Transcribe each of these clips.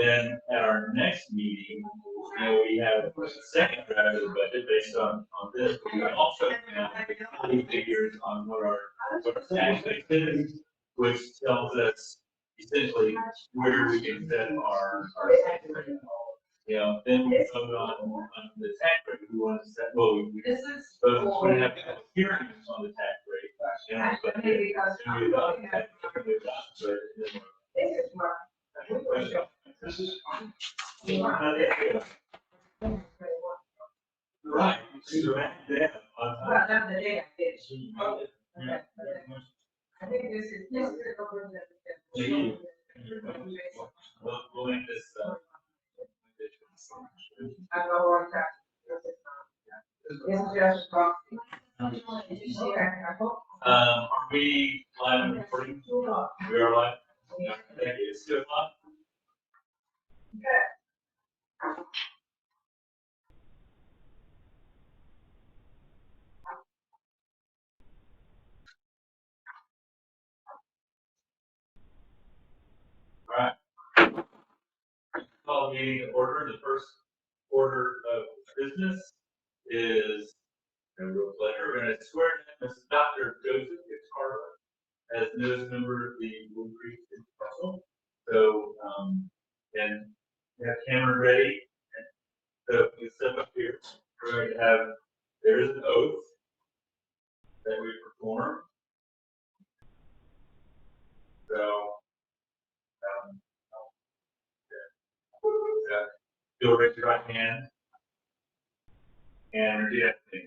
then at our next meeting, we have a second draft of the budget based on this. But we also have figures on what our tax base is, which tells us essentially where we can set our tax rate. Then we vote on the tax rate we want to set. Well, we have to have hearings on the tax rate. But we adopt the tax rate, this is right. So yeah, I think this is over the. We'll make this. I don't want that. It's just. Are we live and recording? We are live. Thank you. It's 2 o'clock. All right. Call the meeting to order. The first order of business is a real pleasure. We're going to swear in Mr. Dr. Joseph Carver as newest member of the Woodcreek Council. So, and we have Cameron ready. So we step up here. We're going to have, there is an oath that we perform. So, you'll raise your right hand and repeat after me.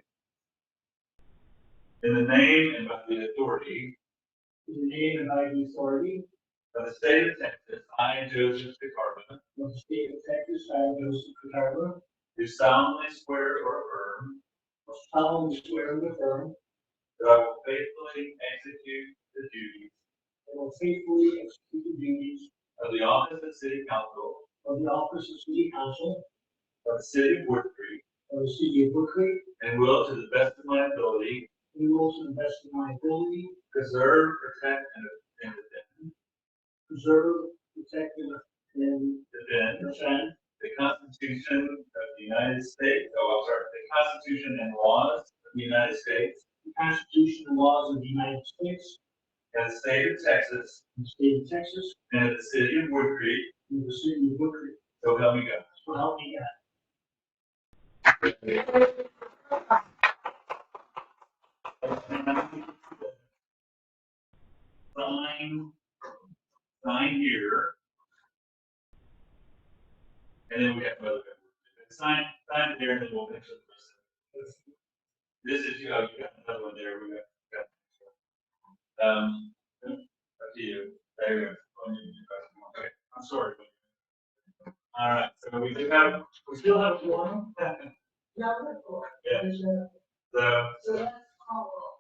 In the name and by the authority. In the name and by the authority. Of the state of Texas, I, Joseph DeCarva. Of the state of Texas, I, Joseph DeCarva. Do solemnly swear or affirm. Solemnly swear and affirm. That I will faithfully execute the duties. I will faithfully execute the duties. Of the office of City Council. Of the office of City Council. Of the City of Woodcreek. Of the City of Woodcreek. And will, to the best of my ability. And will, to the best of my ability. Preserve, protect, and defend. Preserve, protect, and defend. The Constitution of the United States. Oh, I'm sorry. The Constitution and laws of the United States. The Constitution and laws of the United States. And the state of Texas. And the state of Texas. And the city of Woodcreek. And the city of Woodcreek. So help me God. So help me God. Sign here. And then we have other sign there, and then we'll finish the rest. This is you got another one there. We got up to you. There you go. Okay, I'm sorry. All right, so we still have a forum. Yeah. Yeah. So let's call roll.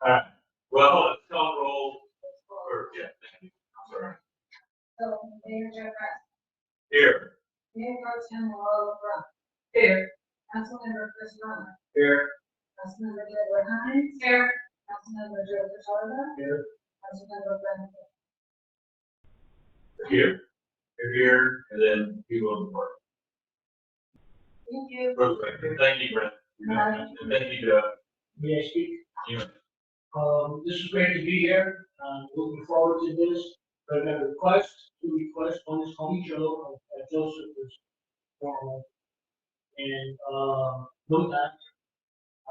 All right. Well, let's call roll. Yeah, thank you. I'm sorry. So Mayor Jeff Here. Mayor Pro Tem Laura LeBron. Here. Councilmember Chris Runner. Here. Councilmember Deborah Hines. Here. Councilmember Joe Pitarda. Here. Councilmember Brenda. Here. You're here, and then people in the park. Thank you. Thank you, Brent. And thank you, Joe. May I speak? You. This is great to be here. Looking forward to this. But I have two requests. One is call me Joe. Joseph is formal. And no that.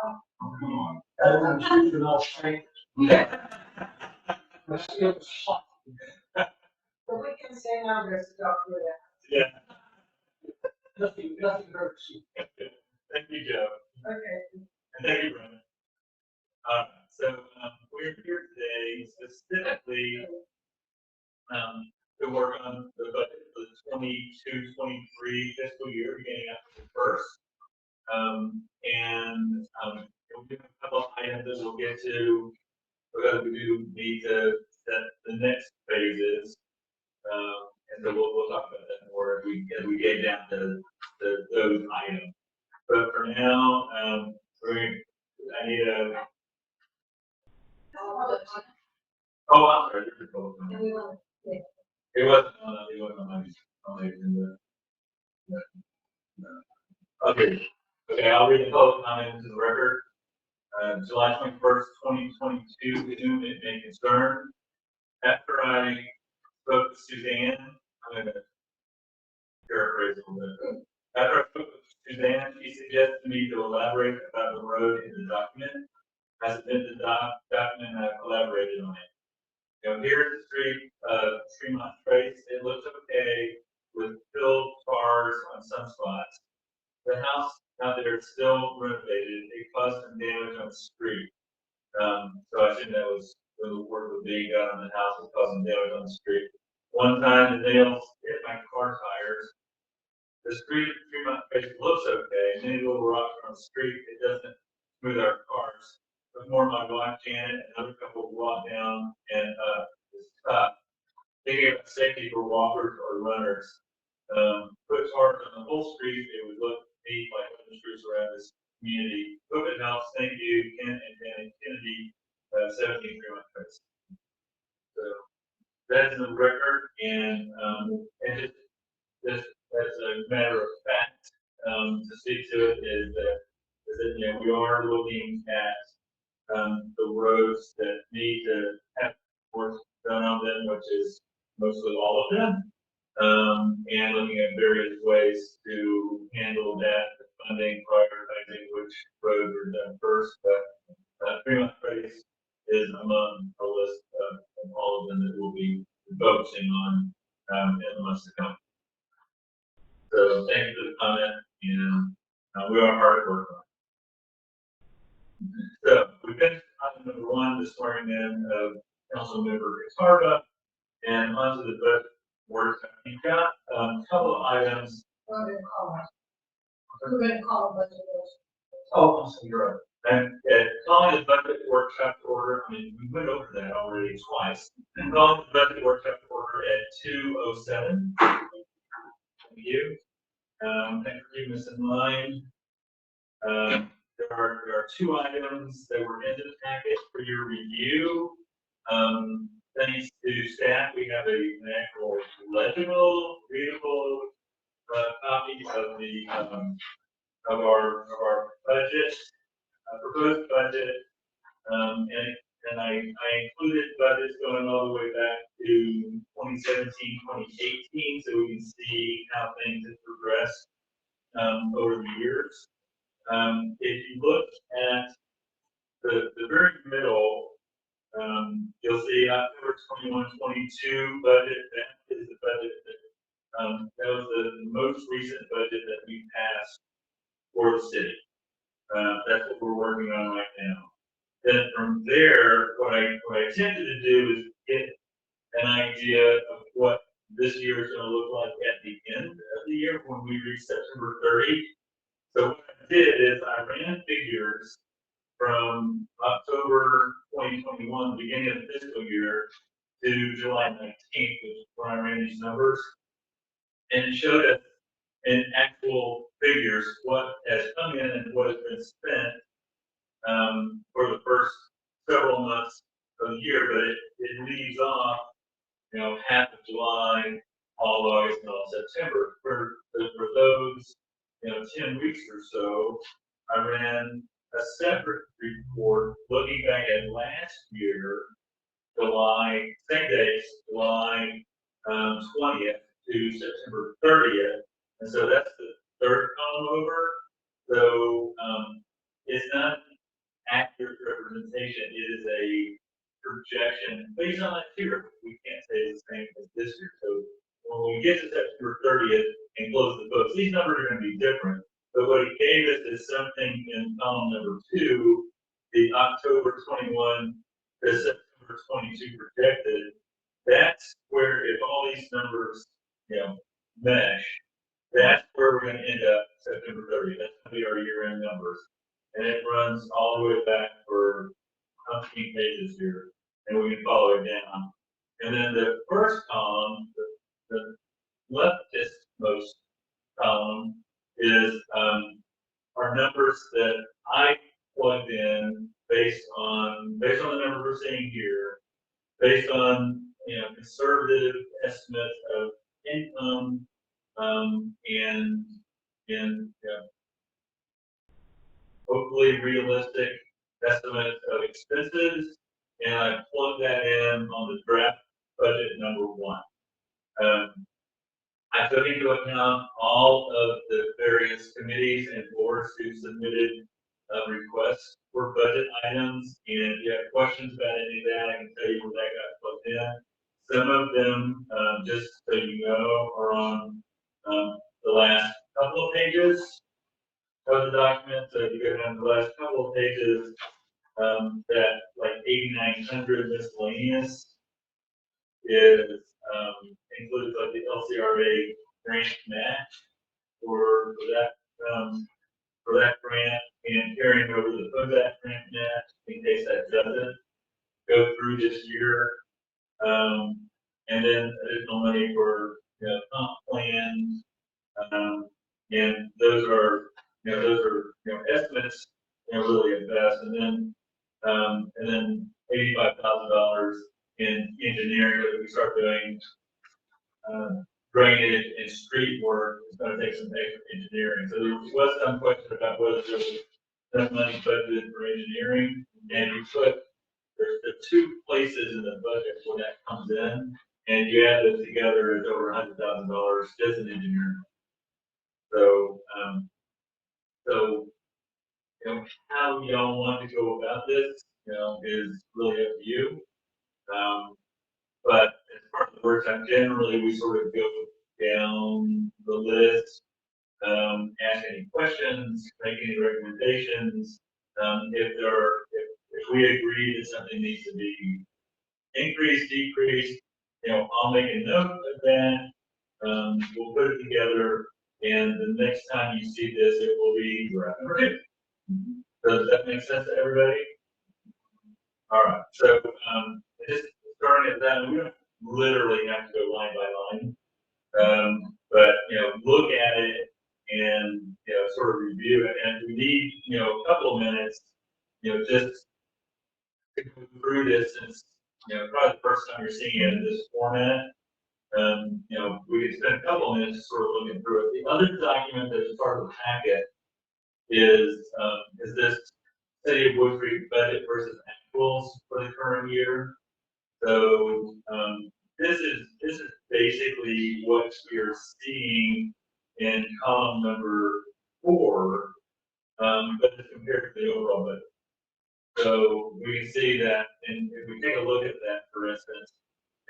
I don't want to speak without strength. My skill is hot. So we can say numbers to Dr. Yeah. Nothing hurts you. Thank you, Joe. Okay. And thank you, Brenda. So we're here today specifically to work on the budget for the 22-23 fiscal year, beginning after the first. And we have a couple of items that we'll get to, because we do need to set the next phases. And so we'll talk about that more as we get down to those items. But for now, I need a. Oh, I'm sorry. There's a public comment. It wasn't on my. on the agenda. Okay, I'll read the public comment into the record. July 21st, 2022, to whom it may concern. After I spoke with Suzanne, I'm going to paraphrase a little bit. After I spoke with Suzanne, she suggested me to elaborate about the road in the document. As it been the document, I've elaborated on it. Here's the street, Tremont Trace. It looks okay with filled cars on some spots. The house out there is still renovated. It caused some damage on the street. So I assume that was when the work was being done on the house, was causing damage on the street. One time the nails hit my car tires. The street at Tremont Trace looks okay. Many little rocks on the street. It doesn't smooth our cars. Before my wife Janet and another couple walk down and stop, thinking about safety for walkers or runners. Put cars on the whole street, it would look neat like other streets around this community. Hope it helps. Thank you, Ken and Janet Kennedy, 17 Tremont Trace. So that's in the record, and just as a matter of fact, to speak to it is that we are looking at the roads that need to have work done on them, which is mostly all of them, and looking at various ways to handle that, the funding, prioritizing which roads are done first. But Fremont Trace is among a list of all of them that we'll be focusing on in the months to come. So thank you for the comment, and we are hard at work on it. So we finished item number 1, the swearing in of council member Carva, and onto the budget work. We've got a couple of items. We're gonna call budget. Oh, I'm sorry, you're right. And calling the budget workshop to order, I mean, we went over that already twice. And calling the budget workshop to order at 2:07. Thank you. Thank you for keeping us in line. There are 2 items that were in the packet for your review. Thanks to staff, we have an actual legible, readable copy of the of our budget, proposed budget, and I included budgets going all the way back to 2017, 2018, so we can see how things have progressed over the years. If you look at the very middle, you'll see October 21-22 budget. That is the budget that was the most recent budget that we passed for the city. That's what we're working on right now. Then from there, what I attempted to do is get an idea of what this year is going to look like at the end of the year when we reach September 30. So what I did is I ran figures from October 2021, the beginning of the fiscal year, to July 19th, which is when I ran these numbers. And it showed us in actual figures what has come in and what has been spent for the first several months of the year, but it leaves off, half of July, all of August, and all of September. For those, 10 weeks or so, I ran a separate report looking back at last year, July, same days, July 20th to September 30th. And so that's the third column over. So it's not accurate representation. It is a projection based on last year. We can't say it's the same as this year. So when we get to September 30th and close the books, these numbers are going to be different. But what it gave us is something in column number 2, the October 21 to September 22 projected. That's where, if all these numbers, mesh, that's where we're going to end up September 30th. That's going to be our year-end numbers. And it runs all the way back for 15 pages here, and we can follow it down. And then the first column, the leftist-most column, is our numbers that I plugged in based on the numbers we're seeing here, based on conservative estimates of income and hopefully realistic estimates of expenses, and I plug that in on the draft budget number 1. I took into account all of the various committees and boards who submitted requests for budget items, and if you have questions about any of that, I can tell you where that got plugged in. Some of them, just so you know, are on the last couple of pages of the document. So if you go down the last couple of pages, that like 8,900 miscellaneous is includes like the LCRA grant match for that grant, and carrying over the that grant match in case that doesn't go through this year. And then additional money for comp plans, and those are estimates, really at best. And then $85,000 in engineering that we start doing drainage and street work is going to take some extra engineering. So there was some question about whether there was enough money budgeted for engineering, and you put there's 2 places in the budget where that comes in, and you add those together, it's over $100,000 just in engineering. So, how y'all want to go about this, is really up to you. But as part of the workshop, generally we sort of go down the list, ask any questions, make any recommendations. If we agree that something needs to be increased, decreased, I'll make a note of that. We'll put it together, and the next time you see this, it will be draft number 2. Does that make sense to everybody? All right. So just starting at that, we don't literally have to go line by line, but look at it and sort of review it, and we need a couple of minutes, just to go through this since probably the first time you're seeing it in this format. We could spend a couple of minutes sort of looking through it. The other document that's part of the packet is this City of Woodcreek budget versus actuals for the current year. So this is basically what you're seeing in column number 4, but it's compared to the overall budget. So we can see that, and if we take a look at that, for instance,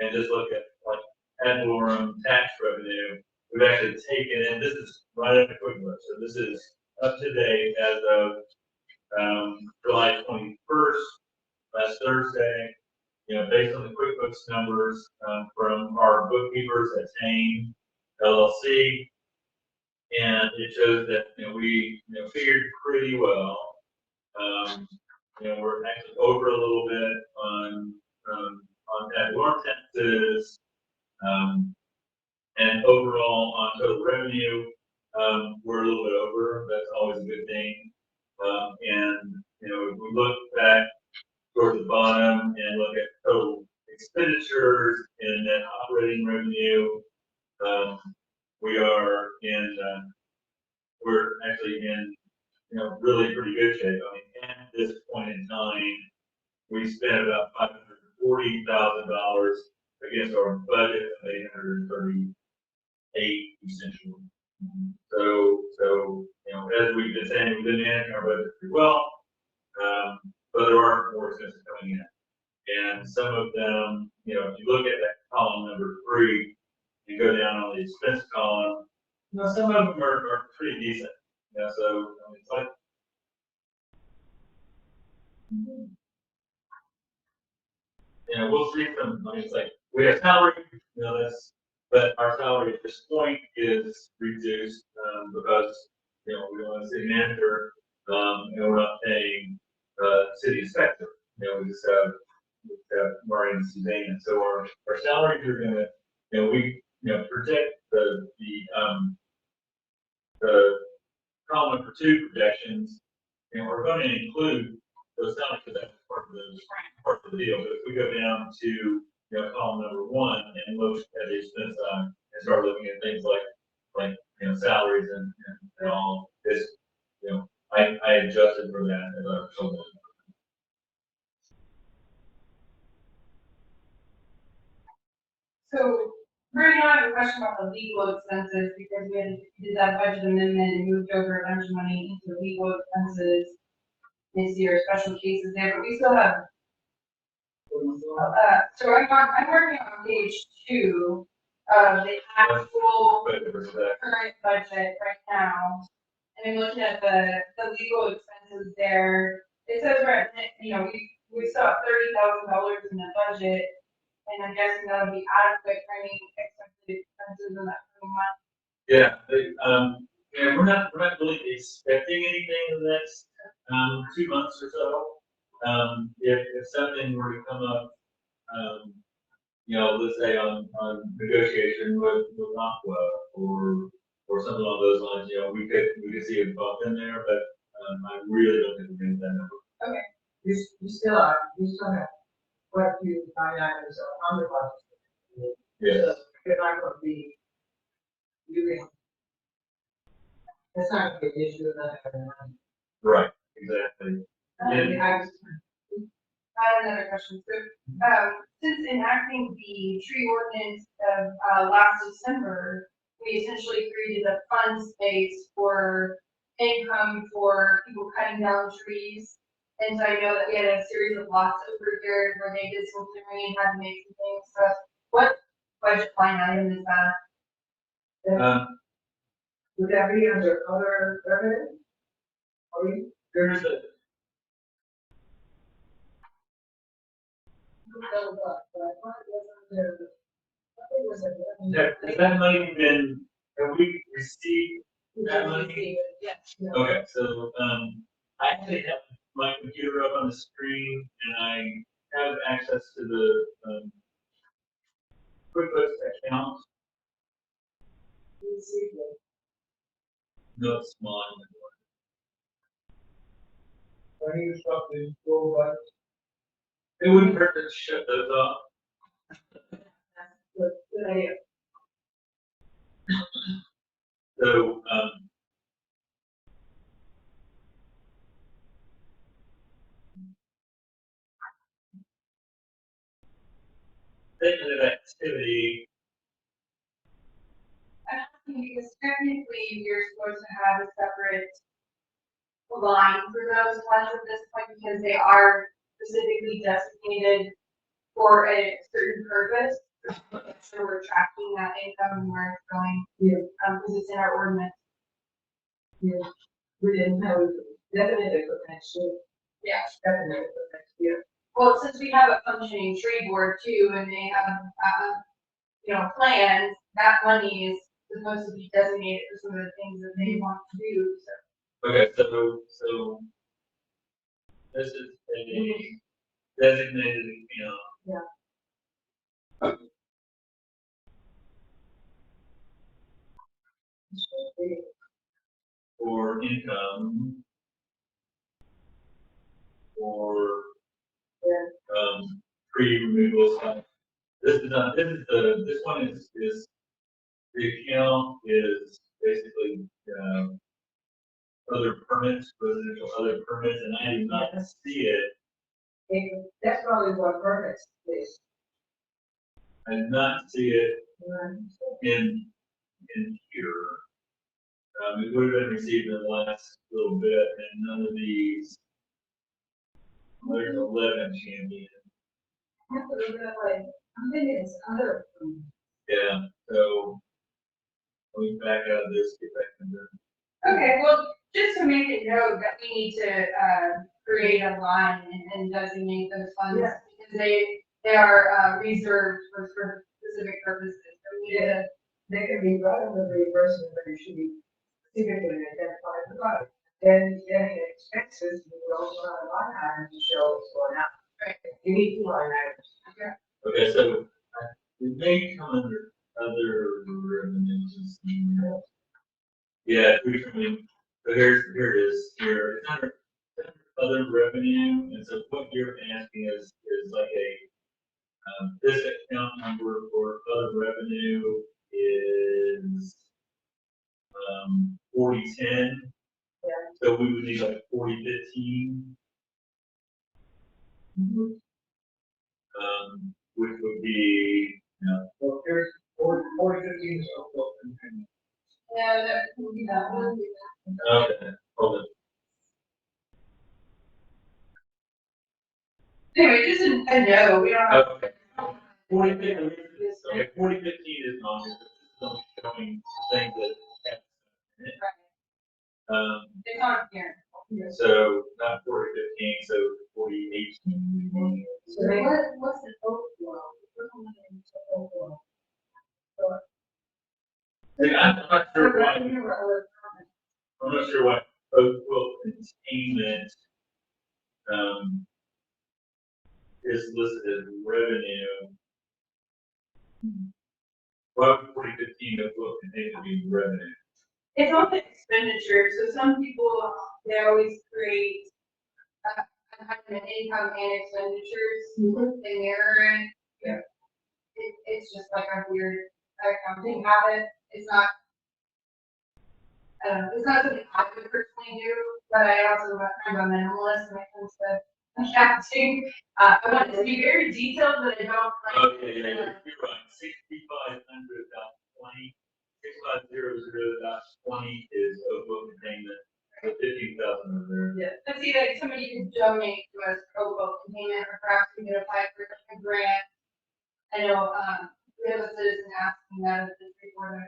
and just look at like ad valorem tax revenue, we've actually taken in, this is right at the QuickBooks, so this is up to date as of July 21st, last Thursday, based on the QuickBooks numbers from our bookkeepers at Tane LLC, and it shows that we figured pretty well. We're actually over a little bit on ad valorem taxes, and overall on total revenue, we're a little bit over. That's always a good thing. And if we look back towards the bottom and look at total expenditures and net operating revenue, we're actually in really pretty good shape. I mean, at this point in time, we spent about $540,000 against our budget of $838 essentially. So as we've been saying, we've been managing our budget pretty well, but there are more expenses coming in, and some of them, if you look at that column number 3, you go down on the expense column. Some of them are pretty decent. So it's like. We'll see some, it's like, we have salary, but our salary at this point is reduced, because, we want a city manager, and we're not paying, city inspector, we just have Maureen and Suzanne, so our salaries are gonna, we, project the column number 2 projections, and we're going to include those salaries, because that's part of the deal. But if we go down to column number 1 and look at the expense side and start looking at things like like, salaries and all this, I adjusted for that as I told them. So, right now I have a question about the legal expenses, because we did that budget amendment and moved over a bunch of money into legal expenses this year, special cases there, but we still have, so I'm working on page 2 of the actual But for that, current budget right now. And I'm looking at the legal expenses there. It says we're at, we still have $30,000 in the budget, and I'm guessing that'll be adequate for any expected expenses in that coming month. yeah, we're not really expecting anything in the next, 2 months or so. If something were to come up, let's say on negotiation with Aqua or something along those lines, we could see a bump in there, but, I really don't think we're getting that number. You still have quite a few line items on the budget. Yes. You're not gonna be, that's not gonna be an issue of not having money. Right, exactly. And I have another question. So, since enacting the tree ordinance of last December, we essentially created a fund space for income for people cutting down trees. And so I know that we had a series of lots over here where they did some clearing and had to make some things. So what budget line item is that? Would that be under other revenue? there's a, has that money been, have we received that money? Yes. Okay, so, I actually have my computer up on the screen and I have access to the, QuickBooks account. No, it's small. When you stop the full budget, It wouldn't hurt to shut those off. good idea. So, statement of activity, I'm asking because technically you're supposed to have a separate line for those funds at this point, because they are specifically designated for a certain purpose. So we're tracking that income and where it's going. Yeah. Because it's in our ordinance. Yeah. We didn't have definitely for next year. Yeah. Definitely for next year. Well, since we have a functioning tree board too, and they have, plans, that money is supposed to be designated for some of the things that they want to do, so. okay, so this is a designated account. For income, for, tree removal stuff. This one is, the account is basically, other permits, residential other permits, and I did not see it. That's probably what permits is. I did not see it in here. It would have been received in the last little bit, and none of these. There's 11 champion. I'm thinking it's other. Yeah, so let me back out of this, get back into. Okay, well, just to make it known that we need to, create a line and designate those funds, Yeah. because they are, reserved for specific purposes, so we need to. They can be right on the reimbursement, but it should be specifically identified the product. Then the expenses, you will also have a line item to show what's going out. Right. You need two line items. Okay, so it may come under other revenues. Yeah, so here it is, here, it's under other revenue, and so what you're asking is like this account number for other revenue is 40-10. Yeah. So we would need like 40-15, which would be, Well, here's 40-15 is Oakville containment. Yeah, that would be that one. okay, hold it. Anyway, just a no, we don't have. Okay. 40-15, okay, 40-15 is not, it's only showing things that have. It's not here. So not 40-15, so 40-18. So what's the overflow? I'm not sure why, I'm not sure why Oakville containment, is listed as revenue. Why would 40-15 Oakville containment be revenue? It's on the expenditure, so some people, they always create kind of an income and expenditures, they mirror it. Yeah. It's just like a weird accounting habit, it's not, it's not something I would personally do, but I also am kind of a minimalist when it comes to accounting. I want it to be very detailed, but I don't like. Okay, yeah, you're right, 6,500.20, 6,500.20 is Oakville containment, 15,000 is there. Yeah, but see, like, somebody could donate to us pro boat containment, or perhaps we could apply for like a grant. I know, we have a citizen asking that at the report,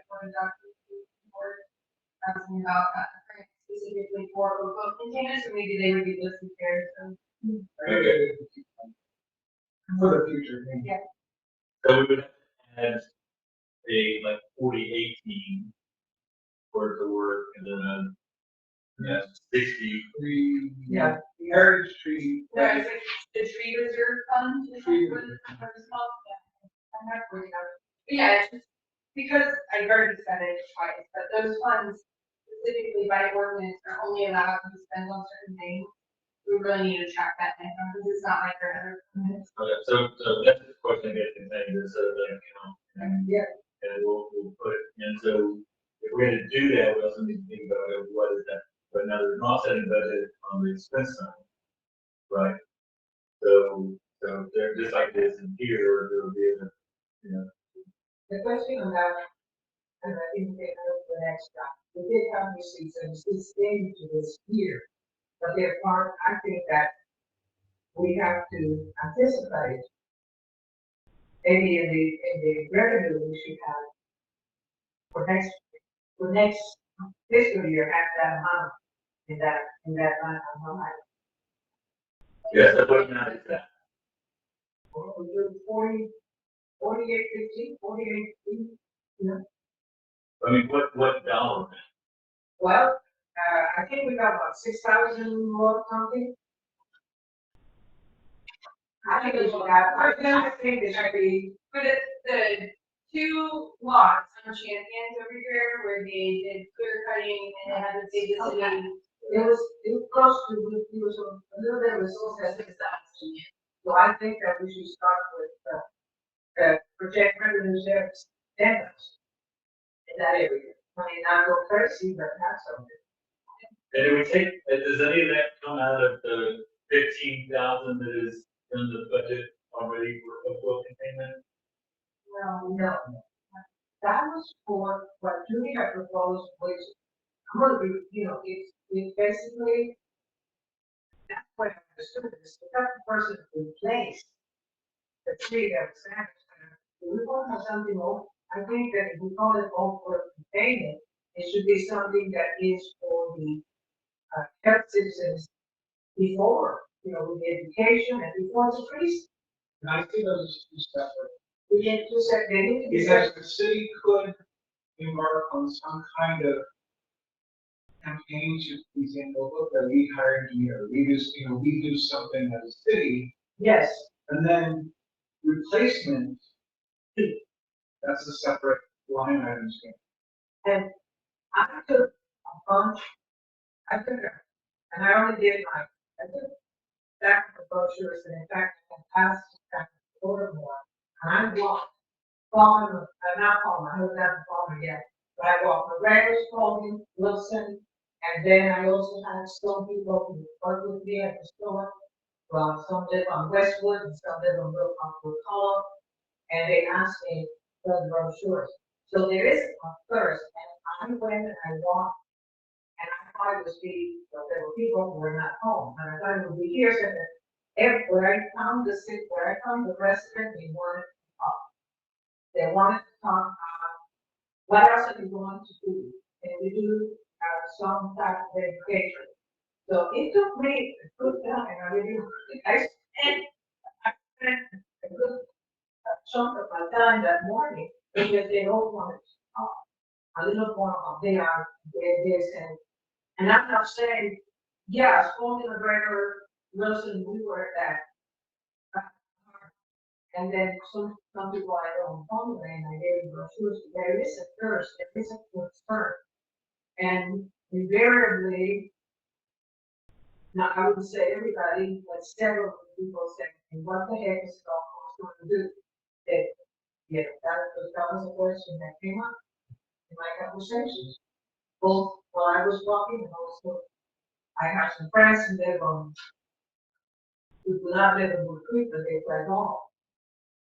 asking about, grant specifically for pro boat containment, so maybe they would be listed there, so. Okay. For the future. Yeah. So we would have a like 40-18 for it to work, and then yeah, 60. Yeah. The heritage tree. No, it's like the tree reserve fund, is Tree what it's called, yeah. I'm not worried about it. But yeah, it's just, because I've already said it twice, but those funds specifically by ordinance are only allowed to be spent on certain things. We really need to track that down, because it's not like our other funds. Okay, so that's the question I get contained in, so that, Yeah. and we'll put it, and so if we're gonna do that, we also need to think about what is that, but now there's an offsetting budget on the expense side, right? So they're just like this in here, there will be a, The question on that, and I think they know the next time, we did have receipts and receipts into this year, but they're part, I think that we have to anticipate. Maybe in the revenue we should have for next fiscal year, have that amount in that line amount. yeah, so what amount is that? Well, we do 48, 15. I mean, what dollar amount? Well, I think we got about 6,000 more something. I think we should have, I think it should be, But the two lots on Champions over here, where they did clear cutting and they had to pay the city. it was close to, it was a little bit of a source of 6,000. So I think that we should start with, project revenues there, standards in that area. I mean, not go crazy, but have something. And it would take, does any of that come out of the 15,000 that is in the budget already for Oakville containment? No. That was for what Julie had proposed, which, I'm gonna be, it's basically, that's what I understood, is the type of person who replaced the tree that was damaged. We want to have something old, I think that if we call it over containment, it should be something that is for the, health citizens before, with the education and before it's a priest. And I see those as two separate. We get to set, they need to be Because set. the city could embark on some kind of campaign to present, well, look, that we hire engineer, we just, we do something as a city, Yes, and then replacement, that's a separate line item. and I took a bunch, and I only did I took back the brochures, and in fact, I passed back order more, and I walked, not Palmer, I haven't gotten Palmer yet, I walk the regular Spalding, Wilson, and then I also have some people who work with me at the store. Well, some live on Westwood and some live on Column, and they asked me for the brochures. So there is a thirst, and I went and I walked, and I thought it was but there were people who were not home, and I thought it would be here, so that where I found where I found the resident, they wanted to talk. They wanted to talk about what else are we going to do? And we do some type of education. So it took me a good time, I really, I spent a good chunk of my time that morning because they all wanted to talk. A little more of they are, they're this, and I'm not saying, yeah, Spalding McGregor, Wilson, we were at that. And then some people I don't follow and I gave them brochures. There is a thirst, there is a concern. And invariably, not I wouldn't say everybody, but several people say, what the heck is golf course going to do? That, yeah, that was a question that came up in my conversations. Both while I was walking and also I have some friends who live on, who do not live in Woodcreek, but they play golf.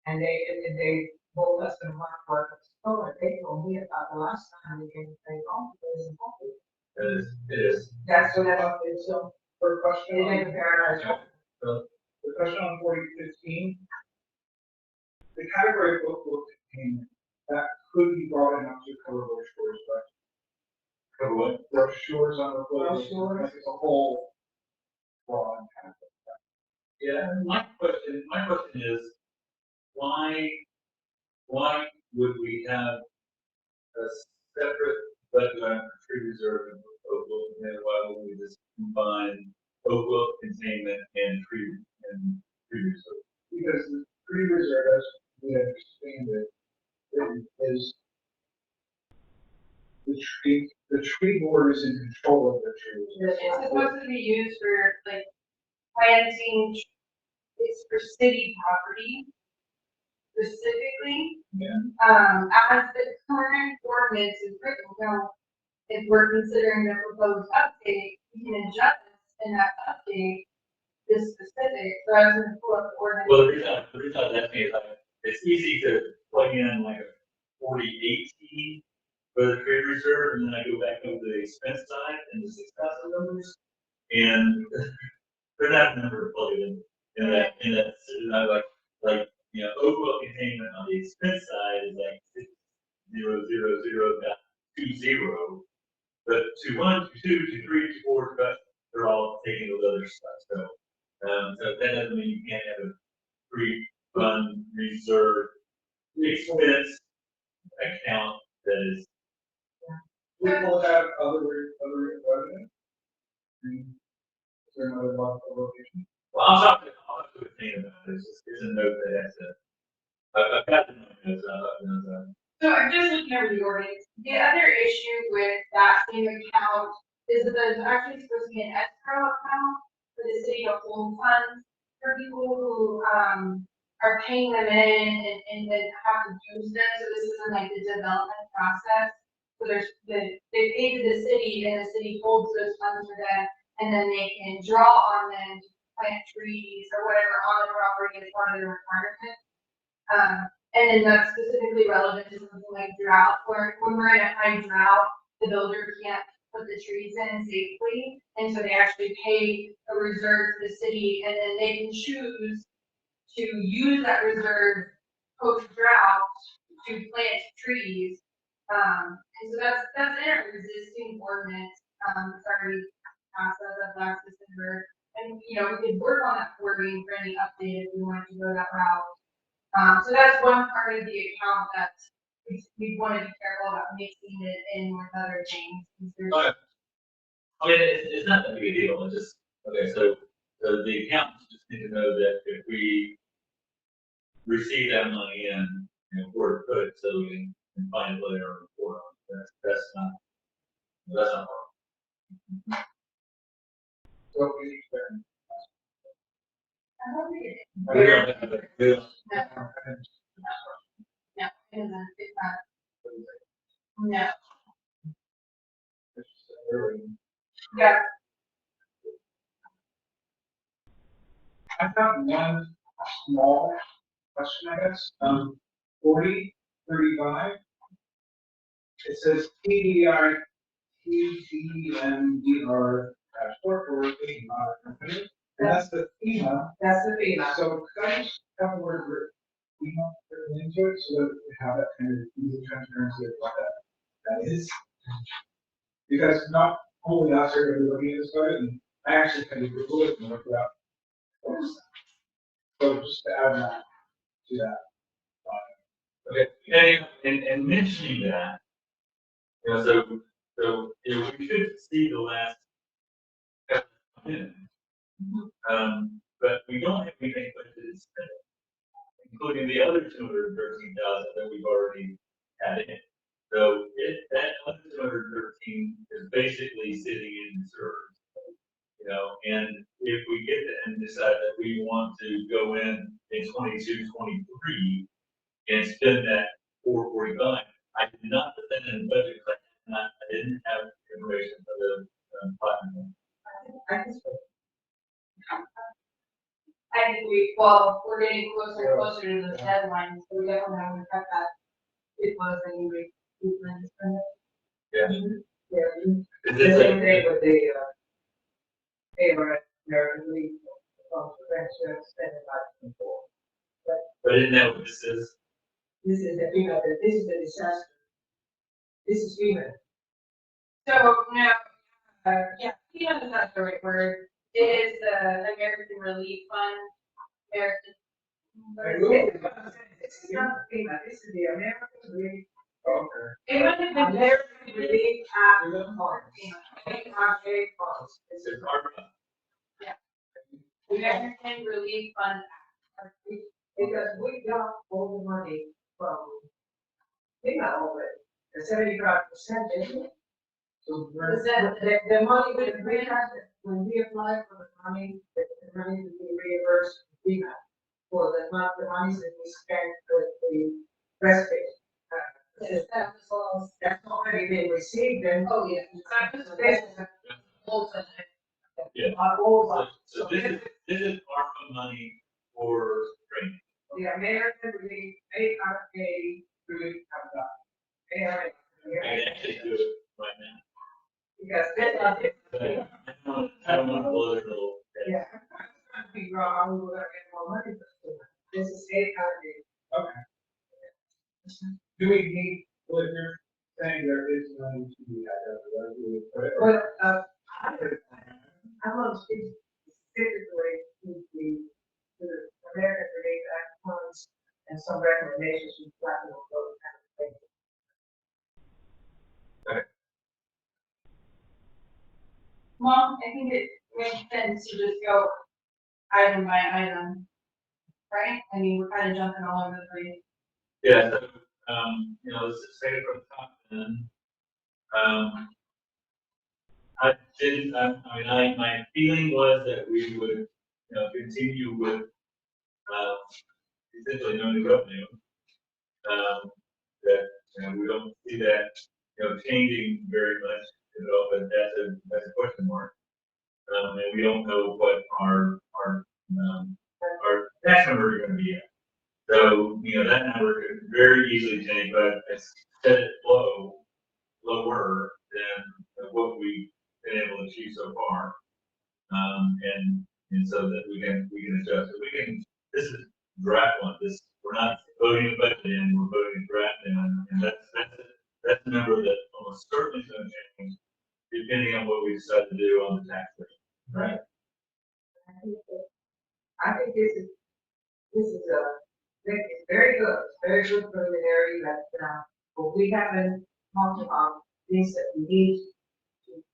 And they both us and one work at the store. They told me about the last time they came to play golf. It was It is. That's what I thought. So For a question it on, ain't paradise. the question on 4015, the category book containment, that could be brought in up to cover brochures, but Cover what? brochures on the book, Brochures. like it's a whole broad category. Yeah, my question is, why would we have a separate budget item for tree reserve and Oakville, and why would we just combine Oakville containment and tree reserve? Because the tree reserve, as we understand it, is the tree board is in control of the trees. It's supposed to be used for like planting, it's for city property specifically. Yeah. As the current ordinance is written, now, if we're considering the proposed update, we can adjust in that update this specific, rather than pull up the ordinance. Well, the reason I that is like, it's easy to plug in like a 4018 for the trade reserve, and then I go back over the expense side and the 6,000 numbers, and they're not a number to plug it in that, you know, like, you know, overall containment on the expense side is like 6,000.20, but 21, 22, 23, 24, they're all taking those other stuff, so that doesn't mean you can't have a pre-fund reserve expense account that is. We will have other revenue. Is there another location? Well, I'll talk to the team about this. There's a note that has I've got the notes. So I'm just looking over the ordinance. The other issue with that same account is that there's actually supposed to be an escrow account for the city to hold funds for people who, are paying them in and then have to use them. So this isn't like the development process. So they pay to the city and the city holds those funds for them, and then they can draw on them to plant trees or whatever on the property as part of the requirement. And then that's specifically relevant to something like drought, where when we're in a high drought, the builder can't put the trees in safely. And so they actually pay a reserve to the city, and then they can choose to use that reserve post-drought to plant trees. And so that's in our existing ordinance, it's already passed as of last December. And, you know, we could work on that wording for any update if we wanted to go that route. So that's one part of the account that we want to be careful about mixing it in with other things. Okay. I mean, it's not that big a deal. It's just, okay, so the accountants just need to know that if we receive that money in, you know, where to put it, so we can find it later or report on it. That's not hard. So we can. I don't think it is. We don't have a bill. No, it isn't. It's not. No. early. Yeah, I've got one small question, I guess. 4035. It says TDR, TDMDR dashboard for working company. And that's the FEMA. That's the FEMA. So could I just have the word FEMA written into it so that we have that kind of easy transparency of what that is? Because not only us are going to be looking at this budget, and I actually kind of Google it and look it up. What is that? So just to add that to that. Okay, and mentioning that, so, we should see the last. But we don't have anything budgeted spent, including the other 213,000 that we've already had in. So that other 213 is basically sitting in reserves. And if we get to and decide that we want to go in 22, 23 and spend that 445, I did not put that in the budget because I didn't have information for the platinum. I think we're getting closer and closer to the deadline, so we definitely have to cut that. It was anyway. We plan to spend it. Yeah. Yeah. Is The this same a- thing with the, they were at American League, transfer, spend about before. But isn't that what this is? This is the FEMA, this is the disaster. This is FEMA. So now, yeah, that's the right word. It is the American Relief Fund, American. This is not FEMA, this is the American Relief. Okay. It might have been American Relief Act Yeah. Funds. FEMA. ARPA funds. It's ARPA. American Relief Fund. Because we got all the money from FEMA already, the 75%, isn't it? So Is that- the money when we apply for the money, the money to be reimbursed from FEMA for the money that we spent with the respite. Yes, that was all. That's already been received and. Oh, yeah. That was basically whole thing. Yeah. Our whole, So this is ARPA money for training. the American Relief, ARPA, Relief, ARA. I can actually do it right now. Because this, But I don't want to blow their little. yeah, I'm trying to figure out how we were gonna get more money for FEMA. This is ARPA. Do we need, well, if you're saying there is money to be had, where do we put it? Well, I want to speak specifically to the American Relief Act funds and some recommendations from platinum those kind of things. Well, I think it makes sense to just go item by item, right? I mean, we're kind of jumping all over the place. Yeah, so, let's just take it from the top then. My feeling was that we would, continue with, essentially no new revenue. That, we don't see that, changing very much, but that's a question mark. And we don't know what our tax number is gonna be at. So, that number could very easily change, but I set it lower than what we've been able to achieve so far. And so that we can adjust. This is draft one, we're not voting the budget in, we're voting draft in, and that's the number that almost certainly is gonna change, depending on what we decide to do on the tax rate, right? I think this is it's very good preliminary that, but we haven't talked about things that we need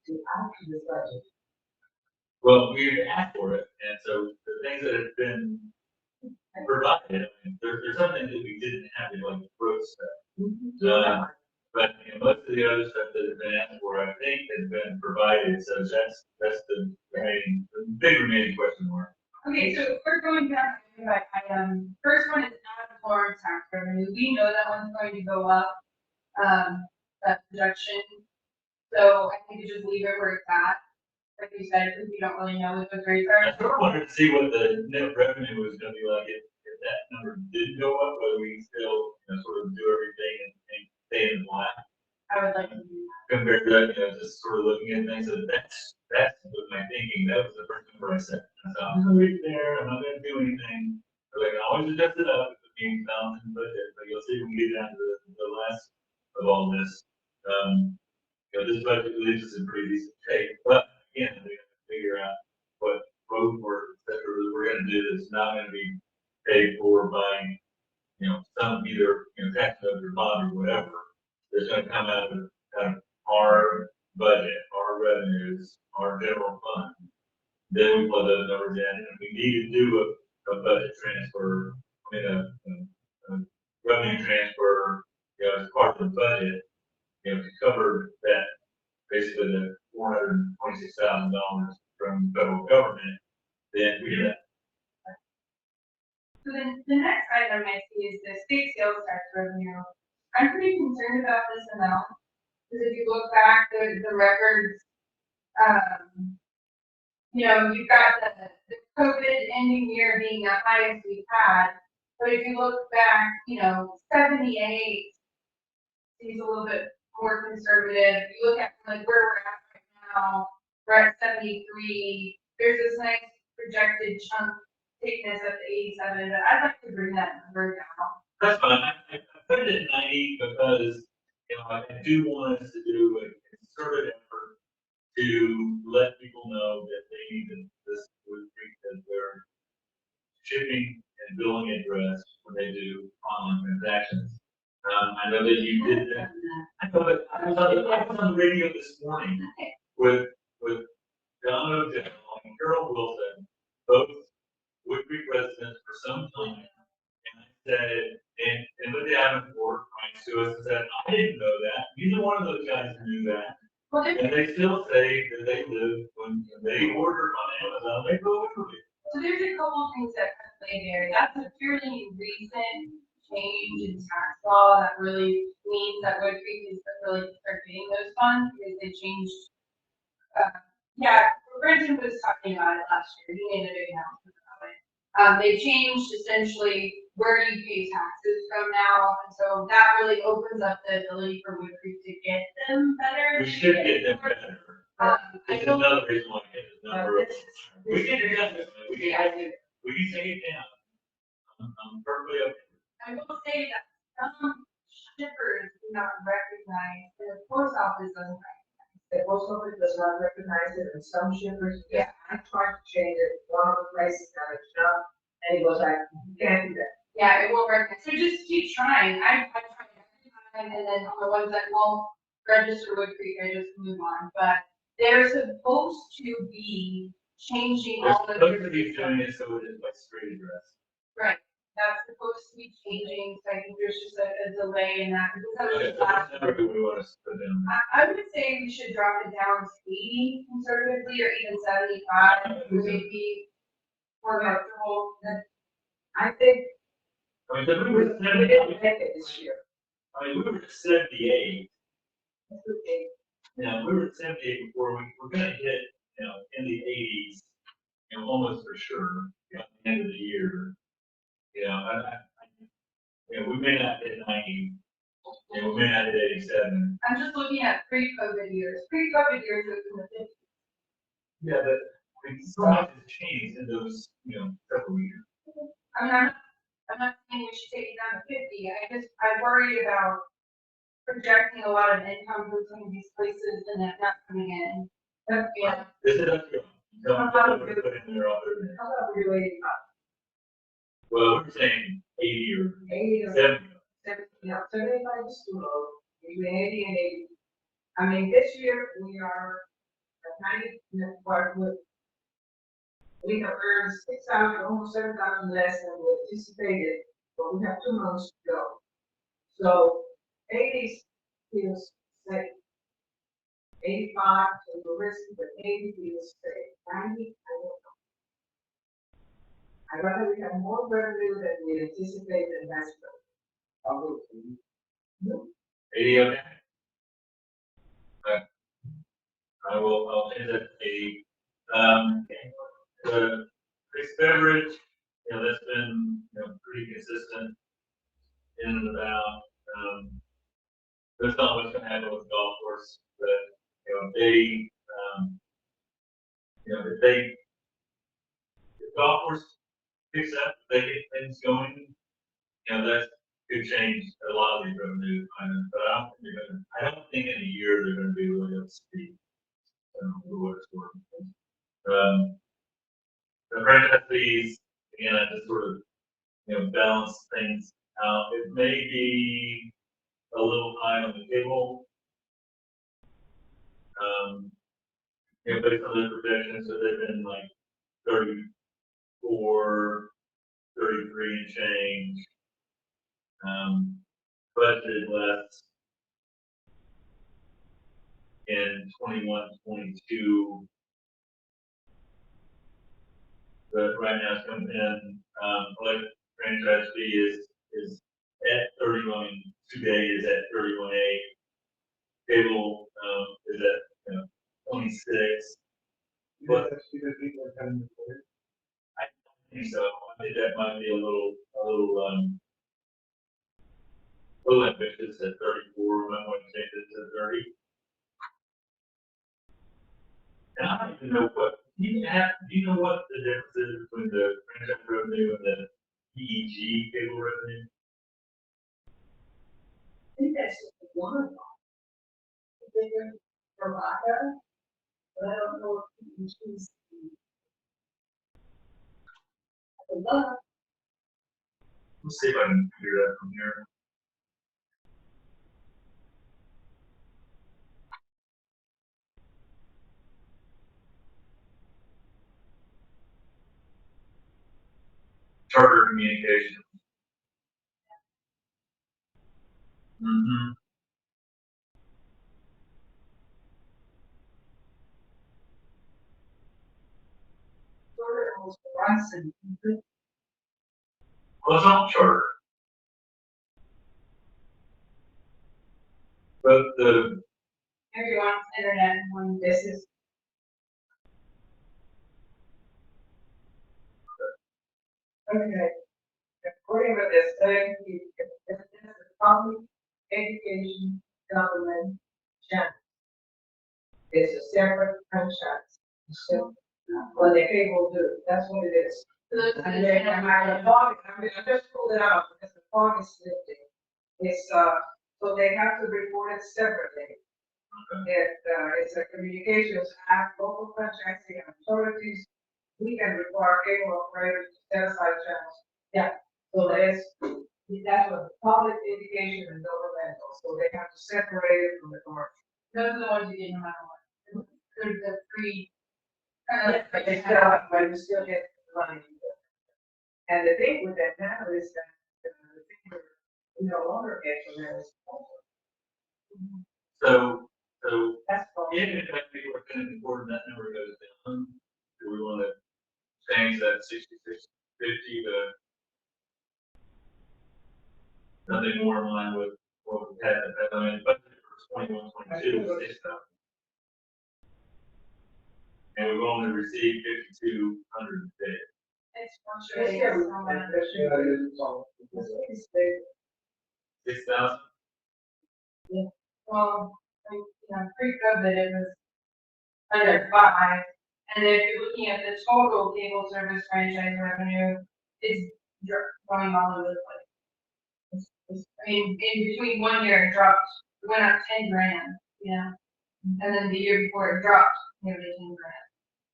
to add to this budget. Well, we asked for it, and so the things that have been provided, there's something that we didn't have, like road stuff. But most of the other stuff that has been asked for, I think, has been provided, so that's the big remaining question mark. Okay, so we're going down item by item. First one is ad valorem tax revenue. We know that one's going to go up, that projection. So I think you just leave it where it's at, like you said, because we don't really know what those rates I are. sort of wanted to see what the net revenue was gonna be like if that number did go up, whether we still, sort of do everything and stay in the black. I would like to do Compared to that, just sort of looking at things, and that's what my thinking, that was the first number I said. I thought, I'm gonna leave it there, I'm not gonna do anything, but I can always adjust it up if it being balanced in budget, but you'll see when we get down to the last of all this. This budget leaves us in pretty decent shape, but again, we have to figure out what road work, et cetera, that we're gonna do that's not gonna be paid for by, some either, tax note or bond or whatever. That's gonna come out of kind of our budget, our revenues, our general fund. Then we plug those numbers in, and we need to do a budget transfer, a revenue transfer, as part of the budget, to cover that, basically the $426,000 from the federal government, then we do that. So then the next item I see is the state sales tax revenue. I'm pretty concerned about this amount, because if you look back, the records, you've got the COVID ending year being the highest we've had, but if you look back, 78 seems a little bit more conservative. If you look at like where we're at right now, we're at 73. There's this nice projected chunk taking us up to 87, but I'd like to bring that number down. That's fine. I put it at 90 because, I do want us to do a concerted effort to let people know that they need this Woodcreek as their shipping and billing address when they do online transactions. I know that you did that. I know that I was on the radio this morning with Don O'Dell and Carol Wilson, both Woodcreek residents for some time. And I said, and with the Adams board, Ryan Stewart said, I didn't know that. Neither one of those guys knew that. And they still say that they live, when they order on Amazon, they go Woodcreek. So there's a couple of things that can play there. That's a fairly recent change in tax law that really means that Woodcreek is really start getting those funds because they changed. Brenton was talking about it last year. He made a big announcement about it. They changed essentially where you pay taxes from now, and so that really opens up the ability for Woodcreek to get them better. We should get them better. I This is don't another reason why I get this number. We can do that. We can take it down. I'm perfectly okay. I will say that some shippers do not recognize, and the post office doesn't recognize. The post office does not recognize it, and some shippers, Yeah. I tried to change it, one of the places got it shut, and it was like, you can't do that. Yeah, it won't recognize. So just keep trying. I tried every time, and then on the ones that won't register Woodcreek, I just move on. But they're supposed to be changing They're all of supposed to be doing it so it is by street address. Right. That's supposed to be changing, so I think there's just a delay in that. Because that was Okay, just so last that's number we want to put down. I would say we should drop it down to 80 conservatively, or even 75, maybe more comfortable. I think I mean, we we were didn't make it this year. we were at 78. Okay. We were at 78 before. We're gonna hit, in the 80s, almost for sure, at the end of the year. We may not hit 90, we may not hit 87. I'm just looking at pre-COVID years. Pre-COVID years was in the 50s. Yeah, but so much has changed in those, several years. I mean, I'm not saying we should take it down to 50. I worry about projecting a lot of income from some of these places and that not coming in. Yeah. This is up to you. Don't put it in there other than. How about we do 85? Well, we're saying 80 or 80 or 70. 75 is too low, between 80 and 80. I mean, this year, we are at 90, we have earned 6,000, almost 7,000 less than we anticipated, but we have 2 months to go. So 80 feels safe. 85 is a risk, but 80 feels safe. 90, I don't know. I'd rather we have more revenue than we anticipate than that's good. 80, okay. I'll end at 80. The fixed beverage, that's been, pretty consistent in and about. There's not much gonna happen with the golf course, but, they, if golf course picks up, they get things going, that could change a lot of these revenue items, but I don't think in a year they're gonna be really up to speed. For what it's worth. The franchise fees, again, I just sort of, balance things out. It may be a little high on the table. Based on the projections, so they've been like 34, 33 and change. Budgeted less in 21, 22. But right now it's coming in, like franchise fee is at 31, today is at 31.8. Cable, is at, 26. But That's because people are kind of. I don't think so. I think that might be a little ambitious at 34. I want to take it to 30. And I don't even know do you know what the difference is between the franchise revenue and the PEG cable revenue? I think that's just one of them. The bigger provider, but I don't know if you can choose. I love Let's see if I can figure that from here. Charter communication. Mm-hmm. Florida almost Bryson. Well, it's not charter. But the Everyone's internet and one This is. Okay. According to this thing, this is public education government channel. It's a separate franchise. So, what they cable do, that's what it is. And then, I just pulled it out because the fog is lifting. It's, so they have to report it separately. It's a communications act, local franchising authorities, we can require cable operators to set aside channels. Yeah, so that's what public education and governmental, so they have to separate it from the commercial. Those are the ones you get no matter what. There's the free. But you still get money. And the thing with that now is that, the thing we no longer get from that is. so That's all. if in fact we were going to record that number goes down, do we want to change that 6650 to nothing more in line with what we had at the budget for 21, 22 was 6,000. And we've only received 5,200 today. It's one Yes, trade. yeah, Yeah, it is all. 6,000? Well, pre-COVID, it was under 5. And if you're looking at the total cable service franchise revenue, it's going all over the place. I mean, in between 1 year, it went up 10 grand, and then the year before it dropped nearly 10 grand.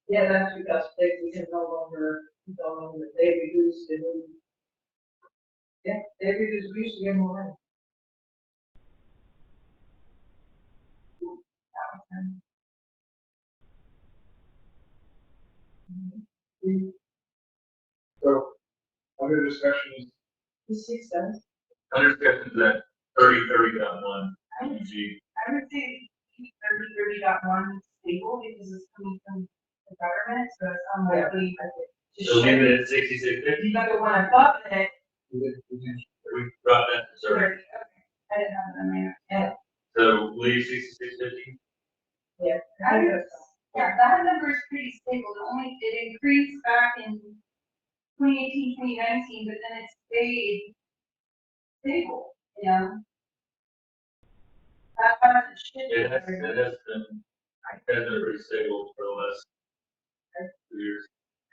Yeah, that's because we can no longer, they reduced the. Yeah, they reduced, we used to get more money. So, other discussion is, The 6 cents. Under discussions at 30.1 PG. I would say keep 30.1 stable because it's coming from the government, so it's unlikely to So leave shift. it at 6650. But the one above it, We brought that to 30. okay, I didn't have it in my head. So leave 6650. Yeah. That number is pretty stable. It increased back in 2018, 2019, but then it stayed stable, you know? That hasn't shifted It has very much. been pretty stable for the last 2 years.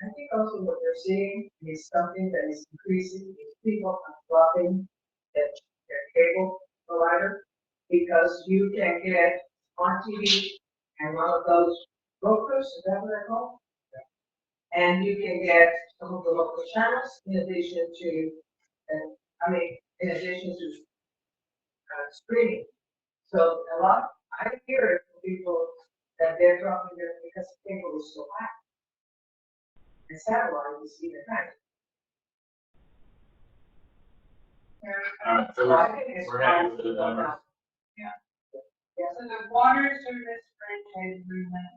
I think also what they're seeing is something that is increasing, is people are dropping their cable provider, because you can get smart TV and one of those brokers, is that what they're called? And you can get some of the local channels in addition to, in addition to streaming. So a lot, I hear it from people that they're dropping their, because cable is so high. And satellite is even higher. All right, so So I think it's we're happy with the probably going numbers. down. So the water service franchise agreement.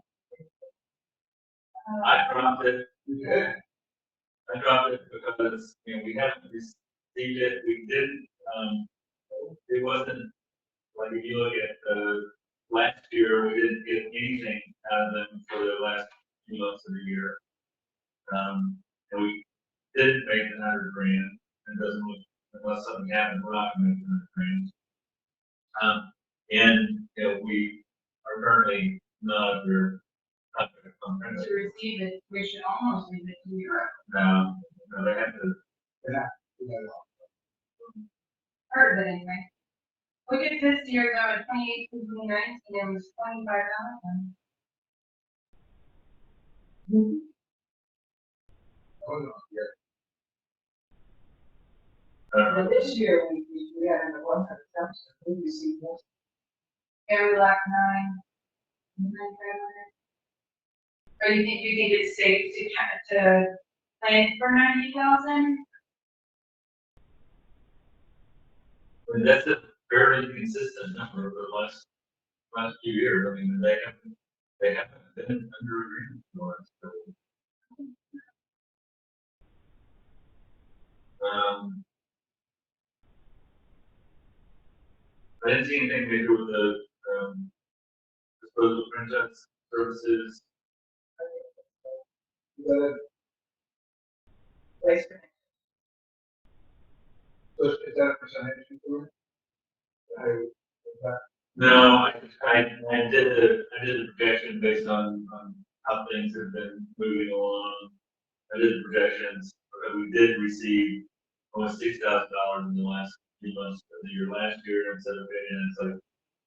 I dropped it. Yeah. I dropped it because, we haven't received it. We did, it wasn't, like, if you look at, last year, we didn't get anything out of them for the last few months of the year. And we didn't make the 100 grand. It doesn't look, unless something happens, we're not gonna make the 100 grand. And, we are currently not under contract. To receive it, we should almost leave it to Europe. They have to. Part of it anyway. Look at this year though, in 2018, 2019, it was 25,000. Oh, no, yeah. But this year, we had under 100,000, we received more. Yeah, we lack 9,500. Or you think it's safe to plan for 90,000? And that's a fairly consistent number for the last few years. I mean, they haven't been under agreement for us. So. I didn't see anything major with the, disposal franchise services. The, Waste so is that a percentage before? No, I did the projection based on how things have been moving along. I did the projections, we did receive almost $6,000 in the last few months of the year last year instead of paying, it's like,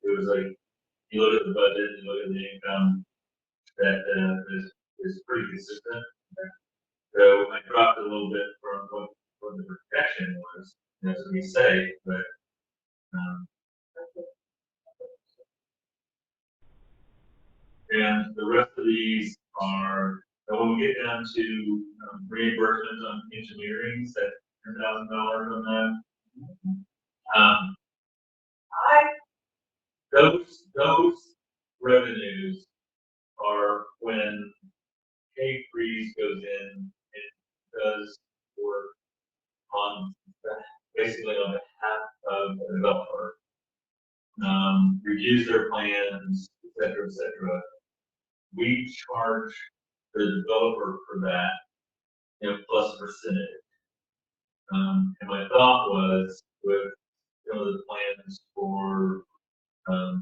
it was like, you look at the budget, you look at the income, that, is pretty consistent. So I dropped it a little bit from what the projection was, as we say, but, and the rest of these are, and when we get down to reimbursements on engineering, that $10,000 on that. Those revenues are when K-Freeze goes in and does work on, basically on behalf of the developer. Reviews their plans, et cetera. We charge the developer for that, plus a percentage. And my thought was with some of the plans for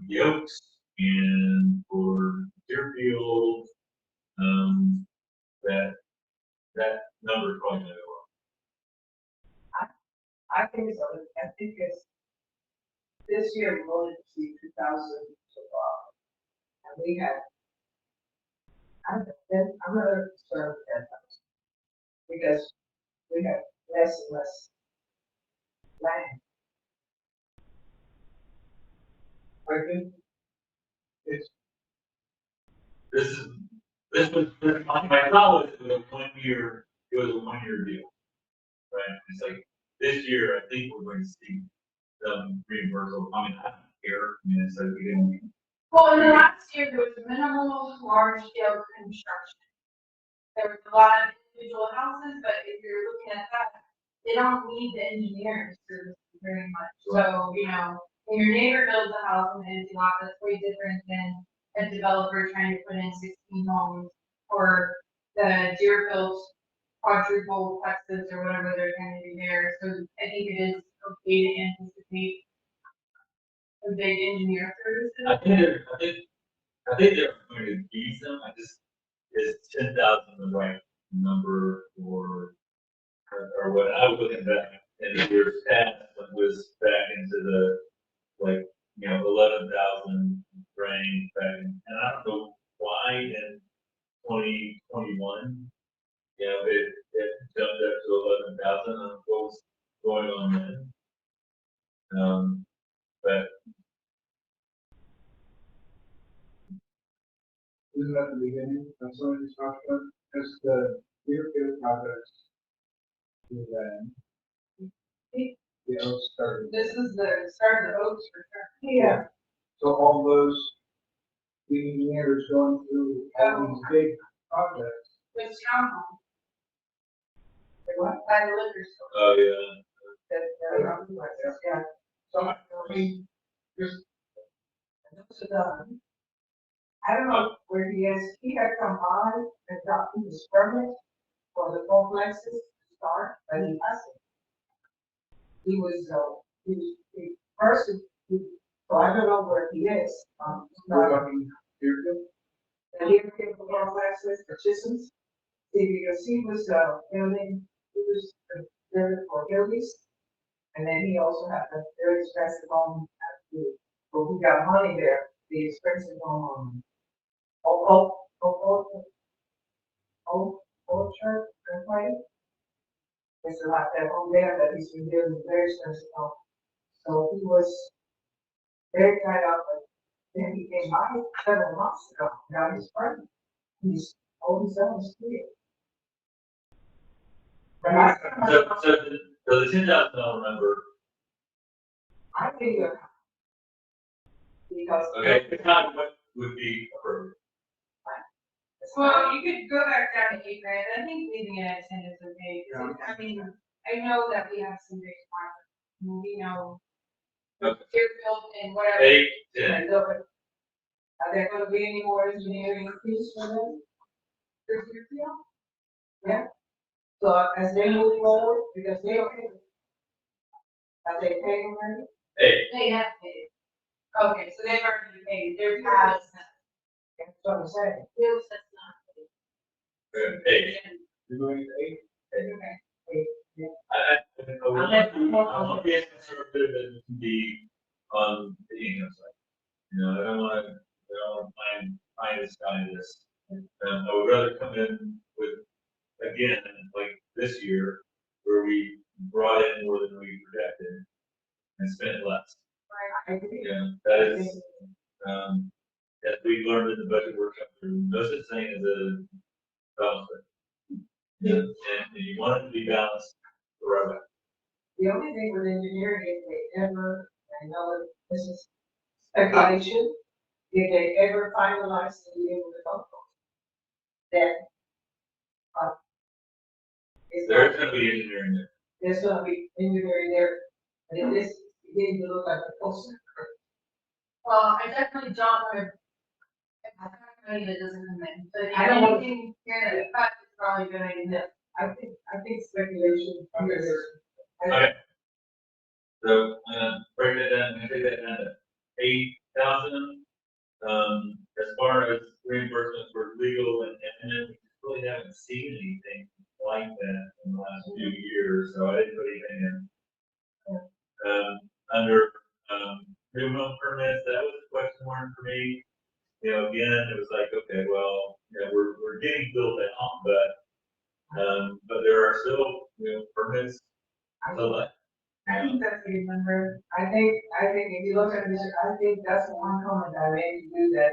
the Oaks and for Deerfield, that number is probably going to go up. I think so, I think it's, this year we only received 2,000 so far. And we had, I'm rather concerned with 10,000. Because we have less and less land. I think it's, This was, my thought was it was a 1 year, it was a 1 year deal. Right? It's like, this year, I think we're going to see some reimbursement. I mean, I don't care, it's like we didn't. Well, in the last year, there was minimal large scale construction. There was a lot of individual houses, but if you're looking at that, they don't need the engineering services very much. So, when your neighbor builds a house in an empty lot, that's way different than a developer trying to put in 16 homes, or the Deerfield quadruple plexes or whatever they're trying to do there. So I think it is okay to anticipate a big engineer I services. think I think they're going to use them, is 10,000 the right number or what I was looking back in the years past, when it was back into the, like, 11,000 range back, and I don't know why in 2021, it jumped up to 11,000, I don't know what was going on then. But Isn't that the beginning of some of these talked about? Because the Deerfield projects, then the Oaks started. This is the start of the Oaks for sure. Yeah, So all those engineers going through all these big projects. With townhome, they what? by the liquor store. oh yeah, Yeah. So, I mean, just, So, I don't know where he is, he had come by and gotten his permit for the complexes to start, but he hasn't. He was, he person, so I don't know where he is, we're talking Deerfield. and he came from complexes, the Chisholms. See, because he was, building, he was there for Gilby's, and then he also had a very expensive home at the, but we got money there, the expensive home on, Orchard, right? It's like that home there that he's been doing very expensive home. So he was very tied up, but then he came by several months ago, got his permit. He's always on the street. But so the $10,000 number, I think you're because. okay, it's not what would be appropriate. Well, you could go back down to 8 grand. I think leaving it at 10 is okay. 'Cause I mean, I know that we have some big projects. We know Okay. Deerfield and whatever. 8, I 10. know it. Are there gonna be any more engineering fees for them? For Deerfield? Yeah. So as they move forward, because they are they paying already? 8. They have paid. Okay, so they've already paid. They're past. That's what I'm saying. Bills that's not paid. 8. You're going to 8? Okay. I want to be as conservative as we can be on the income side. I don't want to find this guy this. I would rather come in with, again, like this year, where we brought in more than we projected and spent less. I agree. That is, as we learned in the budget workshop, there's no such thing as a balance. And you want it to be balanced forever. The only thing with engineering, if they ever, I know that this is speculation, if they ever finalize the deal with the golf course, then, it's There's not, going to be engineering there. there's gonna be engineering there, and it is beginning to look like a post. Well, I definitely don't want to. Money that doesn't come in, but I don't want- anything here that we cut is probably gonna end up. I think speculation. Okay. So, break that down, take that down to 8,000. As far as reimbursements for legal and admin, we really haven't seen anything like that in the last few years, so I didn't put anything in. Under, new home permits, that was a question mark for me. Again, it was like, okay, well, we're getting built out, but there are still, permits to let. I think that's a good number. I think if you look at this, I think that's the one comment I made to do that.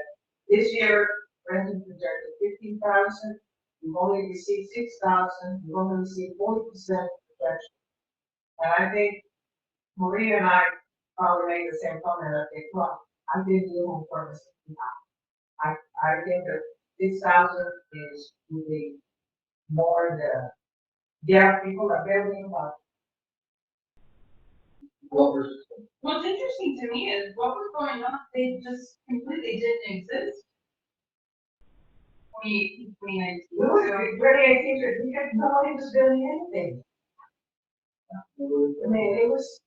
This year, renting projected 15,000, you've only received 6,000, you've only received 40% projection. And I think Maria and I probably made the same comment at the club. I did do home purpose. I think that 6,000 is really more than, people are building, but What was, What's interesting to me is what was going on, they just completely didn't exist 2019. We were really, I think, we had nobody was doing anything. I mean, it was,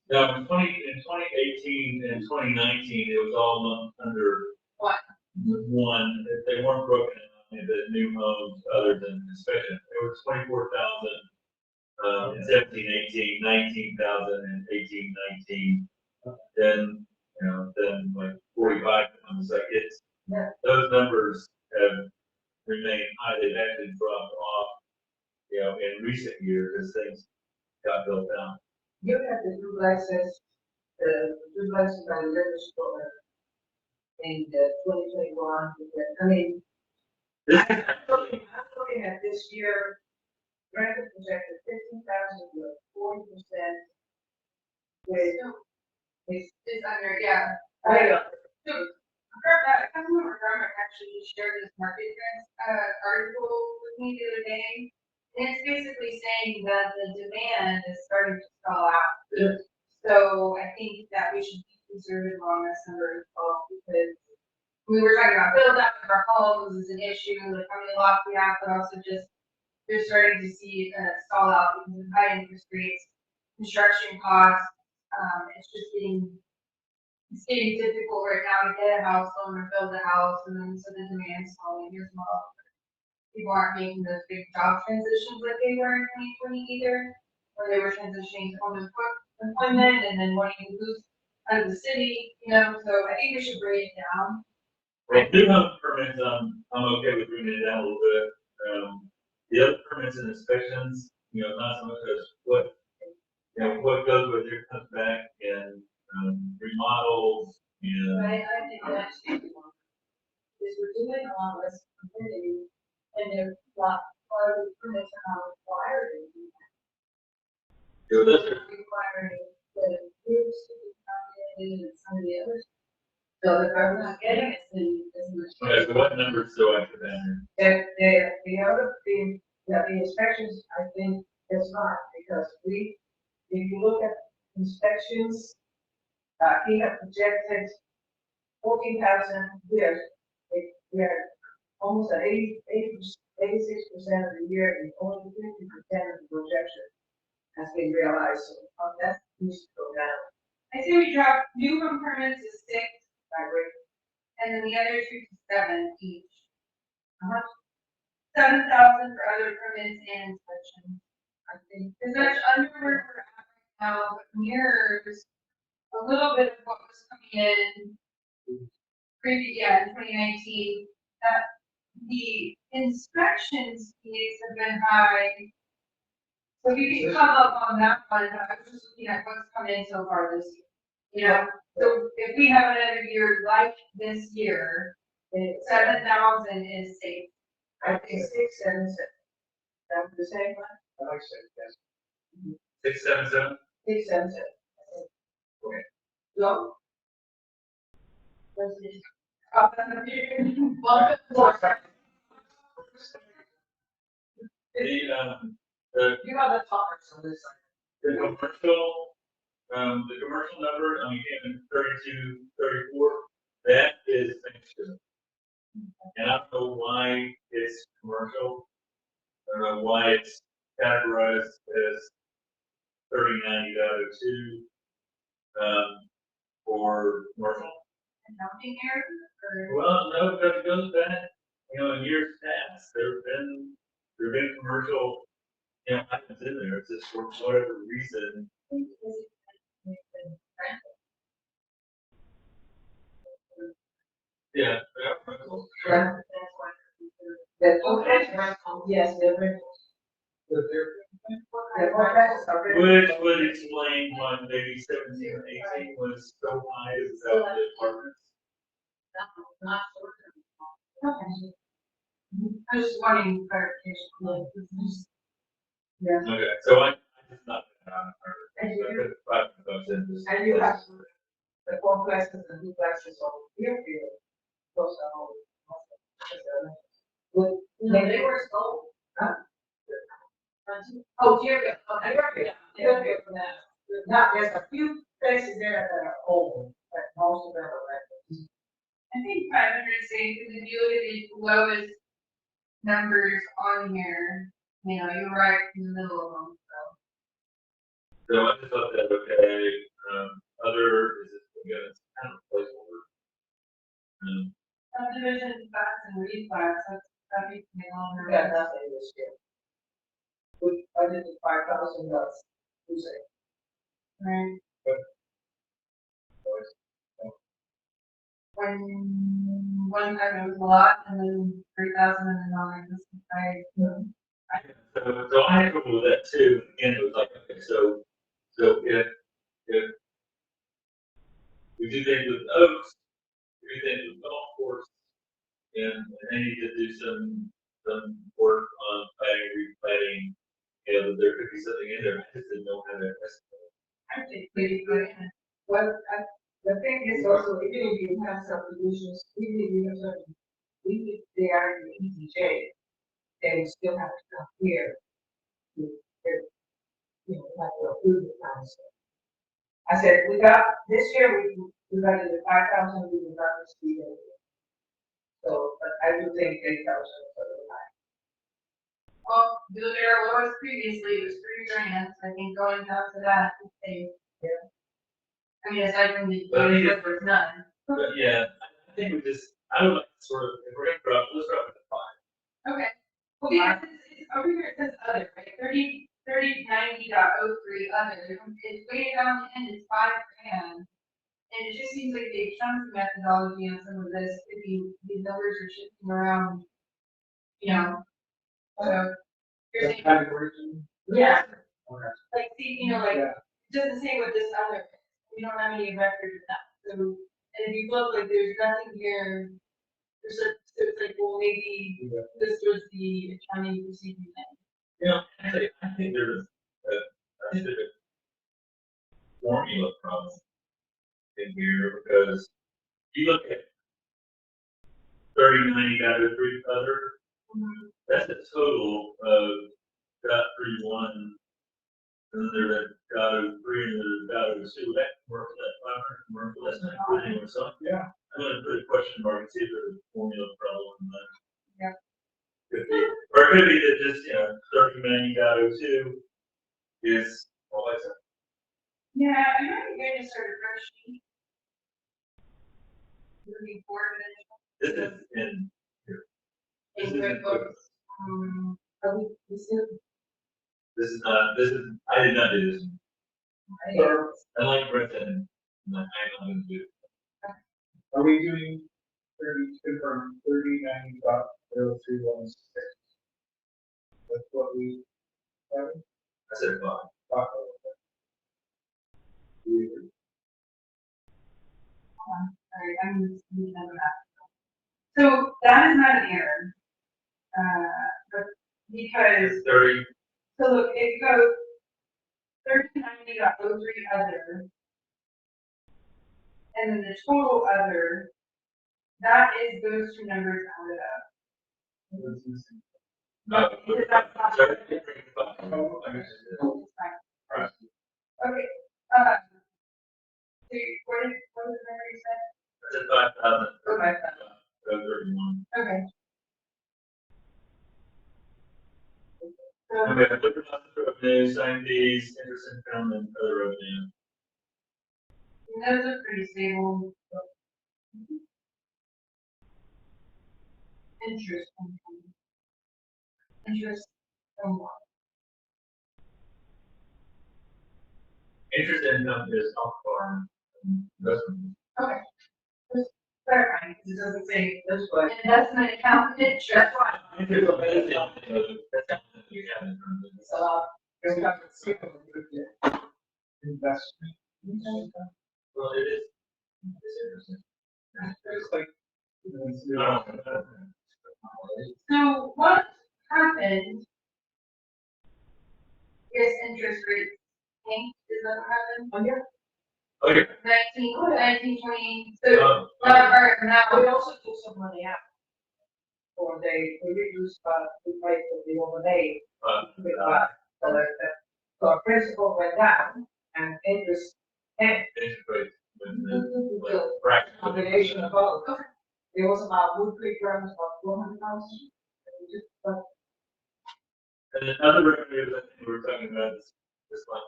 No, in 2018 and 2019, it was all lumped under What? one. They weren't broken out into new homes other than inspection. There was 24,000 in 17, 18, 19,000 in 18, 19. Then, then like 45 homes. Like Yeah. those numbers have remained high. They've actually dropped off, in recent years as things got built out. you had the duplexes by the liquor store in 2021. I mean, I'm looking at this year, rental projected 15,000 with 40%. With, It's under, yeah. I don't, So, Councilmember Garber actually shared this market trends, article with me the other day. And it's basically saying that the demand is starting to stall out. Yeah. So I think that we should be conservative on this number as well, because we were talking about build out of our homes is an issue, like how many lots we have, but also just they're starting to see stall out because of high interest rates, construction costs. It's getting difficult right now to get a house loan or build a house, and then so the demand's falling as well. People aren't making those big job transitions like they were in 2020 either, where they were transitioning to home employment and then wanting to move out of the city, so I think we should bring it down. Well, new home permits, I'm okay with bringing it down a little bit. The other permits and inspections, not so much as what goes with it comes back and remodels and. I think that's the one. Is we're doing a lot less community, and there's a lot of permits are not required. Requiring the groups to be community and some of the others. So the government's getting it as much. Okay, so what numbers do I put down here? the inspections, I think, is not, because if you look at inspections, he had projected 14,000 years. We are almost at 86% of the year, and only 50% of the projection has been realized, so that needs to go down. I say we drop new home permits to 6, I agree. and then the other 2 to 7 each. Uh-huh. 7,000 for other permits and inspections. I think Because that's under where we're at right now, but mirrors a little bit of what was coming in in 2019, that the inspections fees have been high. So you can come up on that one, but I was just looking at what's come in so far this year. So if we have another year like this year, 7,000 is safe. I think 6, 7, 7. That's the same one? I like that, yes. 677. 6, 7, 7. Okay. No? You have the topics on this side. The commercial number, in 32, 34, that is finished. And I don't know why it's commercial. I don't know why it's categorized as 3090.02, for commercial. Accounting error, or Well, no, because it goes back, in years past, there have been commercial, items in there, it's just for whatever reason. Yeah. Rentals. Yes, they're rentals. But they're, Which would explain why maybe 17 or 18 was so high as out the apartments. I was just wanting clarification. Okay, so I just not. And you- I put 5 bucks in this. And you have the complexes and duplexes on your field. Those are all. Good. No, they were sold. Huh? Oh, Deerfield, okay, Deerfield for that. Not, there's a few places there that are old, but most of them are rentals. I think 500 is safe, because if you look at the lowest numbers on here, you know, you're right in the middle of them, so. So I just thought that, okay, other, is it, again, it's kind of a placeholder. Subdivision plats and replats, that makes me longer. We got nothing this year. We budgeted $5,000, you say. Right. One time it was a lot, and then 3,000 and then non-existent, So I had trouble with that too, and it was like, okay, so if we do things with oaks, we do things with golf course, and they need to do some work on planting, replanting, you know, there could be something in there, I just didn't know how to estimate. I think maybe good. Well, the thing is also, even if you have subdivisions, even if you have certain, even if they are in the ETJ, they still have to come here to, you know, have to approve the council. I said, this year, we got the 5,000, we got the speed area. So, but I do think 8,000 for the line. Well, the there was previously, it was 3 grand, so I think going down to that, they, Yeah. I mean, aside from the, But I think there was none. But yeah, I think we just, I would like to sort of, if we're gonna drop, let's drop it to 5. Okay. Well, yeah, it's over here, it says other, right, 3090.03 other, it's way down the end, it's 5 grand. And it just seems like they've changed the methodology on some of this, if these numbers are shifting around, you know. So, you're saying, Yeah. like, see, you know, like, Yeah. it doesn't say what this other, we don't have any record of that, so, and if you look, like, there's nothing here. There's a, so it's like, well, maybe this was the accounting procedure thing. You know, I think there's a formula problem in here, because you look at 3090.03 other, that's a total of .31, and then there's a .03, and there's a .02, that work for that 500 commercial, that's not including or something. Yeah. I'm gonna put a question mark and see if there's a formula problem in that. Yeah. Could be, or it could be that just, you know, 3090.02 is all I said. Yeah, I know you're going to start a fresh sheet. Moving forward, This is in here. This in is QuickBooks, Are we still? this is, I did not do this. Or I like Brett and I'm not gonna do it. are we doing 3090.0316? That's what we have. I said 5. sorry, I'm just moving on that. So that is not an error. But because, It's 30, so look, it goes 3090.03 other. And then the total other, that is those two numbers added up. Because that's not. sorry, It's 5. fine. Right. Okay, so what was the number you said? I said 5,000. Okay. 31. Okay. So, And we have liquor license revenue, sign fees, interest income, and other revenue. those are pretty stable. Interest income. Interest income. Interest income is off farm investment. Okay. Just clarifying, because it doesn't say That's what. investment account interest. That's the only thing that's the only thing you have in front of It's a lot. Investment. Well, it is. It's interesting. It's like, you know, it's, So what happened? Is interest rates tanked, is that what happened? Okay. 19, 20, so, Um, or now, We also took some money out. For we reduced, the rate of the overlay. So our principal went down and interest, and interest rates, the fraction. combination of both. There was about Woodcreek grants about 400,000. And then other revenues, I think we were talking about this one.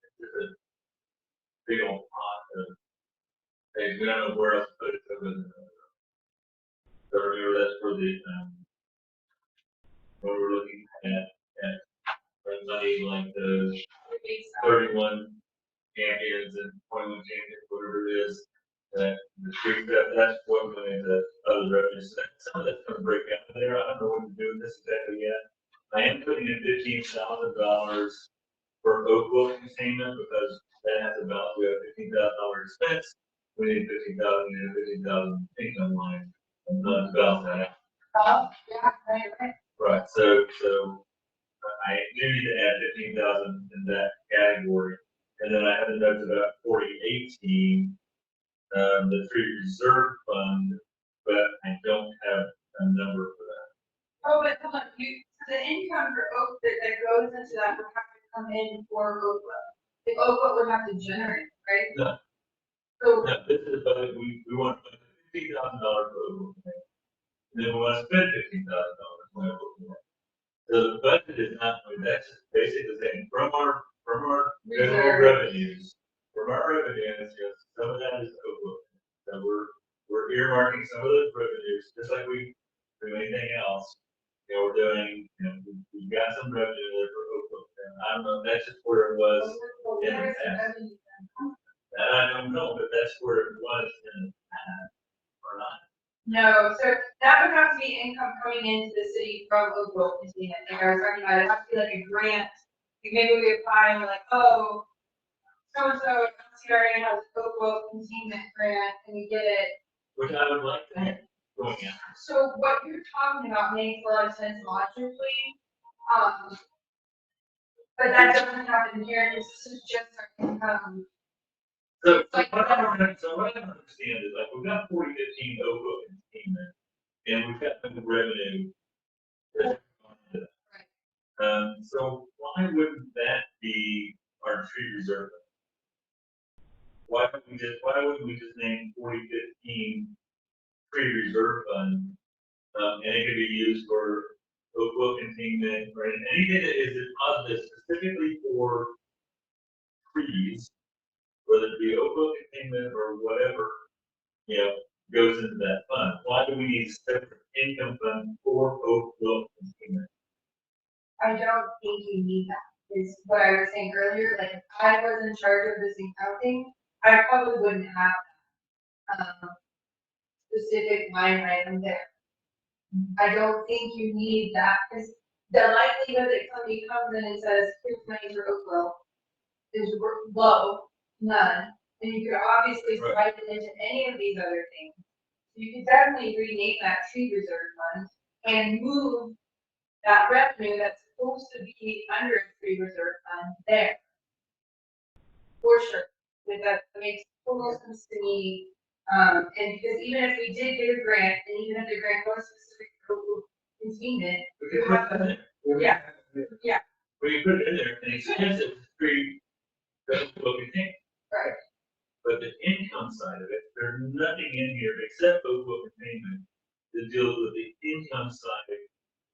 It's just a big old pot of things. We don't know where else to put it. So remember that's for the, when we're looking at money like the 31 champions and 21 champions, whatever it is, that the street stuff, that's what went into other revenues. Some of that's gonna break out there. I don't know what to do with this exactly yet. I am putting in $15,000 for Oakville containment because that has a balance. We have $15,000 expense. We need 15,000 and 15,000 income line and not balance that out. Oh, yeah, right. Right. So I do need to add 15,000 in that category. And then I have a note about 4018, the tree reserve fund, but I don't have a number for that. Oh, but come on, the income for Oak that goes into that would have to come in for Oakwood. If Oakwood would have to generate, right? No. So, No, this is budget, we want to put $15,000 for Oakville. And then we want to spend $15,000 on Oakville. So the budget is not, I mean, that's just basically saying from our general revenues, from our revenues, yes, some of that is Oakville. So we're earmarking some of those revenues, just like we do anything else. You know, we're doing, you know, we've got some revenue there for Oakville. And I don't know, that's just where it was in the past. And I don't know, but that's where it was in the past, or not. no, so that would have to be income coming into the city from Oakwood containment. Like I was talking about, it has to be like a grant. Like maybe we apply and we're like, oh, so-and-so, CRA has Oakwood containment grant, and we get it. Which I would like to have going in. So what you're talking about makes a lot of sense logically, but that doesn't happen here. This is just our income. So what I don't understand is like, we've got 4015 Oakville containment, and we've got some revenue. That's on it. So why wouldn't that be our tree reserve? Why wouldn't we just name 4015 tree reserve fund? And it could be used for Oakville containment, or anything that is deposited specifically for trees, whether it be Oakville containment or whatever, you know, goes into that fund. Why do we need a separate income fund for Oakville containment? I don't think you need that, is what I was saying earlier. Like if I was in charge of this accounting, I probably wouldn't have specific line item there. I don't think you need that, because the likelihood that somebody comes in and says, here's money for Oakville is low, none. And you could obviously Right. slide it into any of these other things. You could definitely rename that tree reserve fund and move that revenue that's supposed to be under a tree reserve fund there. For sure. Like that makes total sense to me. And because even if we did get a grant, and even if the grant was specific to containment, We could put that in there. Yeah. We can put it in there, and expensive tree Oakville containment. right. But the income side of it, there's nothing in here except Oakville containment that deals with the income side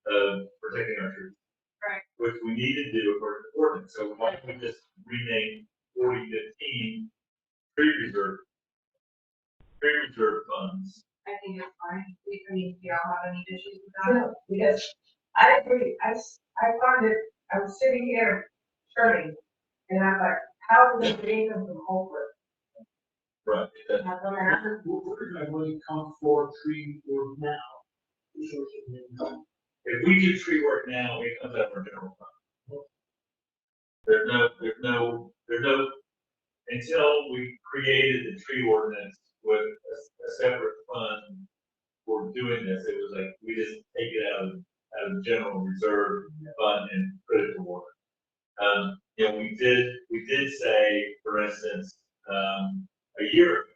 of protecting our trees. Right. Which we need to do according to ordinance. So why don't we just rename 4015 tree reserve funds? I think it's fine. I mean, we all have any issues with that? No, because I agree, I found it, I was sitting here turning, and I'm like, how does the income from Oakwood? Right. And I'm gonna have to- Where did that money come for tree work now? Resources and income. If we do tree work now, it comes out of our general fund. There's no, until we created the tree ordinance with a separate fund for doing this, it was like, we just take it out of the general reserve fund and put it to work. You know, we did say, for instance, a year ago,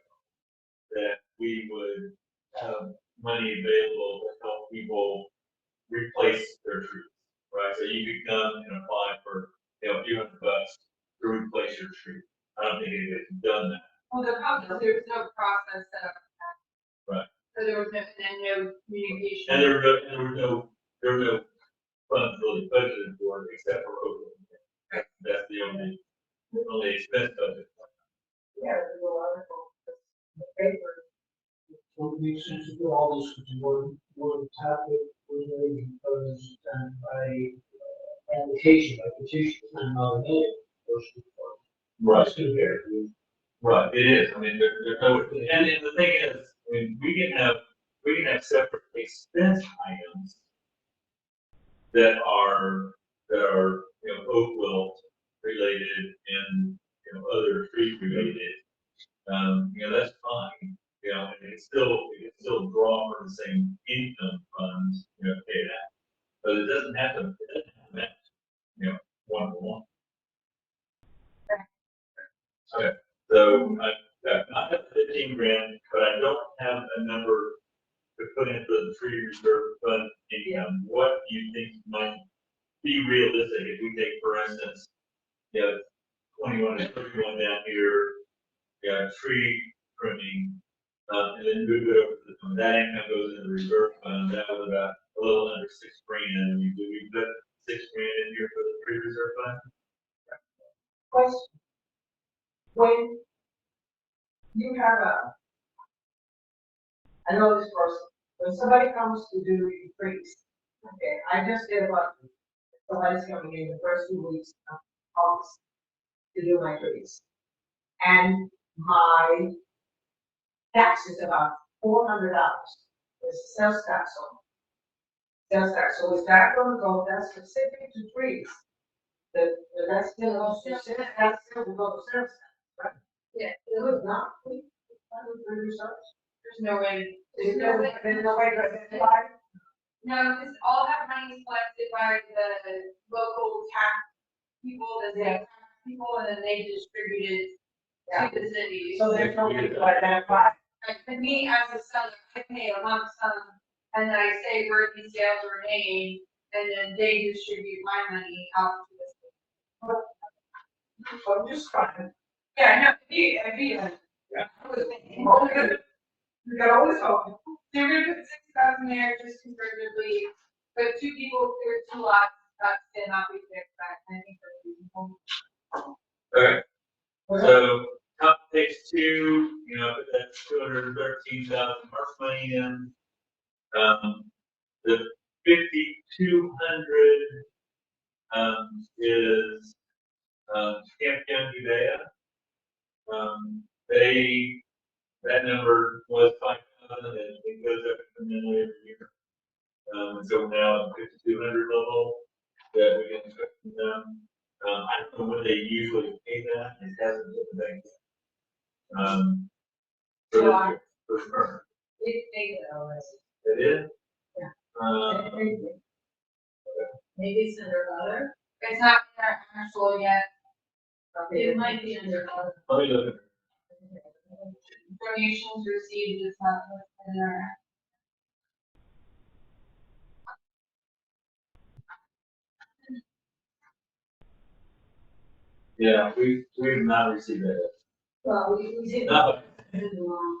that we would have money available to help people replace their trees, right? So you could come and apply for, you know, a few $100 to replace your tree. I don't think anybody's done that. Well, the problem is there was no process set up. Right. So there was no communication. And there were no there are no funds really budgeted for it except for overlay. That's the only expense budget. Yeah, there's a lot of the paper. So it makes sense to do all this with word topic, because by application, by petition, and nominated, versus. Right. That's gonna vary. Right, it is, I mean, there's no, and the thing is, I mean, we can have separate expense items that are, oak wilt related and, other tree related. That's fine, and it can still draw from the same income funds, pay that. But it doesn't have to match, one for one. Okay, so I have 15 grand, but I don't have a number to put into the tree reserve fund income. What do you think might be realistic if we take, for instance, 21 and 31 down here, tree trimming, and then move it over to that income goes into the reserve fund. That was about a little under 6 grand. Do we put 6 grand in here for the tree reserve fund? Question. When you have I know this person, when somebody comes to do the trees, okay, I just did about, somebody's coming in the first 2 weeks of August to do my trees. And my tax is about $400. It's sales tax on. Sales tax, so is that gonna go, that's specific to trees? That's still, that's still will go to sales tax, right? Yeah. It would not, that would be research. There's no way. There's no way to identify. No, because all that money is collected by the local tax people, the state tax people, and then they distribute it Yeah. to the city. So there's no way to identify. Like, for me, as a seller, I pay a lump sum, and then I say where these sales were made, and then they distribute my money out to the city. So I'm just trying. Yeah, no, if you, I was thinking, well, you can always hope. they're gonna put 6,000 there just conservatively, but 2 people cleared 2 lots, that's cannot be fixed back, I think that's reasonable. Okay. So top page 2, put that 213,000 mark money in. The 5,200 is Camp Udea. That number was 5,000, and it goes up incrementally every year. So now at 5,200 level that we can expect from them. I don't know when they usually pay that. It hasn't been back yet. For this year, for current. It's big though, It is? Yeah. maybe it's under other, It's not in our actual yet, it might be under other. Let me look at donations received is not listed in our. Yeah, we've not received that yet. Well, we did. No, We did one.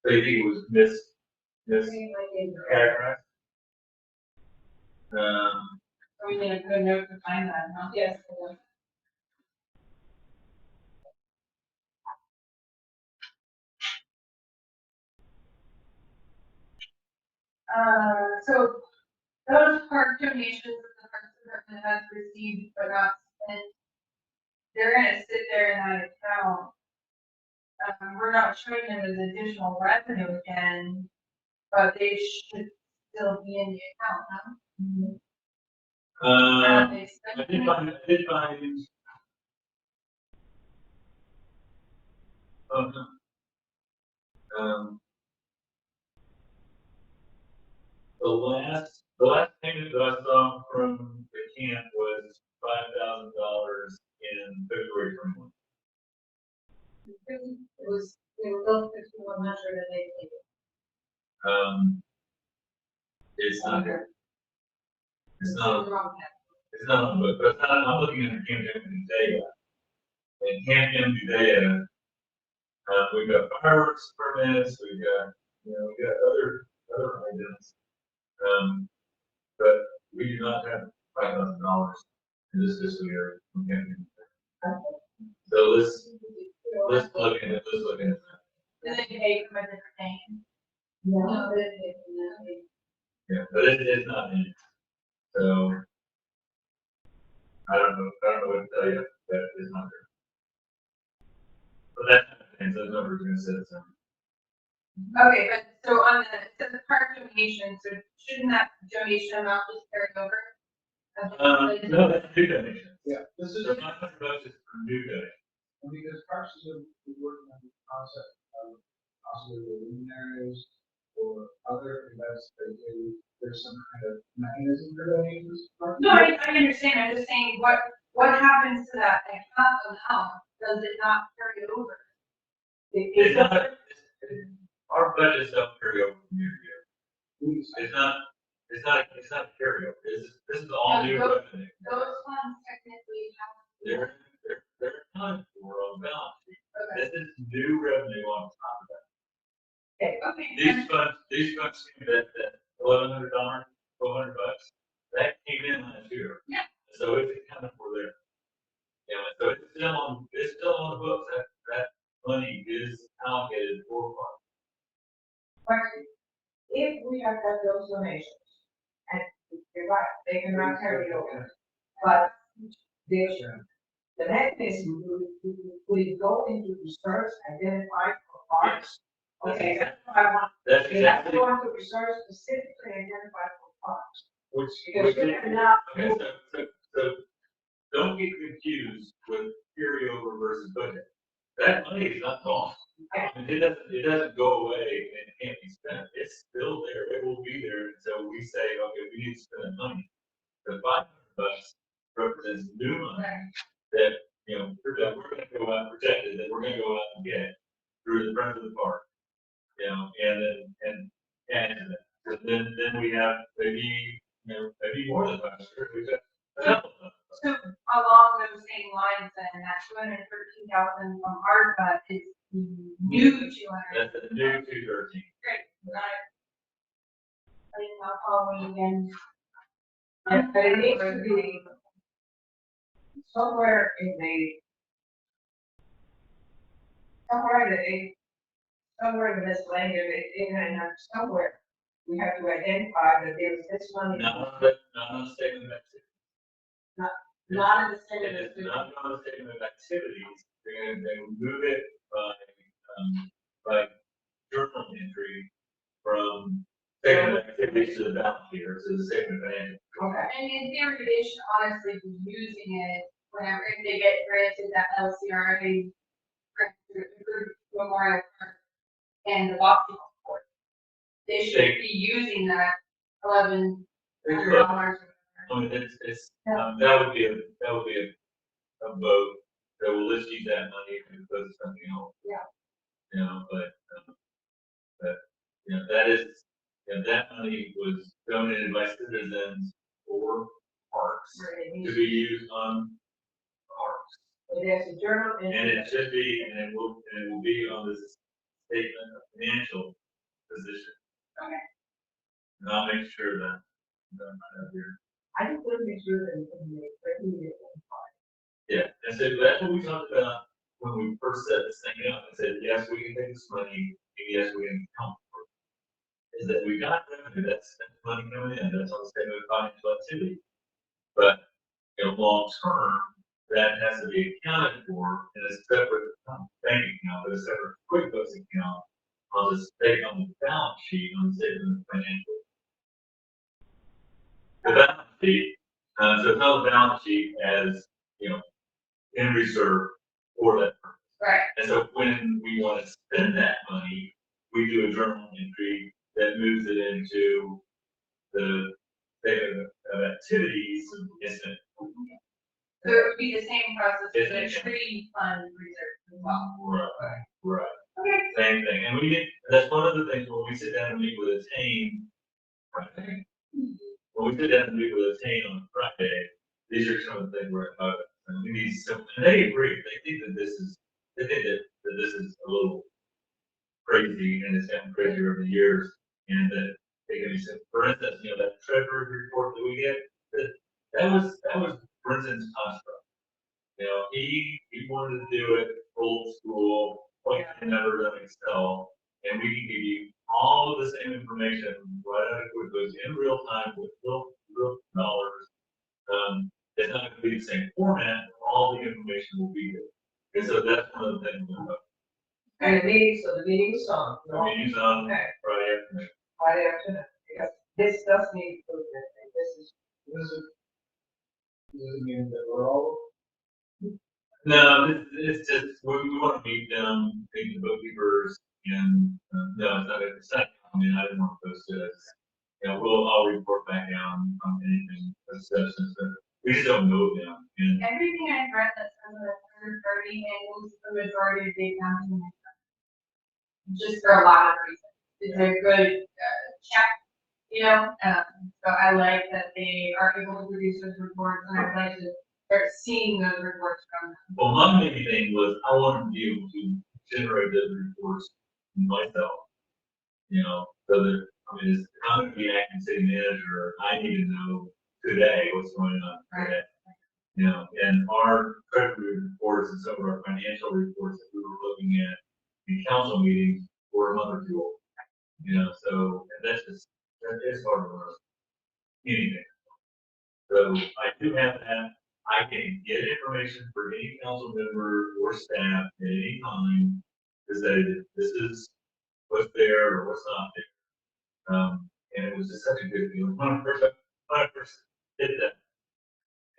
they think it was miss We might be- categorized. We need a good note to find that, huh? Yes. So those park donations that the Parks Department has received but not spent, they're gonna sit there in that account. We're not showing them as additional revenue again, but they should still be in the account, huh? They I spent did find, oh, no. The last payment that I saw from the camp was $5,000 in February 21. It was, they were both 5,100 and they paid it. It's not, Okay. it's not, Wrong it's not, but I'm looking at the Camp Judea. And Camp Judea, we've got fireworks permits, we've got other items. but we do not have $5,000 in this fiscal year. Okay. So let's look at it, let's look at it. Do they pay from a different thing? No, but it, Yeah, but it's not in it. So I don't know what to tell you, that is not there. But that kind of thing, those numbers are gonna set something. Okay, but so on the, it says the park donation, so shouldn't that donation amount just carry over? No, that's new donation. Yeah, this is, So $500 is for new donation. because Parks is working on the concept of possibly the luminaries or other events that there's some kind of mechanism for donations. No, I understand, I'm just saying, what happens to that account amount? Does it not carry over? It's not, our budgets don't carry over from year to year. It's not carryover. This is all new No, revenue. Those funds technically have. They're accounted for on the balance sheet. Okay. This is new revenue on top of that. Okay. These funds came that $1,100, $1,200, that came in last year. Yeah. So it's accounted for there. Yeah, so it's still on the books. That money is allocated for funds. Question, if we have got those donations, and you're right, they cannot carry over, but the mechanism, we go into research, identify for parks. Okay, that's what I want, That's we have to exactly, go into research specifically identify for parks. which, Because we cannot, okay, so don't get confused with carryover versus budget. That money is not gone. I mean, it doesn't go away and can't be spent. It's still there. It will be there until we say, okay, we need to spend that money. The $500 represents new money that, that we're gonna go out and project it, that we're gonna go out and get through the front of the park. And then, and then we have maybe more than that. We've got a couple of them. So along those same lines, then that 213,000 from ARPA is the new 200. That's the new 213. Great, got it. I didn't know following again. but it needs to be somewhere in somewhere in this language, somewhere, we have to identify that there's this money. Not on the statement of activity. Not in the state of It's the. not on the statement of activities. They will move it by journal entry from statement of activities to the balance sheet or to the statement of financial. Okay. And in theory, they should honestly be using it whenever, if they get granted that LCRA Memorial Park and the boxing court. They should be using that $1,100. I mean, that would be a vote that will let's use that money and put something else. Yeah. But that is, that money was donated by citizens for parks to be used on parks. There's a journal And it should be, and it will be on this statement of financial position. Okay. And I'll make sure that I'm not here. I just want to make sure that we can make regular. Yeah, and so that's what we talked about when we first set this thing up. I said, yes, we can take this money, and yes, we can account for it. Is that we got revenue, that's money coming in, that's on the statement of financial activity. But, long term, that has to be accounted for in a separate bank account, but a separate QuickBooks account on the balance sheet, on the statement of financial. The balance sheet, so it's not the balance sheet as, in reserve for that purpose. Right. And so when we want to spend that money, we do a journal entry that moves it into the statement of activities incident. So it would be the same process as the It's- tree fund reserve as well. Right. Okay. Same thing. And that's one of the things when we sit down and meet with a team, Friday. When we sit down and meet with a team on Friday, these are some of the things we're about. And we need some, and they agree. They think that this is a little crazy and it's gotten crazier over the years. And that they can be, for instance, that treasurer every report that we get, that was Brenton's construct. You know, he wanted to do it old school, like numbers on Excel, and we can give you all of the same information, right out of QuickBooks in real time with real dollars. It's not going to be the same format, all the information will be there. And so that's one of the things about And the meeting's on. the meetings on Okay. Friday afternoon. Friday afternoon, because this does need improvement, and this is, Does it mean that we're all? No, it's just, we want to meet them, meet the bookkeepers, and, no, it's not, I mean, I didn't want to post it. You know, I'll report back on anything, assessments, but we just don't know them, and Everything I've read that says that third party handles the majority of the accounting. Just for a lot of reasons. It's a good check, you know, so I like that they are able to produce those reports, and I'd like to start seeing those reports from them. well, my main thing was I wanted to be able to generate those reports myself. You know, so that, I mean, if I'm going to be acting city manager, I need to know today what's going on today. You know, and our treasury reports and some of our financial reports that we were looking at in council meetings were a month or two old. You know, so and that is hard to learn anything. So I do have that. I can get information for any council member or staff at any time to say that this is what's there or what's not there. And it was just such a good feeling when I first did that.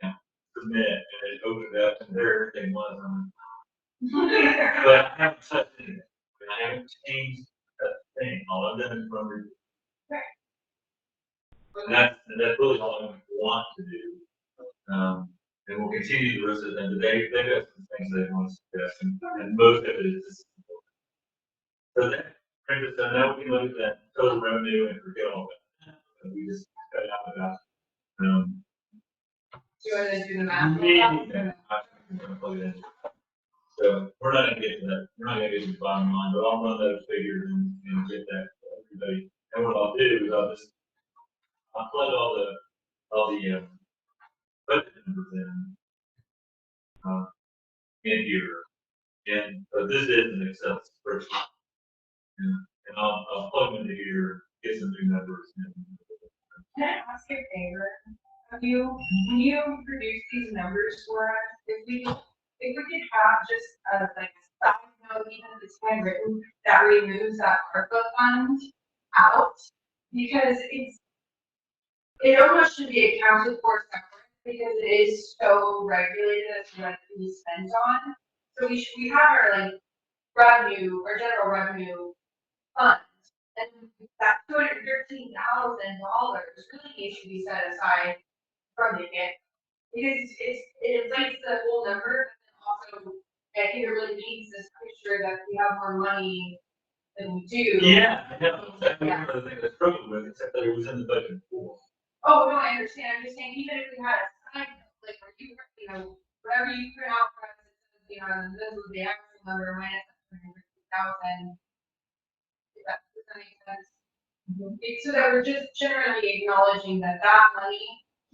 Yeah, submit and it opened up and there everything was. But I haven't touched anything. I haven't changed a thing. All I've done is run review. And that's really all I want to do. And we'll continue the rest of them. They've got some things they want to suggest, and most of it is just. So that, so now we can look at that total revenue and forget all that. And we just cut out about, Do you want to do the math? maybe that I'm gonna plug it in. So we're not gonna get to that, we're not gonna get to the bottom line, but I'll run those figures and get that to everybody. And what I'll do is I'll plug all the budget numbers in here. And this is an Excel spreadsheet. And I'll plug them into here, get some new numbers. Can I ask you a favor of you? When you produce these numbers for us, if we could have just like a side note, even if it's handwritten, that removes that ARPA fund out, because it almost should be accounted for separate, because it is so regulated as to what it can be spent on. So we have our like revenue, our general revenue fund. And that $213,000 really needs to be set aside from the get, because it inflates the whole number, and also I think it really paints this picture that we have more money than we do. Yeah, I know. That's one of the things I struggled with, except that it was in the budget before. Oh, no, I understand. I'm just saying, even if we had a side note, like where you know, whatever you print out for us, it says, you know, this was the actual number minus $250,000. Does that make sense? So that we're just generally acknowledging that that money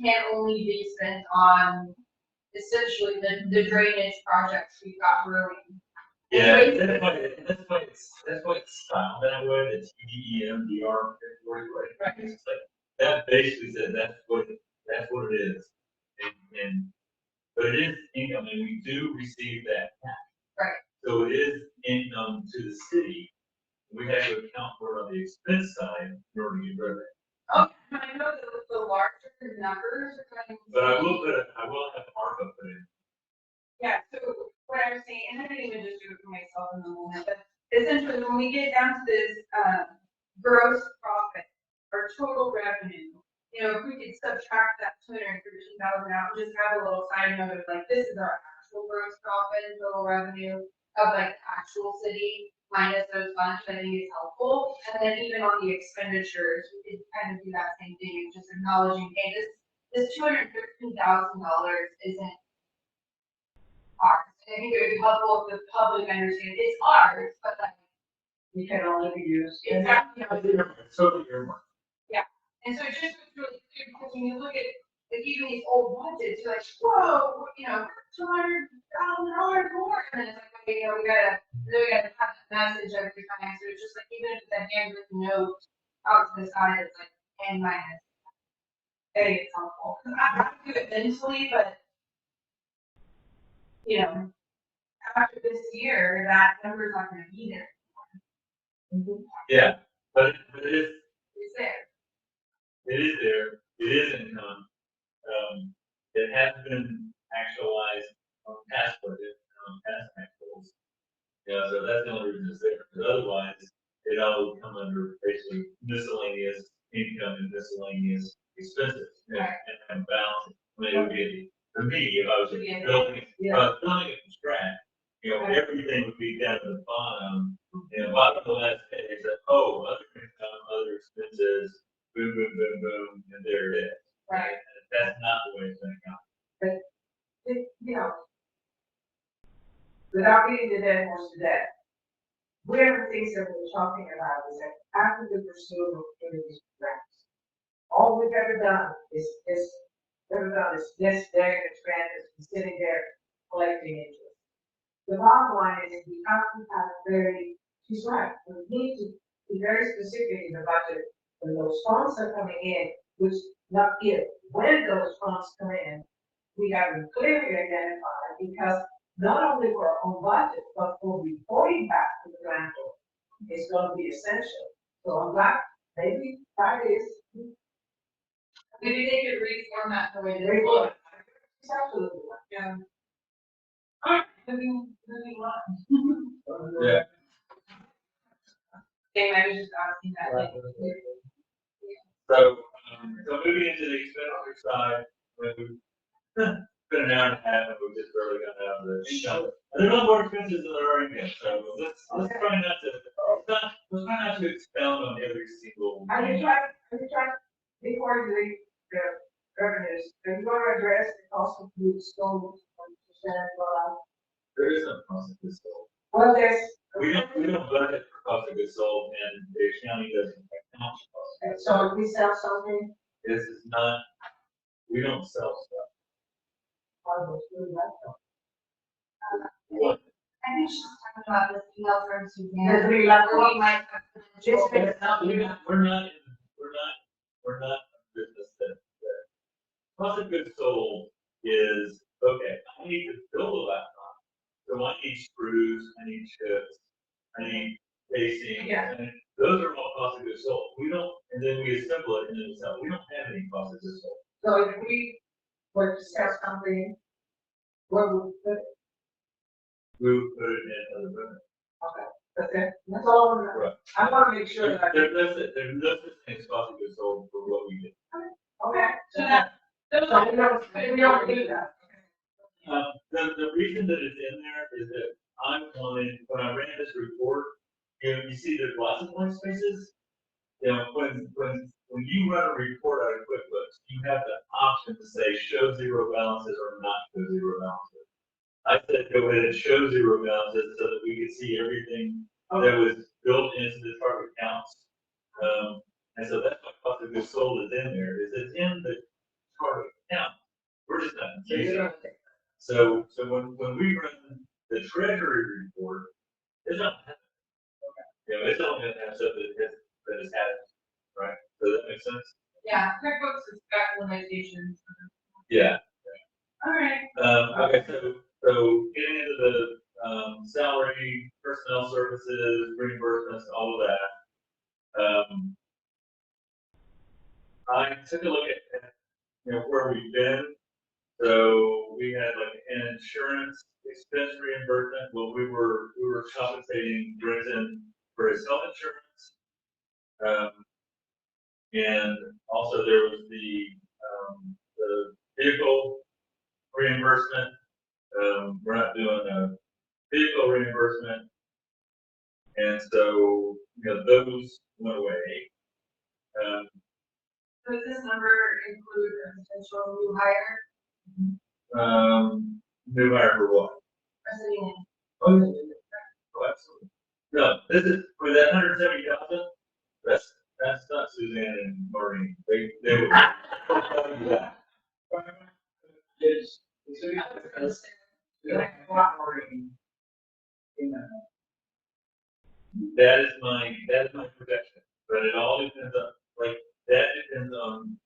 can only be spent on essentially the drainage projects we've got brewing. Yeah, that's why it's styled that way, the TDEMDR, right? It's like, that basically said that's what it is. And, but it is income, and we do receive that tax. Right. So it is income to the city. We have to account for it on the expense side in order to get revenue. Okay, I know the larger numbers are going to. But I will have ARPA put in. Yeah, so what I was saying, and I didn't even just do it for myself in the moment, but essentially when we get down to this gross profit or total revenue, you know, if we could subtract that $213,000 out and just have a little side note of like, this is our actual gross profit and total revenue of like actual city minus those funds, I think is helpful. And then even on the expenditures, we could kind of do that same thing, just acknowledging, hey, this $213,000 isn't ours. I think it would be helpful if the public understands it's ours, but like you can only be used. exactly, you know, It's totally earmarked. and so it just was really clear because when you look at, like, even these old budgets, you're like, whoa, you know, $200,000 more, and then it's like, okay, you know, we gotta have that message every time, so it's just like, even if it's a handwritten note out to the side, it's like, N minus. A, it's helpful, 'cause I do it mentally, but, you know, after this year, that number's not gonna be there. Yeah, but it is, It's there. it is there, it is income. It has been actualized on past budget, on past actuals. Yeah, so that's the only reason it's there, because otherwise, it all would come under basically miscellaneous income and miscellaneous expenses. Right. And balance, I mean, it would be, for me, if I was Yeah. building, building it from scratch, you know, everything would be down at the bottom, you know, bottom of the last page, that, oh, other income, other expenses, boom, boom, boom, boom, and there it is. Right. And that's not the way it's gonna come. You know, without getting into that horse to death, one of the things that we're talking about is that after the pursuit of getting these grants, all we've ever done is this deck of grant that's been sitting there collecting interest. The bottom line is we have to have she's right, we need to be very specific in the budget when those funds are coming in, which not if, when those funds come in, we have them clearly identified, because not only for our own budget, but for reporting back to the grantor is going to be essential. So I'm glad, maybe that is. Maybe they could reformat the way they Very look. good. Absolutely. Yeah. Alright, moving on. Yeah. Dave, I was just asking that. like, So moving into the expenditure side, we've been an hour and a half, and we've just barely got out of the income. And there are more expenses than there are income, so let's try not to expound on every single. Are you trying, before you leave the revenues, are you going to address the cost of goods sold? There is no cost of goods sold. Well, there's. We don't budget for cost of goods sold, and the county doesn't account for cost of goods sold. So if we sell something, This is not, we don't sell stuff. I think she's talking about this email from The Suzanne. three level. Where we might have to- Just We're not in business that cost of goods sold is, okay, I need to build a laptop. So I need screws, I need chips, I need casing. Yeah. And those are all cost of goods sold. We don't, and then we assemble it and then sell. We don't have any cost of goods sold. So if we were to sell something, where would we put it? We would put it in other revenue. Okay, that's all. Right. I want to make sure that. There's no such thing as cost of goods sold for what we do. Okay. So that, those So are. we don't do that. The reason that it's in there is that I wanted, when I ran this report, you see there's lots of blank spaces. You know, when you run a report out of QuickBooks, you have the option to say show zero balances or not show zero balances. I said go ahead and show zero balances so that we could see everything that was built into the target accounts. And so that's why cost of goods sold is in there, is it's in the target account. We're just not using it. So when we run the treasury report, it's not, you know, it's only gonna have stuff that has happened, right? Does that make sense? Yeah, QuickBooks has got limitations. Yeah. Alright. Okay, so getting into the salary, personnel services, reimbursements, all of that. I took a look at, you know, where we've been. So we had like an insurance expense reimbursement. Well, we were compensating Brenton for his health insurance. And also there was the vehicle reimbursement. We're not doing a vehicle reimbursement. And so, you know, those went away. Does this number include a potential new hire New hire for what? or sitting in? Oh, absolutely. No, this is for that 170,000. That's not Suzanne and Maureen. They would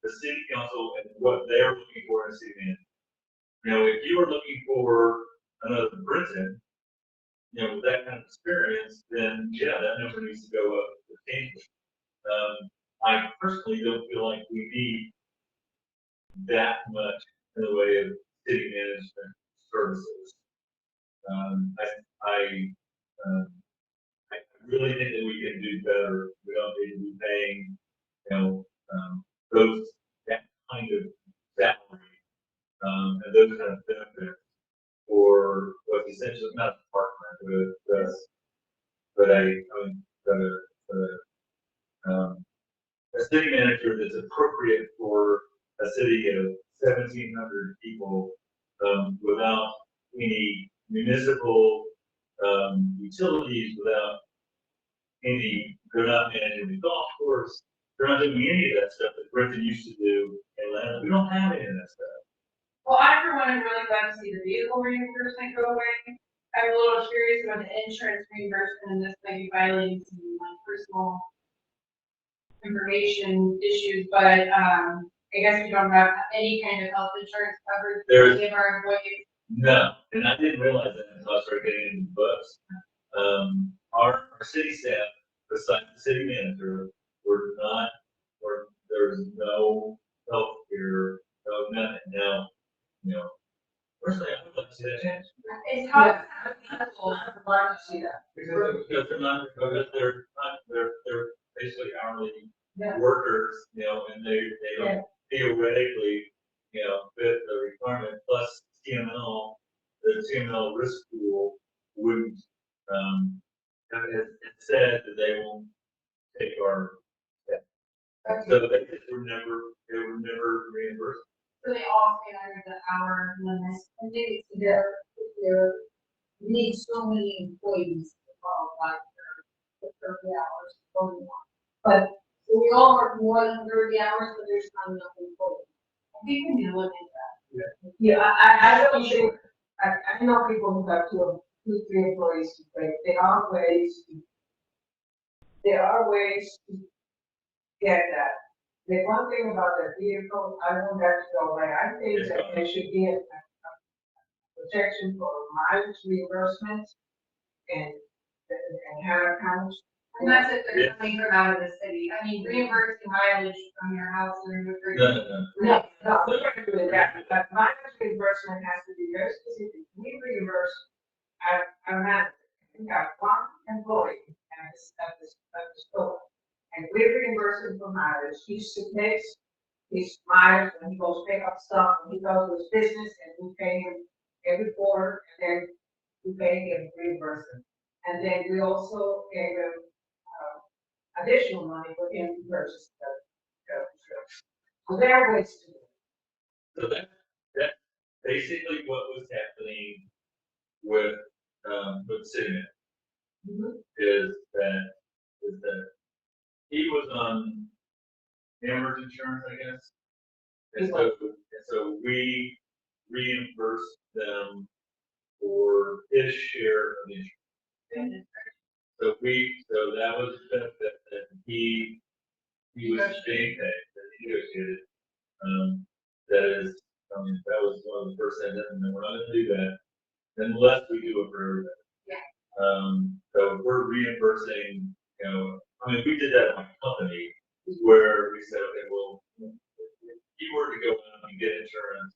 the city council and what they're looking for in a city manager. You know, if you were looking for another Britain, you know, with that kind of experience, then yeah, that number needs to go up substantially. I personally don't feel like we need that much in the way of city management services. I, um, I really think that we can do better. We don't need to be paying, you know, those, that kind of salary, and those kind of benefits for what's essentially not a department, a city manager that's appropriate for a city of 1,700 people, without any municipal, utilities, without any, they're not managing the golf course, they're not doing any of that stuff that Brenton used to do in Atlanta. We don't have any of that stuff. Well, I for one am really glad to see the vehicle reimbursement go away. I'm a little curious about the insurance reimbursement, and this might be violating some like personal information issues, but, I guess we don't have any kind of health insurance coverage for any of our employees. No, and I didn't realize that until I started getting into the books. Our city staff, besides the city manager, there's no health care, no nothing. Now, you know, personally, I would like to see that change. It's how. Yeah. I'd like to see that. Because they're basically hourly Yeah. workers, you know, and they Yeah. don't theoretically, you know, fit the requirement, plus TML, the TML risk pool wouldn't, it said that they won't take our, so they were never reimbursed. So they all stay under the hour limit. And maybe there need so many employees to qualify for 30 hours, only one. But we all work more than 30 hours, but there's not enough employees. I think we need to look into that. Yeah, I don't think, I know people who have two, 3 employees to pay. There are ways to get that. The one thing about the vehicle, I want that to go away. I think that there should be a protection for mileage reimbursement and have accounts. And that's if they're coming from out of the city. I mean, reimbursing mileage from your house or your. No. No, we're not doing that, but mileage reimbursement has to be very specific. We reimburse our manager. We got one employee at the store. And we reimburse him for mileage. He submits his mileage when he goes pick up stuff, and he goes to his business, and we pay him every quarter, and then we pay him reimbursement. And then we also gave him additional money for him to purchase the insurance. So there are ways to do it. So that's basically what was happening with the city manager, is that he was on Amber's insurance, I guess. And so we reimbursed them for his share of the insurance. So that was the benefit that he was being paid, that he negotiated. That is, that was one of the first things, and we're not gonna do that unless we do it for everybody. Yeah. So we're reimbursing, you know, I mean, we did that in my company where we said, okay, well, if you were to go out and get insurance,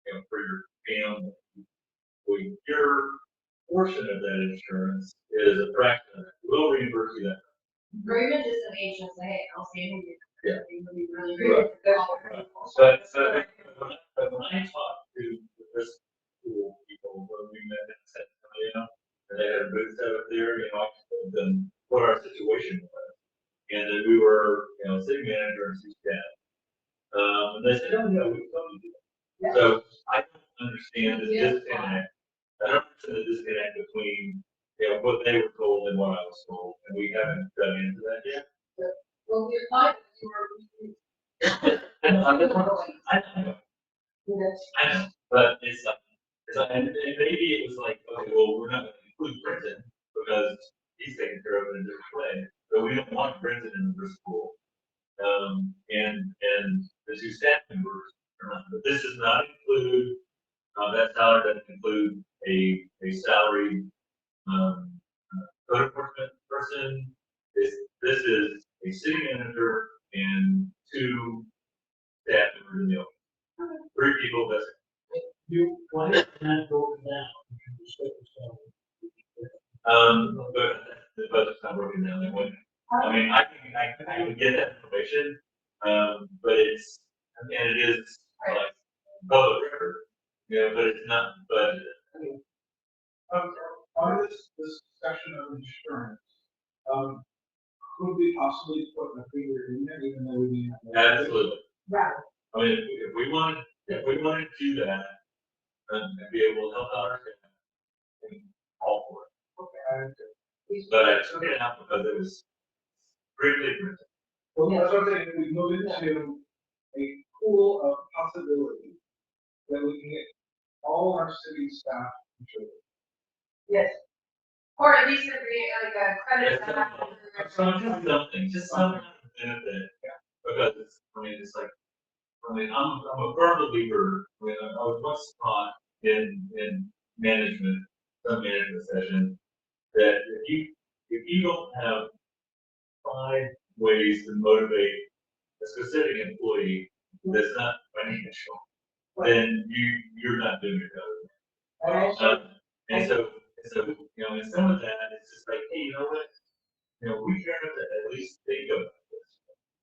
you know, for your family, well, your portion of that insurance is a fraction of it. We'll reimburse you that. Or even just an agent say, hey, I'll save you. Yeah. It would be really Right. great. But when I talked to the risk pool people, when we met in San Antonio, and they had a booth set up there, you know, I told them what our situation was. And then we were, you know, city manager and city staff. And they said, oh, no, we totally do that. So I don't understand the disconnect. I don't understand the disconnect between, you know, what they were told and what I was told, and we haven't dug into that yet. Well, we're fine, I know, but it's like, and maybe it was like, okay, well, we're not gonna include Brenton because he's taking care of it in a different way, but we don't want Brenton in the risk pool. And the two staff members or not. But this does not include, that salary doesn't include a salary, code enforcement person. This is a city manager and two staff members in the office. 3 people, that's it. You, why is that broken down? You can just get this down. But the budget's not broken down that way. I mean, I can get that information, but it's, and it is like public record, but it's not budgeted. On this discussion of insurance, could we possibly put a figure in there, even though we may not? Absolutely. Right. I mean, if we wanted to do that, and be able to help out our staff, I'm all for it. But I took it out because it was pretty different. Well, that's what I'm saying, if we move into a pool of possibility, that we can get all our city staff insured. Yes. Or at least agree, like a credit. Something, just some benefit. Because it's, it's like, I'm a firm believer, I was once taught in management, some management session, that if you don't have 5 ways to motivate a specific employee that's not financial, then you're not doing your job. And so, and some of that, it's just like, hey, you know what? We care enough to at least think about this.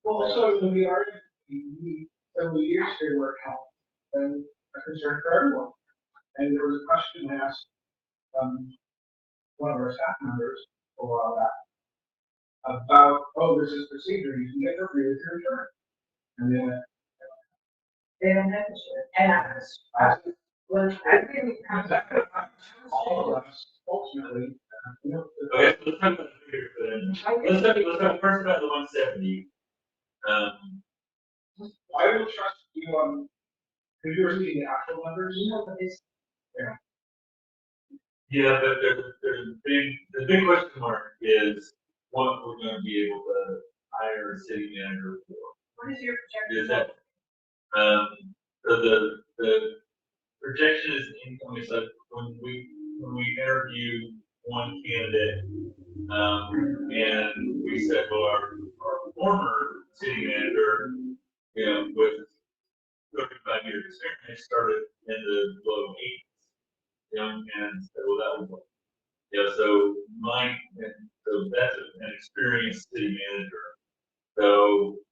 Well, also, we are, several years ago, were health, and a concern for everyone. And there was a question asked, one of our staff members a while back, about, oh, there's this procedure, you can get it free with your insurance. And then, They don't have to share. And I was, I really. all of us, ultimately, Okay, so let's talk about the figure for then. Let's talk first about the 170. I will trust you on, because you're seeing the actual numbers. Yeah, but the big question mark is what we're going to be able to hire a city manager for. What is your projection? Is that, so the projection is income, it's like when we interviewed one candidate, and we said, well, our former city manager, with 35 years experience, started in the low 80s, and said, well, that was what, so so that's an experienced city manager. So,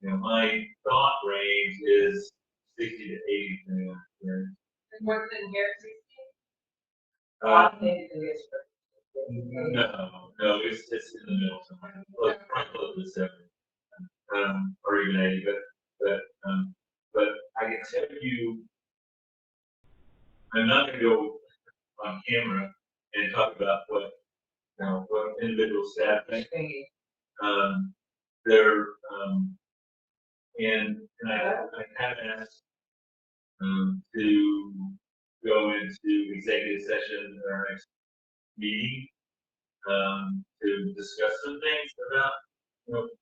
my thought range is 60 to 80, depending on experience. More than here, 60? No, it's in the middle somewhere, like probably close to 70, or even 80, but I can tell you, I'm not gonna go on camera and talk about what individual staff think. They're, and I have asked, to go into executive session at our next meeting, to discuss some things about,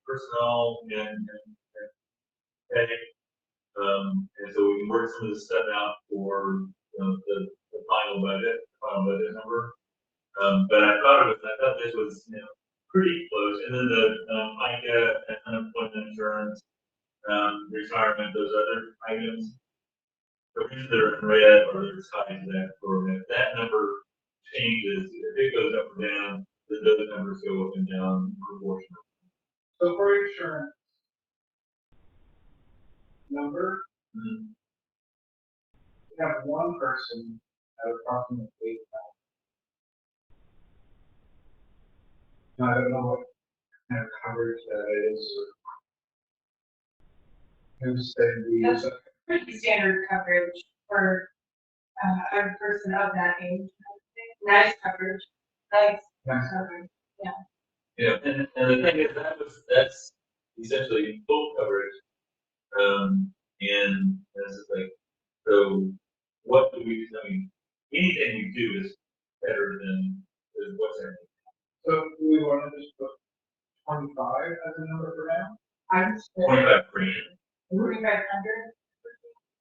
personnel and pay. And so we can work some of this stuff out for, the final budget number. But I thought this was, pretty close. And then the, FICA and unemployment insurance, retirement, those other items. So either they're in red or they're tied to that program. If that number changes, if it goes up or down, then those numbers go up and down proportionally. So for insurance number, we have one person at approximately 8,000. Now, I don't know what kind of coverage that is. Who's saying we use it? Pretty standard coverage for a person of that age. Nice coverage, nice coverage. Yeah, and the thing is, that's essentially full coverage. And this is like, so what do we, anything we do is better than what's there. So do we want to just put 25 as a number for now? I'm 25 premium. 4,500.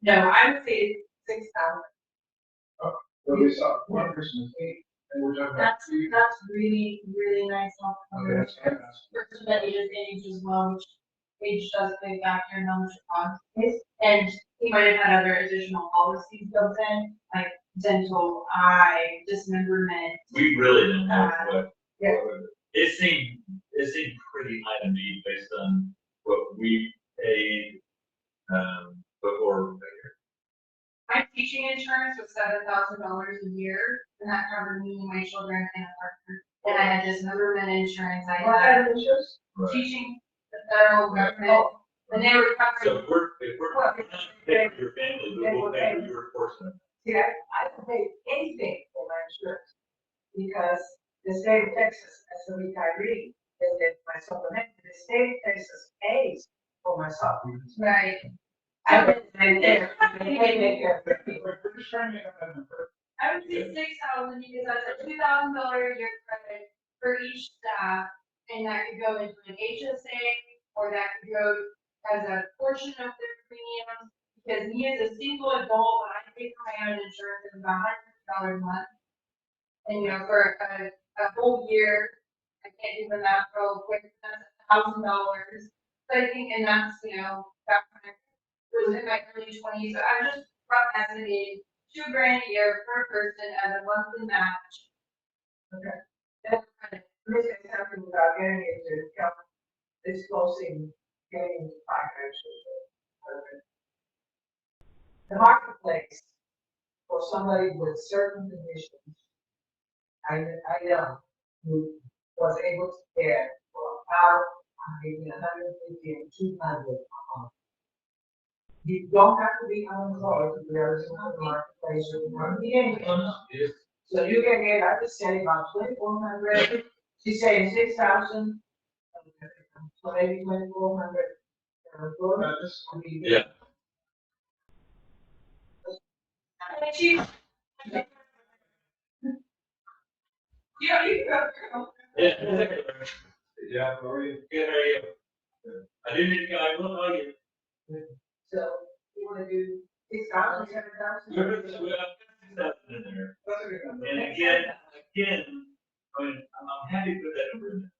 No, I would say 6,000. But we saw one person was 8, and we're talking about three. That's really, really nice health Okay, coverage. that's fantastic. Person that ages age as well, which age does play a factor in how much it costs. And he might have had other additional policies built in, like dental, eye, dismemberment. We really didn't know what, yeah. it seemed pretty high to me based on what we paid, before. My teaching insurance was $7,000 a year, and that covered me, my children, and a partner. And I had dismemberment insurance, I What had kind of insurance? Right. teaching, the federal government, and they were So covering. if we're not paying for your family, we will pay for your portion. See, I don't pay anything for my insurance, because the state of Texas, as a retiree, is that my supplement, the state of Texas pays for my supplements. Right. I would say there. We're just trying to make that number. I would say 6,000 because that's a $2,000 a year credit for each staff, and that could go into an HSA, or that could go as a portion of their premiums. Because me as a single adult, when I pay for my own insurance, it's about $100 a month. And you know, for a whole year, I can't do the math real quick, that's $1,000. So I think, and that's, you know, back when I was in my early 20s, so I just rough estimated $2,000 a year per person as a monthly match. Okay. That's kind of, Let me say something about getting into, disclosing, getting financial. Okay. The marketplace for somebody with certain conditions, I know, who was able to get for about, maybe 150 and 200 a month. You don't have to be unemployed to be able to come to the marketplace or run the income. So you can get, I just say about 2,400, she's saying 6,000. So maybe 2,400. Yeah. and she, yeah, you can go. Yeah. Yeah, Lori. Good, how are you? I didn't even, I will tell you. So you wanna do 6,000, 7,000? We have 6,000 in there. That's a good number. And again, I mean, I'm happy to put that number in there.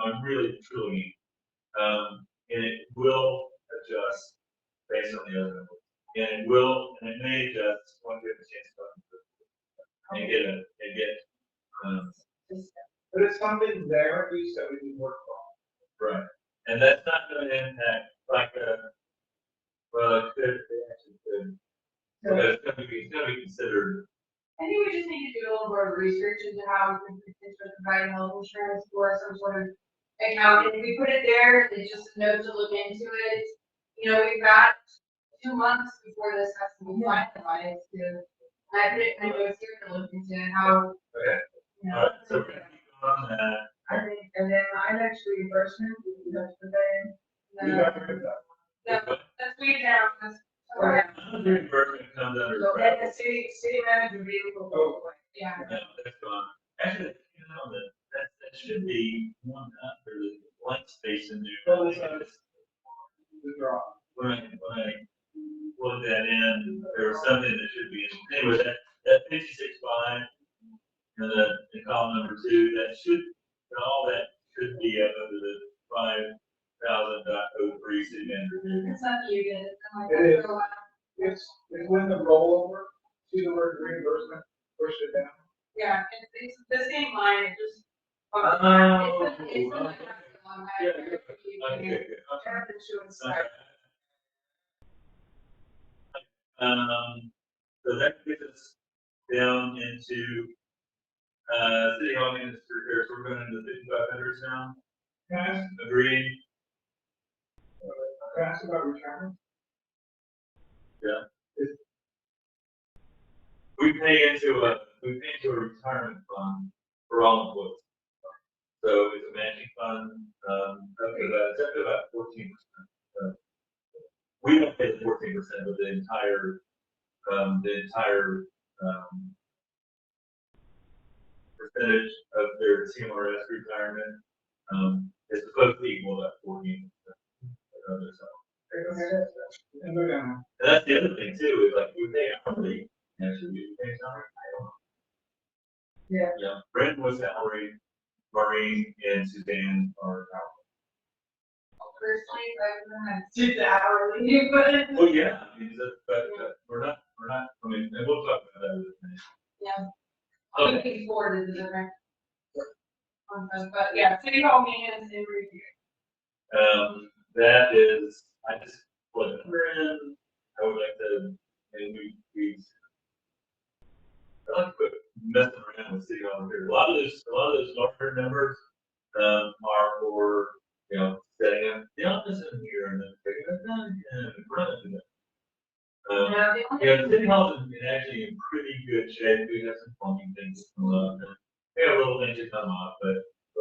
I'm really, truly, and it will adjust based on the other numbers. And it may adjust once we have a chance to But it's something there, at least, that we can work on. right. And that's not gonna impact like well, it could, it actually could. Because it's gonna be considered. I think we just need to do a little more research into how we can potentially provide health insurance for some sort of account. If we put it there, it's just a note to look into it. You know, we've got 2 months before this has to be finalized to, I put it, I know it's here to look into how, Okay. you know. All right, so we're gonna keep on that. I think, and then mileage reimbursement, that's the thing. We got rid of that. That's way down, that's. Reimbursement comes under. So then the city manager vehicle. Oh. Yeah. No, that's gone. Actually, you know, that should be one under the blank space in there. Well, it's, the draw. When I plug that in, there was something that should be in, anyway, that 56.5, and the column number 2, that should, all that should be up under the 5,000.03 city manager. It's not muted. It is. It's when the rollover to the word reimbursement, push it down. Yeah, it's the same line, it just. Oh. It's a Yeah, good. Okay, good. Health insurance Okay. side. So that gets us down into, city hall maintenance repairs, we're going into 5,500 now, Can I ask, agreed? can I ask about retirement? Yeah. We pay into a retirement fund for all employees. So it's a matching fund, it's up to about 14%. We don't pay 14% of the entire percentage of their CMRS retirement. It's supposed to equal that 14%. And go down. And that's the other thing too, is like, we pay hourly, and should we pay salary? I don't know. Yeah. Yeah, Brent was salary, Maureen and Suzanne are hourly. Personally, I would do the hourly, but. Well, yeah, I mean, but we're not, I mean, and we'll talk about that in a minute. Yeah. Okay, Looking forward to the different. But yeah, city hall meetings in review. that is, I just, put a number in, I would like to, and I like to quit messing around with city hall here. A lot of those larger numbers, are for, you know, setting up the office in here and then taking it down and running it. Yeah, the only. Yeah, city hall is actually in pretty good shape. We have some plumbing things to come up, and we have little things to come up, but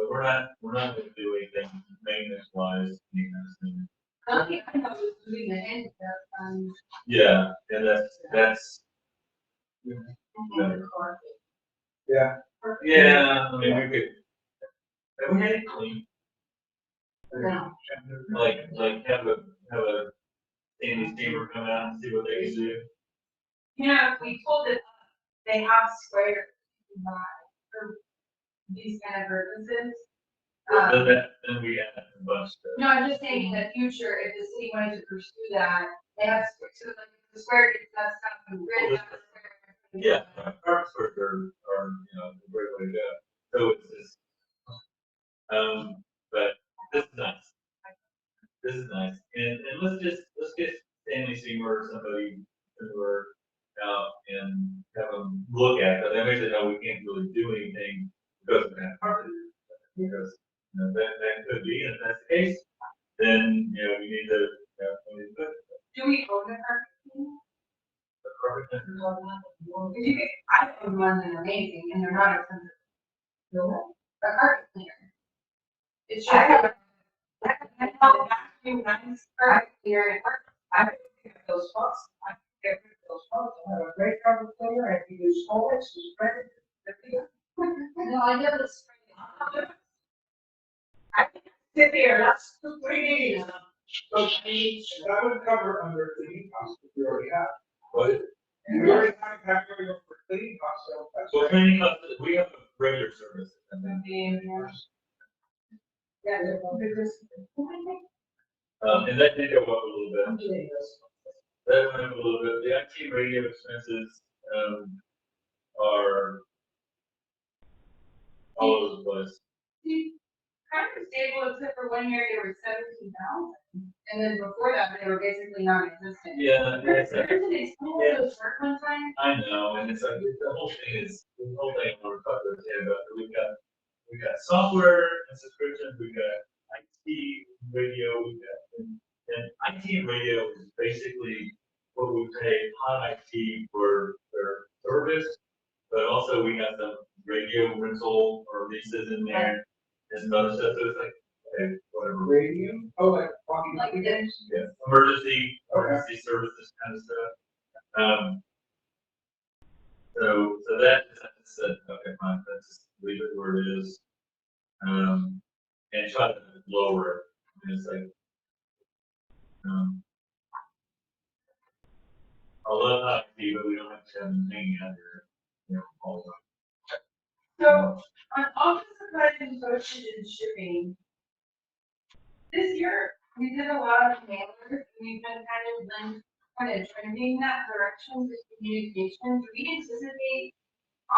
we're not going to do anything maintenance wise. Okay, I know, it's doing the handicap, Yeah, and that's, and the car. Yeah. yeah, I mean, we made it clean, No. like have a Sandy steamer come out and see what they can do. You know, we told it, they have square for these kind of purposes. Then we had a bunch of. No, I'm just saying in the future, if the city wanted to pursue that, they have, so like, the square gets that stuff and grid that square. Yeah, our stores are, you know, a great way to go. So it's just, but this is nice. This is nice. And let's get Stanley Seymour or somebody similar out and have them look at it. They may say, no, we can't really do anything because of that part. Because, you know, that could be, and if that's the case, then, you know, we need to, put Do we own a carpet cleaner? the carpet in. I own one, they're amazing, and they're not expensive. A carpet cleaner. It's just. I know, vacuum, nice carpet cleaner, and I think of those spots, I get rid of those spots, I have a great carpet cleaner, and you use Colex, you spread it. no, I never spray. I can sit here, that's the way it is. So that would cover under cleaning costs that we already have. But, And we already have to go for cleaning costs, so that's. well, cleaning costs, we have a regular service, and then, Yeah, they're going to do this. and that did go up a little bit. I'm doing this. That went up a little bit. The IT radio expenses, are all over the place. Kind of stable, except for 1 year, they were 17,000, and then before that, they were basically non-existent. Yeah, it's, There's an expensive those work one time. I know, and it's like, the whole thing we're talking about today, but we've got software and subscriptions, we've got IT radio, and IT radio is basically what we pay hot IT for their service, but also we got some radio rental or leases in there, and some other stuff, so it's like, okay, whatever. Radio, oh, like walking. Like this. Yeah, emergency services kind of stuff. So that I just said, okay, fine, let's just leave it where it is. And try to lower it. And it's like, I love IT, but we don't have to have them hanging out here, you know, all the time. So, on office supplies and postage and shipping, this year, we did a lot of mailers, we've been kind of trending that direction with communication. Do we anticipate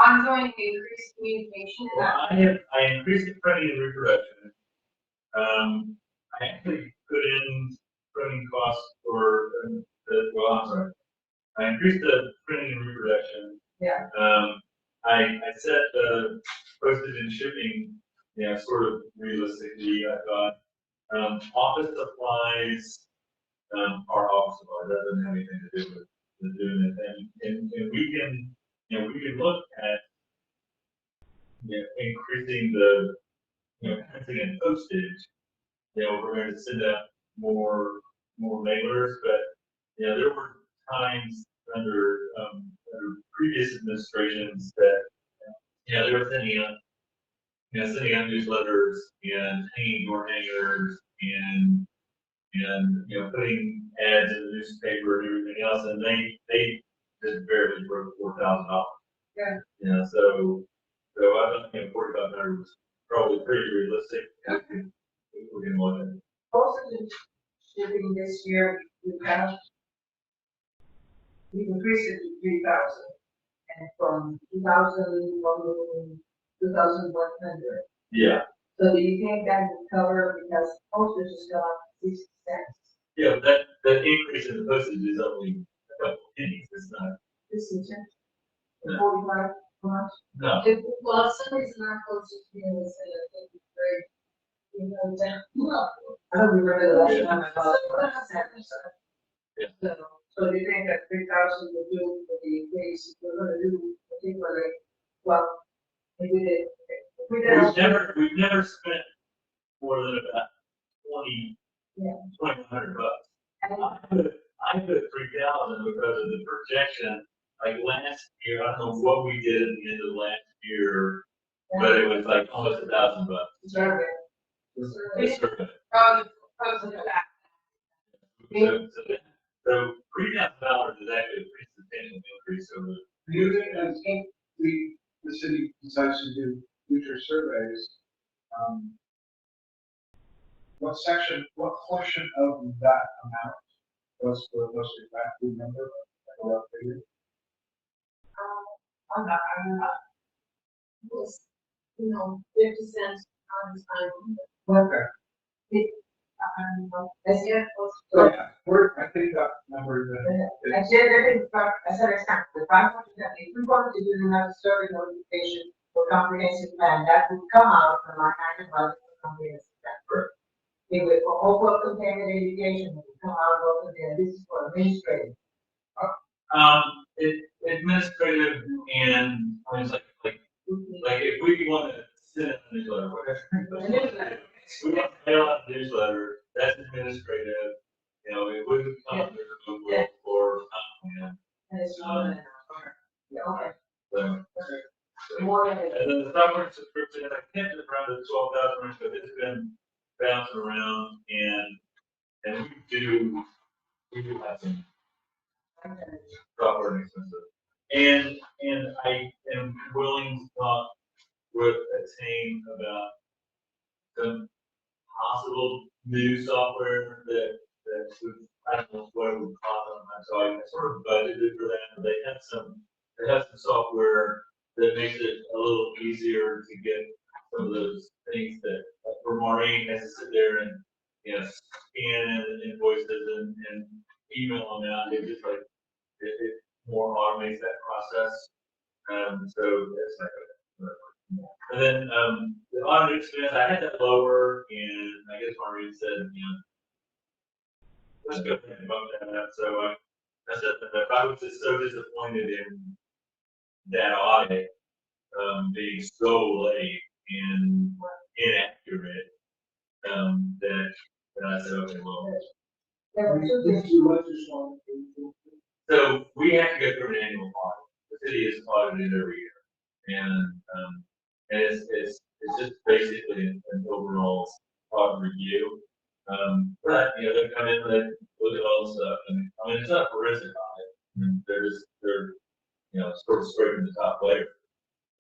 ongoing increased communication in that? Well, I increased the printing and reproduction. I actually put in printing costs for well, I'm sorry. I increased the printing and reproduction. Yeah. I set the postage and shipping, you know, sort of realistically, I thought. Office supplies, are office supplies, that doesn't have anything to do with doing it. And we can, you know, we can look at, you know, increasing the, you know, printing and postage. You know, we're going to send out more mailers, but, you know, there were times under previous administrations that, you know, they were sending out newsletters and hanging door hangers and, and, putting ads in the newspaper and everything else, and they just barely broke $4,000. Yeah. So I think $45 was probably pretty realistic. We can look at it. Postage shipping this year, we've increased it to 3,000. And from 2,100. Yeah, So do you think that would cover, because postage is gone up 60 cents? yeah, that increase in the postage is only a couple pennies, it's not, 60 cents? No. 45 months? no. Well, some reason our postage bill is at 53, you know, down. I don't remember the last Yeah. time I bought it. Yeah. So do you think that 3,000 would do for the increase? We're gonna do particularly, well, if we did, We've never spent more than about Yeah. $2,100. And I put 3,000 because of the projection, like last year, I don't know what we did at the end of last year, but it was like almost $1,000. survey. The survey. Probably back. So $3,000 is actually a pretty substantial increase over. Do you think as the city decides to do future surveys, what portion of that amount was for those exactly number, like a rough figure? I'm not, it was, 50 cents times Okay. That's it. So, yeah, I think that number is. I said, I said, it's time, if I want to, if we wanted to do another survey notification for comprehensive plan, that would come out from our kind of budget for comprehensive plan. Correct. It would, for overall companion education, it would come out of there, this is for administrative. Administrative and, I mean, it's like if we want to send a newsletter, whatever. We want to mail out the newsletter, that's administrative, it wouldn't come under Google or, And it's more than, yeah, okay. so. More than. And then the software subscription, I kept it around the 12,000 range, but it's been bouncing around and we do have some software expenses. And I am willing to talk with a team about some possible new software that would, I don't know what it would cost them. So I sort of budgeted for that. They have some software that makes it a little easier to get some of those things that, for Maureen has to sit there and, scan in invoices and email them out. It just it more automates that process. So it's like, and then, the audit expense, I had that lower, and I guess Maureen said, let's go ahead and bump that up. So I said that if I was just so disappointed in that audit, being so late and inaccurate, that I said, okay, well. So we have to go through an annual audit. The city is audited every year. And it's just basically an overall audit review. But, they come in, they look at all the stuff, and, I mean, it's not a forensic audit. They're sort of scraping the top layer.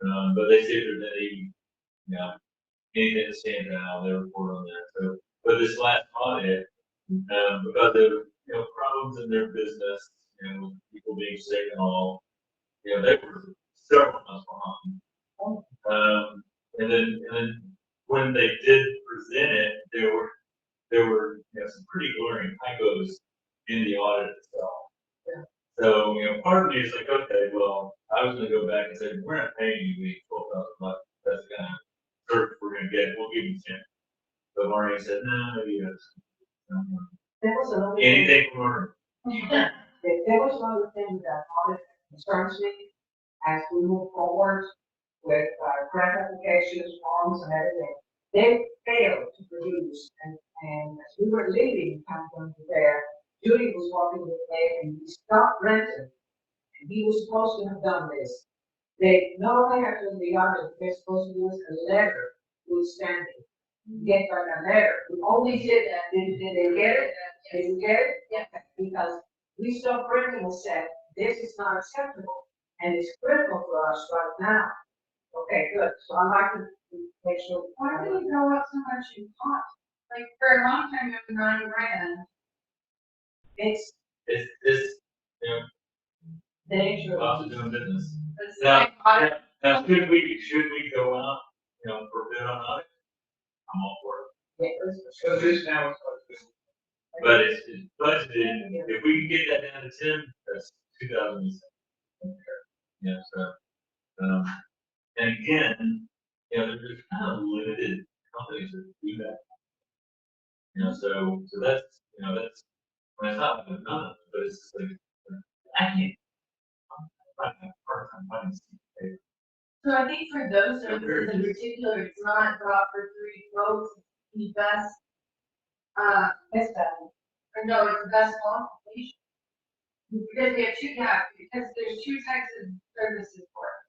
But they see if there's anything that stands out, they report on that. So, but this last audit, because of, problems in their business, people being sick and all, they were several months behind. And then when they did present it, there were some pretty glaring typos in the audit itself. Yeah. So, part of me is like, okay, well, I was gonna go back and say, we're not paying you the $12,000. That's the kind of service we're gonna get. We'll give you 10. But Maureen said, no, maybe that's There was another. anything from her. There was another thing that audit concerns me as we move forward with grant applications, forms and everything. They failed to produce and as we were leaving Cancun there, Judy was walking with me and we stopped renting. And he was supposed to have done this. They not only have to be audit, they're supposed to do a letter withstanding. get like a letter. We only did that, did they get it? Did you get it? Yeah, because we still printing and said, this is not acceptable, and it's critical for us right now. Okay, good, so I'd like to make sure. Why do we go up so much in cost? Like, for a long time, it was $9,000. It's It's, you know, dangerous. cost of doing business. It's Now, like, audit. now, should we go out, you know, for bid on audit? I'm all for it. So this now is like this. But it's budgeted, if we can get that down to 10, that's 2,000. Yeah, so, and again, you know, there's kind of limited companies that do that. You know, so that's, you know, that's, when it's not, like none, but it's just like, I can't. I have a hard time finding something. So I think for those services in particular, it's not drop for 3 quotes, it's the best, It's that. or no, it's the best qualification. Because we have because there's 2 types of services for it.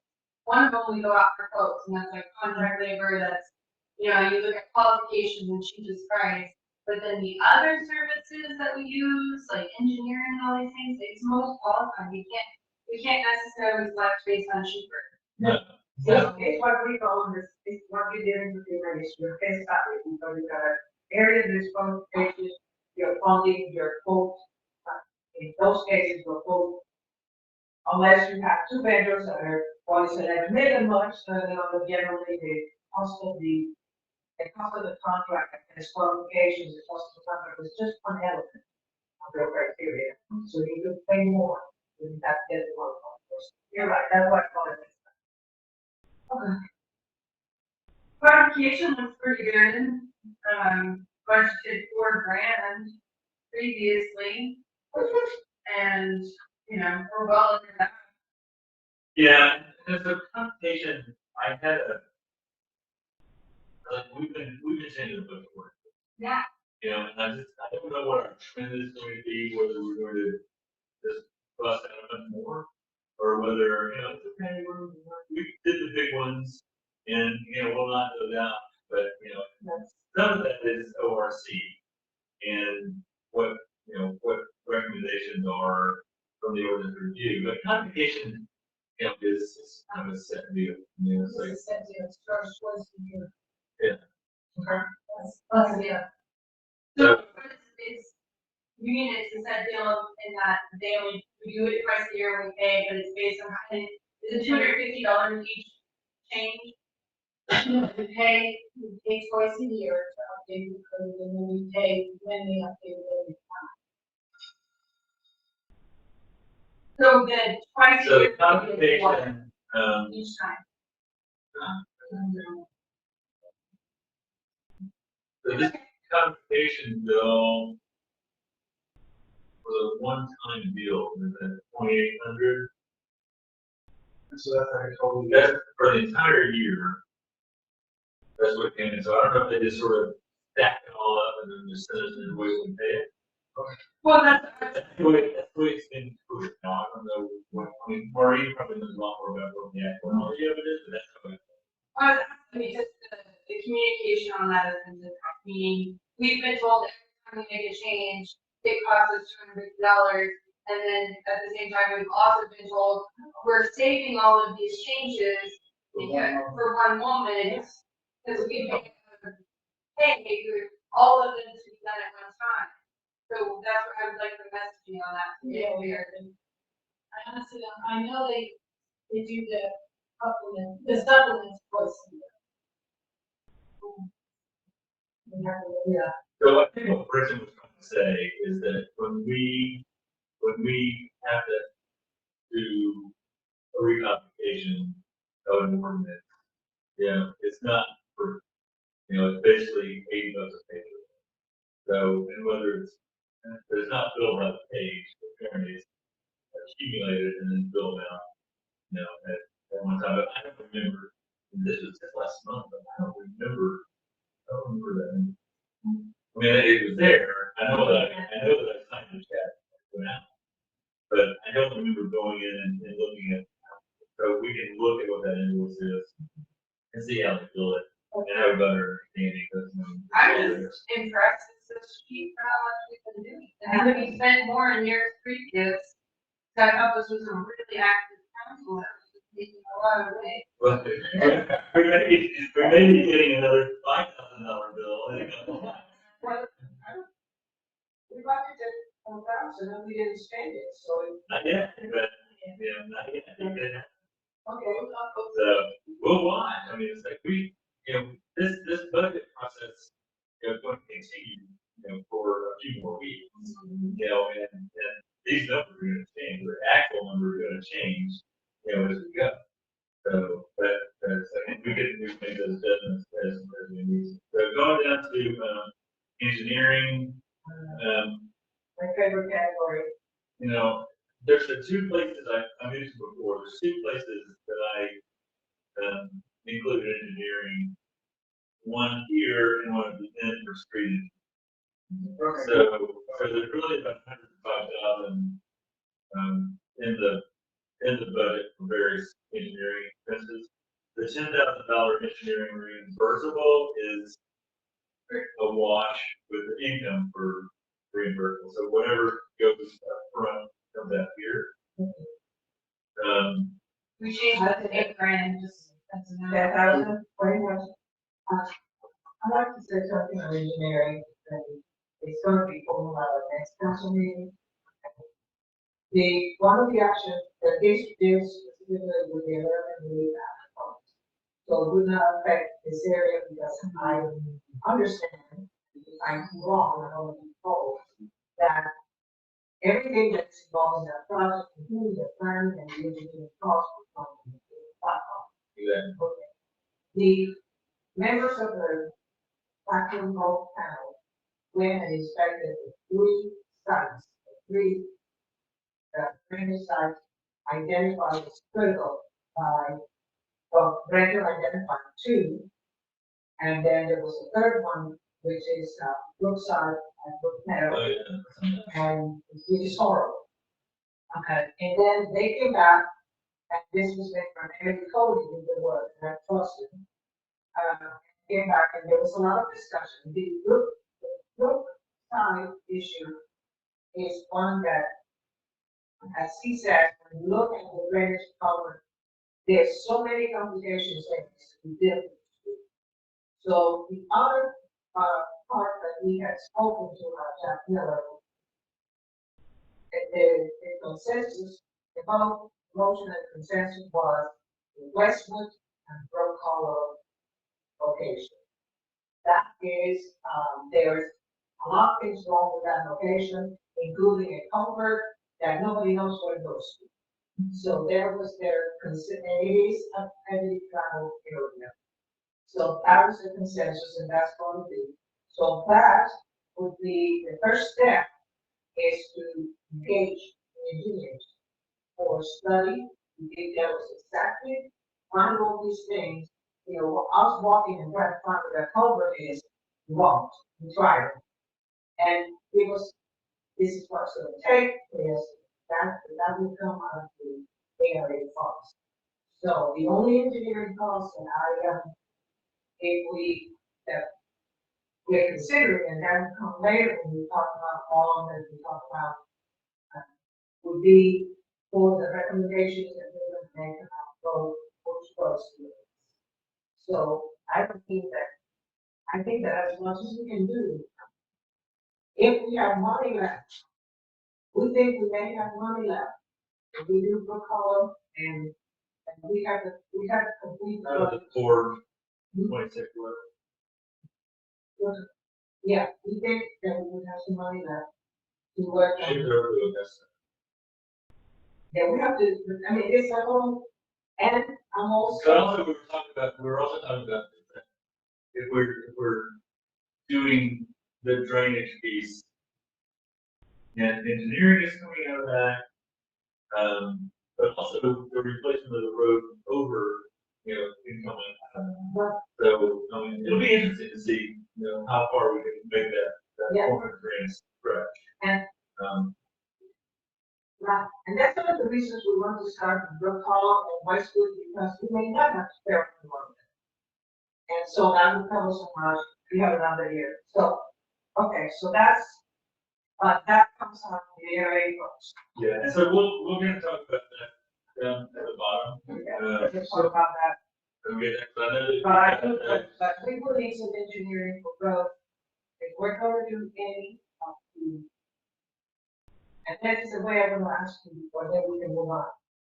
One of them we go out for quotes, and that's like contract labor, that's, you know, you look at qualifications and cheapest price. But then the other services that we use, like engineering and all these things, it's most qualified. We can't necessarily select based on cheaper. No. It's what we call this, it's what we did in the previous year, case study, because you got area responsibilities, your funding, your quote. In those cases, your quote, unless you have 2 vendors that are, one is an admitted much, the other generally the cost of the contract and its qualifications, the cost of the contract is just one element of your criteria. So you could pay more than that get one. You're right, that's what I it. Okay. Qualification looks pretty good. Budgeted $4,000 previously. And, you know, we're well under that. Yeah, and as a compensation, I had like, we've been changing the book for it. Yeah. You know, and I don't know what our trend is going to be, whether we're going to just bust out a bit more, or whether, you know, it's okay, we did the big ones, and, you know, we'll not go down, but, you know, some of that is ORC, and what, you know, what recommendations are from the ordinance review, but convocation, you know, is kind of a set deal, you know, it's like, It's a it's first twice a year. yeah. Yeah. So it's, you mean it's a set deal in that they only, we do it twice a year and we pay, but it's based on, is it $250 each change? We pay twice a year to update the code, and then we pay when they update it every time. So the twice a So year. the convocation, Each time. so this convocation bill was a one-time deal, is it 2,800? So that's like a total. That's for the entire year. That's what it came in, so I don't know if they just sort of stack it all up and then just send it in the way we pay it. Well, that's, That's the way it's been put now, I don't know what, I mean, Maureen probably knows a lot more about what the actual knowledge of it is, but that's how it. I was asking because the communication on that has been different, meaning we've been told every time we make a change, it costs us $250. And then at the same time, we've also been told we're saving all of these changes for one moment, because we pay all of them to be done at one time. So that's what I would like the messaging on that. Yeah, we are. I honestly don't, I know they do the supplements twice a year. Yeah. So I think what Brendan was trying to say is that when we have to do a recodification of an ordinance, you know, it's not for, you know, it's basically $80 a page. So, and whether it's not billed by the page, apparently it's accumulated and then billed out, you know, at one time. But I don't remember, and this was just last month, but I don't remember that. I mean, it was there. I know that I signed the check went out, but I don't remember going in and looking at. So we can look at what that invoice is and see how they bill it. and have a better understanding of them. I'm just impressed it's so cheap for how much we've been doing. And then we spent more in years previous. That helped us with some really active council that was taking a lot of weight. But we may be getting another $5,000 bill in a couple of months. Well, we budgeted 1,000 and we didn't spend it, so. Not yet, but, yeah, not yet. Okay. So, we'll watch. I mean, it's like this budget process, going to continue, for a few more weeks. And these numbers are going to change, the actual numbers are going to change, as we go. So, that's, I think we can make those adjustments as we need to. So going down to, engineering, My favorite category. there's the two places I mentioned before, there's two places that I, included engineering. One here and one at the end for screening. So there's really about 105,000, in the budget for various engineering expenses. The $10,000 engineering reimbursable is a wash with the income for reimbursable. So whatever goes up front comes out here. We changed that to $8,000, just, that's enough. 10,000, very much. I'd like to say something on engineering, and it's going to be over our next council meeting. One of the actions that this specifically would be really bad. So it would not affect this area because I understand, if I'm wrong, I don't be told, that everything that's involved in that project, including the plan and the engineering cost, will come from the platform. Okay. The members of the platform vote panel went and inspected the three drainage sites identified as critical by, well, Brandon identified two, and then there was a third one, which is Brookside and Brook Meadow, and which is horrible. Okay, and then they came back, and this was made from every code in the world, and I trusted them. Came back, and there was a lot of discussion. The Brookside issue is one that, as he said, when you look at the drainage cover, there's so many complications that needs to be dealt with. So the other part that we had spoken to Jack Miller, the consensus, the vote, motion and consensus was the Westwood and Brook Hollow location. That is, there's a lot of things wrong with that location, including a culvert that nobody knows where it goes to. So there was their, and it is a heavy travel area. So that was the consensus, and that's going to be. So that would be, the first step is to engage engineers for study. We did that was exactly one of all these things. I was walking and trying to find where that culvert is, wrong, we tried it. And it was, this is what's going to take, that will come out of the area cost. So the only engineering cost that we're considering, and that will come later when we talk about all that we talk about, would be for the recommendations that we're going to make about both which goes to it. So I think that as much as we can do, if we have money left, we think we may have money left. If we do Brook Hollow and we have to complete. Out of the 4.6 work. Yeah, we think that we would have some money left to work on. Yeah, we have to, I mean, it's a whole, and I'm also. But also we were also talking about if we're doing the drainage piece, and engineering is coming out of that, but also the replacement of the road over, incoming. So, it'll be interesting to see, how far we can make that corner drainage stretch. Right, and that's one of the reasons we want to start with Brook Hollow and Westwood, because we may not have to spare any money. And so that would cover so much, we have another year, so, okay, so that's, that comes out the area first. Yeah, and so we're gonna talk about that down at the bottom. Let's talk about that. So we get that, but I know that But I we do, got, but we will need some engineering for growth. If we're gonna do any of the. And this is the way I'm gonna ask you, before then we can move on.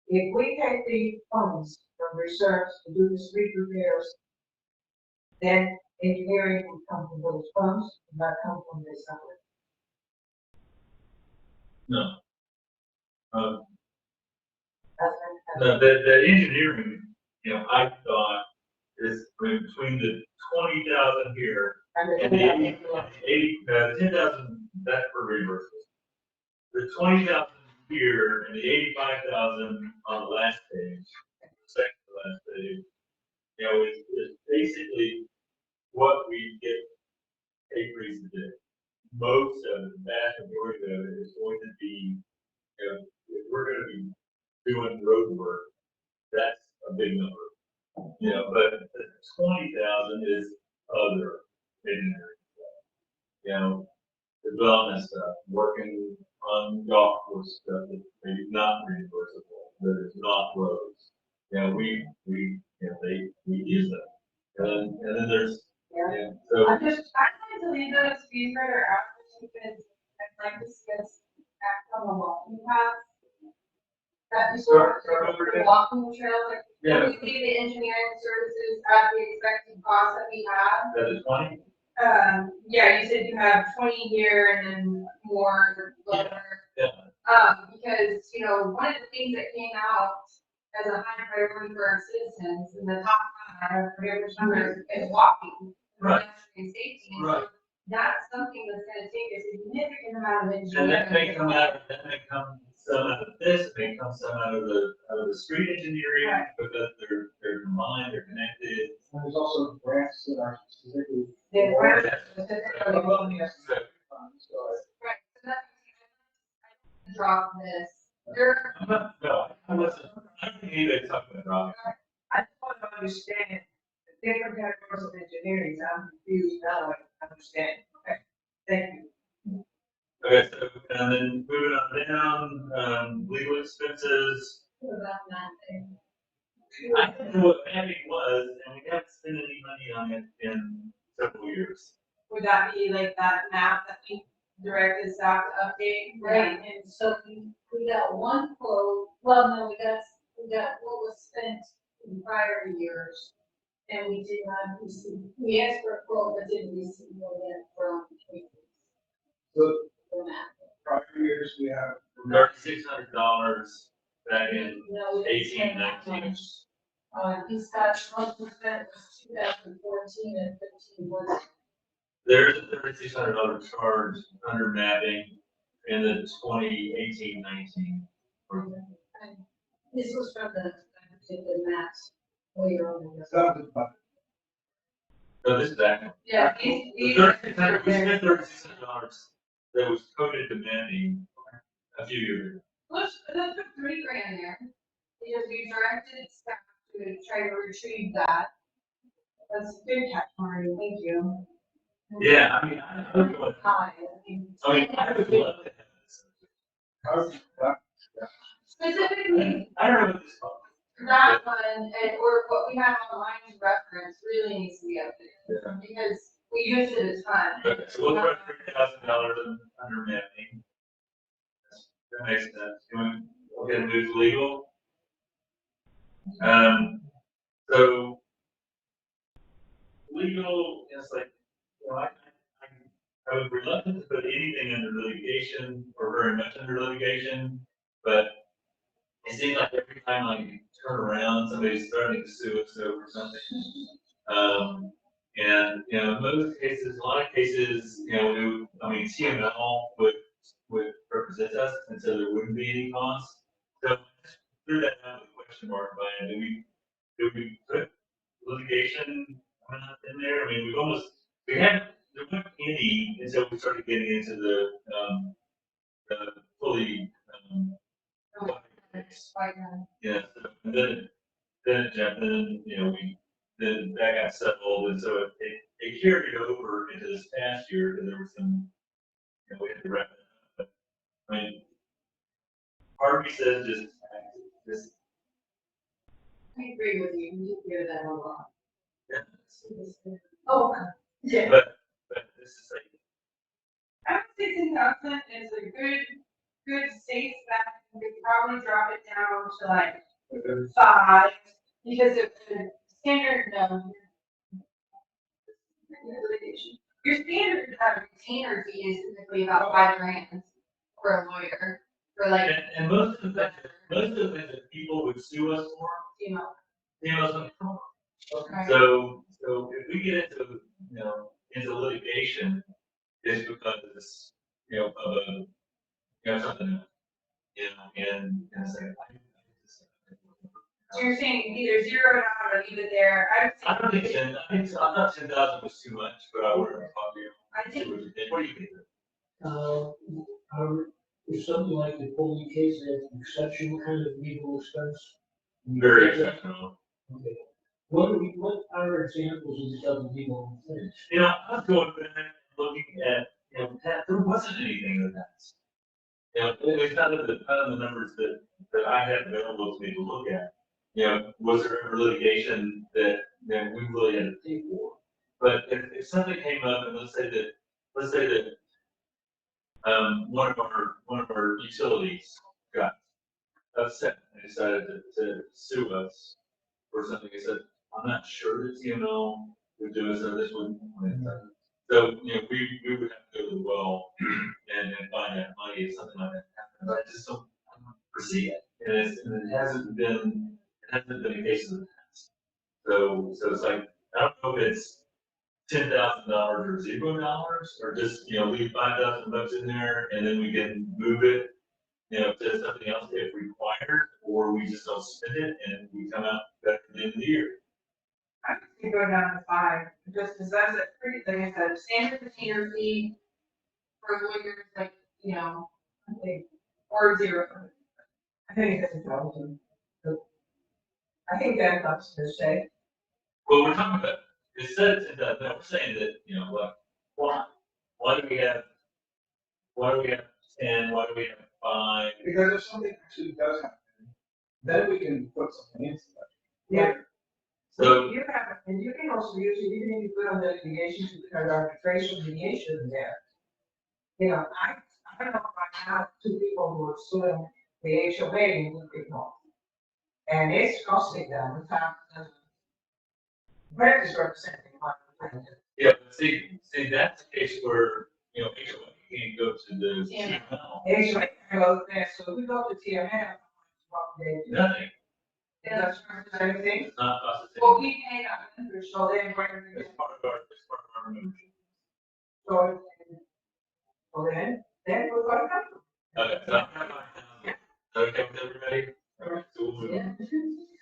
If we take the funds from reserves to do the street repairs, then engineering will come from those funds, not come from this number. no. That's No, the engineering, you know, I thought is between the 20,000 here and the 10,000, that's for reimbursements. The 20,000 here and the 85,000 on the last page, second to the last page, you know, is basically what we get pay freeze to do. Most of the vast majority of it is going to be, you know, if we're gonna be doing road work, that's a big number. You know, but the 20,000 is other engineering stuff. You know, development stuff, working on golf course stuff that maybe not reimbursable, that is not roads. You know, you know, we use them. And then there's, yeah, so. I'd like to leave those fees further out, because I'd like to see us act on the walking path. That we Start sort over of again. walking trails, like, Yeah. we see the engineering services at the expected cost that we have. That is 20? Yeah, you said you have 20 here and then more lower. Yeah. Because, you know, one of the things that came out as a high priority for our citizens in the top five, I forget which number, is walking. Right. And safety. And Right. so that's something that's gonna take a significant amount of And engineering. that may come out, that may come some out of this, may come some out of the street engineering, Right. because they're combined, they're connected. And there's also grants that are specifically. The for- grant Yeah. specifically Well, yes, So, so Right, so that's, I drop this. There, I'm not, no, I wasn't, I don't think anybody's talking about rock. I just want to understand the different categories of engineering, I'm confused now, I understand, okay, thank you. Okay, so, and then moving on down, legal expenses. about that thing. I don't know what Abby was, and we haven't spent any money on it in several years. Would that be like that map that we directed staff to update? Right, and so we got one quote, well, no, we got what was spent in prior years. And we did not receive, we asked for a quote, but didn't receive one yet from So from that. prior years, we have. $3,600 back in No, we didn't 18, spend that 19. much. He's got 1% was 2014 and 15 was. There's a $3,600 charge under mapping in the 2018-19. This was from the maps later on in the. That was about So this is that. Yeah, The these. 3,600, we spent $3,600 that was coded demanding a few years ago. Let's put $3,000 there, because we directed staff to try to retrieve that. That's a good catch, Maureen, thank you. Yeah, I mean, I would love High, I would love to have this. that. Specifically, I don't know what this called. that one, and, or what we have online to reference really needs to be updated, because we use it a ton. Okay, so we'll try $3,000 under mapping. That makes sense. We'll get move to legal. So legal is like, you know, I was reluctant to put anything under litigation or very much under litigation, but it seems like every time I turn around, somebody's starting to sue us over something. And, you know, in most cases, a lot of cases, you know, TML would represent us, and so there wouldn't be any cost. So threw that out with a question mark, Brian, do we put litigation in there? I mean, we haven't, there weren't any until we started getting into the fully, Right now. yeah, so, and then, you know, then that got settled, and so it carried over into this past year, and there was some, we had to wrap it up. But, I mean, part of me says just, I agree with you, you hear that a lot. yeah, Oh, yeah. but this is like, I would say 10,000 is a good safe bet. We could probably drop it down to like 5, because if the standard, your standard retainer fee is typically about $5,000 for a lawyer, for like, and most of the things that people would sue us for, you know. don't come. Right. So if we get into litigation, it's because, of something else, and it's like, So you're saying either zero it out or leave it there. I don't think 10, I thought 10,000 was too much, but I would have talked to you. I think, What do you think? If something like the polling case, that's an exceptional kind of legal expense. Very exceptional. Okay. What are examples of these other legal things? I was going back and looking at, there wasn't anything of that. It's not of the numbers that I had available to me to look at. Was there ever litigation that we really had to pay for? But if something came up, and let's say that one of our utilities got upset and decided to sue us for something, they said, I'm not sure that TML would do it, so this wouldn't. So, we would have to go to the well and find that money if something like that happened, but I just don't foresee it. And it hasn't been a case in the past. So it's like, I don't know if it's $10,000 or $0, or just, leave $5,000 in there and then we can move it, to something else if required, or we just don't spend it and we come out better at the end of the year. I could go down to 5, just because that's a pretty, like I said, standard retainer fee for lawyers, like, I think, or 0. I think it's 1,000. I think that helps to say. Well, we're talking about, it says, we're saying that, why do we have 10, why do we have 5? Because if something actually does happen, then we can put something into that. Yeah. So, You have, and you can also use it, even if you put on the litigation, because arbitration mediation is there. I don't know right now, 2 people who are suing the HOA in Woodcreek North. And it's costing them, in fact, Brett is representing my plaintiff. yeah, but see, that's the case where, HOA can't go to the Yeah. TML. HOA can go there, so if we go to TML, Nothing, that's the same thing. it's not cost the Well, same. we pay that members, So then, It's part of our membership. so, then we're gonna come. Okay, so okay with everybody? All right, so we'll move on.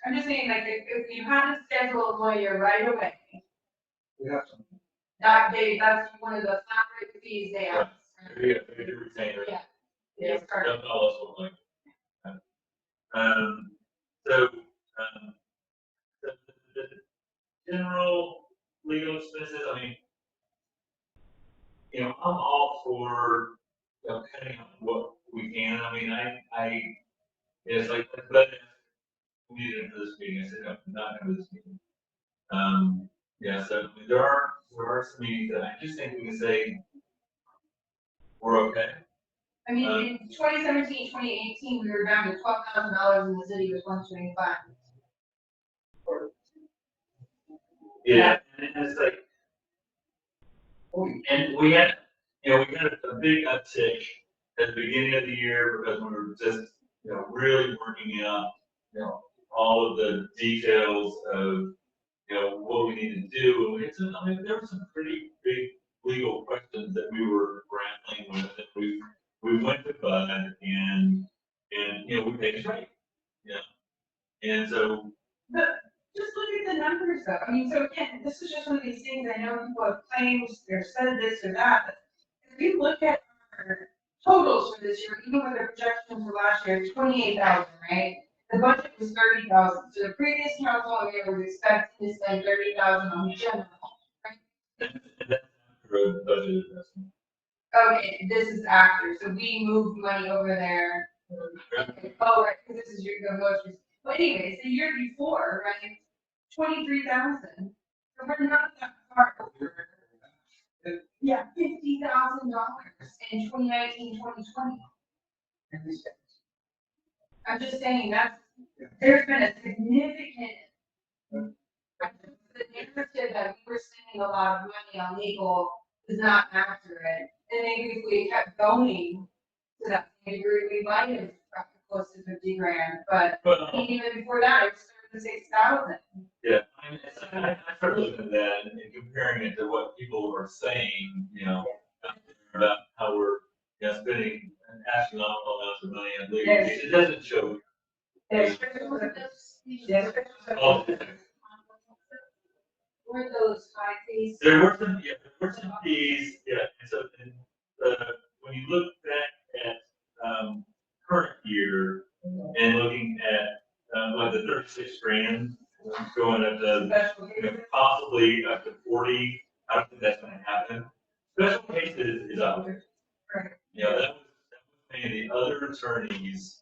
I'm just saying, like, if you had to schedule a lawyer right away, We have something. that's one of the flat rate fees they ask. Yeah, we do retainer. Yeah. Yeah. Start. Don't tell us what like. So, the general legal expenses, I mean, I'm all for, cutting out what we can. I mean, it's like, but we need it for this meeting. I said, no, not for this meeting. Yeah, so I mean, there are some meetings that I just think we can say we're okay. I mean, in 2017, 2018, we were down to $12,000 and the city was 125. Yeah, and it's like, and we had a big uptick at the beginning of the year because we were just, really working out, all of the details of, what we needed to do. And I mean, there were some pretty big legal questions that we were grappling with that we went to Bud and, we made it right. Yeah. And so, But just look at the numbers though. I mean, so again, this is just one of these things, I know people have claims, they're said this or that, but if we look at our totals for this year, even with the projections for last year, 28,000, right? The budget was 30,000, so the previous council year was expecting to spend 30,000 on general. And that's for a budget adjustment. Okay, this is after, so we moved money over there. Oh, right, because this is your, the most, but anyways, the year before, right, 23,000. So we're not that far over. Yeah, $50,000 in 2019, 2020. I'm just saying that's, there's been a significant. The narrative that we were spending a lot of money on legal is not accurate. And maybe if we kept going to that same degree, we might have got close to 50 grand, but even before that, it was 36,000. Yeah, I started looking at that and comparing it to what people were saying, about how we're, spending an astronomical amounts of money on legal. It doesn't show. Oh, Were those high fees? there were some fees, and so, when you look back at, current year and looking at, like the 36 grand, going up to, possibly up to 40, I don't think that's gonna happen. Special cases is up. That was paying the other attorneys,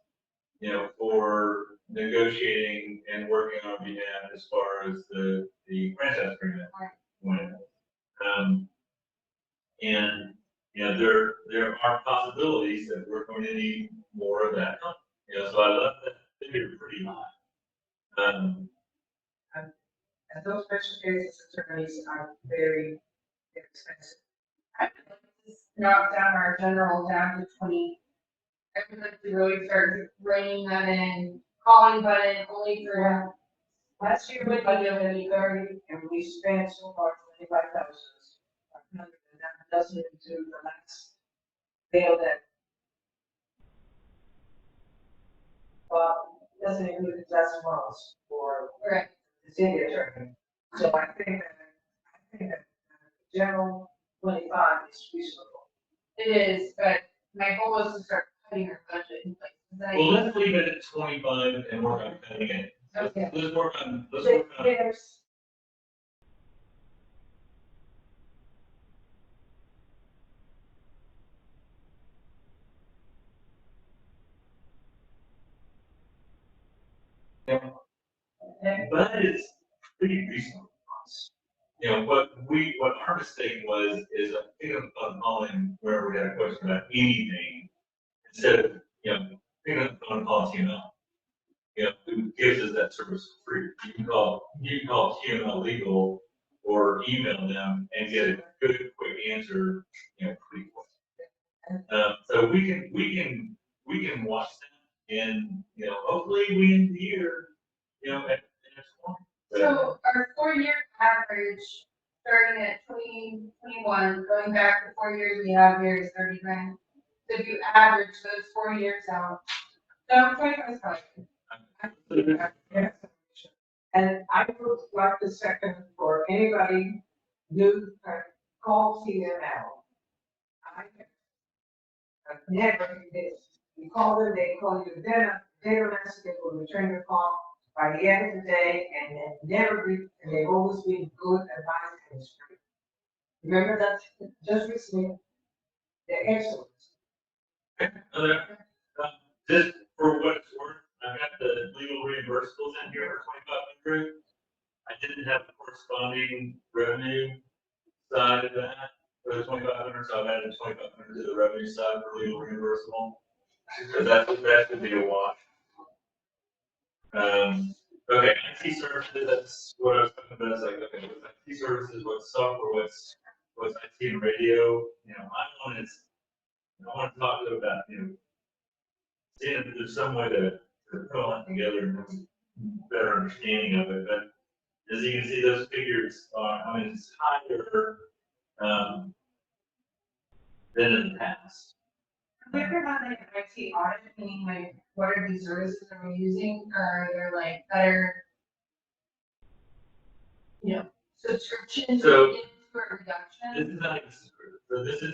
for negotiating and working on behalf as far as the franchise agreement went. And, there are possibilities that we're going to need more of that. So I left that figure pretty high. And those special cases attorneys are very expensive. I would like to knock down our general down to 20. I would like to really start reining that in, calling button only for. Last year we budgeted 30 and we spent so far 25,000. And that doesn't include the last bill that. Doesn't include the last months for Right. the city attorney. So I think that general 25 is reasonable. It is, but my goal is to start cutting our budget in places. Well, let's leave it at 25 and work on cutting it. Okay. Let's work on. There's But it's pretty reasonable. What our mistake was is I think of calling wherever we had a question about anything instead of, picking up the phone and calling TML. Who gives us that service for free. You can call TML Legal or email them and get a good, quick answer, pretty quick. So we can watch that and, hopefully we end the year, at next one. So our 4-year average, starting at 2021, going back to 4 years we have here is 30 grand. So if you average those 4 years out, no, 25 is fine. And I would like to second for anybody new, call TML. I've never did. You call them, they call you, they're not asking for return your call by the end of the day, and they've always been good advice and straight. Remember that, just recently, they're excellent. Just for what it's worth, I've got the legal reimbursables in here for 2,500. I didn't have the corresponding revenue side of that for the 2,500, so I've added 2,500 to the revenue side for legal reimbursable. So that would be a wash. Okay, IT services, that's what I was talking about. It's like, okay, what's IT services, what's software, what's IT and radio? I want to talk to about, seeing if there's some way to put all that together and have a better understanding of it. But as you can see, those figures are, it's higher than in the past. Have we ever had like an IT audit, meaning like, what are these services that we're using, or are there like better, subscriptions So- or reduction? This is not even subscription. So this is,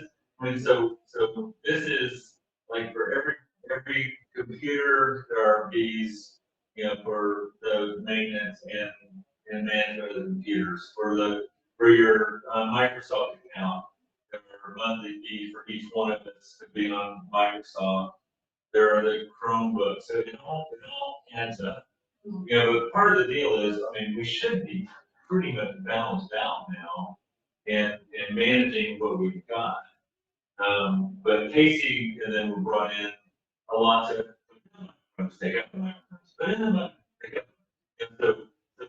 so this is like for every computer, there are fees, for the maintenance and management of the computers, for your Microsoft account, there are monthly fees for each one of us to be on Microsoft. There are the Chromebooks, so it all adds up. But part of the deal is, I mean, we should be pretty much balanced out now and managing what we've got. But Casey and then we brought in a lot of, take up the microphones, but in the month, take up. And so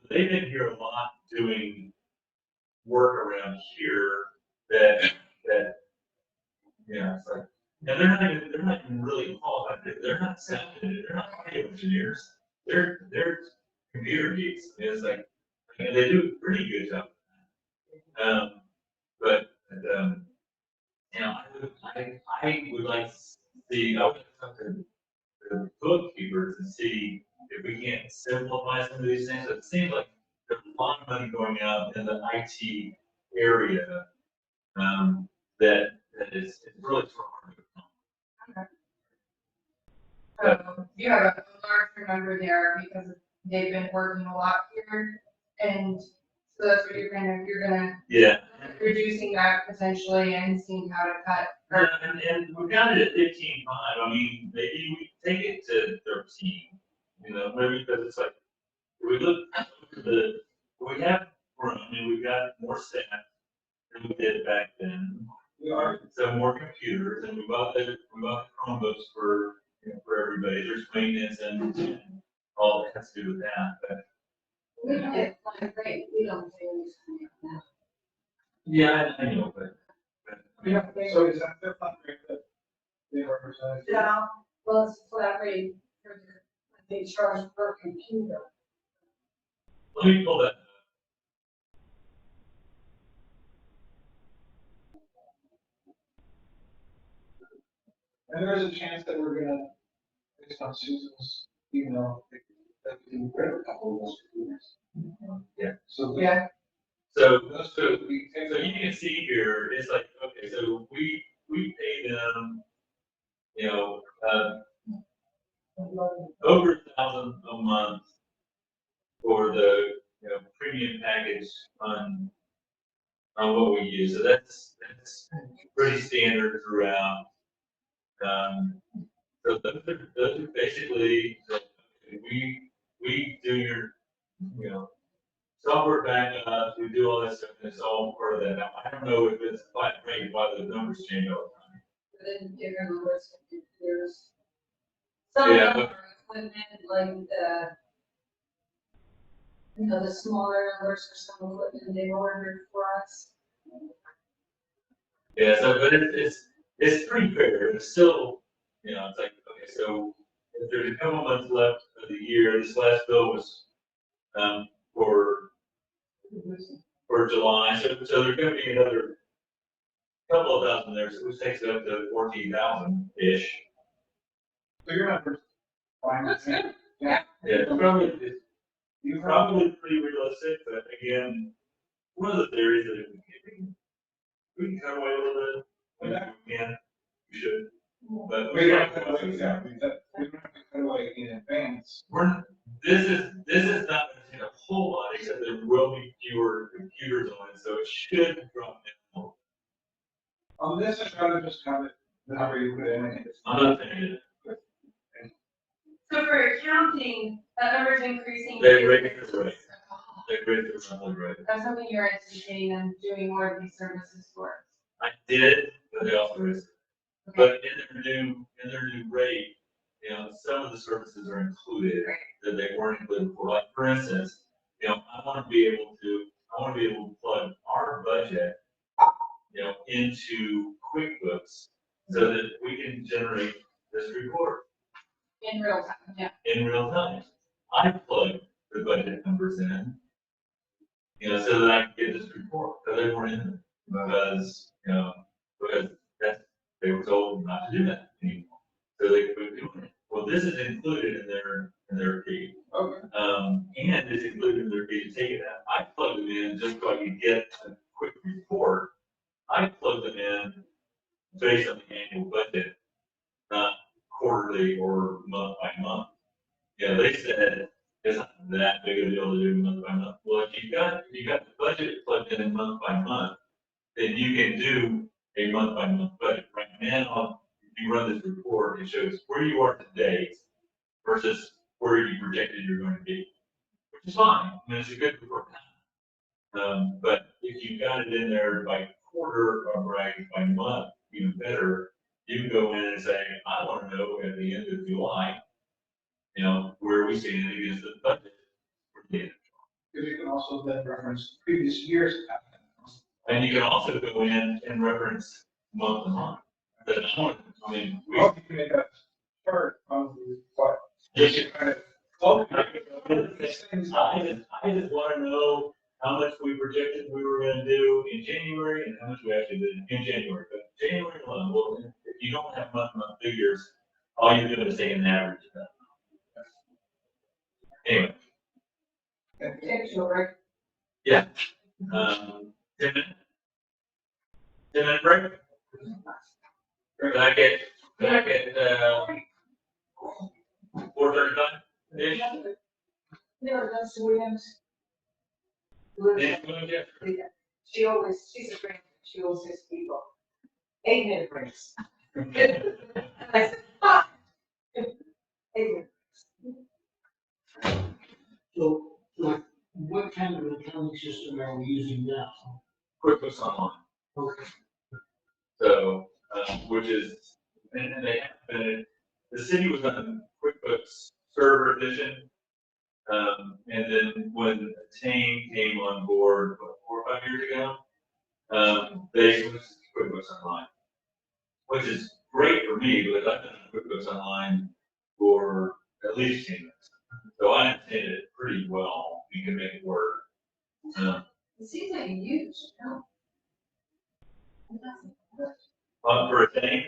they've been here a lot doing work around here that, it's like, and they're not even really qualified, they're not sound engineers, they're not audio engineers, they're computer geeks, and it's like, and they do a pretty good job. But, I would like to see, I would like to talk to the bookkeepers and see if we can't simplify some of these things. It seems like there's a lot of money going out in the IT area, that is really hard to So you have a larger number there because they've been working a lot here, and so that's what you're gonna yeah. reducing that potentially and seeing how to cut. And we got it at 15.5. I mean, maybe we take it to 13. Maybe because it's like we look at we have grown and we've got more staff than we did back then. We are, So more computers, and we bought the Chromebooks for everybody. There's maintenance and all that has to do with that. But We don't have flat rate, we don't pay anything like that. yeah, I know, but yeah, so is that the fund rate that they represent? Yeah, well, it's a flat rate for the, they charge per computer. let me pull that. And there's a chance that we're gonna, based on Susan's email, that we can grab a couple of those computers. Yeah. So. Yeah. So We so you can see here, it's like, okay, so we pay them, over 1,000 a month for the, premium package on what we use. So that's pretty standard throughout. So those are basically, we do your, software backup, we do all that stuff, and it's all part of that. Now, I don't know if it's flat rate, why the numbers change all the time. But then you're gonna list computers. Some of Yeah, them are equipment, like the smaller numbers for some equipment they ordered for us. Yeah, so, but it's pretty fair, it's still, it's like, okay, so if there's a couple months left of the year, this last bill was, for July, so there's gonna be another couple of thousand there, so which takes it up to 14,000-ish. So you're not fine with it? Yeah, it's probably pretty realistic, but again, one of the theories that if we can cut away a little bit, when we can, we should. But We don't have to, we don't have to cut away in advance. this is not going to take a whole lot, except there will be fewer computers on it, so it should drop down. On this, I'd rather just have it, the number you put in. I'm not saying it. So for accounting, that number's increasing. They raised it right. They raised it something right. That's something you're anticipating them doing more of these services for. I did, but they also raised it. But in their new rate, some of the services are included that they weren't included before. Like for instance, I want to be able to plug our budget, into QuickBooks so that we can generate this report In real time, yeah. in real time. I plug the budget numbers in, so that I can get this report, but they weren't in it because they were told not to do that anymore. So they quit doing it. Well, this is included in their fee. Okay. And it's included in their fee to take it out. I plugged them in just so I could get a quick report. I plugged them in based on the annual budget, not quarterly or month by month. They said that big a deal to do month by month. Well, if you got the budget plugged in month by month, then you can do a month by month budget. Right now, if you run this report, it shows where you are today versus where you projected you're going to be, which is fine. I mean, it's a good report. But if you got it in there by quarter or by month, even better, you can go in and say, I want to know at the end of July, where we stand against the budget for the end. Because you can also then reference previous years. And you can also go in and reference month to month. But I mean, Well, you can make a chart of what. Yes, you kind of. I just want to know how much we projected we were going to do in January and how much we actually did in January. But January alone, well, if you don't have month-to-month figures, all you're doing is taking an average of that. Anyway. Take your break. Yeah. 10 minutes? 10-minute break? Back at 4:35-ish? No, that's Williams. She always, she's a friend, she always says people, 8-minute breaks. And I said, 8 minute breaks. So what kind of accounting system are we using now? QuickBooks Online. Okay. So, which is, and they have been, the city was on QuickBooks Server Edition. And then when Attain came on board, what, 4 or 5 years ago, they switched to QuickBooks Online, which is great for me because I've done QuickBooks Online for at least 10 years. So I understand it pretty well. You can make it work. It seems like you use, no? For Attain,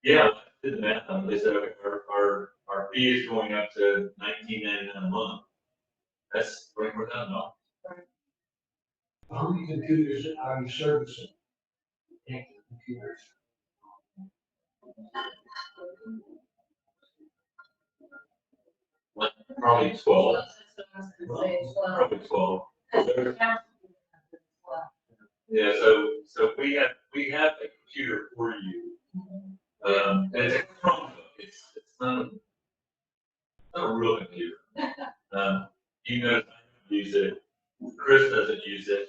yeah, I did the math on it. They said our fee is going up to $19.99 a month. That's $24,000. How many computers are you servicing? Computers. Like, probably 12. Probably 12. Yeah, so we have a computer for you. And it's a Chromebook. It's not a real computer. You know, I don't use it. Chris doesn't use it.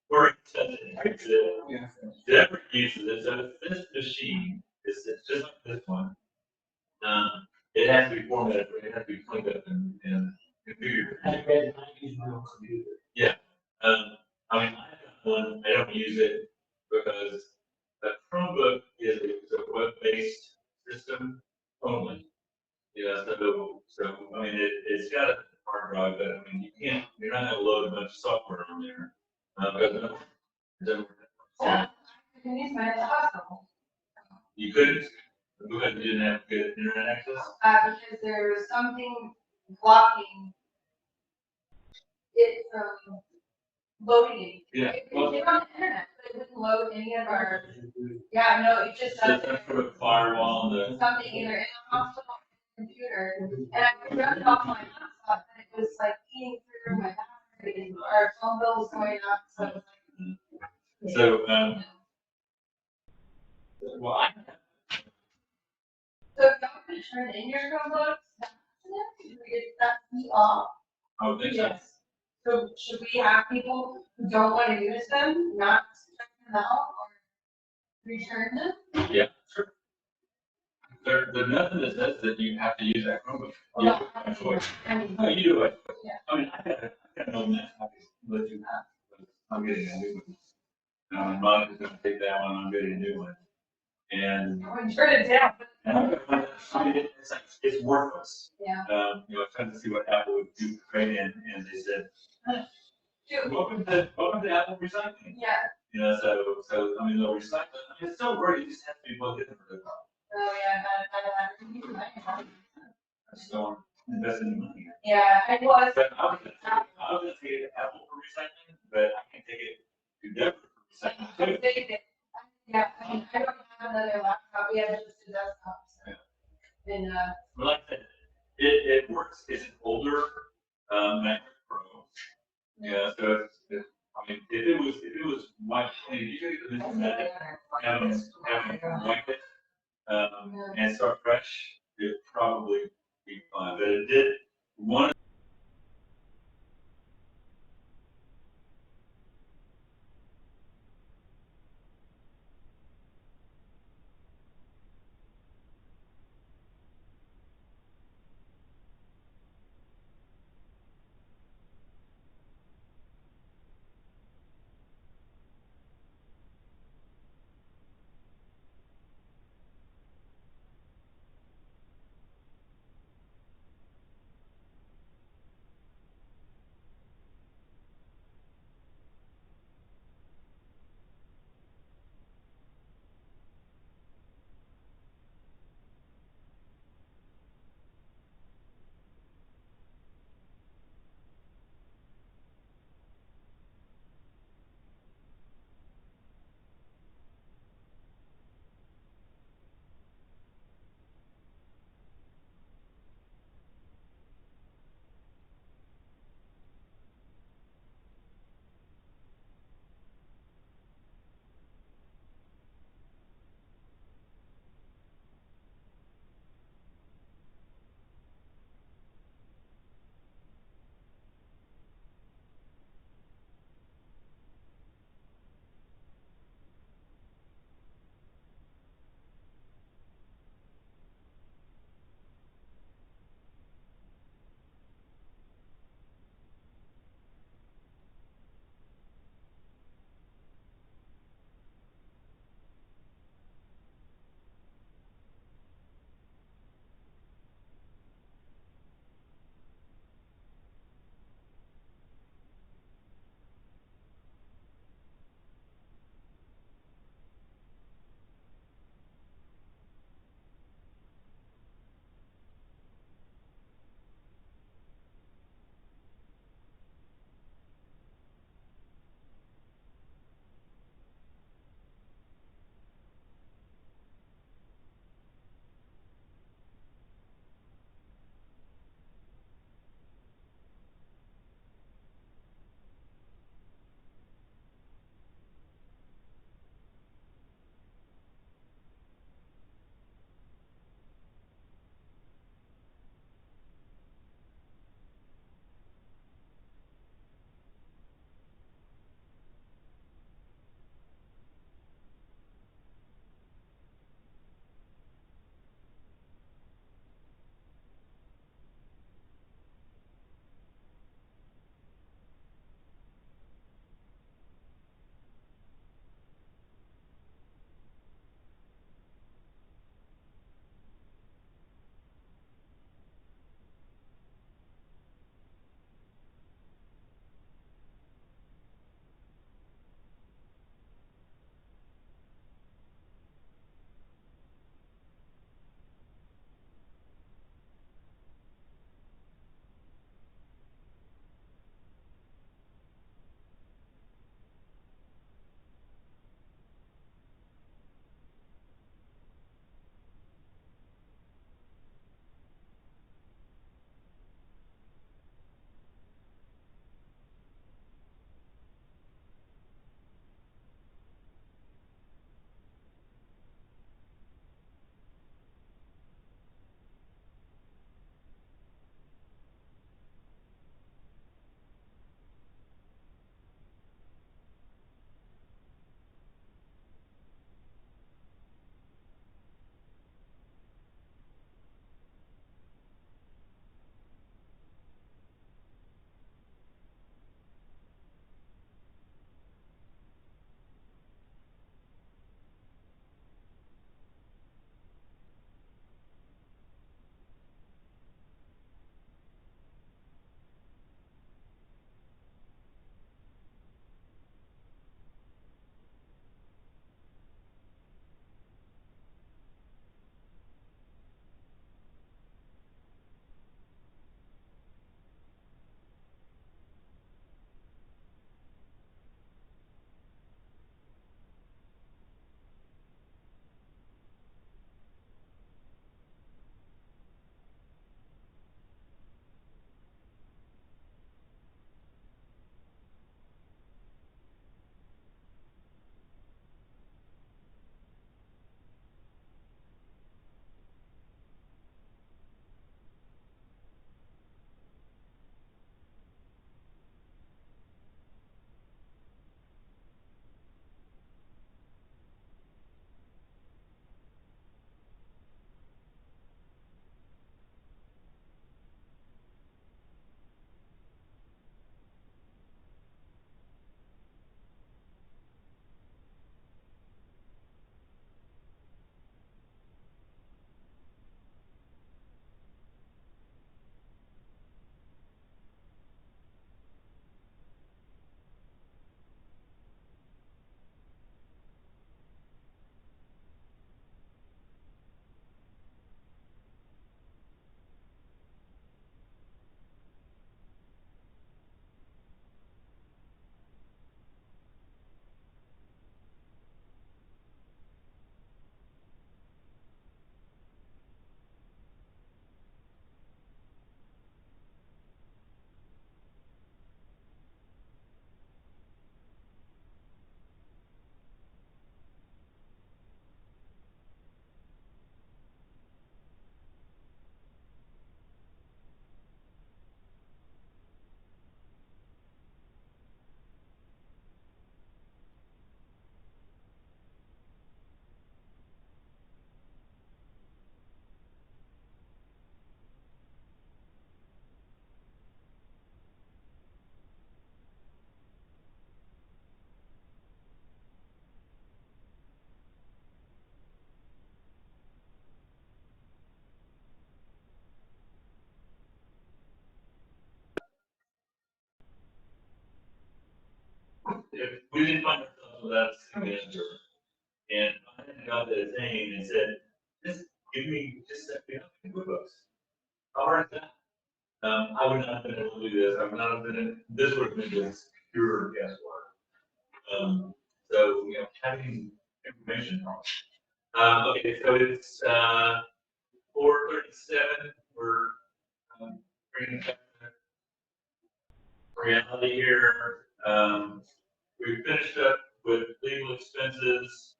Corey doesn't use it. Yeah. Deborah uses it. So this machine is just like this one. It has to be formatted. It has to be cleaned up and configured. I read 90s my own computer. Yeah. I mean, I have one. I don't use it because the Chromebook is a web-based system only. Yeah, so I mean, it's got a hard drive, but I mean, you're not gonna load a bunch of software on there. Because Can use my hospital, you couldn't, because you didn't have good internet access. because there was something blocking it from loading. Yeah. It was on the internet, but it wouldn't load any of our, yeah, no, it just does Some sort of firewall on something either in the hospital or the computer. And I could run it off my laptop, and it was like eating through my battery, and our phone bill was going up, so. Well, I So if y'all could turn in your Chromebooks, we get that fee off. would think so. Yes. So should we have people who don't want to use them, not check them out or return them? Yeah, sure. There's nothing that says that you have to use that Chromebook. You Well, have a choice. I mean, No, you do it. Yeah. I mean, I got no Mac copies, let you have, but I'm getting a new one. And Monica's gonna take that one, I'm getting a new one. And, I would turn it down. I mean, it's like, it's worthless. Yeah. I was trying to see what Apple would do for trade-in, and they said, welcome to Apple Recycling. Yeah. So, I mean, they'll recycle, I mean, it's still work, it just has to be plugged in for the car. Oh, yeah, I I just don't invest any money. yeah, I was. But I was gonna take it to Apple for recycling, but I can take it to Denver for recycling too. Yeah, I mean, I don't have another laptop, we have just a desktop, so. And, But like I said, it works, it's an older, Mac Yeah, so I mean, if it was white, have a white, and start fresh, it'd probably be fine, but it did, one if we didn't find ourselves without a city manager, and I had got that thing and said, just set me up in QuickBooks. How hard is that? I would not have been able to do this, I would not have been, this would have been just pure guesswork. So, having information helps. Okay, so it's, 4:37, we're, bringing back reality here. We finished up with legal expenses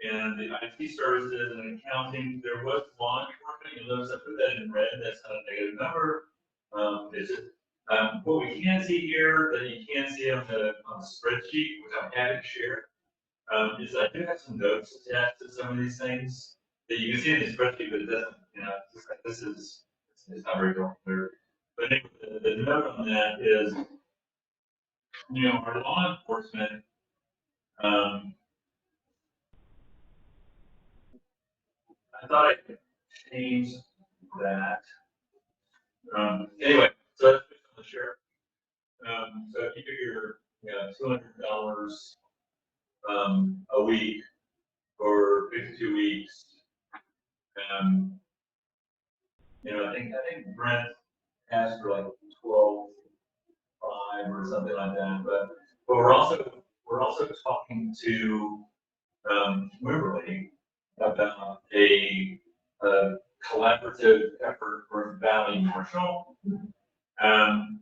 and the IT services and accounting. There was one department, you'll notice I put that in red, that's not a negative number. It's just, what we can see here, that you can see on the spreadsheet, which I'm happy to share, is I do have some notes attached to some of these things that you can see in the spreadsheet, but it doesn't, it's just like, it's not very clear. But anyway, the note on that is, our law enforcement, I thought I could change that. Anyway, so that's based on the sheriff. So if you figure, $200, a week for 52 weeks, I think Brent asked for like 12.5 or something like that, but we're also talking to, Wimberley about a collaborative effort for Valley Marshall. And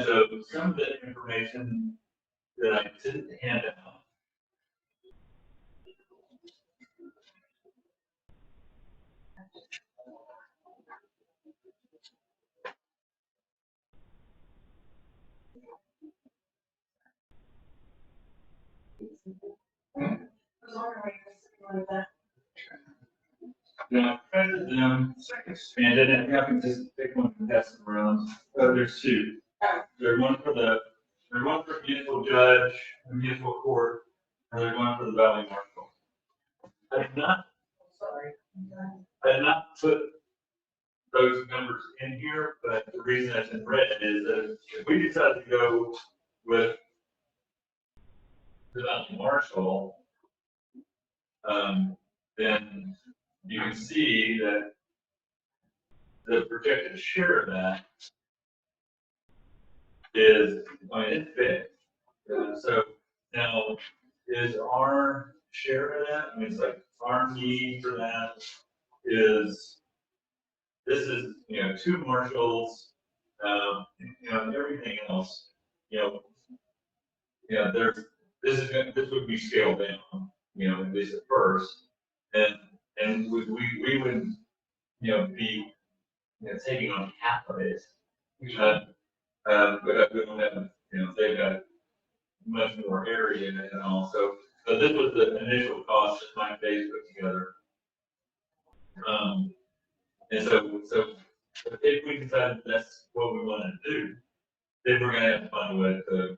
so some of the information that I didn't hand out. Now, expanded and I can just pick one and pass them around. There's two. There's one for municipal judge, the municipal court, and there's one for the Valley Marshal. I did not put those numbers in here, but the reason that's in red is that if we decide to go with the Valley Marshal, then you can see that the projected share of that is, it's big. So now, is our share of that, it's like our need for that this is, two marshals, and everything else, this would be scaled down, at least at first. And we would, be, taking on half of it. But we don't have, they've got much more area in it and all, so this was the initial cost that Mike Days put together. And so if we decide that's what we want to do, then we're gonna have to find a way to,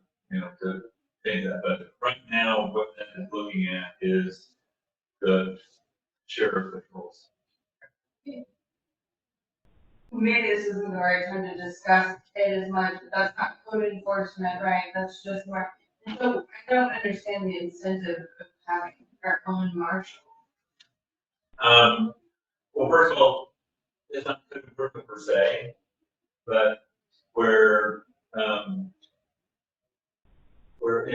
to change that. But right now, what that is looking at is the sheriff patrols. Maybe this isn't the right time to discuss it as much, but that's not code enforcement, right? That's just more. So I don't understand the incentive of having our own marshal. Well, first of all, it's not code enforcement per se, but where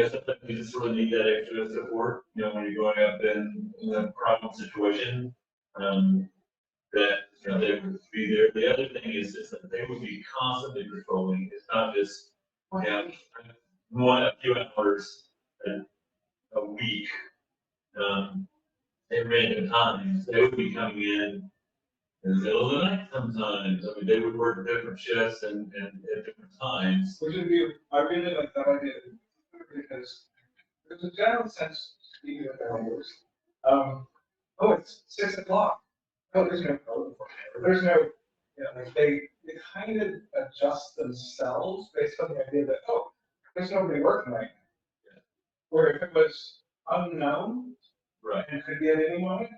sometimes you just really need that extra support, when you're going up in a problem situation, that, they would be there. The other thing is that they would be constantly patrolling. It's not just, a few hours a week, at random times. They would be coming in the middle of the night sometimes. I mean, they would work different shifts and at different times. Which would be, I really like that idea, because there's a general sense, speaking of hours, oh, it's 6 o'clock. Oh, there's no code enforcement. There's no, like they kind of adjust themselves based on the idea that, oh, there's nobody working right now. Yeah. Where if it was unknown, right, and could be at any moment.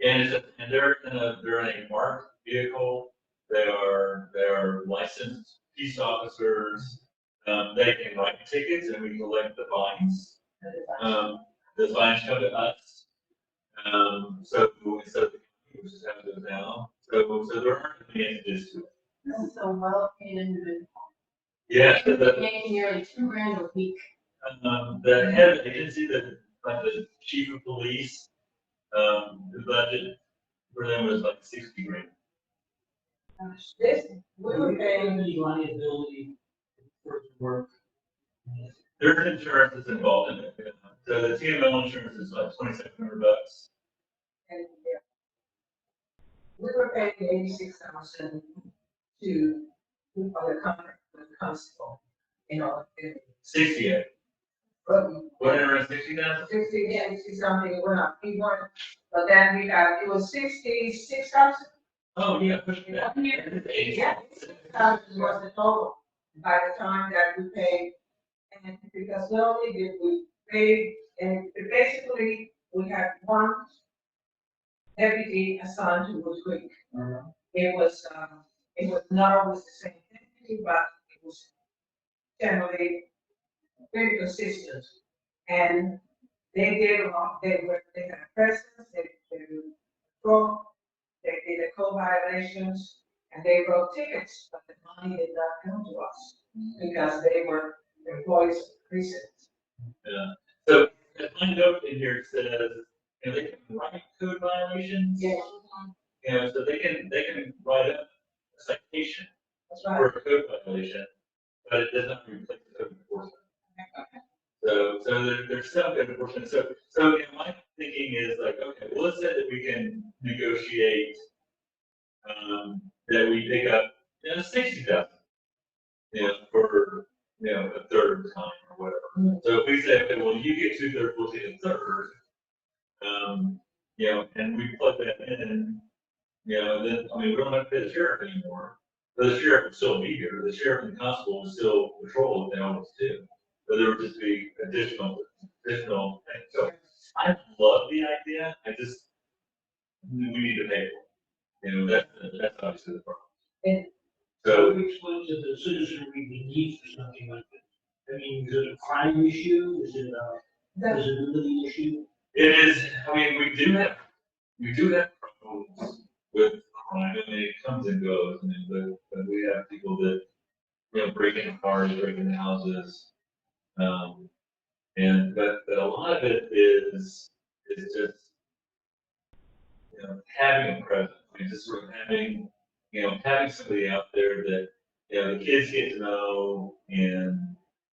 And they're in a marked vehicle. They are licensed peace officers. They can write tickets and we collect the fines. The fines come to us. So instead of the county, we just have to go down. So there aren't any entities to it. This is a well-paid individual. Yeah, He the, making nearly $2,000 a week. the head of the agency, like the chief of police, the budget for them was like 60 grand. This, we We were were paying paying, the liability for the work. There's insurance that's involved in it. So the TML insurance is like $2,700. and, yeah. We were paying 86,000 to, for the contract with the constable, you know, 68. but What, around 60,000? 60, yeah, 60 something, we're not, we weren't, but then we got, it was 66,000. Oh, yeah, push it back. Yeah, 60,000 was the total by the time that we paid. And because not only did we pay, and basically, we had one deputy assigned to Woodcreek. It was not always the same deputy, but it was generally very consistent. And they did a lot, they had a presence, they did patrol, they did the code violations, and they wrote tickets, but the money did not come to us because they were employees of the precinct. Yeah. So my note in here says, they can write code violations. Yeah, So they can write up a citation that's for right. a code violation, but it does not replace code enforcement. So there's some code enforcement. So my thinking is like, okay, well, let's say that we can negotiate, that we pick up, 60,000, for, a third of the time or whatever. So if we say, okay, well, you get 2/3, we'll take a third, and we plug that in, then, I mean, we don't have to pay the sheriff anymore. But the sheriff would still be here, the sheriff and the constable would still patrol if they always do. But there would just be additional things. So I love the idea, we need to pay for it. That's obviously the problem. And So So, we explain to the citizenry the need for something like this. I mean, is it a crime issue? Is it a visibility issue? it is, I mean, we do have problems with crime, I mean, it comes and goes, I mean, but we have people that, break into cars, break into houses. But a lot of it is just, having a presence, I mean, just sort of having somebody out there that, the kids get to know and,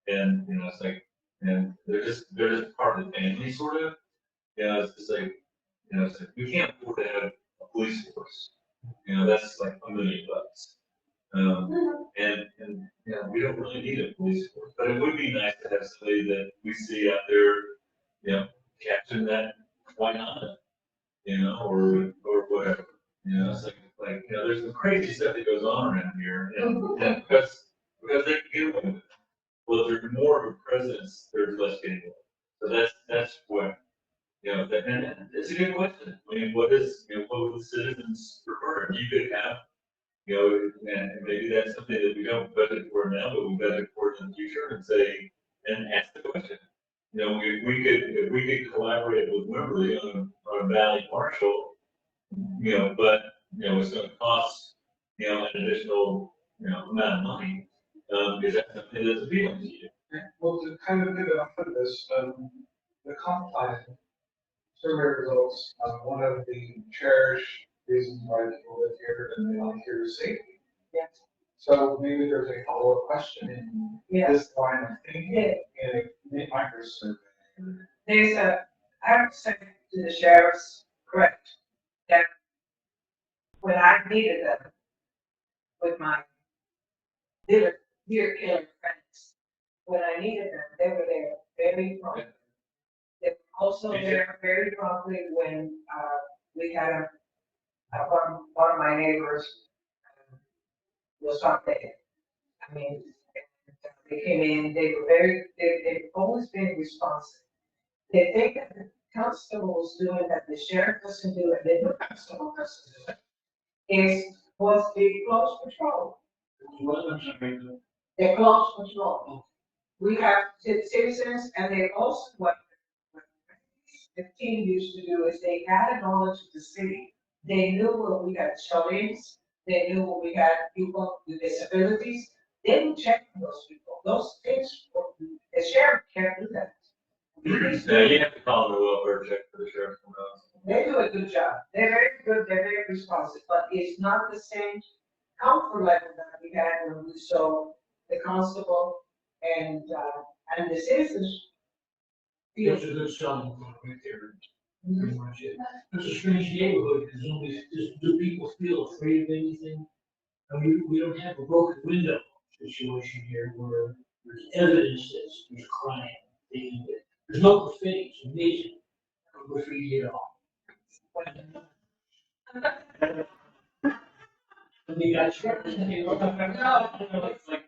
it's like, and they're just part of the family, sort of. It's just like, it's like, we can't afford to have a police force. That's like $1 million. And we don't really need a police force, but it would be nice to have somebody that we see out there, capturing that, why not? Or whatever. It's like, there's some crazy stuff that goes on around here, and because they can get away with it. Well, if there's more of a presence, there's less getting away. So that's what, and it's a good question. I mean, what would the citizens prefer? You could have, and maybe that's something that we don't budget for now, but we budget for it in the future and say, and ask the question. If we could collaborate with Wimberley on a Valley Marshal, but, it's gonna cost, an additional, amount of money, is that something that's appealing to you? Well, to kind of pivot off of this, the comp plan survey results, one of the cherished reasons why people live here and they like here is safety. Yes. So maybe there's a follow-up question in Yeah. this line of thinking Yeah. in a micro survey. I have to say to the sheriff's correct, that when I needed them with my dear killer friends, when I needed them, they were there very promptly. They were also there very promptly when, we had one of my neighbors was not there. I mean, they came in, they were they've always been responsive. They think that the constable's doing that the sheriff doesn't do it, then the constable doesn't do it. Was the close patrol. What, I'm sorry, The close patrol. we have citizens, and they also, what the team used to do is they added on to the city. They knew when we had shut-ins, they knew when we had people with disabilities, they would check on those people, those things, the sheriff can't do that. Yeah, you have to call the welfare check for the sheriff. They do a good job, they're very good, they're very responsive, but it's not the same comfort level that we had when we saw the constable and the citizens. It's a good selling point right there, pretty much it. It's a strange neighborhood, because only, do people feel afraid of anything? I mean, we don't have a broken window situation here where there's evidence that there's crime. There's no graffiti, it's amazing. No graffiti at all. And they got shirts and they look like, No, it's like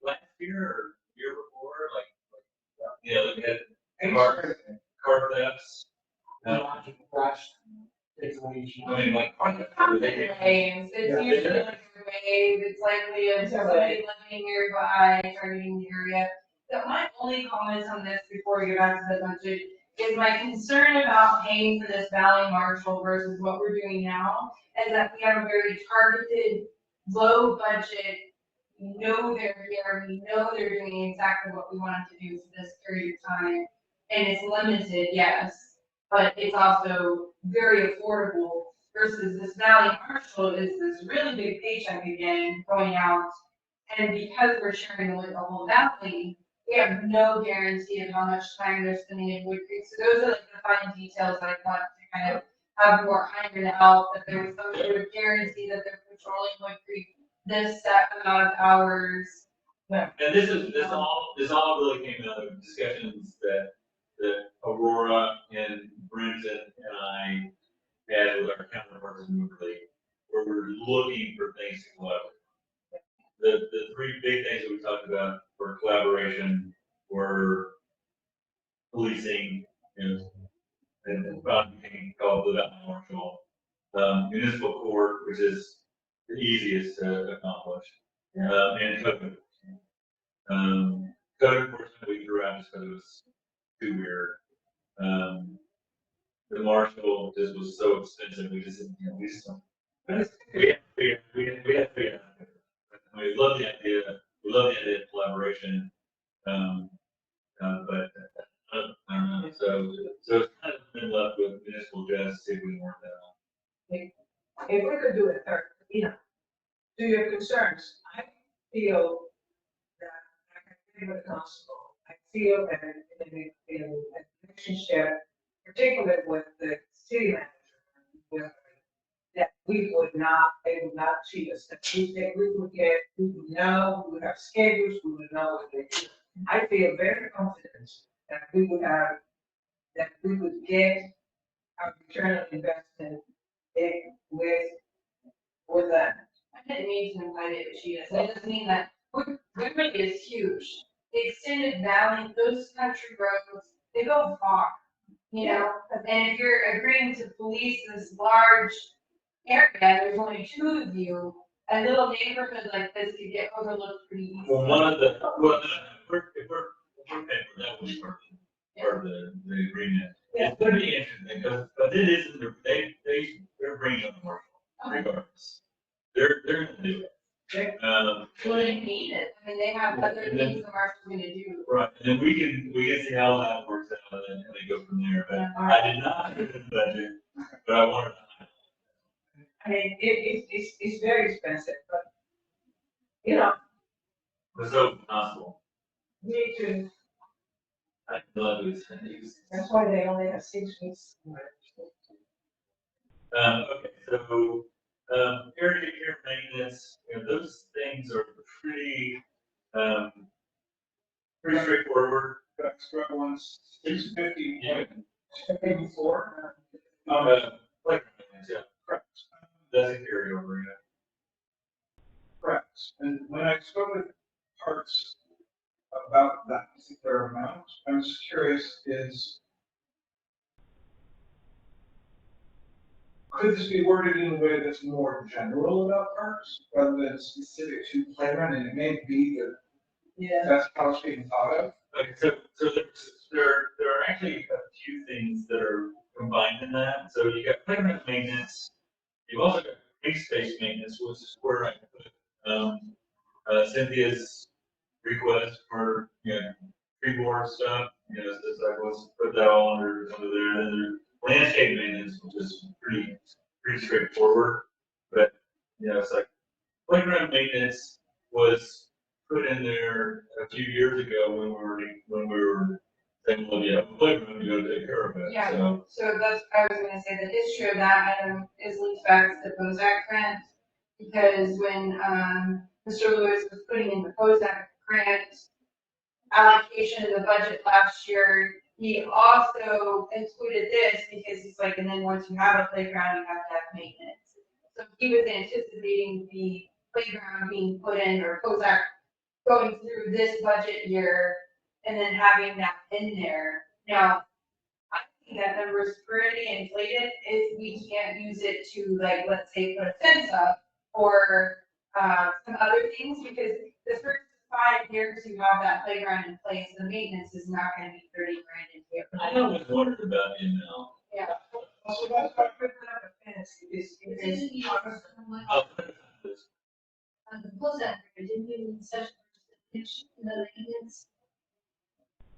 last year or year before, like we had car thefts. crash situation. I mean, like. Waves, it's usually like a wave, it's likely of somebody living nearby, targeting the area. So my only comments on this before we get back to the budget is my concern about paying for this Valley Marshal versus what we're doing now, is that we have a very targeted, low budget. We know they're here, we know they're doing exactly what we want them to do for this period of time, and it's limited, yes, but it's also very affordable versus this Valley Marshal is this really big paycheck again going out. And because we're sharing with the whole valley, we have no guarantee of how much time they're spending in Woodcreek. So those are like the fine details I want to kind of have more ironed out, that there was some sort of guarantee that they're patrolling Woodcreek this set amount of hours. And this all really came out of discussions that Aurora and Brenton and I had with our counterparts in Woodley, where we're looking for things to collaborate. The three big things that we talked about were collaboration, were policing, and about being called the Valley Marshal, municipal court, which is the easiest to accomplish, and code enforcement. Code enforcement we threw out just because it was too weird. The marshal just was so expensive, we just, we had to figure it out. I mean, we love the idea of collaboration, but, I don't know, so it's kind of been left with municipal justice, see if we can work that out. If we could do it, to your concerns, I feel that, like I said with the constable, I feel that in a relationship, particularly with the city manager, that they would not cheat us, that we would know, we would have schedules, we would know what they do. I feel very confident that we would get our return on investment with that. I didn't mean to invite it, but she is. It doesn't mean that Woodbridge is huge. The extended valley, those country roads, they go far, you know? And if you're agreeing to police this large area, there's only two of you, a little neighborhood like this could get overlooked pretty easily. Well, if we're paying for that, was part of the agreement. It's gonna be interesting, but it isn't, they're bringing up the marshal regardless. They're gonna do it. Well, they need it. I mean, they have other And then- things the marshal's gonna do. Right, and then we can see how that works out and then go from there, but I did not put it in the budget, but I wanted to. I mean, it's very expensive, but, you know, It's so possible. we need to, I love it. that's why they only have 6 weeks. Okay, so, peer-to-peer maintenance, those things are pretty straightforward. Extra ones, 650, Yeah. before. Like, yeah, Correct. that's a carryover, yeah. Correct. And when I spoke with Parks about that particular amount, I'm just curious, could this be worded in a way that's more general about parks rather than specific to playground? And it may be that Yeah. that's how it's being thought of. Okay, so there are actually a few things that are combined in that. So you got playground maintenance, you've also got green space maintenance, which is where I put, Cynthia's request for, tree board stuff, since I was put that all under there. And then there's landscape maintenance, which is pretty straightforward. But, it's like playground maintenance was put in there a few years ago when we were saying, well, yeah, playground, you gotta take care of it. Yeah. So, So that's, I was gonna say, the history of that item is linked back to the Bozak grant, because when, Mr. Lewis was putting in the Bozak grant allocation in the budget last year, he also included this, because he's like, and then once you have a playground, you have to have maintenance. So he was anticipating the playground being put in, or Bozak going through this budget year, and then having that in there. Now, I think that number is pretty inflated if we can't use it to, like, let's say, put a fence up or some other things, because the first 5 years you have that playground in place, the maintenance is not gonna be 30 grand a year. I always wondered about you now. Yeah. So that's why putting up a fence is, Didn't you, I'll put it on this. on the post that, didn't you such the maintenance?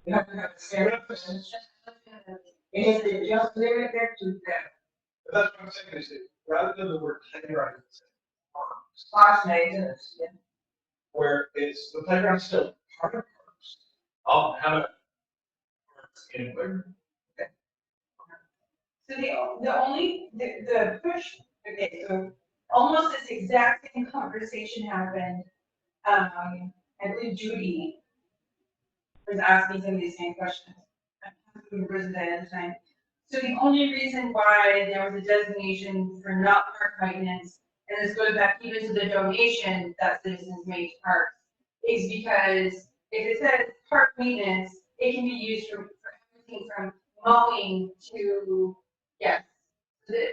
you have to have a fair fence. And they just limit it to that, But that's what I'm saying, is that rather than the word playground, it's parks, splash maintenance, yeah. where it's, the playground's still part of parks. I'll have it. In playground. So the push, okay, so almost this exact same conversation happened, I believe Judy was asking some of these same questions. I can't remember at the time. So the only reason why there was a designation for not park maintenance, and this goes back even to the donation that citizens made to parks, is because if it says park maintenance, it can be used for everything from mowing to, yes.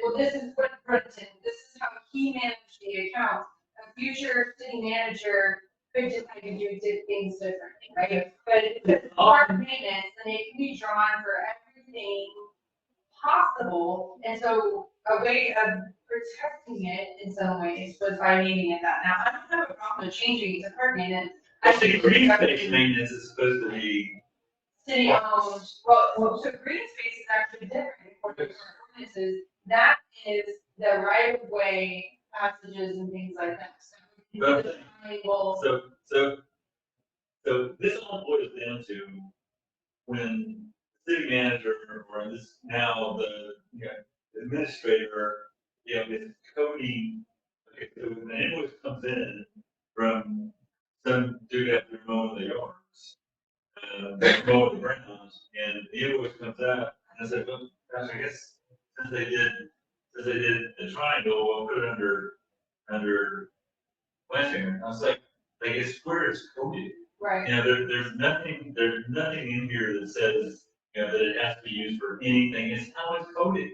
Well, this is what, for instance, this is how he managed the account. A future city manager could decide to do things differently, right? But if it's park maintenance, then it can be drawn for everything possible. And so a way of protecting it in some ways was by naming it that. Now, I don't have a problem with changing it to park maintenance. I think green space maintenance is supposed to be, City owned, well, so green space is actually different according to our ordinances. That is the right of way passages and things like that. So we can do the triangle. so this all boils down to when the city manager, or this now the, administrator, is coding, okay, so when an invoice comes in from some dude out there mowing the yards, mowing the grounds, and the invoice comes out, and I said, well, gosh, I guess since they did the triangle, we'll put it under Washington. I was like, it's where it's coded. Right. There's nothing in here that says, that it has to be used for anything. It's how it's coded.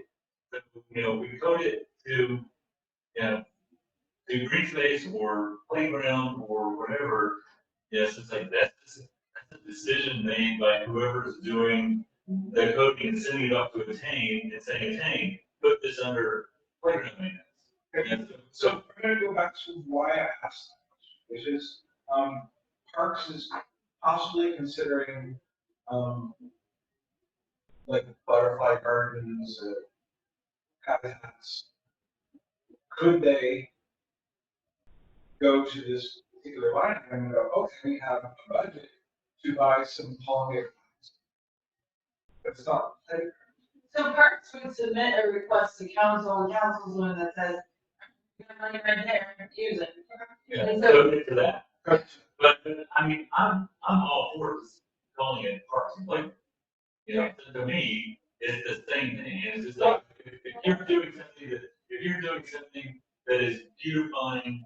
So, we code it to, to green space or playground or whatever. Yes, it's like that's a decision made by whoever's doing the coding and sending it off to Attain and saying, Attain, put this under playground maintenance. And So we're gonna go back to why I asked that question, which is, Parks is possibly considering, like butterfly gardens, habitats. Could they go to this particular line item and go, okay, we have a budget to buy some pollinator plants? But it's not, like, So parks would submit a request to council, and council's the one that says, you have money right there, use it. yeah, And so- code it to that. But I mean, I'm all for this, calling it parks and playgrounds. To me, it's the same thing. It's just like if you're doing something that is beautifying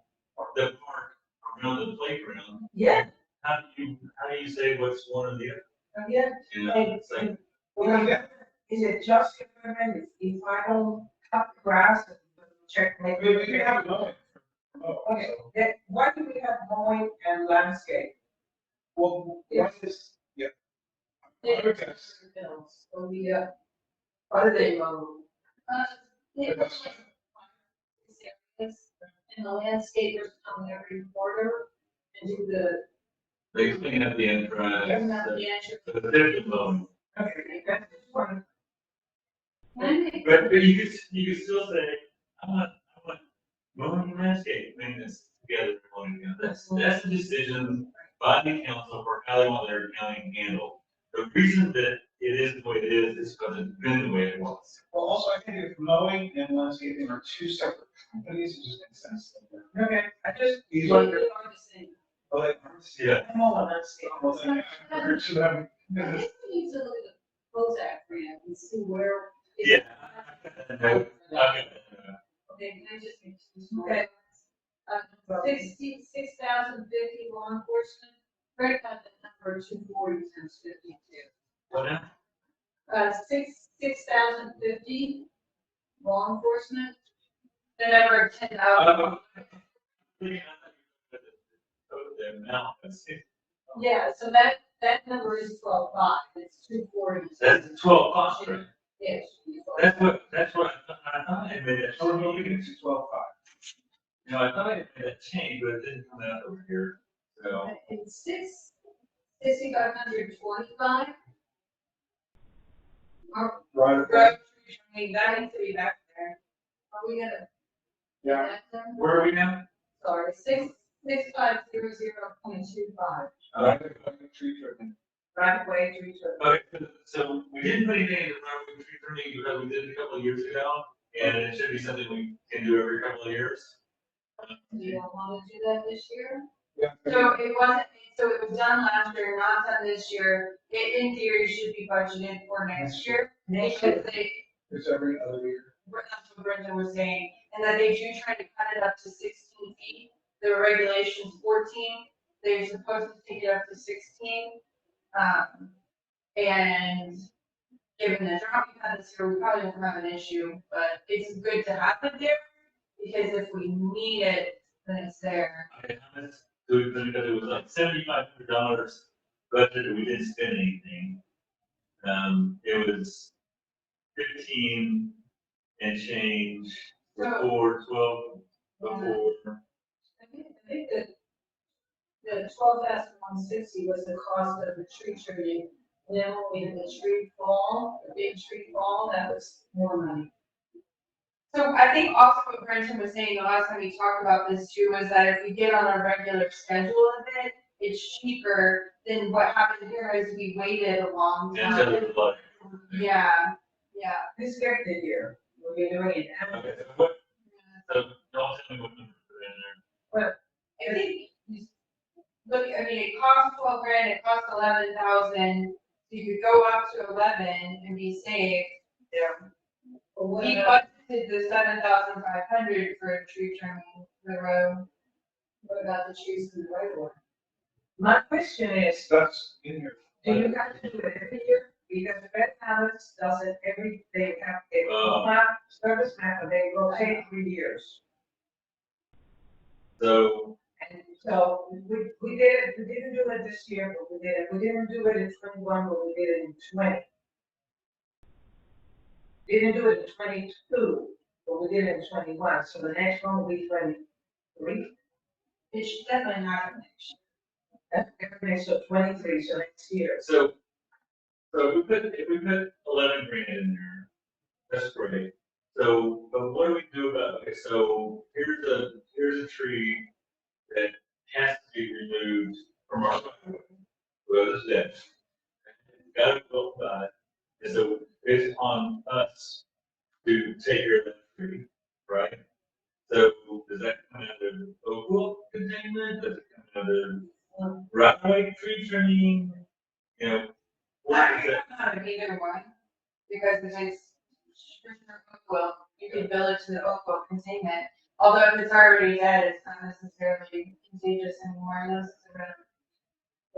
the park around the playground, Yeah, how do you say what's one or the other? yeah. It's like, Is it just government, if I don't cut the grass and check, I mean, we can have it going. okay, why do we have mowing and landscape? Well, one is, yeah, Bills, so we, what are they, They look like areas, and the landscapers come every quarter and do the, They clean up the entrance. clean up the entrance. The different loan. okay, that's one. But you could still say, I want mowing and landscape maintenance together. That's the decision by the council for how they want their accounting handled. The reason that it is the way it is because it's been the way it was. Well, also, I think if mowing and landscaping are two separate companies, it just makes sense. Okay, I just Easy. wondered. Hard to say. But like, Yeah. I'm all on that scale. well, then, I heard to them. I think we need to look at the Prozac grant and see where. Yeah. No, Okay, can I just make this Okay. more? 6,050 law enforcement, Greg got the number 240 times 52. What now? 6,050 law enforcement, the number of 10,000. The amount of six. Yeah, so that number is 12.5, it's 240. That's the 12 cost, right? Yes. That's what I thought I made that. So we're looking at 12.5. You know, I thought I made that change, but it didn't come out over here. So, And 6,525. Right. Road, I mean, that needs to be back there. Are we gonna? Yeah. get that done? where are we now? Sorry, 6,500.25. Tree trimming. Right away, tree trimming. Okay, so we didn't put anything in the road tree trimming because we did it a couple of years ago, and it should be something we can do every couple of years. Do you want to do that this year? Yeah. So it wasn't, so it was done last year, not done this year. It, in theory, should be budgeted for next year. Because they, It's every other year. that's what Brendan was saying, and that they do try to cut it up to 16 feet. The regulation's 14, they're supposed to take it up to 16. And given the drop we had this year, we probably won't have an issue, but it's good to have it there, because if we need it, then it's there. Okay, how much do we put it, because it was like $7,500 budgeted, we didn't spend anything. It was 15 and change before 12, before. I think that the 12,160 was the cost of the tree trimming. And then when we had the tree fall, the big tree fall, that was more money. So I think also what Brendan was saying the last time we talked about this too, was that if we get on a regular schedule of it, it's cheaper than what happened here is we waited a long And so time. it was like, Yeah, yeah. This skipped the year, we're doing it now. okay, so what, so don't tell me what number to put in there. I think, look, I mean, it costs 12 grand, it costs 11,000, so you could go up to 11 and be safe. But what We about, budgeted the 7,500 for tree trimming for the road. what about the trees in the right of way? My question is, That's in here. do you have to do it every year? Because the Fed Palace does it every, they have, they map, service map, and they rotate 3 years. So, And so we did it, we didn't do it this year, but we did it, we didn't do it in 21, but we did it in 20. Didn't do it in 22, but we did it in 21, so the next one will be 23. It should definitely happen next year. That's everything, so 23, so next year. so if we put 11 grand in there, that's great. So, but what do we do about, okay, so here's a tree that has to be removed from our road. Well, it's dead. It's gotta go by, and so it's on us to take care of that tree, right? So does that come out of local containment, does it come out of right-of-way tree trimming, you know? What is that? Not either one, because if it's, well, you can bill it to the Oakville containment. Although if it's already dead, it's not necessarily contagious anymore unless it's around.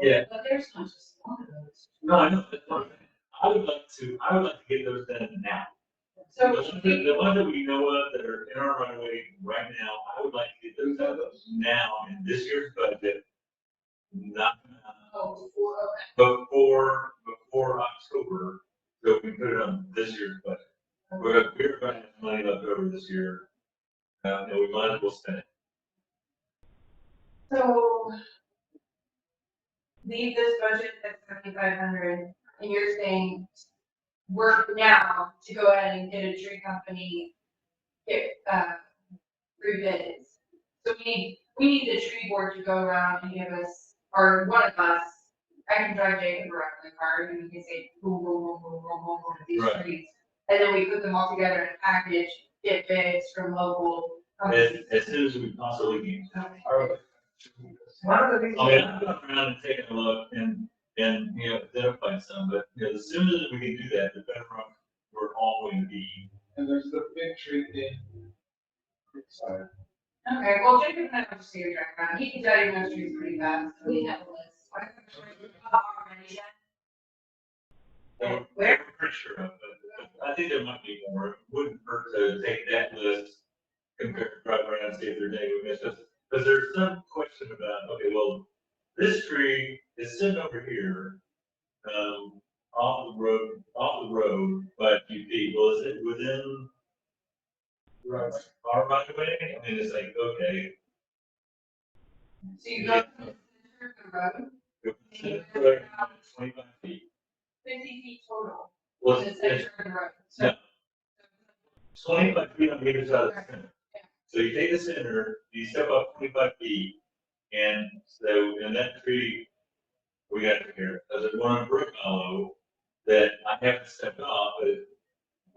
Yeah. But there's not just one of those. No, I know, that's what I'm saying. I would like to get those done now. So The ones that we know of that are in our right of way right now, I would like to get those done now in this year's budget. Not, before, okay. before I this year, and we might as well spend it. So leave this budget at 7,500, and you're saying work now to go ahead and get a tree company, get, 3 bids. So we need the tree board to go around and give us, or one of us, I can drive Jacob around in the car, and we can say, boom, boom, boom, boom, boom, boom, boom, these Right. trees. And then we put them all together in a package, get bids from local companies. As soon as we possibly can. One of the things. I mean, I'm going around and taking a look and, you know, identify some, but, you know, the sooner that we can do that, the better off we're all going to be. And there's the big tree thing. Side. Okay, well, Jacob and I will just see your drive around, he can tell you those trees pretty fast, we have a list. We're pretty sure of, but I think there might be more. It wouldn't hurt to take that list, compare, drive around, and see if there's any we missed. Because there's some question about, okay, well, this tree is sitting over here, off the road by a few feet. Well, is it within our right of way? I mean, it's like, okay. So you go to the center of the road, If it's in the road, 25 feet. 50 feet total, Well, in the it's center of the road. No. 25 feet on either side of the center. So you take the center, you step up 25 feet, and so in that tree, we got here, there's one on Brook Hollow that I haven't stepped off, but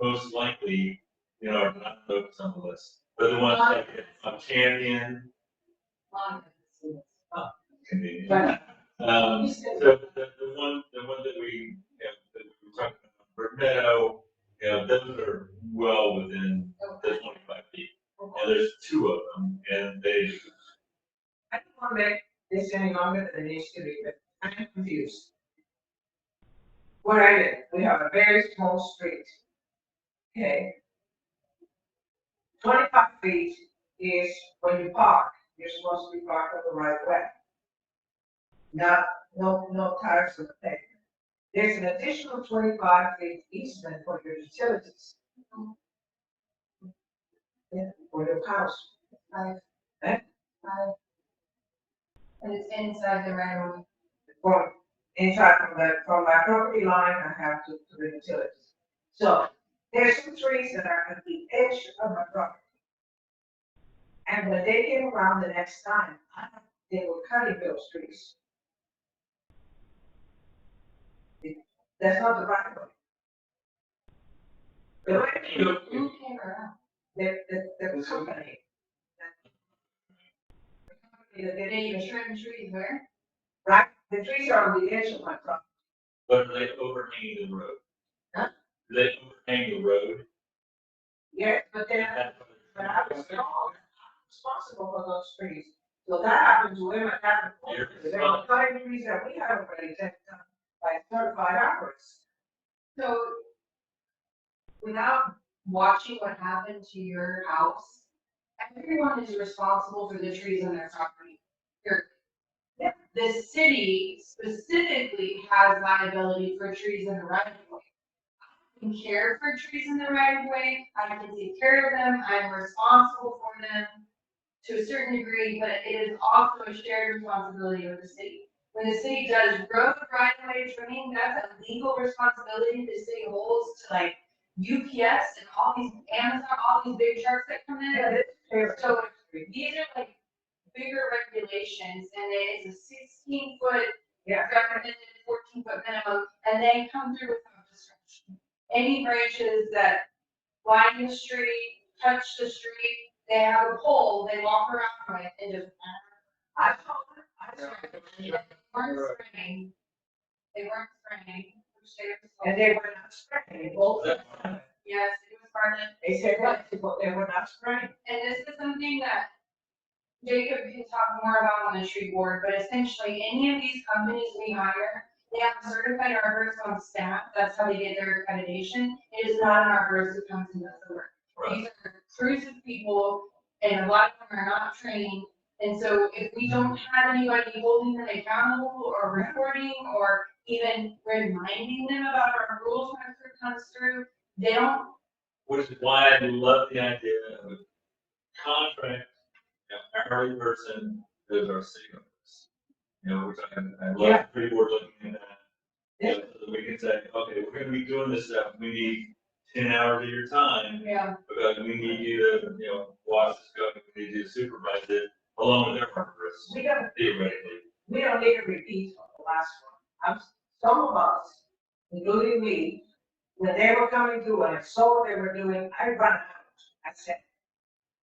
most likely, you know, are not focused on the list. But the ones like on Champion, convenient. So the one that we, that we were talking about, Brook Meadow, you know, those are well within the 25 feet. And there's 2 of them, and they, I don't want to make this any longer than it needs to be, but I'm confused. Where I live, we have a very small street. Okay. 25 feet is when you park, you're supposed to be parked on the right way. No tires on the pavement. There's an additional 25 feet easement for your utilities. Yeah, for your house. Right. Eh? Right. And it's inside the right of way. From inside from my property line, I have to the utilities. So there's some trees that are at the edge of my property. And when they came around the next time, they were cutting those trees. That's not the right way. The way Who came around? the company. They didn't trim trees where? Right, the trees are on the edge of my property. but they overhang the road. Huh? They overhang the road. Yeah, but then, but I was responsible for those trees. So that happened to him, it happened to You're me. There were cutting trees that we had already taken down by certified hours. So, without watching what happened to your house, everyone is responsible for the trees on their property. Here. Yeah. The city specifically has liability for trees in the right of way. I can care for trees in the right of way, I can take care of them, I'm responsible for them to a certain degree, but it is also a shared responsibility of the city. When the city does road right of way trimming, that's a legal responsibility the city holds to like UPS and all these Amazon, all these big trucks that come in. Yeah, it's fair. So these are like bigger regulations and it's a 16-foot Yeah. recommended 14-foot minimum, and they come through without discretion. Any branches that line the street, touch the street, they have a pole, they walk around with and just. I saw it. They weren't spraying. They weren't spraying. Which they were supposed And to. they were not spraying, both of them. Yes, it was part of. They said what, they were not spraying. And this is something that Jacob can talk more about on the tree board, but essentially any of these companies we hire, they have certified arborists on staff, that's how they get their accreditation. It is not an arborist who comes and does the work. These are crews of people, and a lot of them are not trained. And so if we don't have anybody holding them accountable or reporting or even reminding them about our rules when a crew comes through, they don't which is why I love the idea of a contract, hourly person as our city office. Which I love Yeah. the pre-board looking at that. Yeah. So that we can say, okay, we're gonna be doing this stuff, we need 10 hours of your time, Yeah, because we need you to, watch this go, we need you to supervise it, along with their workers, We don't, theoretically. we don't need a repeat of the last one. Some of us, including me, when they were coming through and I saw what they were doing, I ran out. I said,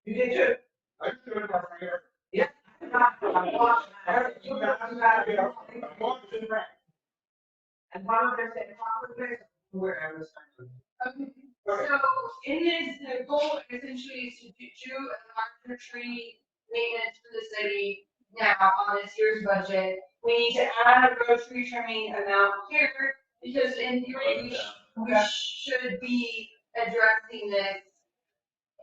you did too? I just do it my favorite. Yeah. I'm watching, I heard you guys out here. And one of them said, where I was. okay, so in this, the goal essentially is to do a larger tree maintenance for the city now on this year's budget. We need to add a road tree trimming amount here, because in theory, we should be addressing this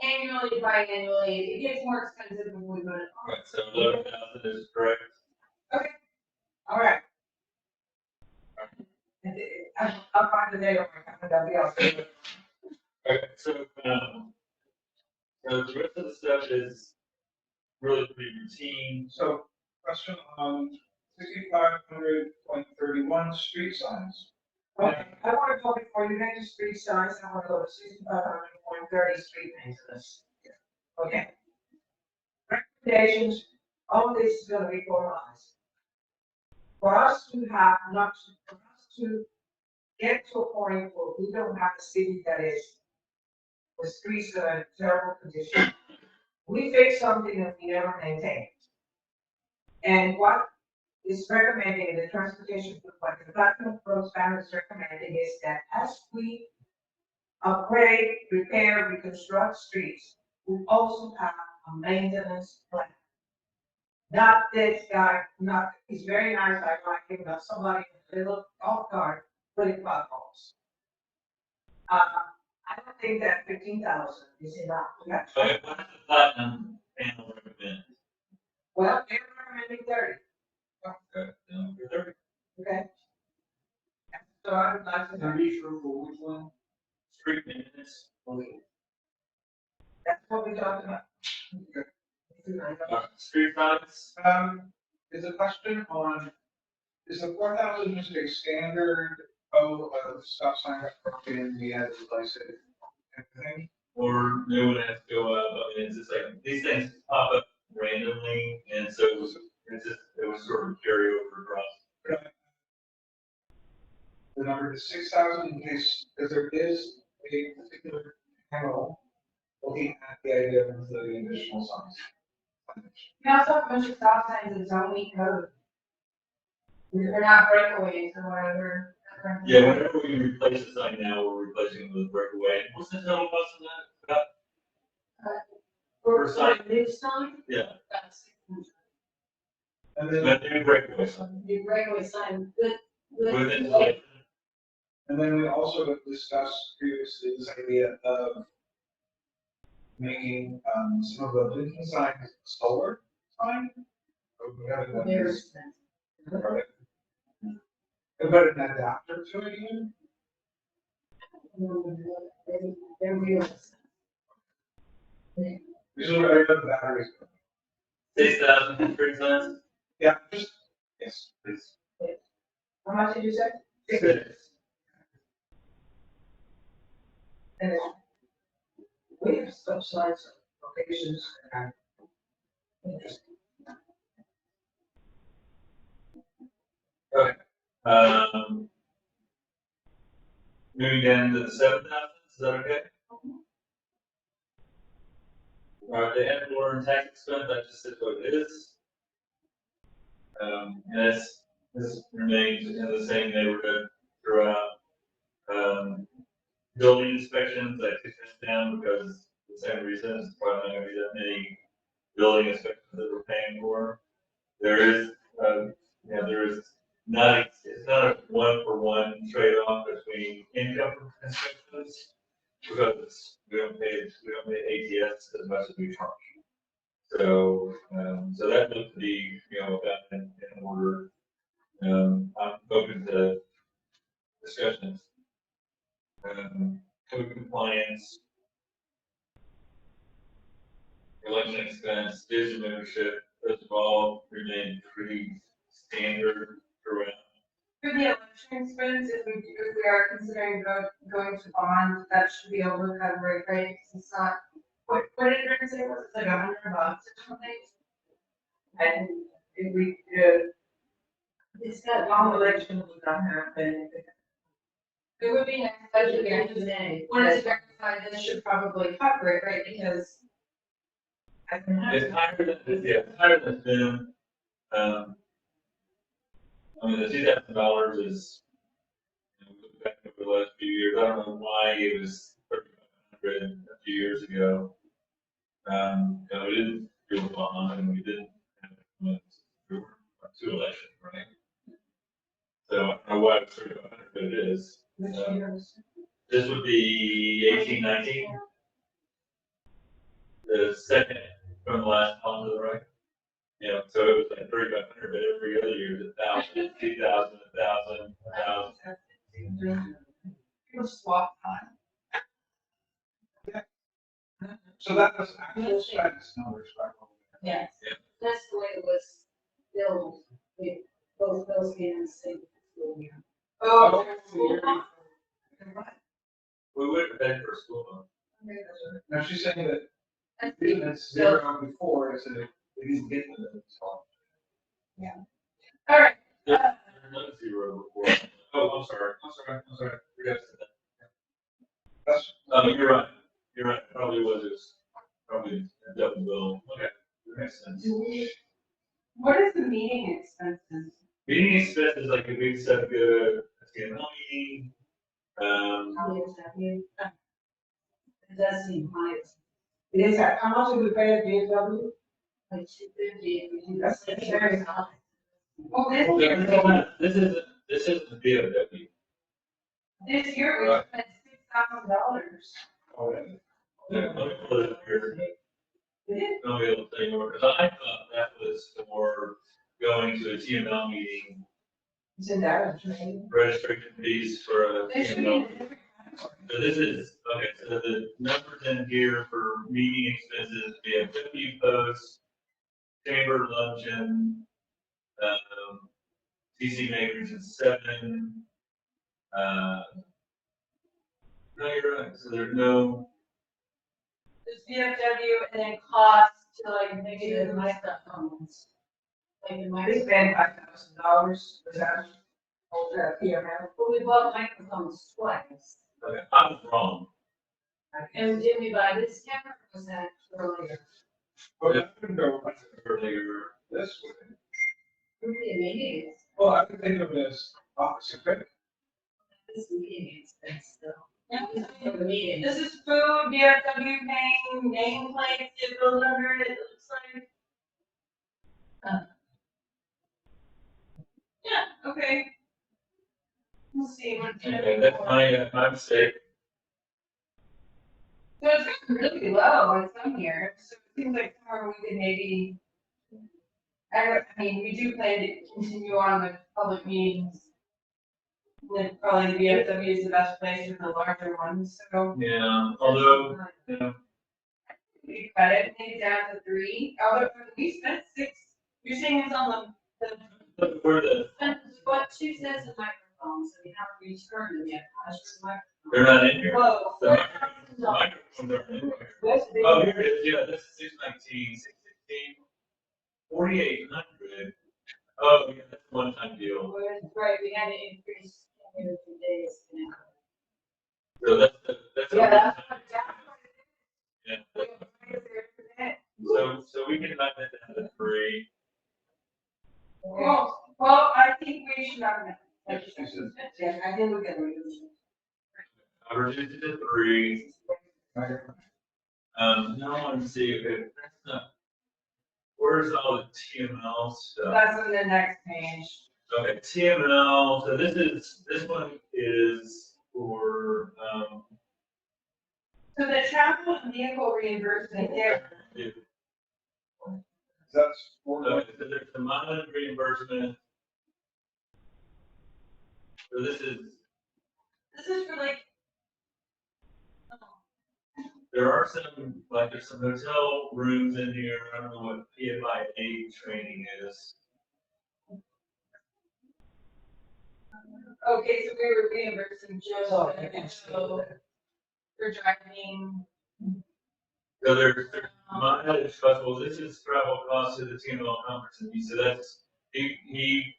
annually, biannually. It gets more expensive when we put it on. Right, so 11,000 is correct. All right. I'll find the date on my calendar, Okay, so the rest of the stuff is really pretty routine. So, question on 6500.31 street signs. Okay, I want to go before you get to street signs, I want to go to 6500.30 street maintenance. Okay. Recommendations, all this is gonna be formalized. For us to have, not to, for us to get to a point where we don't have a city that is, the streets are in terrible condition. We fix something that we never maintain. And what is recommended in the transportation, what the Platinum Pro Standard is recommending is that as we upgrade, repair, reconstruct streets, we also have a maintenance plan. Not this guy, not, he's very nice, I like him, but somebody in the little golf cart putting potholes. I don't think that 15,000 is enough. We have to- Okay, what does the platinum panel recommend? Well, they're recommending 30, Okay, down for 30. okay? So I would like to, Thirty for which one? Street maintenance. that's what we talked about. Street signs. Is a question on, is the 4,000 just a standard, stop sign that's broken and we had to replace it? Everything? Or new one has to go up. I mean, it's just like, these things pop up randomly, and so it was sort of carry over across. The number is 6,000 in case, because there is a particular panel looking at the idea of including additional signs. We also have a bunch of stop signs that don't meet code. They're not breakaways or whatever. Yeah, whenever we replace a sign now, we're replacing it with breakaway. What's the total cost of that? For Per sign? a new sign, Yeah, That's And then, but new breakaway sign. new breakaway sign with. With installation. and then we also discussed previously this idea of making, some of the blinking signs solar sign. We haven't done Very this. expensive. Right. But an adapter to it even? They're real expensive. Usually I have the batteries. 6,000 street signs? Yeah, just, yes, please. How much did you say? 6. And then we have stop signs, locations, and interesting. Moving down to the 7,000, is that okay? The ad valorem tax expense, that just is what it is. And this remains in the same neighborhood throughout. Building inspections, I took this down because the same reason, it's probably not gonna be that many building inspections that we're paying for. There is, there is not, it's not a one-for-one trade-off between income from inspections, because we don't pay ATS as much as we charge. So, so that looks to be, about in order. I'm open to discussions. Code compliance, election expense, dues and membership, those have all remained pretty standard throughout. For the election expense, if we are considering going to bond, that should be able to cover it, right? 'Cause it's not, what did Rick say, was it like $100 or something? And if we, It's got long election would not happen. It would be nice, budget guarantee, when it's verified, this should probably cover it, right, because. I can have. It's higher than, yeah, it's higher than them. I mean, the $2,000 is, you know, looking back over the last few years, I don't know why it was 3,500 a few years ago. You know, we didn't do a bond and we didn't have, we were two elections, right? So I don't know why it's 3,500, but it is. Which years? This would be 1819. The second from the last column to the right. You know, so it was like 3,500, but every other year is 1,000, 2,000, 1,000, 1,000. People swap time. So that was actual specs numbers, right? Yes, Yeah. that's the way it was billed, with both those hands same school year. Oh, We would have paid for a school month. Now she's saying that that's even it's zero before, it's that they didn't get the. all right. There's no zero before. Oh, I'm sorry. Forgot to say that. That's, You're right. You're right. Probably was just probably a double bill. Okay, that makes sense. What is the meeting expenses? Meeting expenses like if we set up a TML meeting, How many is that here? It does seem high, It is, how much did we pay at VFW? like 250, if we do That's that. very high. Well, this isn't the BOW. this year we spent $6,000. oh, yeah. Let me pull it up here. I'll be able to tell you more, because I thought that was for going to a TML meeting, It's in there, training. registration fees for a They should be in TML. a different category. So this is, okay, so the numbers in here for meeting expenses, we have 50 posts, chamber luncheon, TC makers is 7. No, you're right, so there's no, There's VFW and then cost to like make Maybe sure the my microphones. Like the We microphones. spent $5,000 for that, over that PML. But we bought microphones twice. okay, I was wrong. And did we buy this camera or was that earlier? But I couldn't go much Earlier, this way. Really, a meeting is, Well, I could think of it as opposite, but this meeting expense still. For the meeting. This is food, VFW paying, nameplates, it goes under it, it looks like. Yeah, okay. We'll see. okay, that's my mistake. So it's really low on some years, so it seems like somewhere we could maybe. I mean, we do plan to continue on with public meetings. Then probably the VFW is the best place for the larger ones, so. Yeah, although, you know, We cut it, maybe down to 3, although we spent 6, you're saying it's on the, where the, And what she says is microphones, so we haven't returned them yet. That's for microphones. they're not in here. whoa, The microphones aren't in here. That's the. Oh, here it is, yeah, this is 619, 616, 4,800. Oh, yeah, that's a one-time deal. Right, we had to increase every 2 days. So that's a Yeah, that's one-time what deal. Yeah. So we can knock that down to 3. Well, I think we should have that. Yeah, I think we can reduce it. I reduced it to 3. Now I want to see if that's not, where's all the TML stuff? That's on the next page. Okay, TML, so this one is for, So the travel and vehicle reimbursement there, that's for so there's the mileage reimbursement. So this is for like, there are some, like, there's some hotel rooms in here, I don't know what PFIA training is. Okay, so we were reimbursing So, Joe, I can see so that. for driving. So there's mileage festivals, this is travel costs to the TML conference, and he said that's, he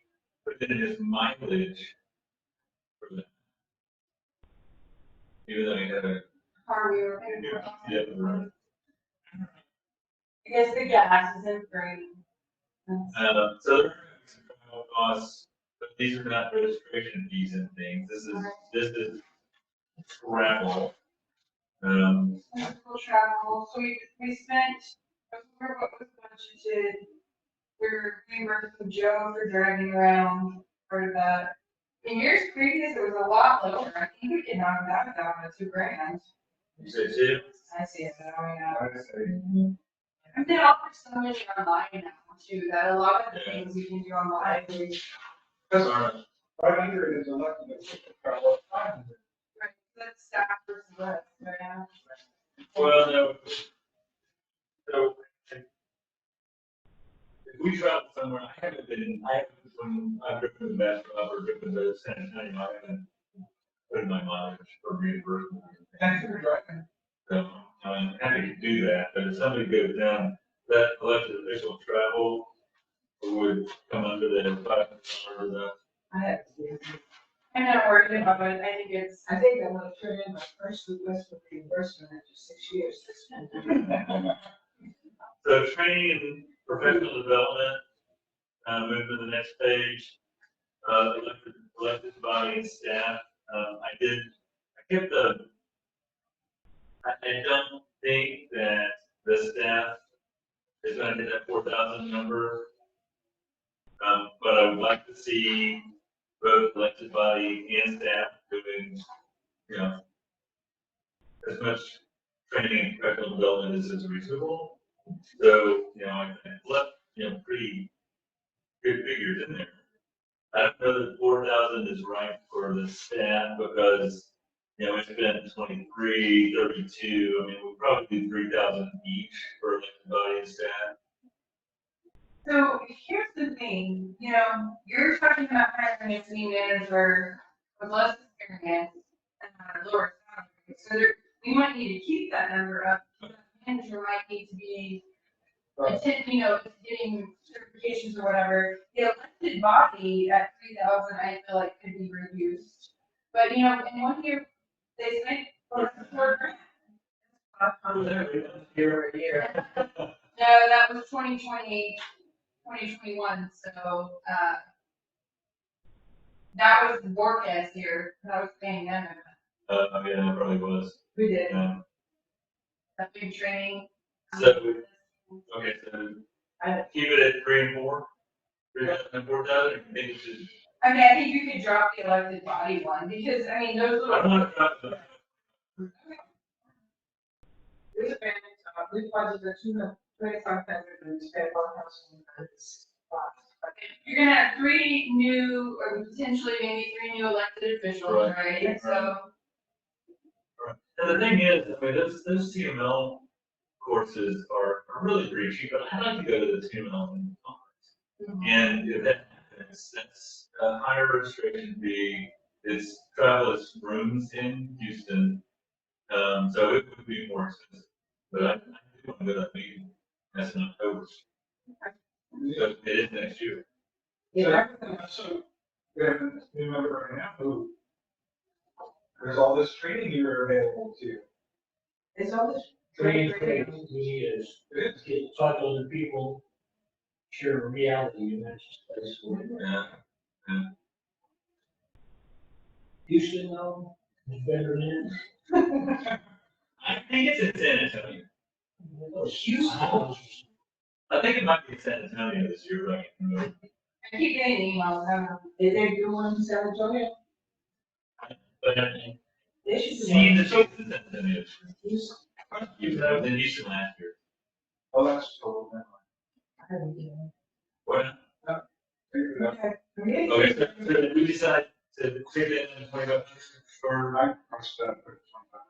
put in his mileage for that. Even though he had a, Car we were paying for. yeah, I guess the gas isn't free. so there are some travel costs, but these are not registration fees and things, this is travel. Wonderful travel, so we spent, over what was budgeted, we're reimbursing Joe for driving around part of that. In years previous, it was a lot lower, I think we can knock that down to $2,000. You said two? I see it now, yeah. I say, And they offer so much online now too, that a lot of the things you can do online. Sorry. 500 is elected, travel 500. Right, that's staff versus us, so yeah. Well, no. So, if we travel somewhere, I haven't, when I've driven to Bastrop or driven to San Antonio, I haven't put in my mileage for reimbursement. And if you're driving, So, I'm happy to do that, but if somebody goes down, that elected official travel would come under the $500 or the. I have to do. I'm not worried about it, I think it's, I think I'm gonna turn in my first request for reimbursement after 6 years. So training and professional development, move to the next page. Elected body and staff, I kept I don't think that the staff is gonna hit that 4,000 number. But I would like to see both elected body and staff doing, as much training and professional development as is reasonable. So, I left, pretty good figures in there. I don't know that 4,000 is right for the staff because, it's been 23, 32. I mean, we'll probably do 3,000 each for elected body and staff. so here's the thing, you're talking about hiring a city manager with less experience and a lower salary. So we might need to keep that number up. The manager might need to be, getting certifications or whatever. The elected body at 3,000, I feel like could be reduced. But, in 1 year, they spent $4,000. Year over year. No, that was 2020, 2021, so, that was the forecast year, that was pandemic. Yeah, it probably was. We did. Yeah. That big training. So, okay, so keep it at 3 and 4? 3,000 and 4,000, or you think it should? I mean, I think you could drop the elected body one, because, those I don't little. want to drop the. We spent, we budgeted 225,000 and spent 1,000 You're gonna have 3 new, or potentially maybe 3 new elected officials, right? So, And the thing is, I mean, those TML courses are really pretty cheap, but I'd like to go to the TML conference. And if that happens, that's a higher registration fee, it's travel, it's rooms in Houston, so it would be more expensive. But I do want to go to that meeting, that's in October. So it is next year. so, we have a new member right now who, there's all this training you're available to. It's all this. Training is, It is. get talk to other people, share reality, and that's just basically. Yeah. Houston, though, is better than. I think it's in San Antonio. Houston. I think it might be in San Antonio this year, but I can't remember. I keep getting emails, I don't know. Did they do one in San Antonio? But They should do seeing the one. shows in San Antonio. Houston. I was in Houston last year. Oh, that's total. I haven't been there. What? Okay. Okay, so did we decide to take it in 25 or? I crossed that.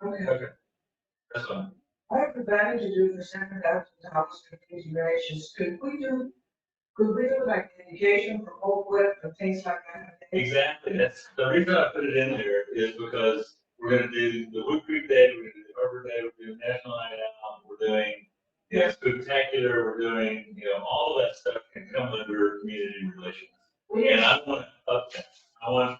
Okay. Okay. That's fine. I have the value to do for $7,000 for considerations. Could we do like education for Oakwood and things like that? Exactly, that's, the reason I put it in there is because we're gonna do the Woodcreek Day, we're gonna do the Arbor Day, we're doing National Night Out, we're doing, you know, Spooktacular, we're doing, you know, all of that stuff can come under community relations. And I want to up that. I want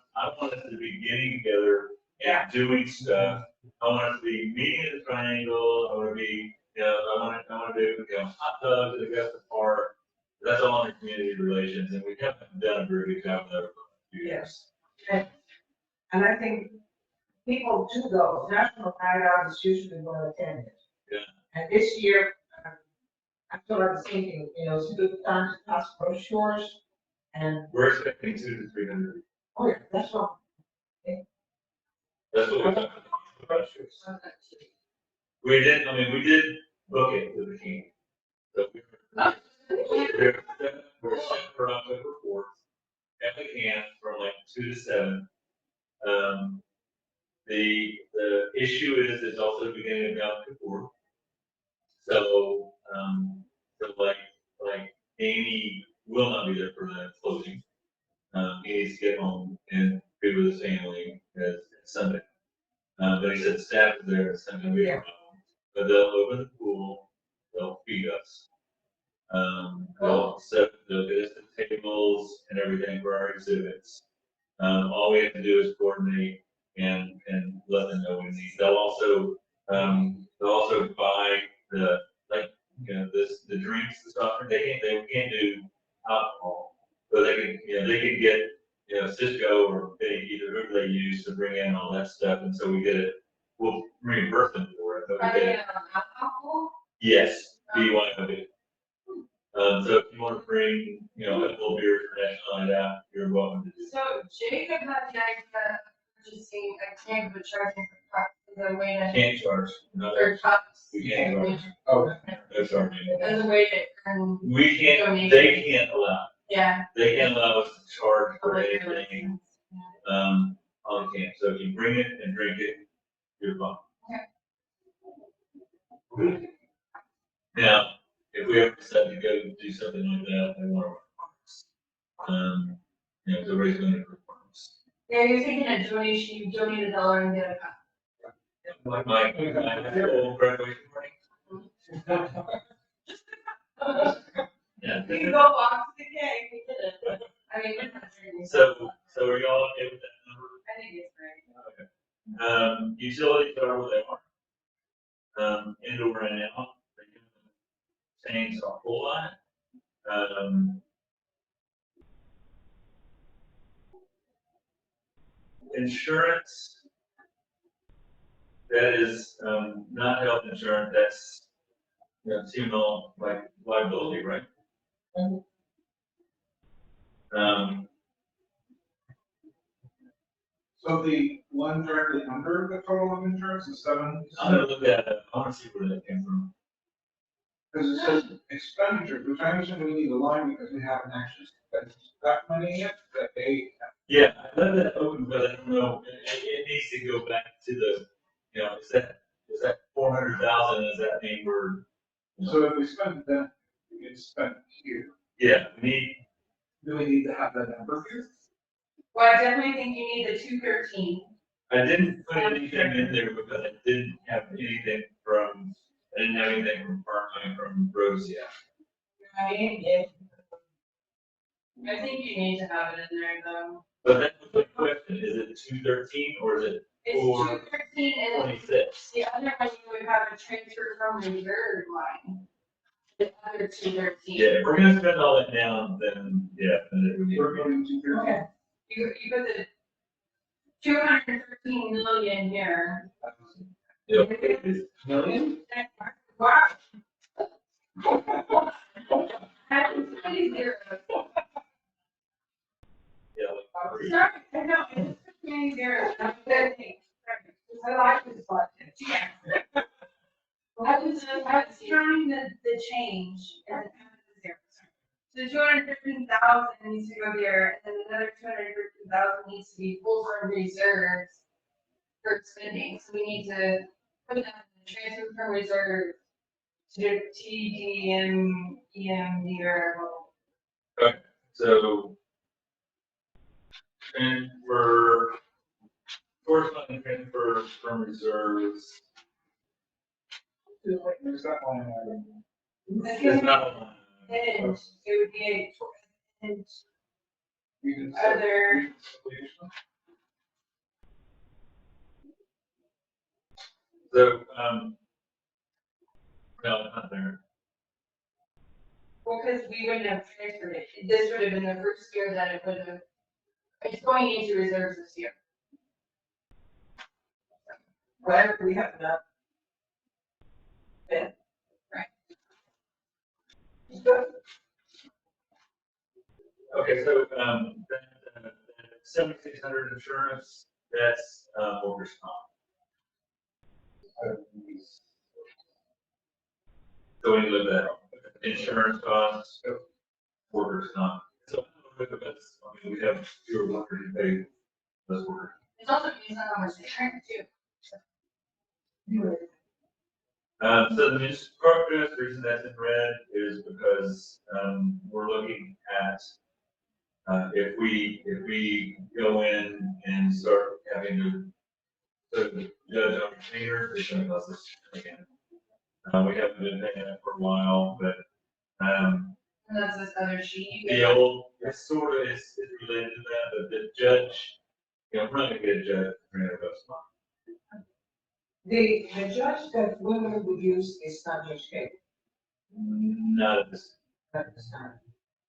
us to be getting together and doing stuff. I want us to be meeting at the triangle, I wanna be, you know, I wanna do, you know, hot tubs at Augusta Park. That's all under community relations, and we haven't done a very good job of that over the last few years. Yes. And I think people do go, National Night Out is usually well attended. Yeah. And this year, I feel like thinking, you know, it's a good time to pass brochures and, We're expecting 200 to 300. oh yeah, that's what. That's what we got. We did, I mean, we did book it with the king. So we're set for October 4th at the camp from like 2 to 7. The issue is it's also the beginning of Yom Kippur. So, like Amy will not be there for the closing. He needs to get home and be with his family as Sunday. But he said staff is there, it's not gonna be a problem. But they'll open the pool, they'll feed us. They'll get us the tables and everything for our exhibits. All we have to do is coordinate and let them know what we need. They'll also buy the, like, you know, the drinks and stuff. They can't do alcohol, but they can get, you know, Cisco or either whoever they use to bring in all that stuff. And so we get it, we'll reimburse them for it, but we get it. Alcohol? Yes, BYOB. So if you want to bring, you know, a couple of beers for National Night Out, you're welcome to do So Jacob had the idea of purchasing a can of charging for cups as a way that. to, Can't charge, no, for cups. we can't charge. Oh, No charge. As a way to earn, We can't, Donation. they can't allow, yeah. they can't allow us to charge for public anything, relations. on camp. So if you bring it and drink it, you're fine. Now, if we ever decide to go do something like that, I want to, you know, to raise money for farms. Yeah, you're taking a donation, you donate $1 and get a cup. Like my whole graduation party. Yeah. You can go box the cake, we did it. I mean, we're not drinking. So are y'all okay with that number? I think it's great. Okay. Utilities are what they are. Indoor and out, they haven't changed a whole lot. Insurance, that is, not health insurance, that's, you know, seasonal, like liability, right? so the one directly under the total of insurance is 7. I'm gonna look at it, I wanna see where that came from. Because it says expenditures, which I understand we need a line because we haven't actually spent that money yet, that they. Yeah, I left that open, but I don't know, it needs to go back to the, you know, is that 400,000, does that mean we're? You know, So if we spend that, we can spend here. yeah, we need, Do we need to have that number here? Well, I definitely think you need the 213. I didn't put anything in there because I didn't have anything from, I didn't have anything from from Rose yet. Right? I think you need to have it in there though. But that was the question, is it 213 or is it It's 213 and 26? the other one you would have a transfer from reserve line. The other 213. Yeah, if we're gonna spend all that down, then, yeah, then it would be. We're going to here. Okay. You put the 213 million here. Yeah, it's Million? Wow. That is pretty zero. yeah, like three. Sorry, I know, it's just many zeros. I'm good. I like this budget. Yeah. I was trying the change and it had the zeros. So 213,000 needs to go there, and then another 213,000 needs to be pulled from reserves for spending. So we need to put that in the transfer from reserve to TDM, or So, transfer, corresponding transfer from reserves There's that line item. is not a line. and it would be a, and You can other, So, no, not there. well, because we wouldn't have transferred it, this would have been the first year that it would have, it's going into reserves this year. Whatever we have enough. Okay, so, that 7,600 insurance, that's, workers' comp. So when you look at insurance costs, workers' comp. So, I mean, we have fewer workers to pay less workers. It's also based on how much they earn too. So the the reason that's in red is because, we're looking at, if we go in and start having to, so the judge on retainer, it's gonna cost us again. We haven't been paying that for a while, but, And that's this other sheet. the old, it's sort of, it's related to that, but the judge, we're not gonna get a judge for $300 a month. The judge that women would use is not Judge Cable Not at this, at this time.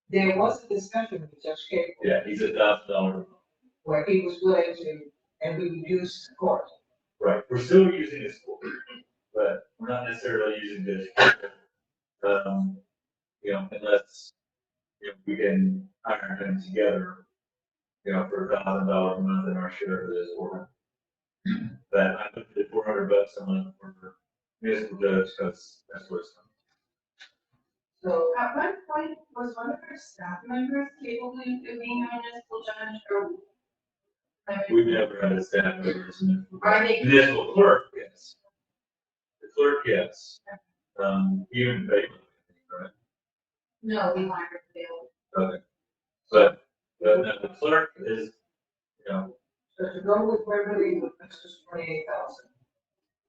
There was a discussion with Judge Cable yeah, he's $1,000. where he was willing to, and we would use the court. Right, we're still using this school, but we're not necessarily using this. Unless, we can hire them together, for $1,000 a month in our share of this work. But I put the $400 a month for municipal judge, because that's what it's. So, At one point, was one of our staff members capable of being a municipal judge or? We've never had a staff member. Are they? Municipal clerk, yes. The clerk, yes. Even Bailey, right? No, we hired Bill. Okay. But no, the clerk is, so to go with Beverly would cost us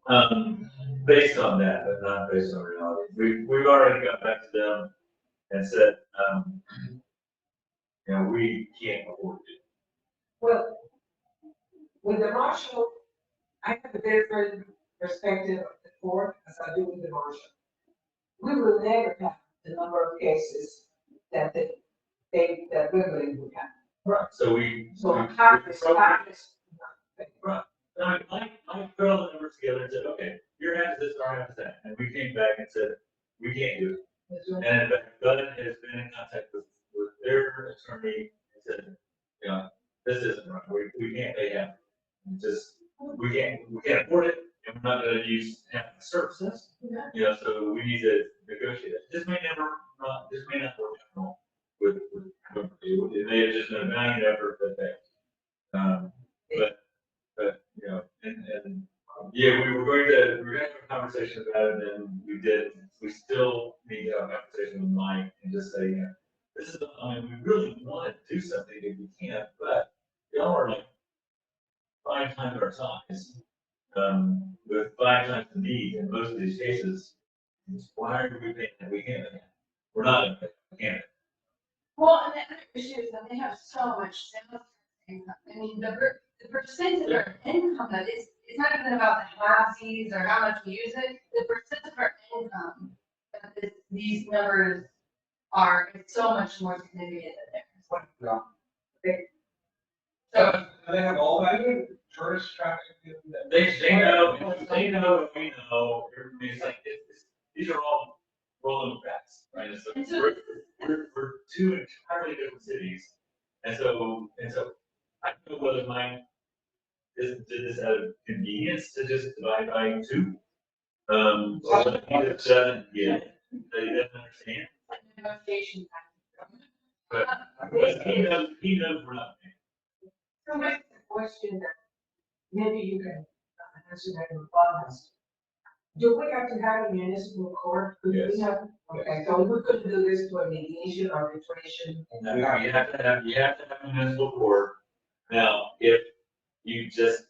$28,000. Based on that, but not based on reality. We've already got back to them and said, we can't afford it. Well, with the marshal, I have a different perspective of the court as I do with the marshal. We will never have the number of cases that that Beverly would have. Right. So half is. Right. I put all the numbers together and said, okay, your half is this, our half is that. And we came back and said, we can't do it. And in fact, Bud has been in contact with their attorney and said, this isn't right, we can't pay half. We can't afford it, and we're not gonna use half the services. So we need to negotiate it. This may not work out with, it may have just been a valiant effort that failed. We were going to have a conversation about it, and we did. We still need to have a conversation with Mike and just say, this is, we really want to do something if we can, but y'all are like 5 times our size, with 5 times the need in most of these cases. Why are we paying that? We can't. We're not, we can't. Well, and the other issue is that they have so much sales income. I mean, the percent of their income that is, it's not even about the halvesies or how much we use it. The percent of our income that these numbers are, it's so much more significant than theirs. So, Do they have all that, tourist traffic? They know, and we know. It's like, these are all rolling facts, right? So we're 2 entirely different cities. And so I don't know whether mine did this out of convenience to just divide by 2. Or whether he just doesn't get it, that he doesn't understand. negotiation. But he knows we're not paying. So that's the question that maybe you can answer that in the podcast. Do we have to have a municipal court? Could we Yes. have, okay, so we couldn't do this to a mediation, arbitration? Now, you have to have a municipal court. Now, if you just,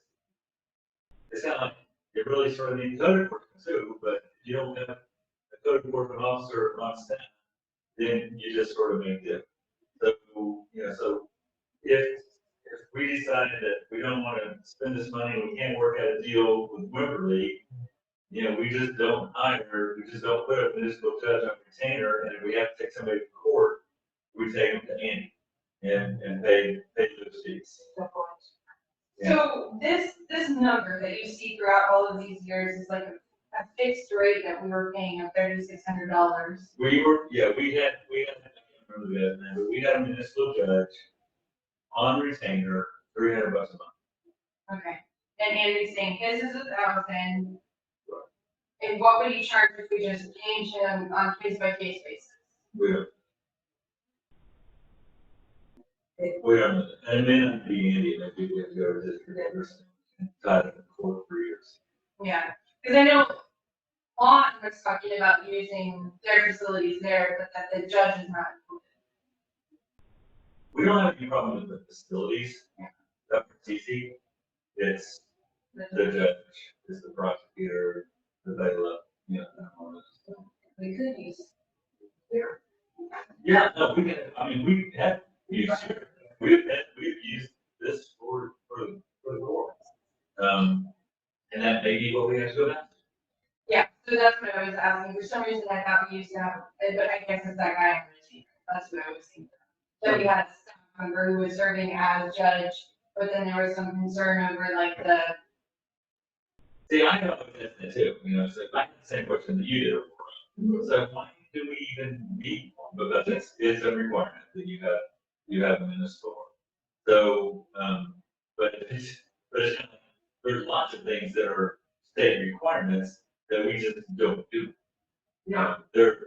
it's kind of like, you really sort of need code enforcement too, but if you don't have a code enforcement officer on staff, then you just sort of make it. So, so if we decide that we don't want to spend this money, we can't work out a deal with Wimberley, we just don't put a municipal judge on retainer, and if we have to take somebody to court, we take them to Andy and pay those fees. Yeah. So this number that you see throughout all of these years is like a fixed rate that we were paying of $3,600. We had, I can't remember the guy's name, but we had a municipal judge on retainer, $300 a month. Okay. And Andy's saying his is 1,000. And what would he charge if we just change him on case by case basis? We don't, and it may not be Andy, maybe we have to go to district or something, tied up in court for years. Yeah, because I know Lon was talking about using their facilities there, but that the judge is not included. We don't have any problem with the facilities, that for TC, it's the judge, it's the prosecutor, the bailiff, all that stuff. We could use. Yeah, no, we have used, we've used this for the court. And that may be what we have to go back to. Yeah, so that's what I was asking. For some reason, I thought we used to have, but I guess it's that guy on the receiver. That's what I was thinking. So we had a staff member who was serving as judge, but then there was some concern over like the. See, I know that too, so I had the same question that you did before. So why do we even need one? Because it's a requirement that you have a municipal court. So, but it's kind of, there's lots of things that are state requirements that we just don't do. They're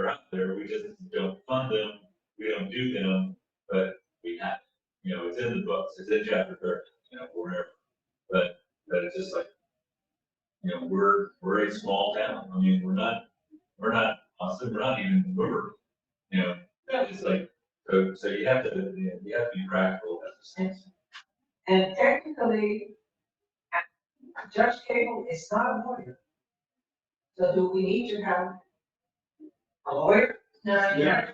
out there, we just don't fund them, we don't do them, but we have, it's in the books, it's in chapter 30, wherever. But it's just like, we're a small town. We're not Austin, we're not even Woodward. It's like, so you have to be practical at the same time. And technically, Judge Cable is not a lawyer. So do we need to have a lawyer? No, Yeah,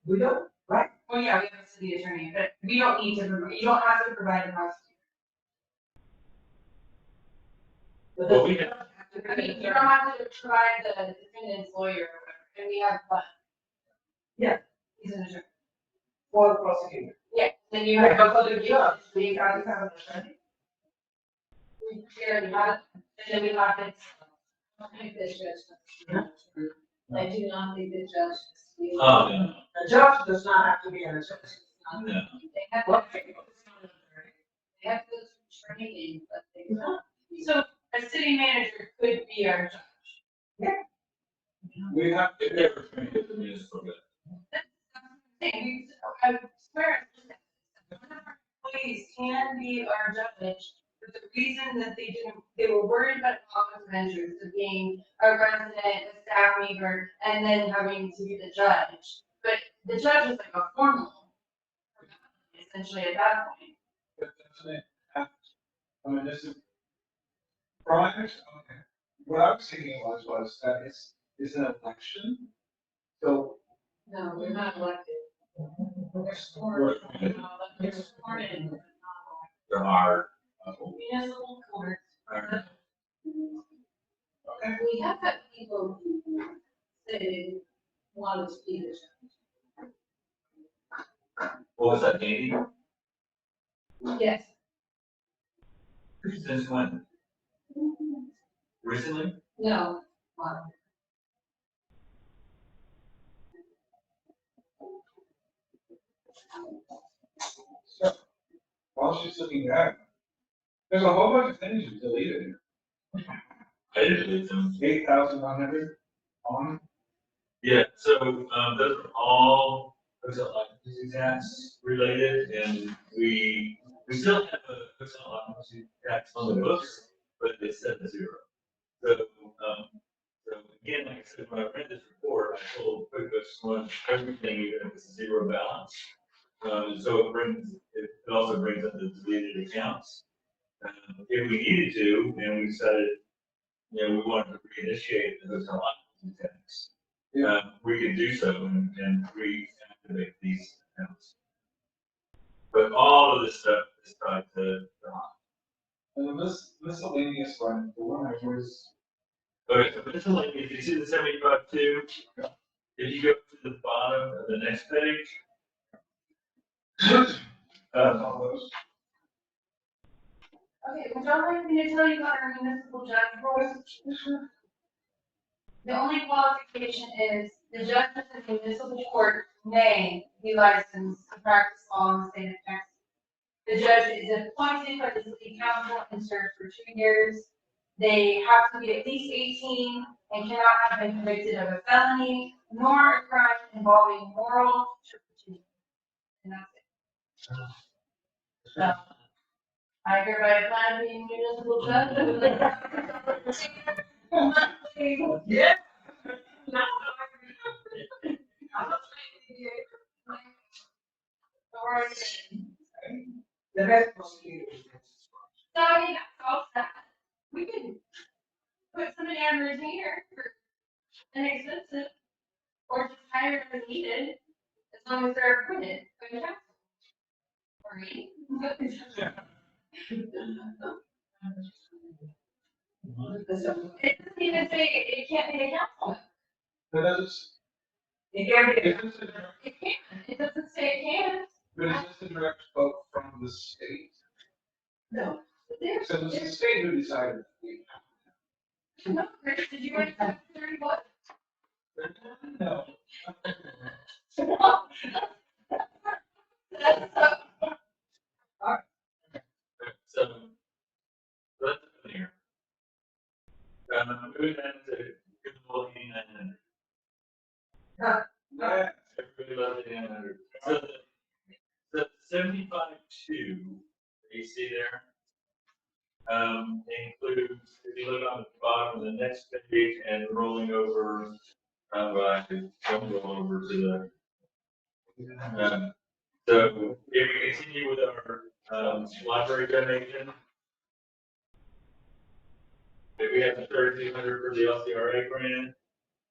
We don't, right? Well, yeah, we have a city attorney, but we don't need to, you don't have to provide a prosecutor. Well, we have, I mean, you don't have to provide the defendant's lawyer, or whatever, and we have one. Yeah. He's an attorney. For the prosecutor. Yeah, then you have to go to the judge. We got to have an attorney. We already have, and then we have it. I don't think the judge. I do not think the judge. oh, no, A judge does not have to be an attorney. no. They have to, they have to go through training, but they don't. So a city manager could be our judge. we have, If they were trained as a municipal judge. I swear, one of our employees can be our judge, but the reason that they were worried about conflict of interest of being a resident, a staff member, and then having to be the judge. But the judge is like a formal, essentially at that point. but doesn't it have, this is, prior, okay, what I was thinking was that it's an election, so. No, we're not elected. They're sworn. Right. They're sworn in. but not There are, elected. Municipal courts. Okay. We have had people say they want to be the what was that, Andy? judge. Yes. Since when? Recently? No. So, while she's looking at, there's a whole bunch of things you deleted here. I didn't delete them. 8,100 on, Yeah, so, those are all, hotel occupancy tax related, and we still have a hotel occupancy tax on the books, but it's set to 0. So, so again, like I said, when I read this report, I told QuickBooks one, everything, even if it's zero balance. So it also brings up the deleted accounts. If we needed to, and we decided, you know, we wanted to reinitiate the hotel occupancy tax, we could do so and reactivate these accounts. But all of this stuff is tied to the And the miscellaneous one, the one I was, okay, so miscellaneous, if you see the 75.2, if you go to the bottom of the next page, all those. Okay, would y'all like me to tell you about our municipal judge rules? The only qualification is the judges in the municipal court may be licensed to practice law in the state of Texas. The judge is appointed by the city council and serves for 2 years. They have to be at least 18 and cannot have been convicted of a felony nor a crime involving moral turpitude. And that's it. So, I hereby apply to be municipal judge. Yeah. The best prosecutor. So, I mean, that's all that. We can put somebody on retainer for inexpensive, or just hire as needed, as long as they're appointed by the council. Or me. It doesn't even say it can't be a council. But that's, It can be. is this a direct, It can, it doesn't say it can't. but is this a direct vote from the state? No. There's, So it's the state who decided. no, Chris, did you write that 30 what? No. so let's put here. Moving on to good old 8900. Yeah. Everybody loves 8900. So the 75.2 that you see there, includes, if you look on the bottom of the next page and rolling over, I don't roll over to the, so if we continue with our, library donation, if we have the 3,200 for the LCRA grant,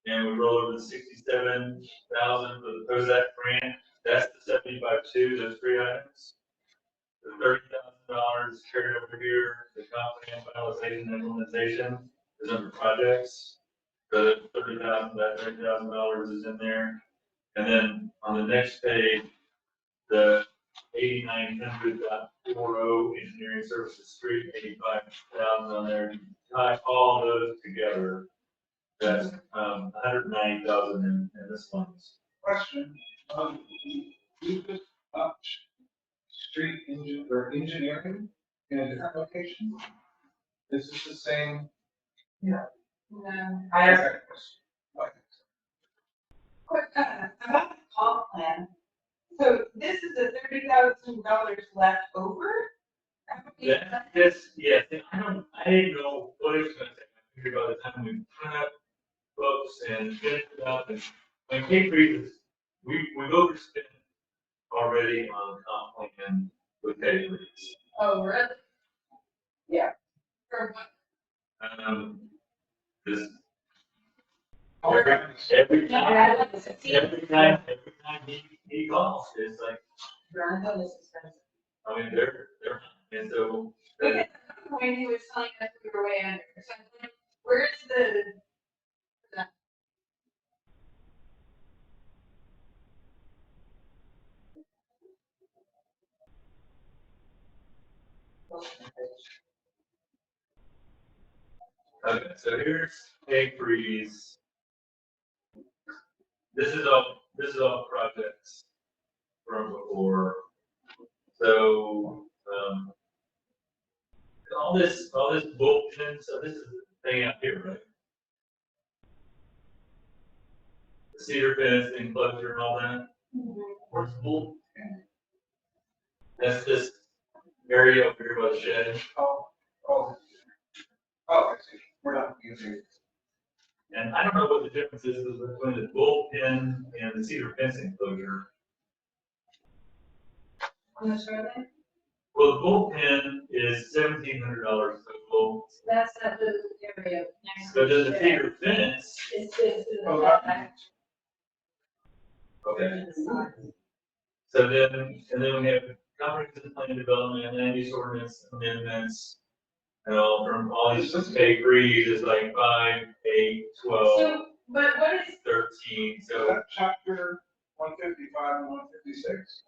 and we roll over the 67,000 for the POSAC grant, that's the 75.2, those three items. The $30,000 carried over here, the comprehensive finalization and implementation is under projects. So that $30,000 is in there. And then on the next page, the 8,900.40 engineering services street, 85,000 on there. Tie all those together. That's 190,000 in this one. Question, you just upped street engineering in a different location? Is this the same? No. I have Okay. Okay. Quick, about the comp plan, so this is the $30,000 left over? This, yeah, I didn't know what it was gonna take. I figured by the time we print up books and finish it up and, when Kate reads, we've overspent already on comp plan with Kate reads. Oh, really? Yeah. For what? This, Oh, every time Yeah. he calls, it's like, Veronica is expensive. I mean, they're, and so. Okay, when he was telling us we were way under, so I'm like, where's the? Okay, so here's a freeze. This is all projects from before. So, all this bullpen, so this is the thing out here, right? The cedar fence enclosure and all that, where's the bull? That's this area over here by the shed. Oh, I see. We're not. And I don't know what the difference is between the bullpen and the cedar fence enclosure. On the shoreline, Well, the bullpen is $1,700 total, that's not the area next to but then the the cedar fence, It's this in the Oh, back. okay. So then, and then we have comprehensive plan development, land use ordinance amendments, and all from all these pay freeze is like 5, 8, 12, So, but what is, 13, Is so. that chapter 155 and 156?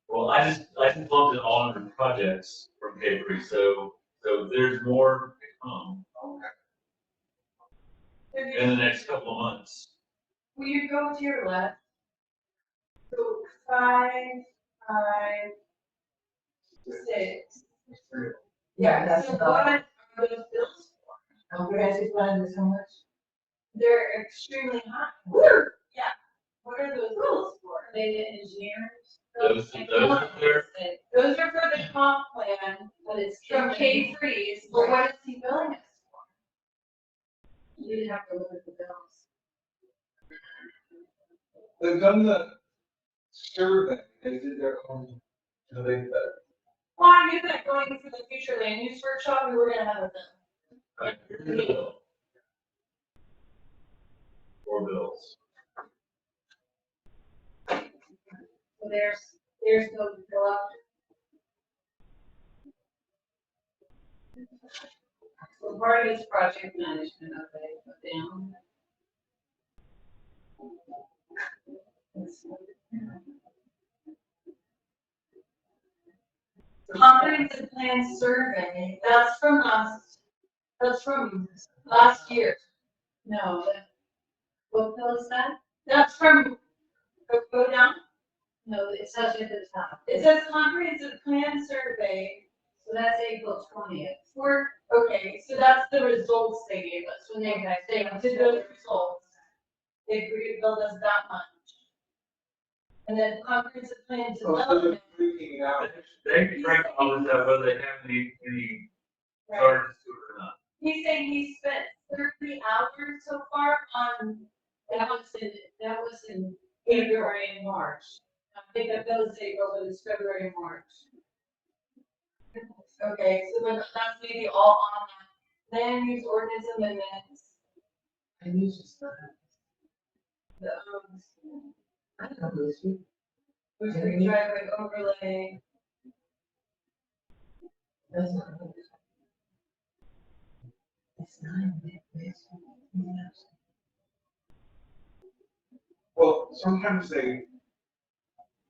Well, I just lumped it all under projects from pay freeze, so there's more to come in the next couple of months. will you go to your left? So 5, 5, 6. Yeah, that's So about- what are those bills for? Comprehensive plan is how much? They're extremely high. Yeah. What are those bills for? They the engineers? Those are there. Those are for the comp plan, but it's from K freeze, but what is he billing us for? You'd have to look at the bills. They've done the survey, they did their own, they, Well, I knew that going for the future land use workshop, we were gonna have a bill. Right, here's the bill. 4 bills. So there's no bill up. So part of it's project management, okay, put down. Comprehensive plan survey, that's from last year. No, what bill is that? That's from, go down. No, it says at the top. It says comprehensive plan survey, so that's April 20th. Okay, so that's the results they gave us when they did those results. They agreed to build us that much. And then comprehensive plan oh, so they're development. freaking it out. They can break all this out, whether they have any Right. charges to it or not. He's saying he spent 30 hours so far on, that was in February and March. I think that was April, but it's February and March. Okay, so then that's maybe all on that. Land use ordinance amendments, I use this stuff. the, I don't know this. Woodcreek driveway overlay. That's not. It's not. It's Well, sometimes they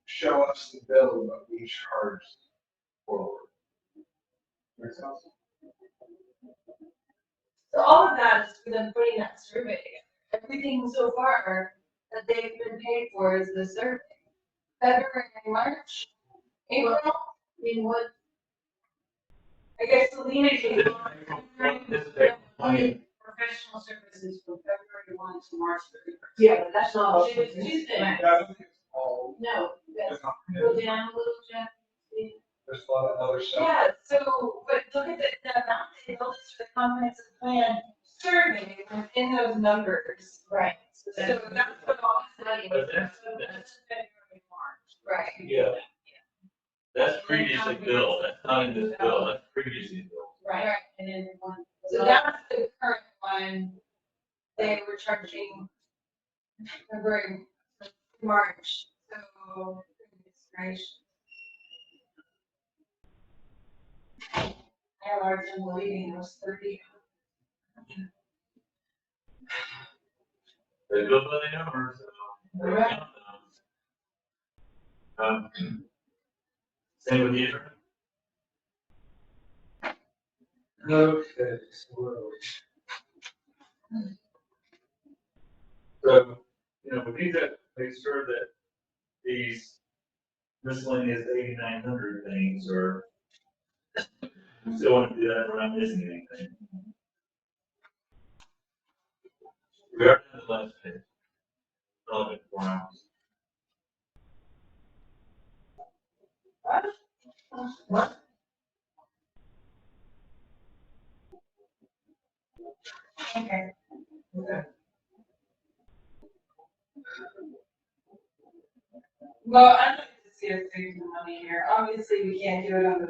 show us the bill that we charged forward. Makes sense? So all of that is for them putting that survey together. Everything so far that they've been paid for is the survey. February, March, April, in what? I guess Selena came on. This is April 20th. Professional services from February 1 to March 31st. Yeah, but that's not all. It was Tuesday. Yeah, I don't think it's all, No, that's, it's not, go down a little, Jeff. See? there's a lot of other stuff. Yeah, so, but look at the amount they built for the comprehensive plan survey within those numbers. Right. So that's what all this money was. But that's- February, March. Right. Yeah. That's previously billed, that's not in this bill, that's previously billed. Right, and then one, so that's the current one, they were charging February, March, so, goodness gracious. I have hard time believing it was 30. They bill by the hour, so. Right. Same with you. Okay, So, we need to make sure that these miscellaneous 8,900 things are, we still want to do that, we're not missing anything. We are in the last page. Relevant 4 hours. What? Well, I'd like to see us save some money here. Obviously, we can't do it on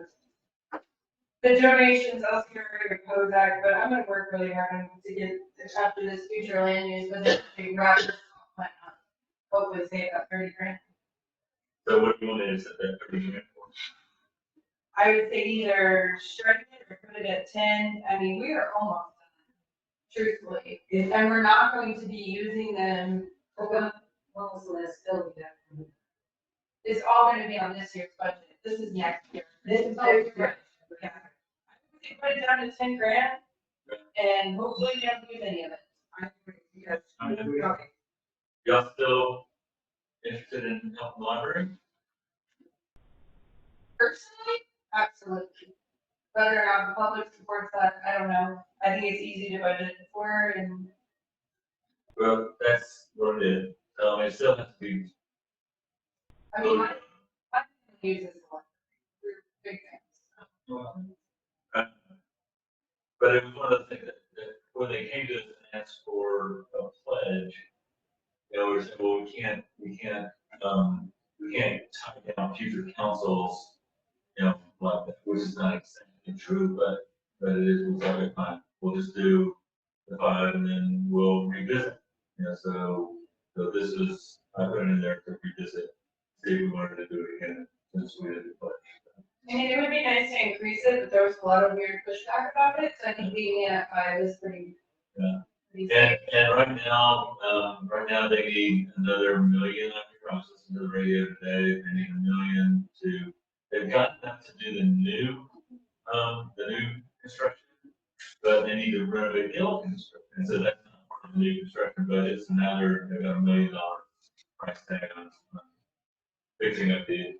the donations elsewhere or Kodak, but I'm gonna work really hard on to get after this future land use, but then we wrap this plan up. Hopefully save that 30 grand. So what do you want me to set that 30 grand for? I would say either strike it or put it at 10. I mean, we are almost done, truthfully. And we're not going to be using them. What was the last bill we got? It's all gonna be on this year's budget. This is next year. This is next year. Yeah. I would say put it down to 10 grand and hopefully you don't use any of it. I agree, because, I mean, okay, y'all still interested in helping the library? Personally, absolutely. Whether or not the public supports that, I don't know. I think it's easy to budget for and Well, that's what it is. So it still has to be. I mean, I use this a lot. Big things. But it was one of the things that when they came to us and asked for a pledge, you know, we said, well, we can't tie down future councils, you know, like that, which is not exactly true, but it is, we'll say, fine, we'll just do the 5 and then we'll revisit. You know, so this is, I put it in there to revisit, see if we wanted to do it again, since we did the pledge. I mean, it would be nice to increase it, but there was a lot of weird pushback about it, so I think leaving it at 5 is pretty. Yeah. Pretty safe. And right now they need another $1 million. I was listening to the radio today. They need $1 million they've got enough to do the new construction, but they need to renovate the old construction. And so that's not part of the new construction budget. So now they've got $1 million price tag on fixing up the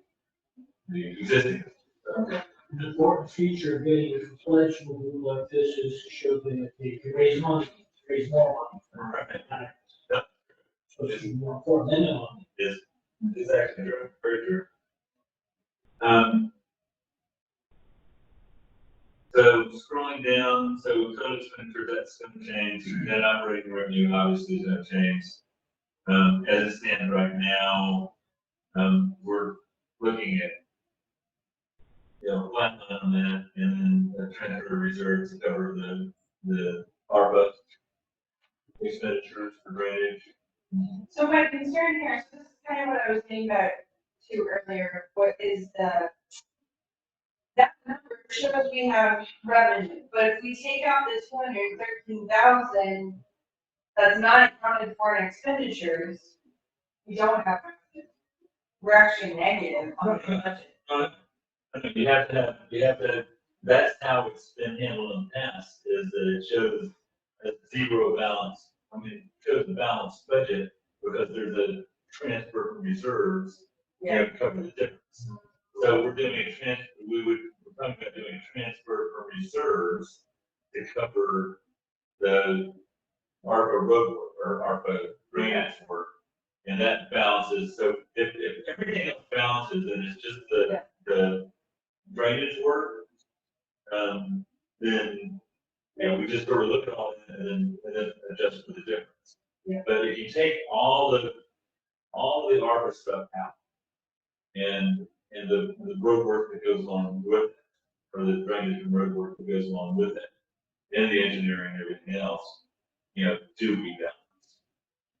existing. An important feature of getting a pledge will do like this is to show that if you raise money, raise more money. Right. So it's more important than the money. It's actually true, very true. So scrolling down, so total expenditure, that's gonna change, net operating revenue obviously is gonna change. As it stands right now, we're looking at, you know, flat line on that, and then a transfer reserve to cover the ARPA expenditures for drainage. So my concern here, so this is kind of what I was getting back to earlier, what is that number shows we have revenue, but if we take out the 213,000, that's not accounted for in expenditures, we don't have revenue. We're actually negative on the budget. You have to, that's how it's been handled in the past, is that it shows a zero balance. I mean, it shows a balanced budget because there's a transfer from reserves, you know, to cover the difference. So we're doing we're talking about doing a transfer from reserves to cover the ARPA road work or ARPA drainage work. And that balances, so if everything else balances and it's just the drainage work, then, you know, we just sort of look at all that and then adjust for the difference. Yeah. But if you take all the ARPA stuff out and the road work that goes along with it, or the drainage and road work that goes along with it, and the engineering and everything else, you know, do we balance?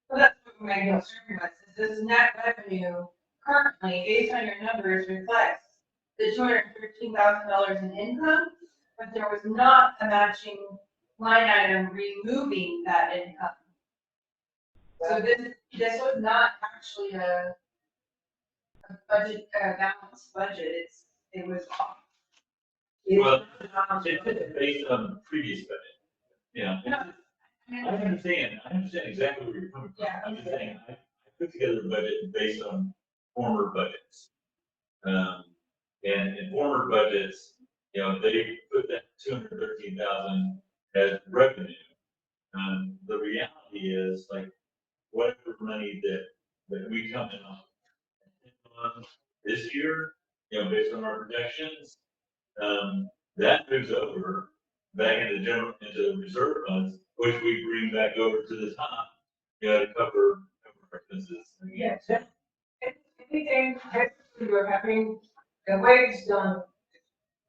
So that's what my concern was, is this net revenue currently, based on your numbers, reflects the $213,000 in income, but there was not a matching line item removing that income. So this was not actually a budget, a balanced budget, it was off. Well, it's based on the previous budget, you know. I understand exactly where you're coming from. Yeah. I'm just saying, I put together a budget based on former budgets. And in former budgets, you know, they put that 213,000 as revenue. The reality is, like, whatever money that we come in on this year, you know, based on our projections, that moves over back into reserve funds, which we bring back over to the top, you know, to cover our expenses. yes. I think anything, basically we're having, the way it's done,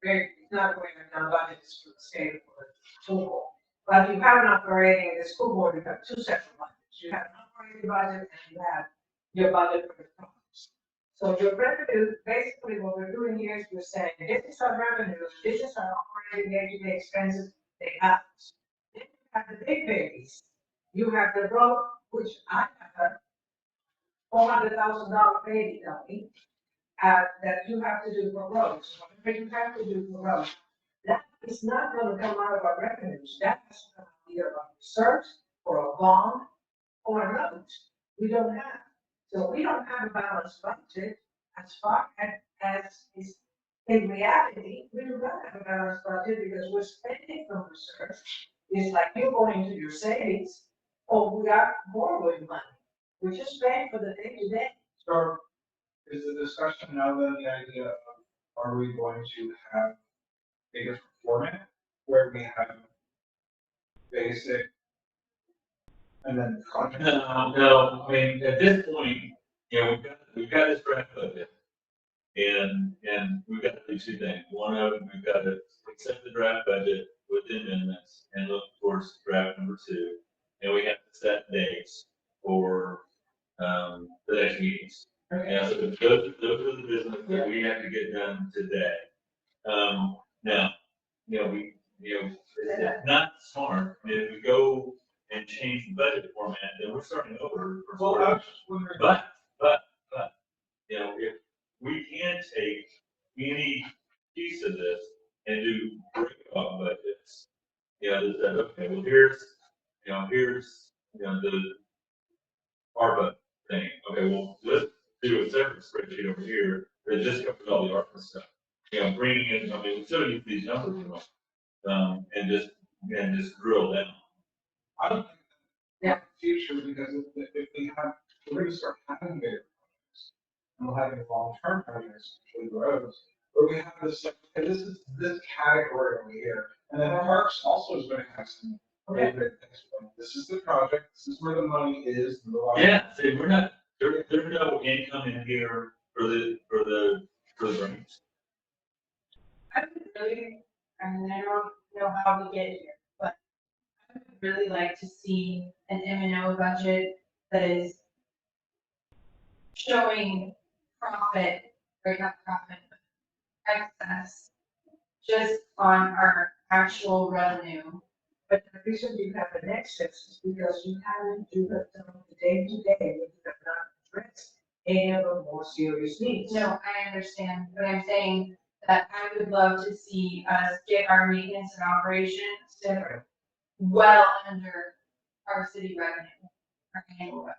it's not the way it's done, but it's for the state or the school board. But you have an operating, the school board, you have two separate budgets. You have an operating budget and you have your budget for the projects. So your revenue, basically what we're doing here is we're saying, this is our revenue, this is our operating day-to-day expenses, they have. Then you have the big babies. You have the road, which I have a $400,000 baby dummy, that you have to do for roads, whatever you have to do for roads. That is not gonna come out of our revenues, that has to come out either of research, or a bond, or a note. We don't have, so we don't have a balanced budget as far as is, in reality, we do not have a balanced budget because we're spending from research. It's like you're going to your savings, or we are borrowing money, we're just paying for the day-to-day. So is the discussion now then the idea of, are we going to have a different format where we have basic and then project? No, I mean, at this point, you know, we've got this draft budget. And we've got to do two things. One of them, we've got to accept the draft budget with the amendments and look towards draft number 2. And we have to set dates for, the next meetings. And so those are the business that we have to get done today. Now, it's not smart, if we go and change the budget format, then we're starting over. Well, I was just wondering. But, if we can take any piece of this and do breakout budgets, that said, okay, well, here's the ARPA thing. Okay, well, let's do a separate spreadsheet over here that just covers all the ARPA stuff. Bringing in, I mean, we still use these numbers, and just drill down. I don't think that future, because if we have, we're gonna start having bigger projects, and we'll have long-term projects, actually roads, where we have this, like, okay, this is this category over here, and then parks also is gonna have some. Really big things. This is the project, this is where the money is. Yeah, see, we're not, there's no income in here for the grants. I would really, I mean, I don't know how we get here, but I would really like to see an M&O budget that is showing profit, or not profit, but excess, just on our actual revenue. But the reason you have an excess is because you haven't do the day-to-day, you have not addressed any of the more serious needs. No, I understand, but I'm saying that I would love to see us get our maintenance and operations to well under our city revenue, our annual revenue.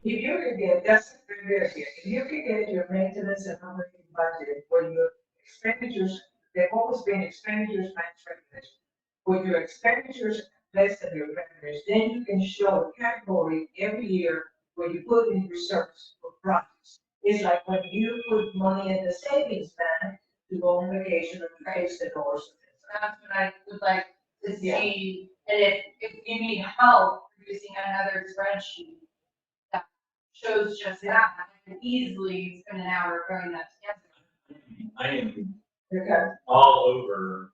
If you can get, that's a good idea, if you can get your maintenance and operating budget, where your expenditures, they've always been expenditures minus revenues. With your expenditures less than your revenues, then you can show a category every year where you put in reserves for projects. It's like when you put money in the savings bank to go on vacation or to face the doors. That's what I would like to see, and if you need help producing another spreadsheet that shows just that, I can easily spend an hour throwing that together. I am Okay. all over,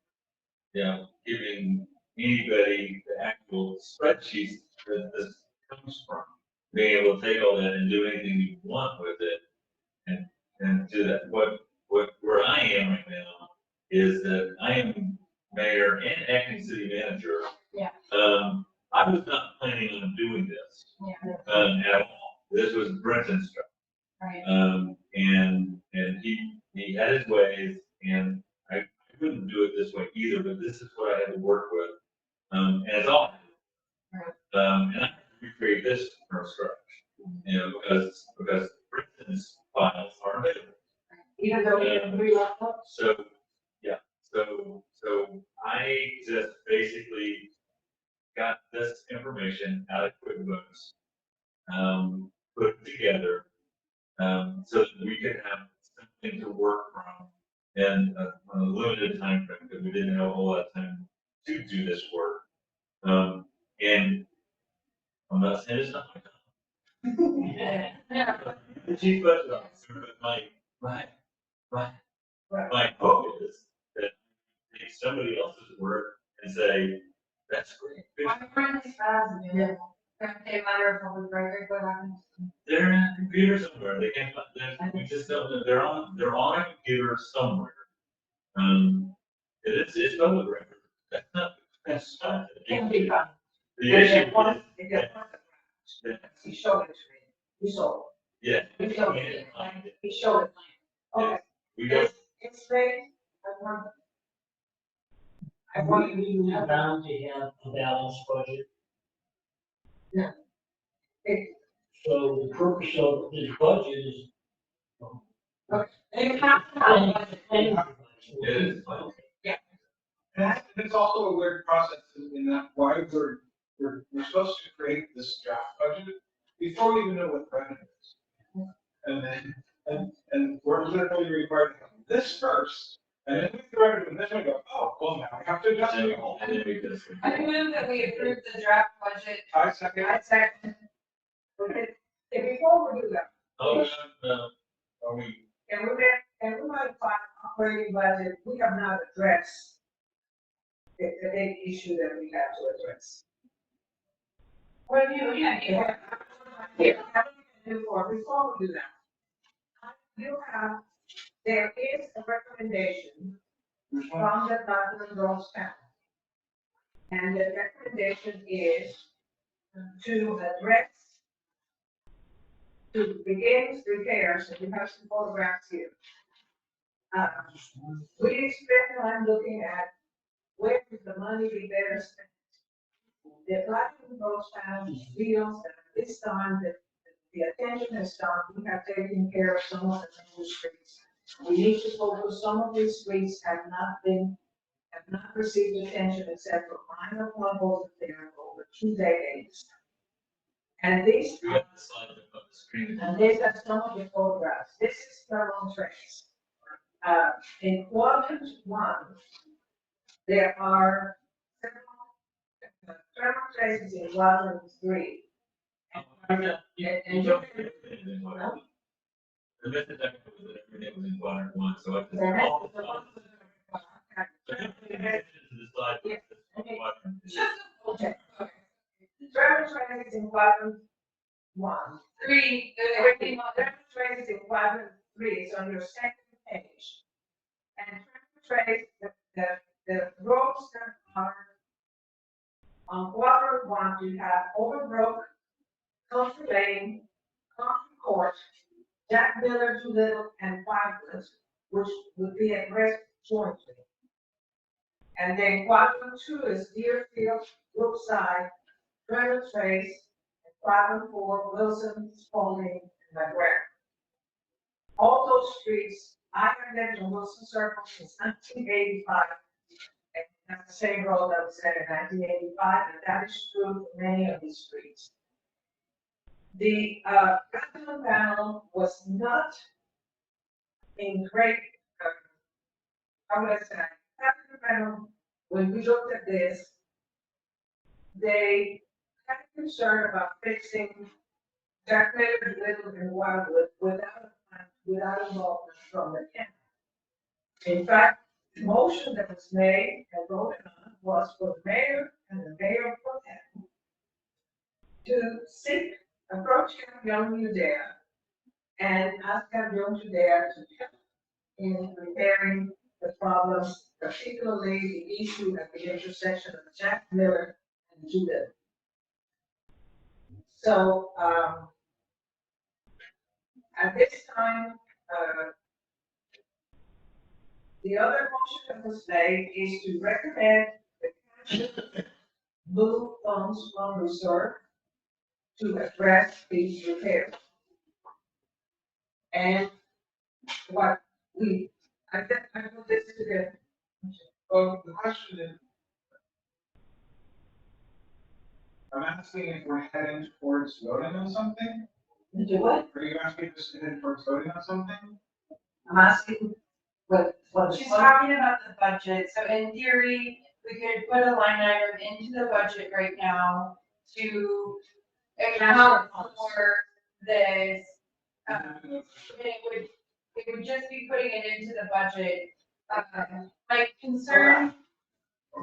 giving anybody the actual spreadsheets that this comes from. Being able to take all that and do anything you want with it and do that. Where I am right now is that I am mayor and acting city manager. Yeah. I was not planning on doing this, Yeah. at all. This was Brenton's job. Right. And he had his ways, and I couldn't do it this way either, but this is what I had to work with. And it's all. Right. And I have to recreate this from scratch, because Brenton's files are available. Even though we have 3 laptops? So I just basically got this information out of QuickBooks, put it together, so that we could have something to work from in a limited time frame, because we didn't have a whole lot of time to do this work. And I'm not saying it's not my time, The chief budget officer, but my hope is that take somebody else's work and say, that's great. My friend is they matter of public record, what happens? They're in a computer somewhere, they can't, we just don't, know. They're on a computer somewhere. It's public record, that's not the Can be issue. fun. The issue is, If he showed it to me, he saw yeah. it, he showed it, he showed it. Okay, We don't, it's great, I want We legally bound to have a balanced budget. it, So the purpose of this budget is. you have to have a budget. it is, And it's also a weird process in that why we're supposed to create this draft budget before we even know what revenue is. And then, and we're literally required to have this first, and then we throw it in this and go, oh, well, now we have to adjust it all. and then we just. I move that we approve the draft budget. I second. I second. Okay, and before we do that, Oh, no, are we, and we might find operating budget, we have not addressed the big issue that we have to address. What are you looking at here? Here, before we do that, you have, there is a recommendation Which one? from the Buffalo Girls Town. And the recommendation is to address, to begin repairs, and you have some photographs here. We spent time looking at where is the money we better spend. The Buffalo Girls Town feels that this time that the attention has stopped, we have taken care of some of the main streets. We need to focus, some of these streets have not received attention except for minor potholes that they are over 2 decades. And these, we have the slide up on the screen. and these are some of the photographs. This is thermal trace. In quadrant 1, there are several thermal traces in quadrant 3. And you The method that was that everything was in quadrant one, so I just. can. all the slides. So if you pay attention to the slide, it's just quadrant two. Okay. Thermal traces in quadrant 1. Three, Everything on thermal traces in quadrant 3 is on your second page. And thermal trace, the roads that are on quadrant 1, you have Overbrook, Country Lane, Country Court, Jack Miller, Doolittle, and Firewood, which would be addressed jointly. And then quadrant 2 is Deerfield, Brookside, Trevor Trace, and quadrant 4, Wilson, Spalding, and McGregor. All those streets, I have lived in Wilson Circle since 1985. And that's the same road that was set in 1985, and that is true for many of these streets. The government panel was not in great, how would I say, government panel, when we looked at this, they had concern about fixing Jack Miller, Little, and Wildwood without involvement from the county. In fact, the motion that was made and voted on was for the mayor and the mayor pro tem to seek, approach Young Udea and ask Young Udea to help in repairing the problems, particularly the issue at the intersection of Jack Miller and Judith. So, at this time, the other motion that was made is to recommend the council move funds from reserve to address these repairs. And what I put this together. Well, the question is, I'm asking if we're heading towards voting on something? Do what? Are you asking us to head towards voting on something? I'm asking what she's talking about the budget, so in theory, we could put a line item into the budget right now to account for this, it would just be putting it into the budget. My concern,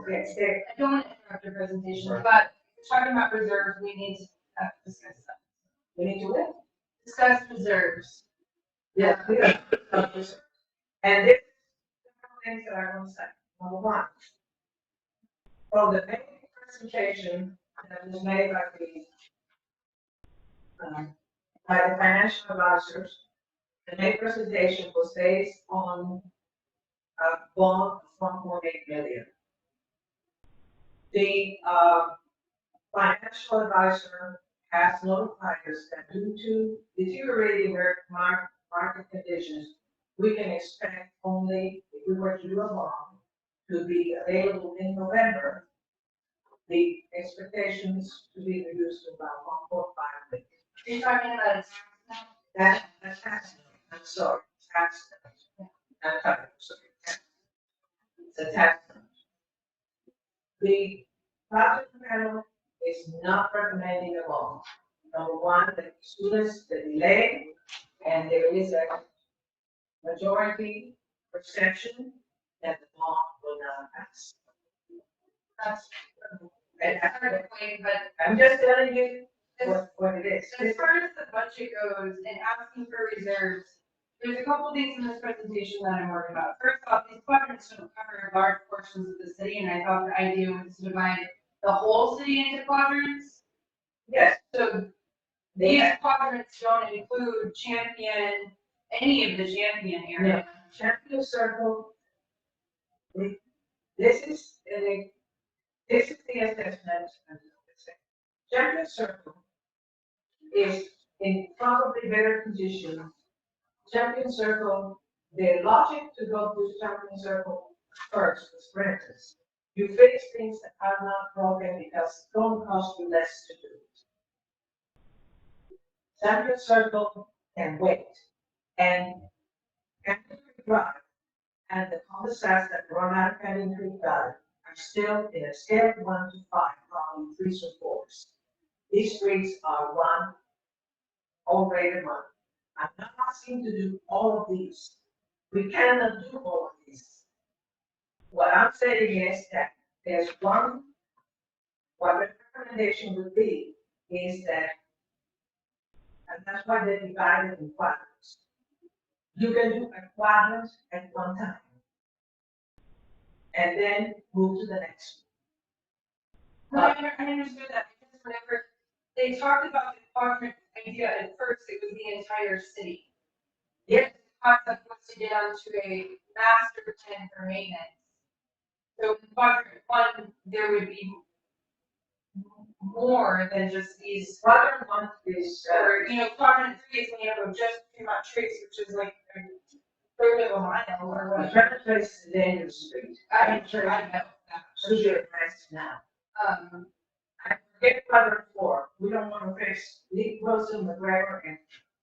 Yes, there, I don't want to interrupt your presentation, but talking about reserves, we need to discuss that. we need to wait. Discuss reserves. Yes, we are. And this, several things that I want to say. Number one, from the main presentation that was made by the financial advisors, the main presentation was based on a bond of 1.8 million. The financial advisor has notified us that due to deteriorating market conditions, we can expect only, if we were to do a bond, to be available in November. The expectations to be reduced to about 1.5 million. You're talking about a tax now? That's tax, I'm sorry, tax. I'm sorry, tax. It's a tax. The project panel is not recommending a bond. Number one, the students, the delay, and there is a majority perception that the bond will not pass. That's, And it's hard to claim, but I'm just telling you as what it is. far as the budget goes and asking for reserves, there's a couple things in this presentation that I'm worried about. First off, these quadrants don't cover large portions of the city, and I thought the idea was to divide the whole city into quadrants. Yes, So these quadrants don't include Champion, any of the Champion area. Champion Circle, this is the assessment. Champion Circle is in probably better condition. Champion Circle, the logic to go to Champion Circle first was renters. You fix things that are not broken because it's going to cost you less to do it. Champion Circle can wait. And Canyon Creek Drive and the cul-de-sacs that run out of Canyon Creek Drive are still in a scale of 1 to 5, probably 3s or 4s. These streets are 1, all-rated 1. I'm not asking to do all of these. We cannot do all of these. What I'm saying is that there's one, what the recommendation would be is that, and that's why they divided in quadrants. You can do a quadrant at one time. And then move to the next. No, I understood that, because whenever they talked about the quadrant idea at first, it was the entire city. Yes. The concept was to get onto a master plan for maintenance. So in quadrant 1, there would be more than just these, Quadrant 1 is, or, quadrant 3 is made up of just Fremont Trace, which is like a third of a mile or the whatever. third place is Daniel Street. I'm sure I know that. So you're nice now. Um, Forget quadrant 4. We don't want to fix Lee Wilson, McGregor, and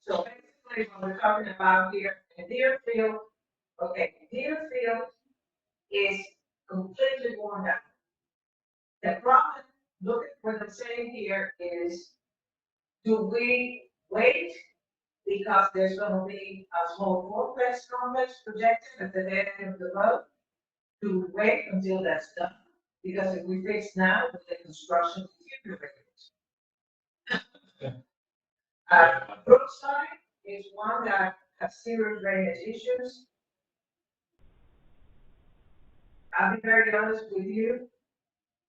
so basically what we're talking about here, in Deerfield, okay, Deerfield is completely worn out. The problem, look at what I'm saying here is, do we wait because there's gonna be a small fourplex complex projected at the end of the road? Do we wait until that's done? Because if we fix now, the construction deteriorates. Brookside is one that has serious drainage issues. I'll be very honest with you.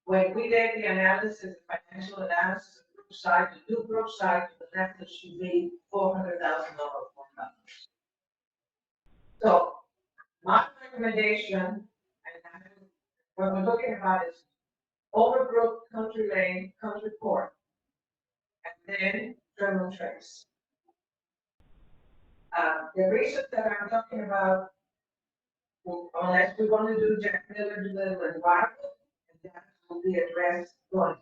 When we did the analysis, the financial analysis of Brookside, to do Brookside, the method should be $400,000 more. So my recommendation, and what we're looking about is Overbrook, Country Lane, Country Court, and then Tremont Trace. The reason that I'm talking about, unless we want to do Jack Miller, do the environment, and that will be addressed jointly.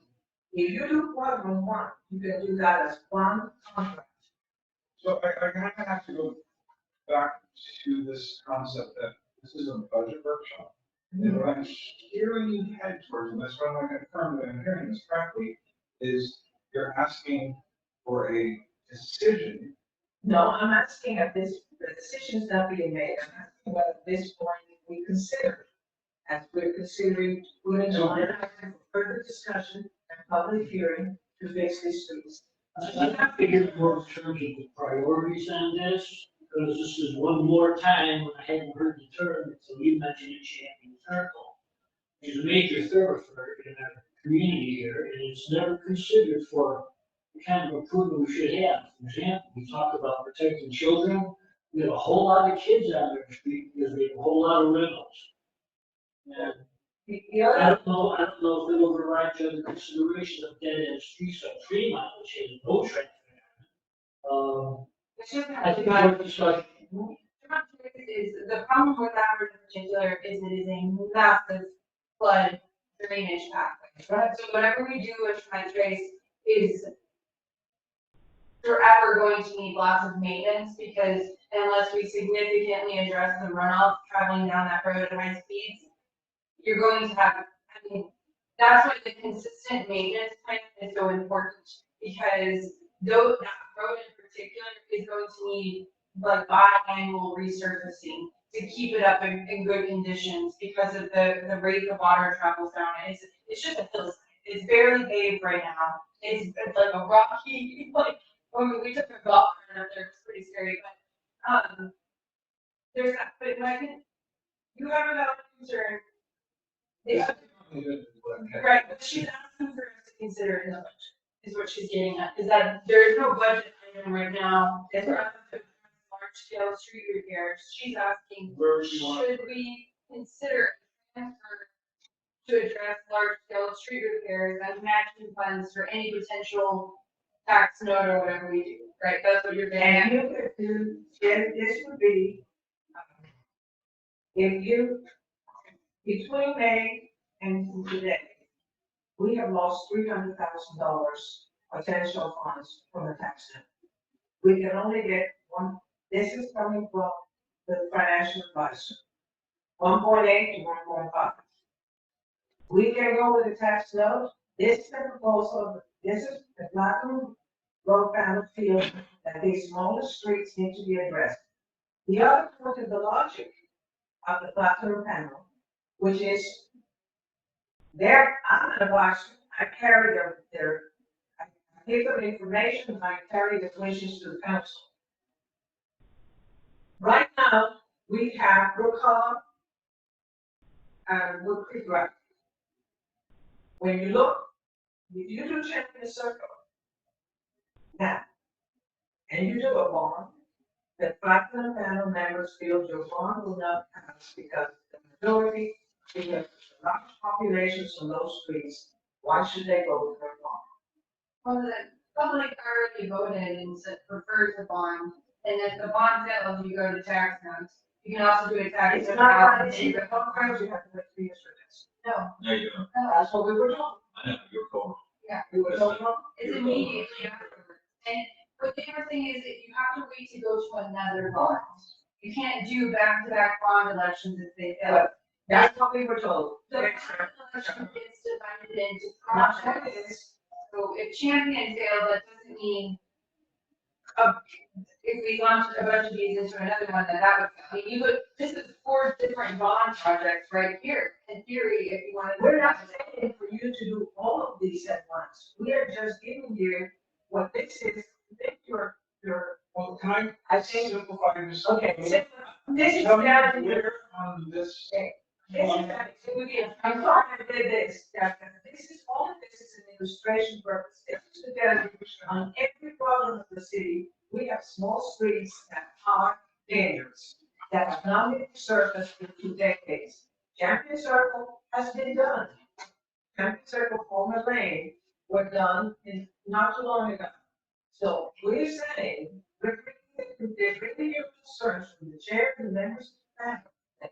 If you do quadrant 1, you can do that as one contract. So I kind of have to go back to this concept that this is a budget workshop. And what I'm hearing you head towards, and that's why I'm going to confirm that I'm hearing this correctly, is you're asking for a decision. No, I'm asking if this, the decision's not being made, I'm asking whether at this point we consider, as we're considering putting on an item for further discussion and public hearing to fix these streets. I have to hear more in terms of the priorities on this, because this is one more time when I hadn't heard the term until you mentioned it, Champion Circle. It's a major thoroughfare in our community here, and it's never considered for the kind of improvement we should have. For example, we talk about protecting children, we have a whole lot of kids out there street because we have a whole lot of rentals. And The I other, don't know if it overrides the consideration of dead end streets like Fremont, which has no traffic. I think I would discuss. Is the problem with that in particular is it is a massive flood drainage pathway. right, So whatever we do with Trent Trace is forever going to need lots of maintenance because unless we significantly address the runoff traveling down that road at high speeds, you're going to have, I mean, that's why the consistent maintenance plan is so important because though that road in particular is going to need like biannual resurfacing to keep it up in good conditions because of the rate the water travels down. It's just a hillside. It's barely paved right now. It's like a rocky, like, when we took a golf cart up there, it's pretty scary, but, there's that, but I think you have a valid concern. The other right, but she's asking for us to consider in the budget, is what she's getting at, is that there is no budget item right now, it's for us to large scale street repairs, she's asking, Where do you want? should we consider a transfer to address large scale street repairs and matching funds for any potential tax note or whatever we do, right, that's what you're getting and at. you could do, this would be, if you, between May and today, we have lost $300,000 potential funds from the tax note. We can only get one, this is coming from the financial advisor, 1.8 to 1.5. We can go with the tax note, this is the proposal, this is the platinum road panel field that these smaller streets need to be addressed. The other part of the logic of the platinum panel, which is I'm an advisor, I carry I give them information, and I carry the wishes to the council. Right now, we have Brookhaven and Woodcreek Drive. When you look, if you do Champion Circle now, and you do a bond, the platinum panel members feel your bond will not pass because the majority, because large populations on those streets, why should they go with their bond? Well, the public already voted and said prefers the bond, and if the bond fails, you go to tax notes. You can also do a tax. It's note not now like and it's then- either programs, you have to wait 3 years for this. No, No, you don't. That's what we were told. I know, you're cool. We were told, no. it's immediately afterwards. And what they were saying is that you have to wait to go to another bond. You can't do back-to-back bond elections if they fail. That's what we were told. The bond election gets divided into projects. So if Champion failed, that doesn't mean, if we launched a bunch of these into another one, then that would, I mean, you would, this is 4 different bond projects right here, in theory, if you wanted. We're not saying for you to do all of these at once. We are just giving you what this is, think your, Well, can I I think, simplify this? okay, this is Tell me down here. where on this, This is, it would be, I'm sorry I did this, this is, all of this is an illustration purpose. This is to tell you on every problem of the city, we have small streets that are dangerous, that have not been surfaced in 2 decades. Champion Circle has been done. Champion Circle, former lane, were done in not too long ago. So we're saying, they're bringing your concerns from the chair and the members of the panel.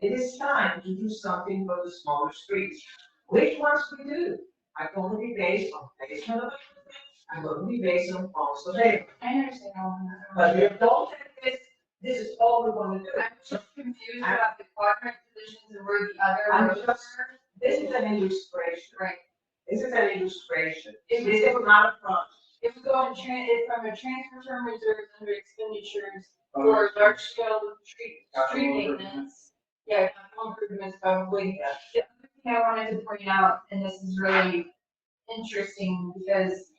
It is time to do something for the smaller streets. Which ones we do are going to be based on placement of equipment, are going to be based on cost of labor. I understand all of that. But if don't take this is all we're going to do. I'm just confused about the quadrant positions and where the other I'm roads just- are. This is an illustration. Right. This is an illustration. This is not a project. If we go from a transfer from reserves under expenditures for large scale street maintenance. Yeah, capital improvements probably. The other thing I wanted to point out, and this is really interesting because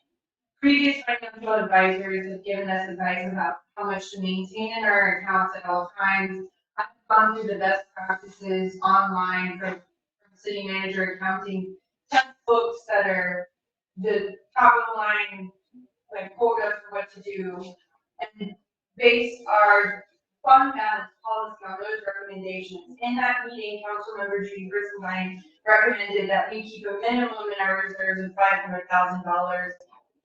previous financial advisors have given us advice about how much to maintain in our accounts at all times. I've gone through the best practices online from city manager accounting textbooks that are the top of the line, like quotas for what to do, and base our fund balance policy on those recommendations. In that meeting, Councilmember Judy Brisbane recommended that we keep a minimum in our reserves of $500,000.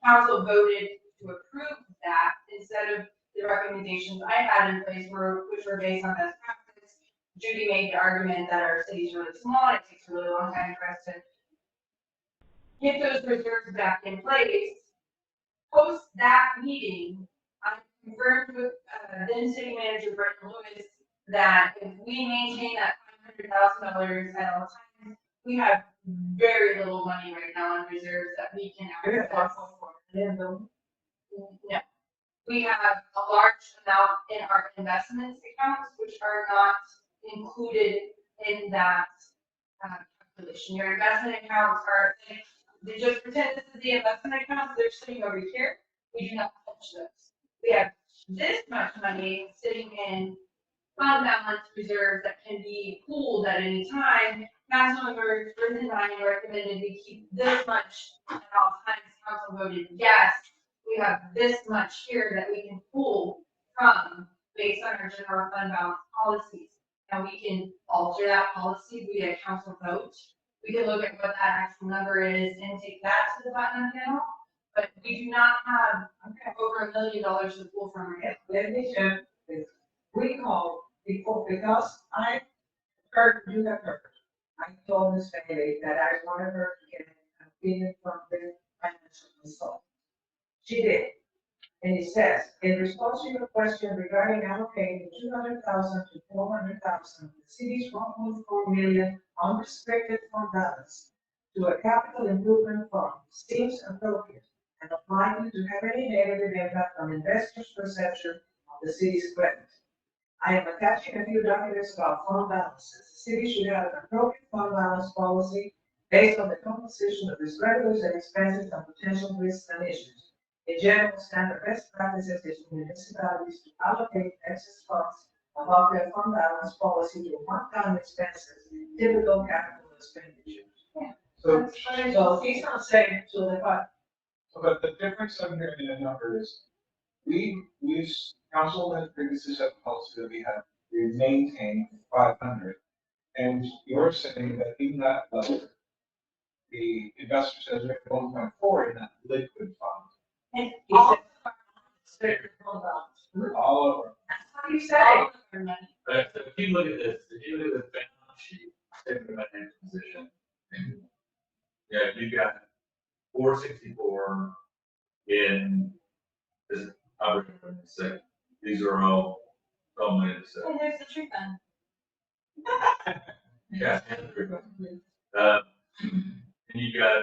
Council voted to approve that instead of the recommendations I had in place which were based on best practice. Judy made the argument that our city's really small, it takes a really long time for us to get those reserves back in place. Post that meeting, I confirmed with then city manager Brett Lewis that if we maintain that $500,000 at all times, we have very little money right now in reserves that we can access. No. We have a large amount in our investments accounts, which are not included in that calculation. Your investment accounts are, they just pretend this is the investment accounts, they're sitting over here. We do not touch those. We have this much money sitting in fund balance reserves that can be pooled at any time. Councilmember Brisbane and I recommended we keep this much at all times. Council voted yes. We have this much here that we can pull from based on our general fund balance policies. And we can alter that policy via council vote. We can look at what that actual number is and take that to the bottom panel. But we do not have over $1 million to pull from it. Let me share this. We called before, because I heard, you have heard, I told Ms. Bailey that I wanted her to get an opinion from the financial consultant. She did. And it says, in response to your question regarding allocating 200,000 to 400,000, the city's 1.4 million unrestricted fund balance to a capital improvement fund seems appropriate and unlikely to have any negative impact on investors' perception of the city's credit. I am attaching a few documents about fund balances. The city should have an appropriate fund balance policy based on the composition of its revenues and expenses and potential risks and issues. In general, standard best practices is for municipalities to allocate excess funds above their fund balance policy to one-time expenses, typical capital expenditures. Yeah. So, So he's not saying to the fund. but the difference I'm hearing in the number is, council has previously set policy that we maintain 500. And you're saying that in that level, the investor says we have 1.4 in that liquid fund. And He all said, restricted fund balance. All over. That's what you say. all of our money. But if you look at this, if you look at the balance sheet, statement of financial position, yeah, you got 464 in this operating sec. These are all money to sell. And there's the tree fund. Yeah. And you got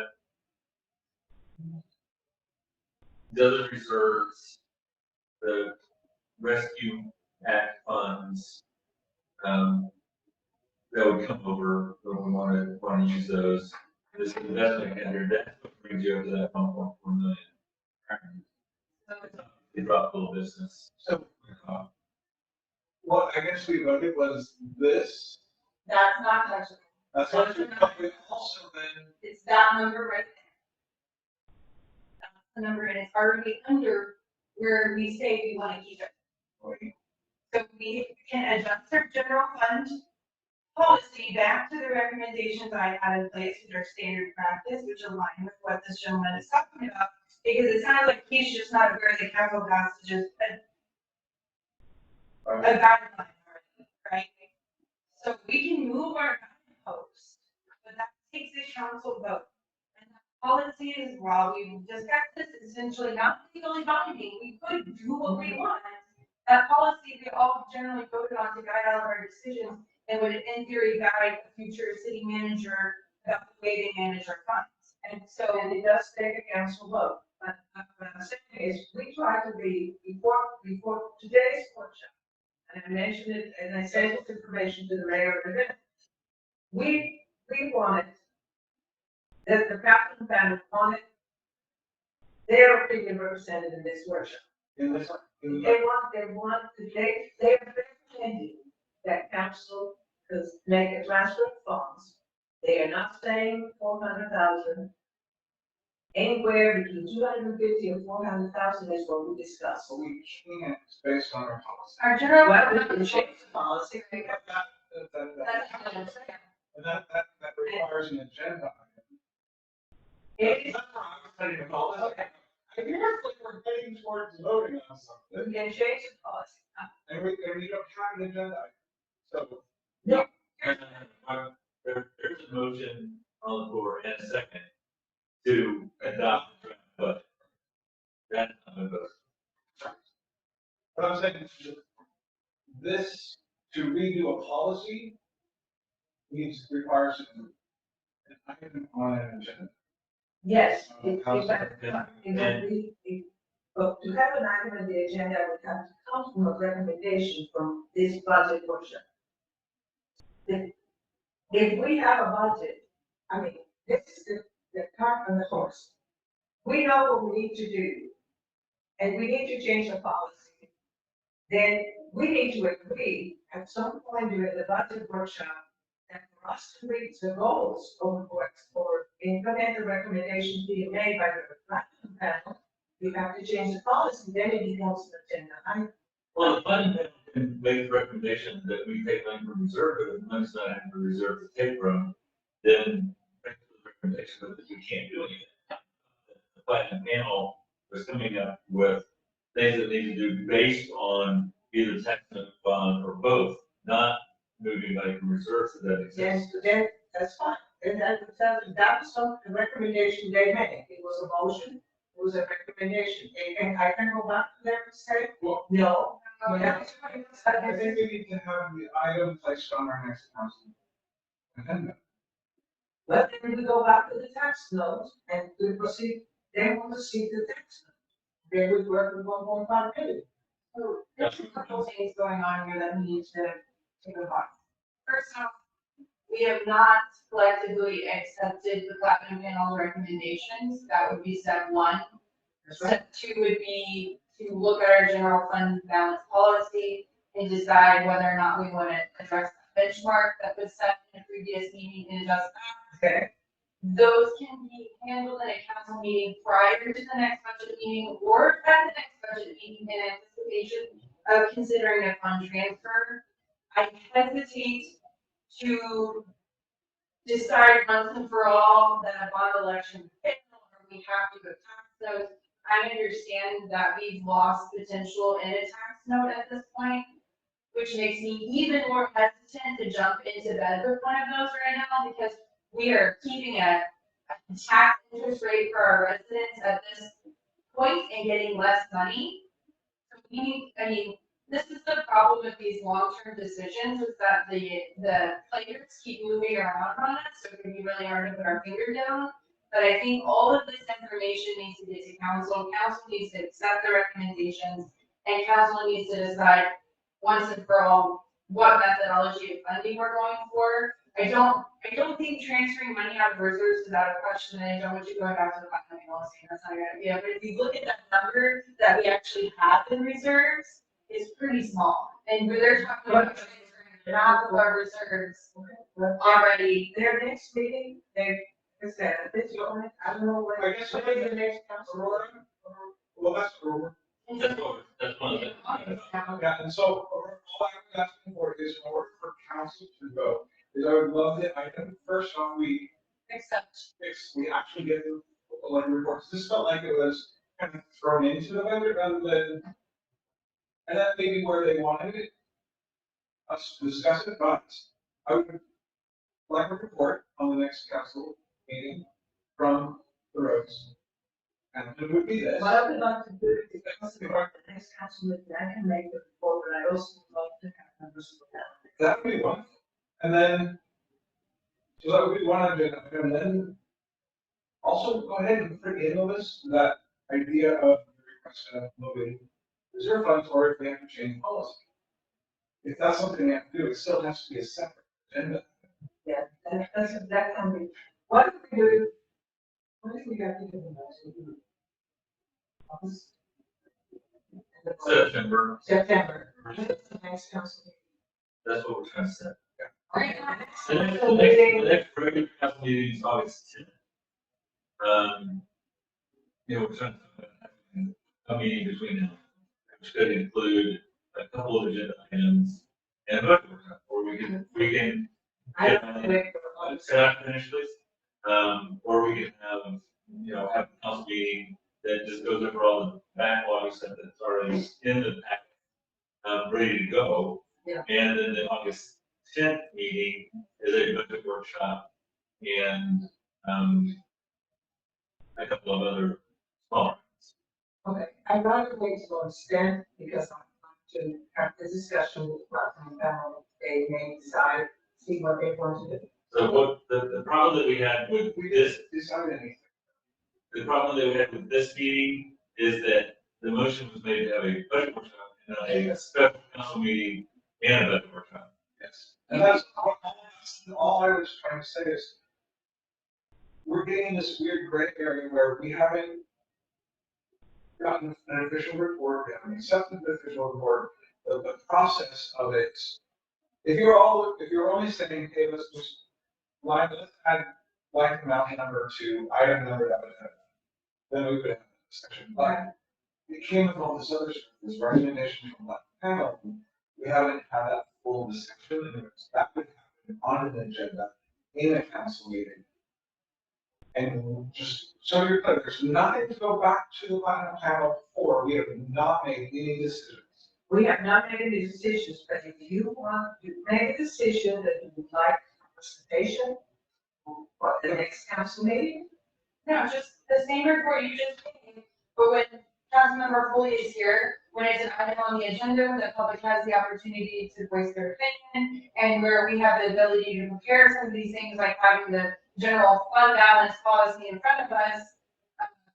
the other reserves, the rescue act funds, that would come over when we want to use those. This investment under that brings you up to that 1.4 million. They dropped a little business. So, what I guess we voted was this. That's not touchable. That's what we also then. It's that number right there. That's the number, and it's already under where we say we want to keep it. So we can adjust our general fund policy back to the recommendations I had in place, which are standard practice, which align with what this gentleman is talking about. Because it sounds like he's just not aware the council has to just a guideline already, right? So we can move our post, but that takes a council vote. And the policy is, while we discussed this, essentially not legally binding, we could do what we want. That policy, we all generally voted on to guide all of our decisions and would in theory guide a future city manager about the way they manage our funds. And so And it does take a council vote. what I'm saying is, we try to be, before today's workshop, and I mentioned it, and I sent this information to the mayor of the event. We wanted, that the capital panel wanted their opinion represented in this workshop. In this, They're recommending that council does make a transfer of funds. They are not saying 400,000. Anywhere between 250 and 400,000 is what we discussed. so we can't, based on our policy. Our general. Well, we can change the policy. That's what I'm saying. And that requires an agenda item. It is, That's where I was heading to call this. I hear it's like we're heading towards voting on we something, can change the policy. and we don't have an agenda item. So, There's a motion on the floor and a second to adopt the draft budget. That's not a vote. what I'm saying is, this, to redo a policy, requires an item on an agenda. Yes, but to have an item on the agenda, we have to come from a recommendation from this budget workshop. If we have a budget, I mean, this is the cart and the horse. We know what we need to do, and we need to change the policy. Then we need to agree at some point during the budget workshop that for us to reach the goals of or implement the recommendations being made by the platinum panel, we have to change the policy, then it becomes an agenda item. Well, the funding panel can make recommendations that we take money from reserve, but if money's not in the reserve to take from, then make the recommendation that we can't do anything. The planning panel was coming up with things that need to do based on either tax fund or both, not moving money from reserve to that exists. Then that's fine. And that was some recommendation they made. It was a motion, it was a recommendation. And I can go back to them and say, Well, no. I think we need to have the item placed on our next council agenda. But then we go back to the tax notes and we proceed, they want to see the tax notes. They would work with 1.5 million. So there's a couple things going on here that we need to take a look. First off, we have not collectively accepted the platinum panel's recommendations. That would be step one. That's right. Step two would be to look at our general fund balance policy and decide whether or not we want to address the benchmark that was set in a previous meeting and adjust that. Okay. Those can be handled in a council meeting prior to the next budget meeting or at the next budget meeting in anticipation of considering a fund transfer. I hesitate to decide once and for all that a bond election failed or we have to go tax notes. I understand that we've lost potential in a tax note at this point, which makes me even more hesitant to jump into bed with one of those right now because we are keeping a tax interest rate for our residents at this point and getting less money. So this is the problem with these long-term decisions is that the players keep moving around on us, so it can be really hard to put our finger down. But I think all of this information needs to get to council. Council needs to accept the recommendations, and council needs to decide once and for all what methodology of funding we're going for. I don't think transferring money out of reserves is out of question, and I don't want you going back to the platinum policy. That's not a good idea. But if you look at that number that we actually have in reserves, it's pretty small. And they're talking about transferring half of our reserves already. Their next meeting, I don't know what. I guess what is the next council? Aurora? Well, that's Aurora. That's one of the. Yeah, and so all I'm asking for is in order for council to vote, is I would love the item first off, we actually get the letter reports. This felt like it was kind of thrown into the budget rather than, and that may be where they wanted it, us to discuss it, but I would like a report on the next council meeting from the roads. And it would be this. What I would like to do is, the next council meeting, I can make the report, but I also would like to have members of that. That would be one. And then, so that would be one agenda, and then also go ahead and put in the list that idea of the request of moving reserve funds, or if we have to change policy. If that's something we have to do, it still has to be a separate agenda. Yeah, that can be, what do we do? What do we have to do about it? September, September. When's the next council meeting? that's what we're trying to say. Right. The next regular council meeting is August 10th. We're trying to have a meeting between them, which could include a couple of agenda items and a budget workshop, or we can. I don't wait for the months. Can I finish, please? Or we can have a council meeting that just goes over all the backlog stuff that's already in the packet, ready to go. Yeah. And then the August 10th meeting is a budget workshop and, a couple of other smaller ones. Okay, I'd rather wait till it's done because I want to have the discussion with Platinum Panel. They may decide, see what they want to do. So what, the problem that we had with We this, didn't decide anything. the problem that we had with this meeting is that the motion was made to have a budget workshop and a special council meeting and a budget workshop. Yes. And that's all I was trying to say is, we're getting this weird gray area where we haven't gotten an official report, we haven't accepted the official report, the process of it. If you're only saying, hey, let's just let's add line amount number to item number that would have, then we could have a discussion. But it came with all this other stuff, this recommendation from that panel. We haven't had that full discussion, and that would happen on an agenda in a council meeting. And just so you're clear, there's nothing to go back to the panel for. We have not made any decisions. We have not made any decisions, but if you want to make a decision that you would like representation for the next council meeting, No, just the same report you just gave, but when Councilmember Foley is here, when it's an item on the agenda, when the public has the opportunity to voice their opinion, and where we have the ability to compare some of these things, like having the general fund balance policy in front of us,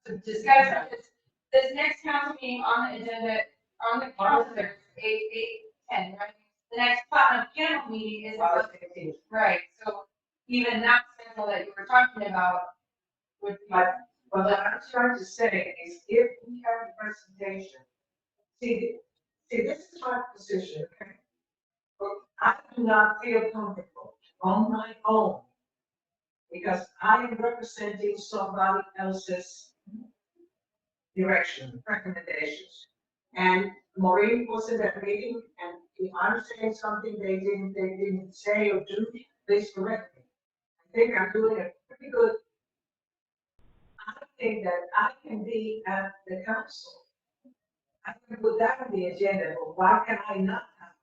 to discuss it. This next council meeting on the agenda, on the calendar, 8/10, right? The next Platinum Panel meeting is, August 15th. right, so even that schedule that you were talking about would be. But what I'm trying to say is if we have a presentation, see, this is my position, okay? But I do not feel comfortable on my own because I am representing somebody else's direction, recommendations. And Maureen was in that meeting, and if I'm saying something they didn't say or do, please correct me. I think I'm doing a pretty good. I think that I can be at the council. I can put that on the agenda, but why can I not have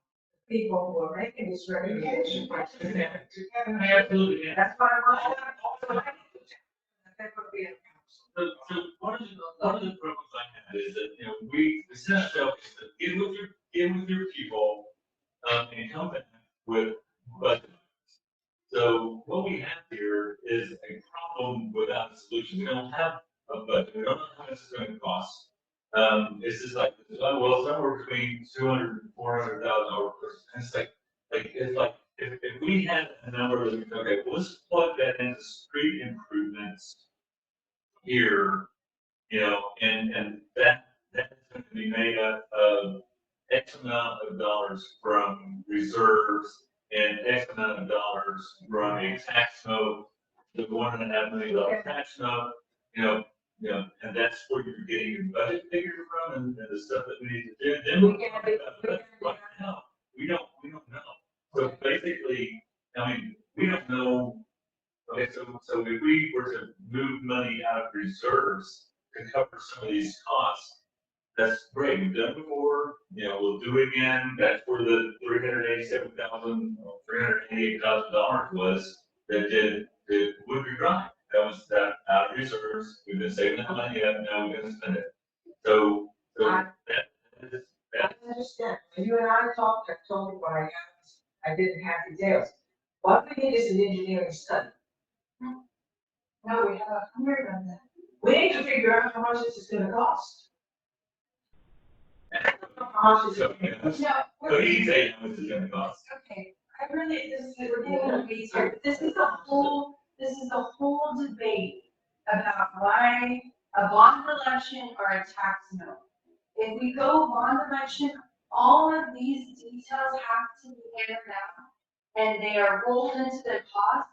people who are making this recommendation? Absolutely, yeah. That's why I'm not. That would be a council. So one of the problems I had is that, we set ourselves to get with your people, and come back with budget. So what we have here is a problem without a solution. We don't have a budget. We don't know how much it's going to cost. It's just like, well, somewhere between $200,000 and $400,000 per person. It's like, if we had a number of, okay, well, let's plug that into street improvements here, and that's going to be made up of X amount of dollars from reserves and X amount of dollars from a tax note, the $1.5 million tax note, and that's where you're getting your budget figure from and the stuff that we need to do. Then we're talking about that right now. We don't know. So basically, we don't know. Okay, so if we were to move money out of reserves to cover some of these costs, that's great. We've done it before, we'll do it again. That's where the $388,000 was that did the Woodcreek Drive. That was that out of reserves. We've been saving that money up, now we're gonna spend it. So I that understand. When you and I talked, I told you what I got. I didn't have details. What we need is an engineering study. No, we have 100 of them. We need to figure out how much this is gonna cost. How much is So, it? No, so we're, he can say how much it's gonna cost. okay, I really, this is, we're getting on weeds here, but this is a whole debate about why a bond election or a tax note. If we go bond election, all of these details have to be hammered out, and they are rolled into the costs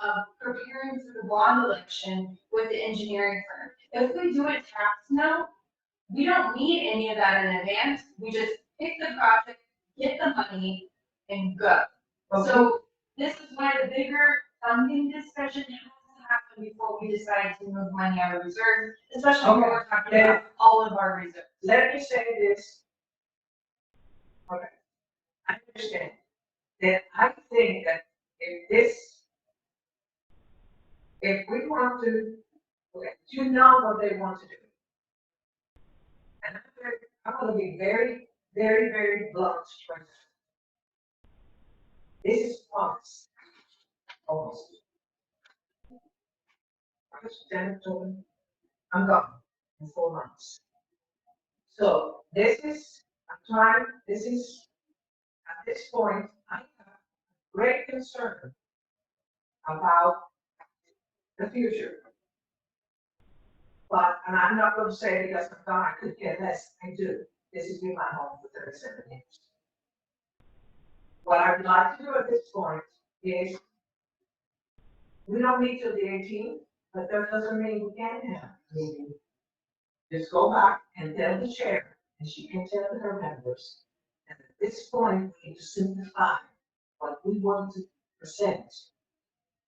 of preparing for the bond election with the engineering firm. If we do a tax note, we don't need any of that in advance, we just pick the project, get the money, and go. So this is why the bigger funding discussion has to happen before we decide to move money out of reserve, especially when we're talking about all of our reserves. Let me say this. Okay, I understand that I think that if we want to, okay, you know what they want to do. And I'm gonna be very, very, very blunt right now. This is false. Almost. I was told I'm gone in 4 months. So this is, at this point, I have great concern about the future. But, and I'm not gonna say because I'm gone, I could care less, I do. This has been my home for 37 years. What I would like to do at this point is, we don't meet till the 18th, but that doesn't mean we can't have a meeting. Just go back and tell the chair, and she can tell her members, and at this point, we need to simplify what we want to present.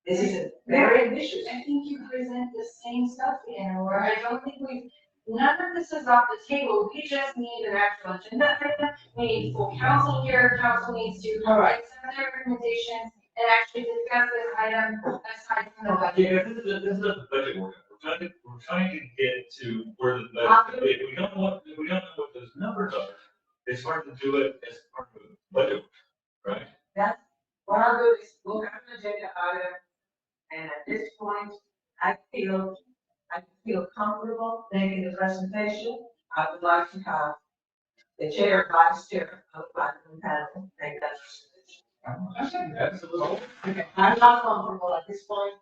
This is a very ambitious. I think you present the same stuff, Anna, where I don't think none of this is off the table, we just need an actual agenda item. We need full council here, council needs to accept their recommendations and actually discuss this item aside from the budget. Yeah, this is a budget work. We're trying to get to where the budget, if we don't know what those numbers are, it's hard to do it as part of a budget, right? That's, what I'll do is look at the agenda item, and at this point, I feel comfortable making the presentation. I would like to have the chair, vice chair of the platinum panel make that presentation. Absolutely. Okay, I'm not comfortable at this point.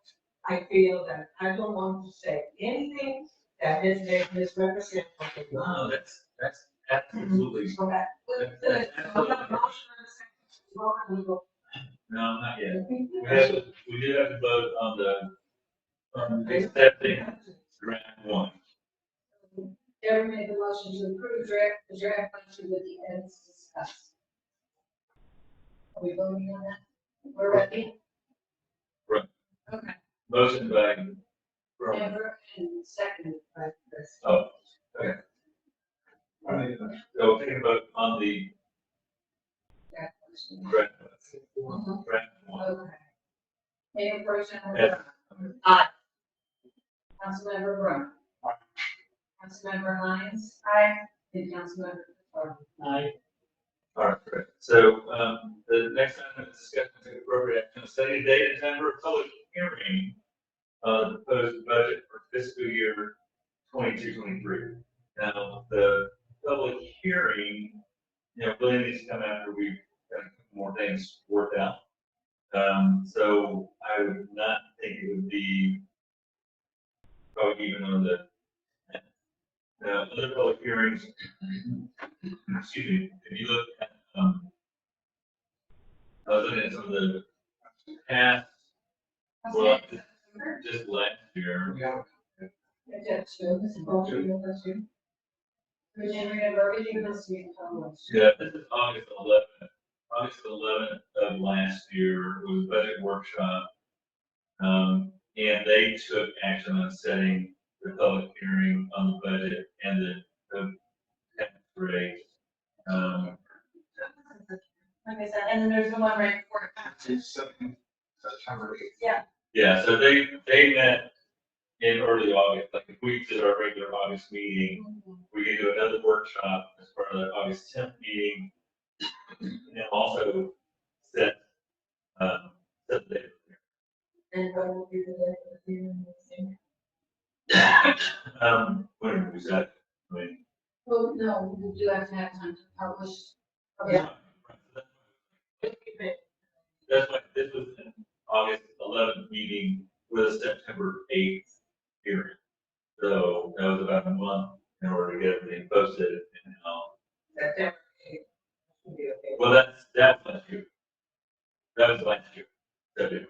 I feel that I don't want to say anything that is misrepresented. No, that's absolutely. Okay. That's absolutely. No, not yet. We did have to vote on accepting draft one. Chair made the motion to approve the draft budget with the edits discussed. Are we voting on that? We're ready? Right. Okay. Motion by. Roman. Member and second by Chris. Oh, okay. So think about on the Draft budget. draft. Mhm. Draft one. Okay. Mayor Pro Tem Yes. Aye. Councilmember Brown. Councilmember Lyons. Aye. And Councilmember Farmer. I, All right, great. So, the next item is discussion of appropriate action, setting date and time for a public hearing on the proposed budget for fiscal year 22-23. Now, the public hearing, really needs to come after we've got more things worked out. So I would not think it would be probably even on the other public hearings. Excuse me, if you look at, I was looking at some of the past, well, just last year. Yeah. That's two. This is both of you, that's two. Virginia, everything must be published. Yeah, this is August 11th. August 11th of last year was budget workshop. And they took action on setting the public hearing on the budget and the tax rate. Like I said, and then there's the one right before it. September 8th. Yeah, so they met in early August, like if we did our regular August meeting, we can do another workshop as part of the August 10th meeting. And also set the date. And what will be the date of the hearing? When was that? I mean. Well, no, we do have to have time to publish. Yeah. That's why this was an August 11th meeting with a September 8th hearing. So that was about a month in order to get everything posted and now. September 8th. Should be okay. Well, that's last year. That was last year, February.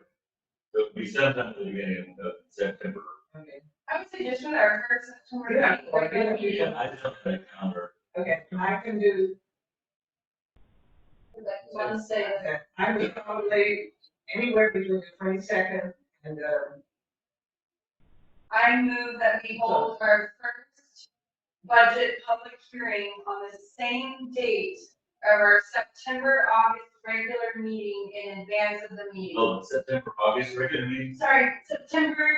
So it'll be sometime at the beginning of September. Okay. I would say just with our first September Yeah. regular meeting. I just don't have a calendar. Okay, I can do, Want to say that okay, I would probably anywhere between the 22nd and, I move that we hold our first budget public hearing on the same date of our September, August regular meeting in advance of the meeting. Oh, September, August, regular meeting. Sorry, September,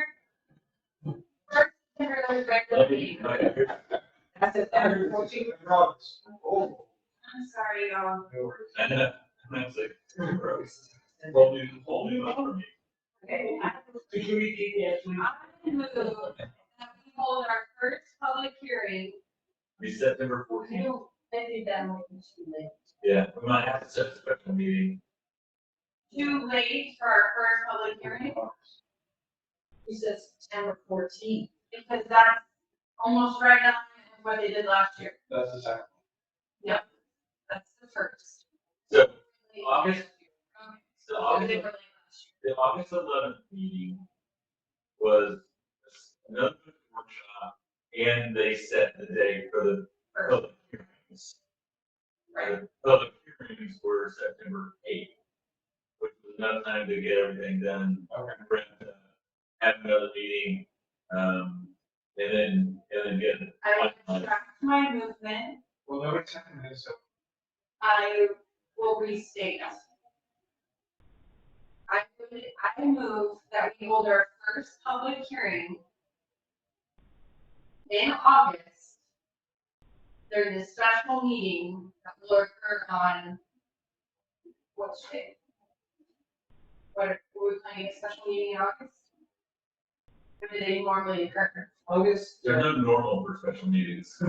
first September regular meeting. that's September 14th. Oh. I'm sorry, y'all. And that's like, gross. Whole new number me. Okay. Could you repeat that, please? I move that we hold our first public hearing. Be September 14th. maybe that might be too late. Yeah, we might have to set a special meeting. Too late for our first public hearing, You said September 14th. because that's almost right on with what they did last year. That's the second. That's the first. So August, Okay. the So August, they were late last the August 11th meeting was another workshop, and they set the date for the public hearings. Right. The public hearings were September 8th, which was enough time to get everything done. Have another meeting, and then get it. I retract my movement. Well, nobody's second this, so I will restate. I move that we hold our first public hearing in August during the special meeting that will occur on which day? What, are we planning a special meeting in August? Or do they normally occur? August, There's no normal for special meetings.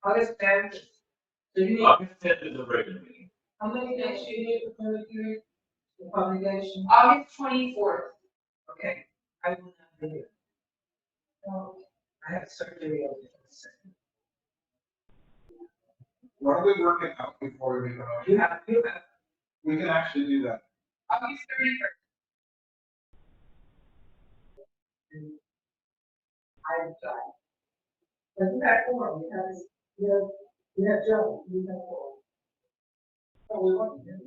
August 10th. So you need, August 10th is a regular meeting. how many days do you need for public hearing? The publication? August 24th. Okay, I will not be here. I have surgery on the 2nd. why don't we work it out before we make a motion? You have, We can actually do that. August 31st. I'm sorry. But you have four, because you have Joe, you have four. Oh, we want to do.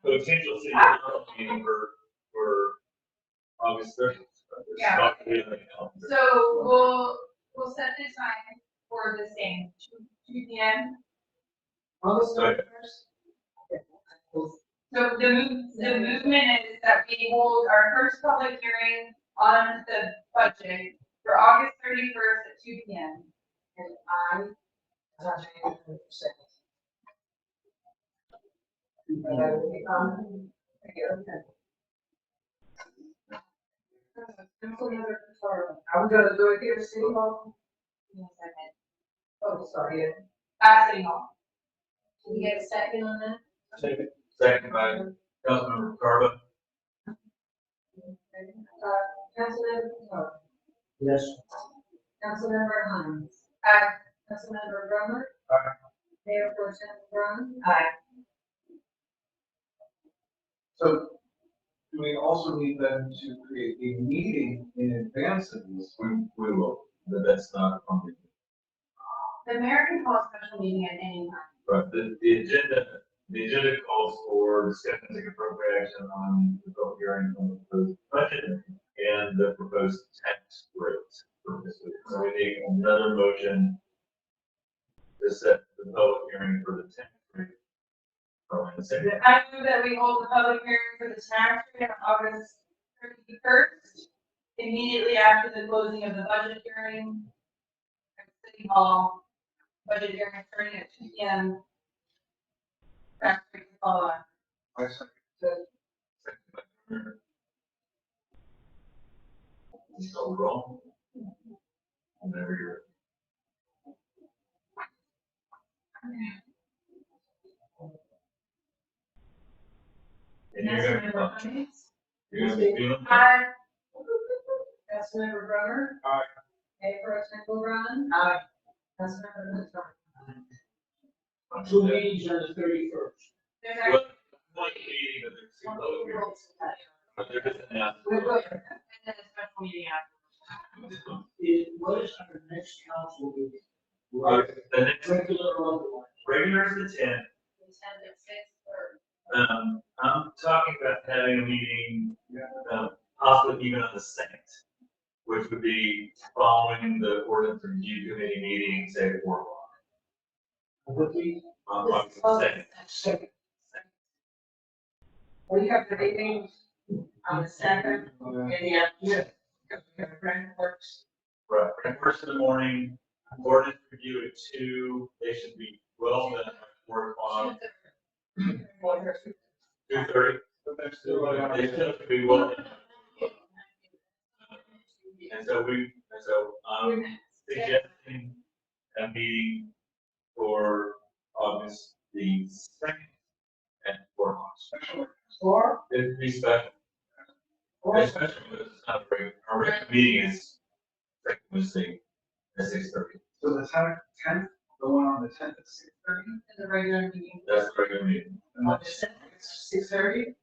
Potential city council meeting for August 30th. Yeah. So we'll set the time for the same, 2 p.m. August Sorry. 31st? So the movement is that we hold our first public hearing on the budget for August 31st at 2 p.m. And I'm, not saying 100%. And I will be on, okay. Are we gonna do it here at City Hall? Oh, sorry, yeah. At City Hall. Can we get a second on that? Second by Councilmember Carva. Councilmember Carr, Yes. Councilmember Hines, Councilmember Brummer. Aye. Mayor Pro Tem Brown. Aye. So, do we also need then to create a meeting in advance of this? We will, but that's not on the, The mayor can call a special meeting at any time. but the agenda calls for discussion and take appropriate action on the public hearing on the proposed budget and the proposed tax rates for this week. So we need another motion to set the public hearing for the tax rate. Oh, and the same. I move that we hold the public hearing for the tax rate on August 31st, immediately after the closing of the budget hearing at City Hall. Budget hearing starting at 2 p.m. Tax rate to follow on. I second. Just overall. Whenever you're. And you're gonna be feeling. Aye. Councilmember Brunner? Aye. Mayor Pro Tem Brown? Aye. Councilmember Hoover? Two meetings on the 31st. There's Well, actually one meeting, but there's two public hearings. But there is an We're good. and then a special meeting after. What is our next council meeting? The next Regular or otherwise? regular is the 10th. We send it 6 I'm talking about having a meeting, possibly even on the 2nd, which would be following the ordinance review committee meeting, say 4 o'clock. Would be On August 2nd. second. We have the meetings on the second, in the afternoon, because we have grand works. Right, and first in the morning, ordinance review at 2, they should be well done by 4 o'clock, 2:30. But they're still. They still should be well done. And so I'm suggesting a meeting for August the 2nd at 4 o'clock. Or, It'd be special, especially because it's not very, our regular meeting is second Wednesday at 6:30. So the tenth, the one on the 10th at 6:30? The regular meeting. That's the regular meeting. And on that's the second, 6:30?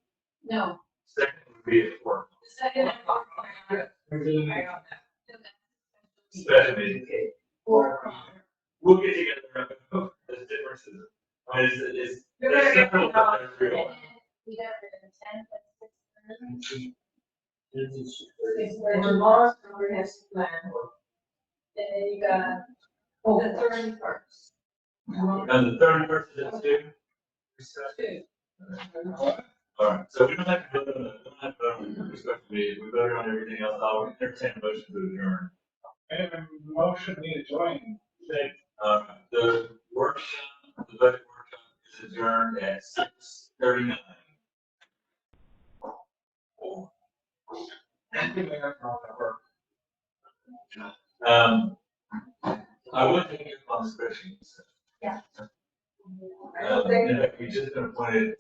No, Second would be at 4. the second. Regular meeting. Special meeting. Or, We'll get together. There's differences. I mean, it's, there's several, but there's real. We got the 10th at 6:30. and tomorrow's comprehensive plan. And then you got the 31st. And the 31st is at 2. All right, so we don't have to vote on the special meeting. We voted on everything else. I'll entertain a motion to adjourn. And a motion me to join. The workshop, the budget workshop is adjourned at 6:39. I would take it on the spreadsheet. Yeah. In fact, we just been appointed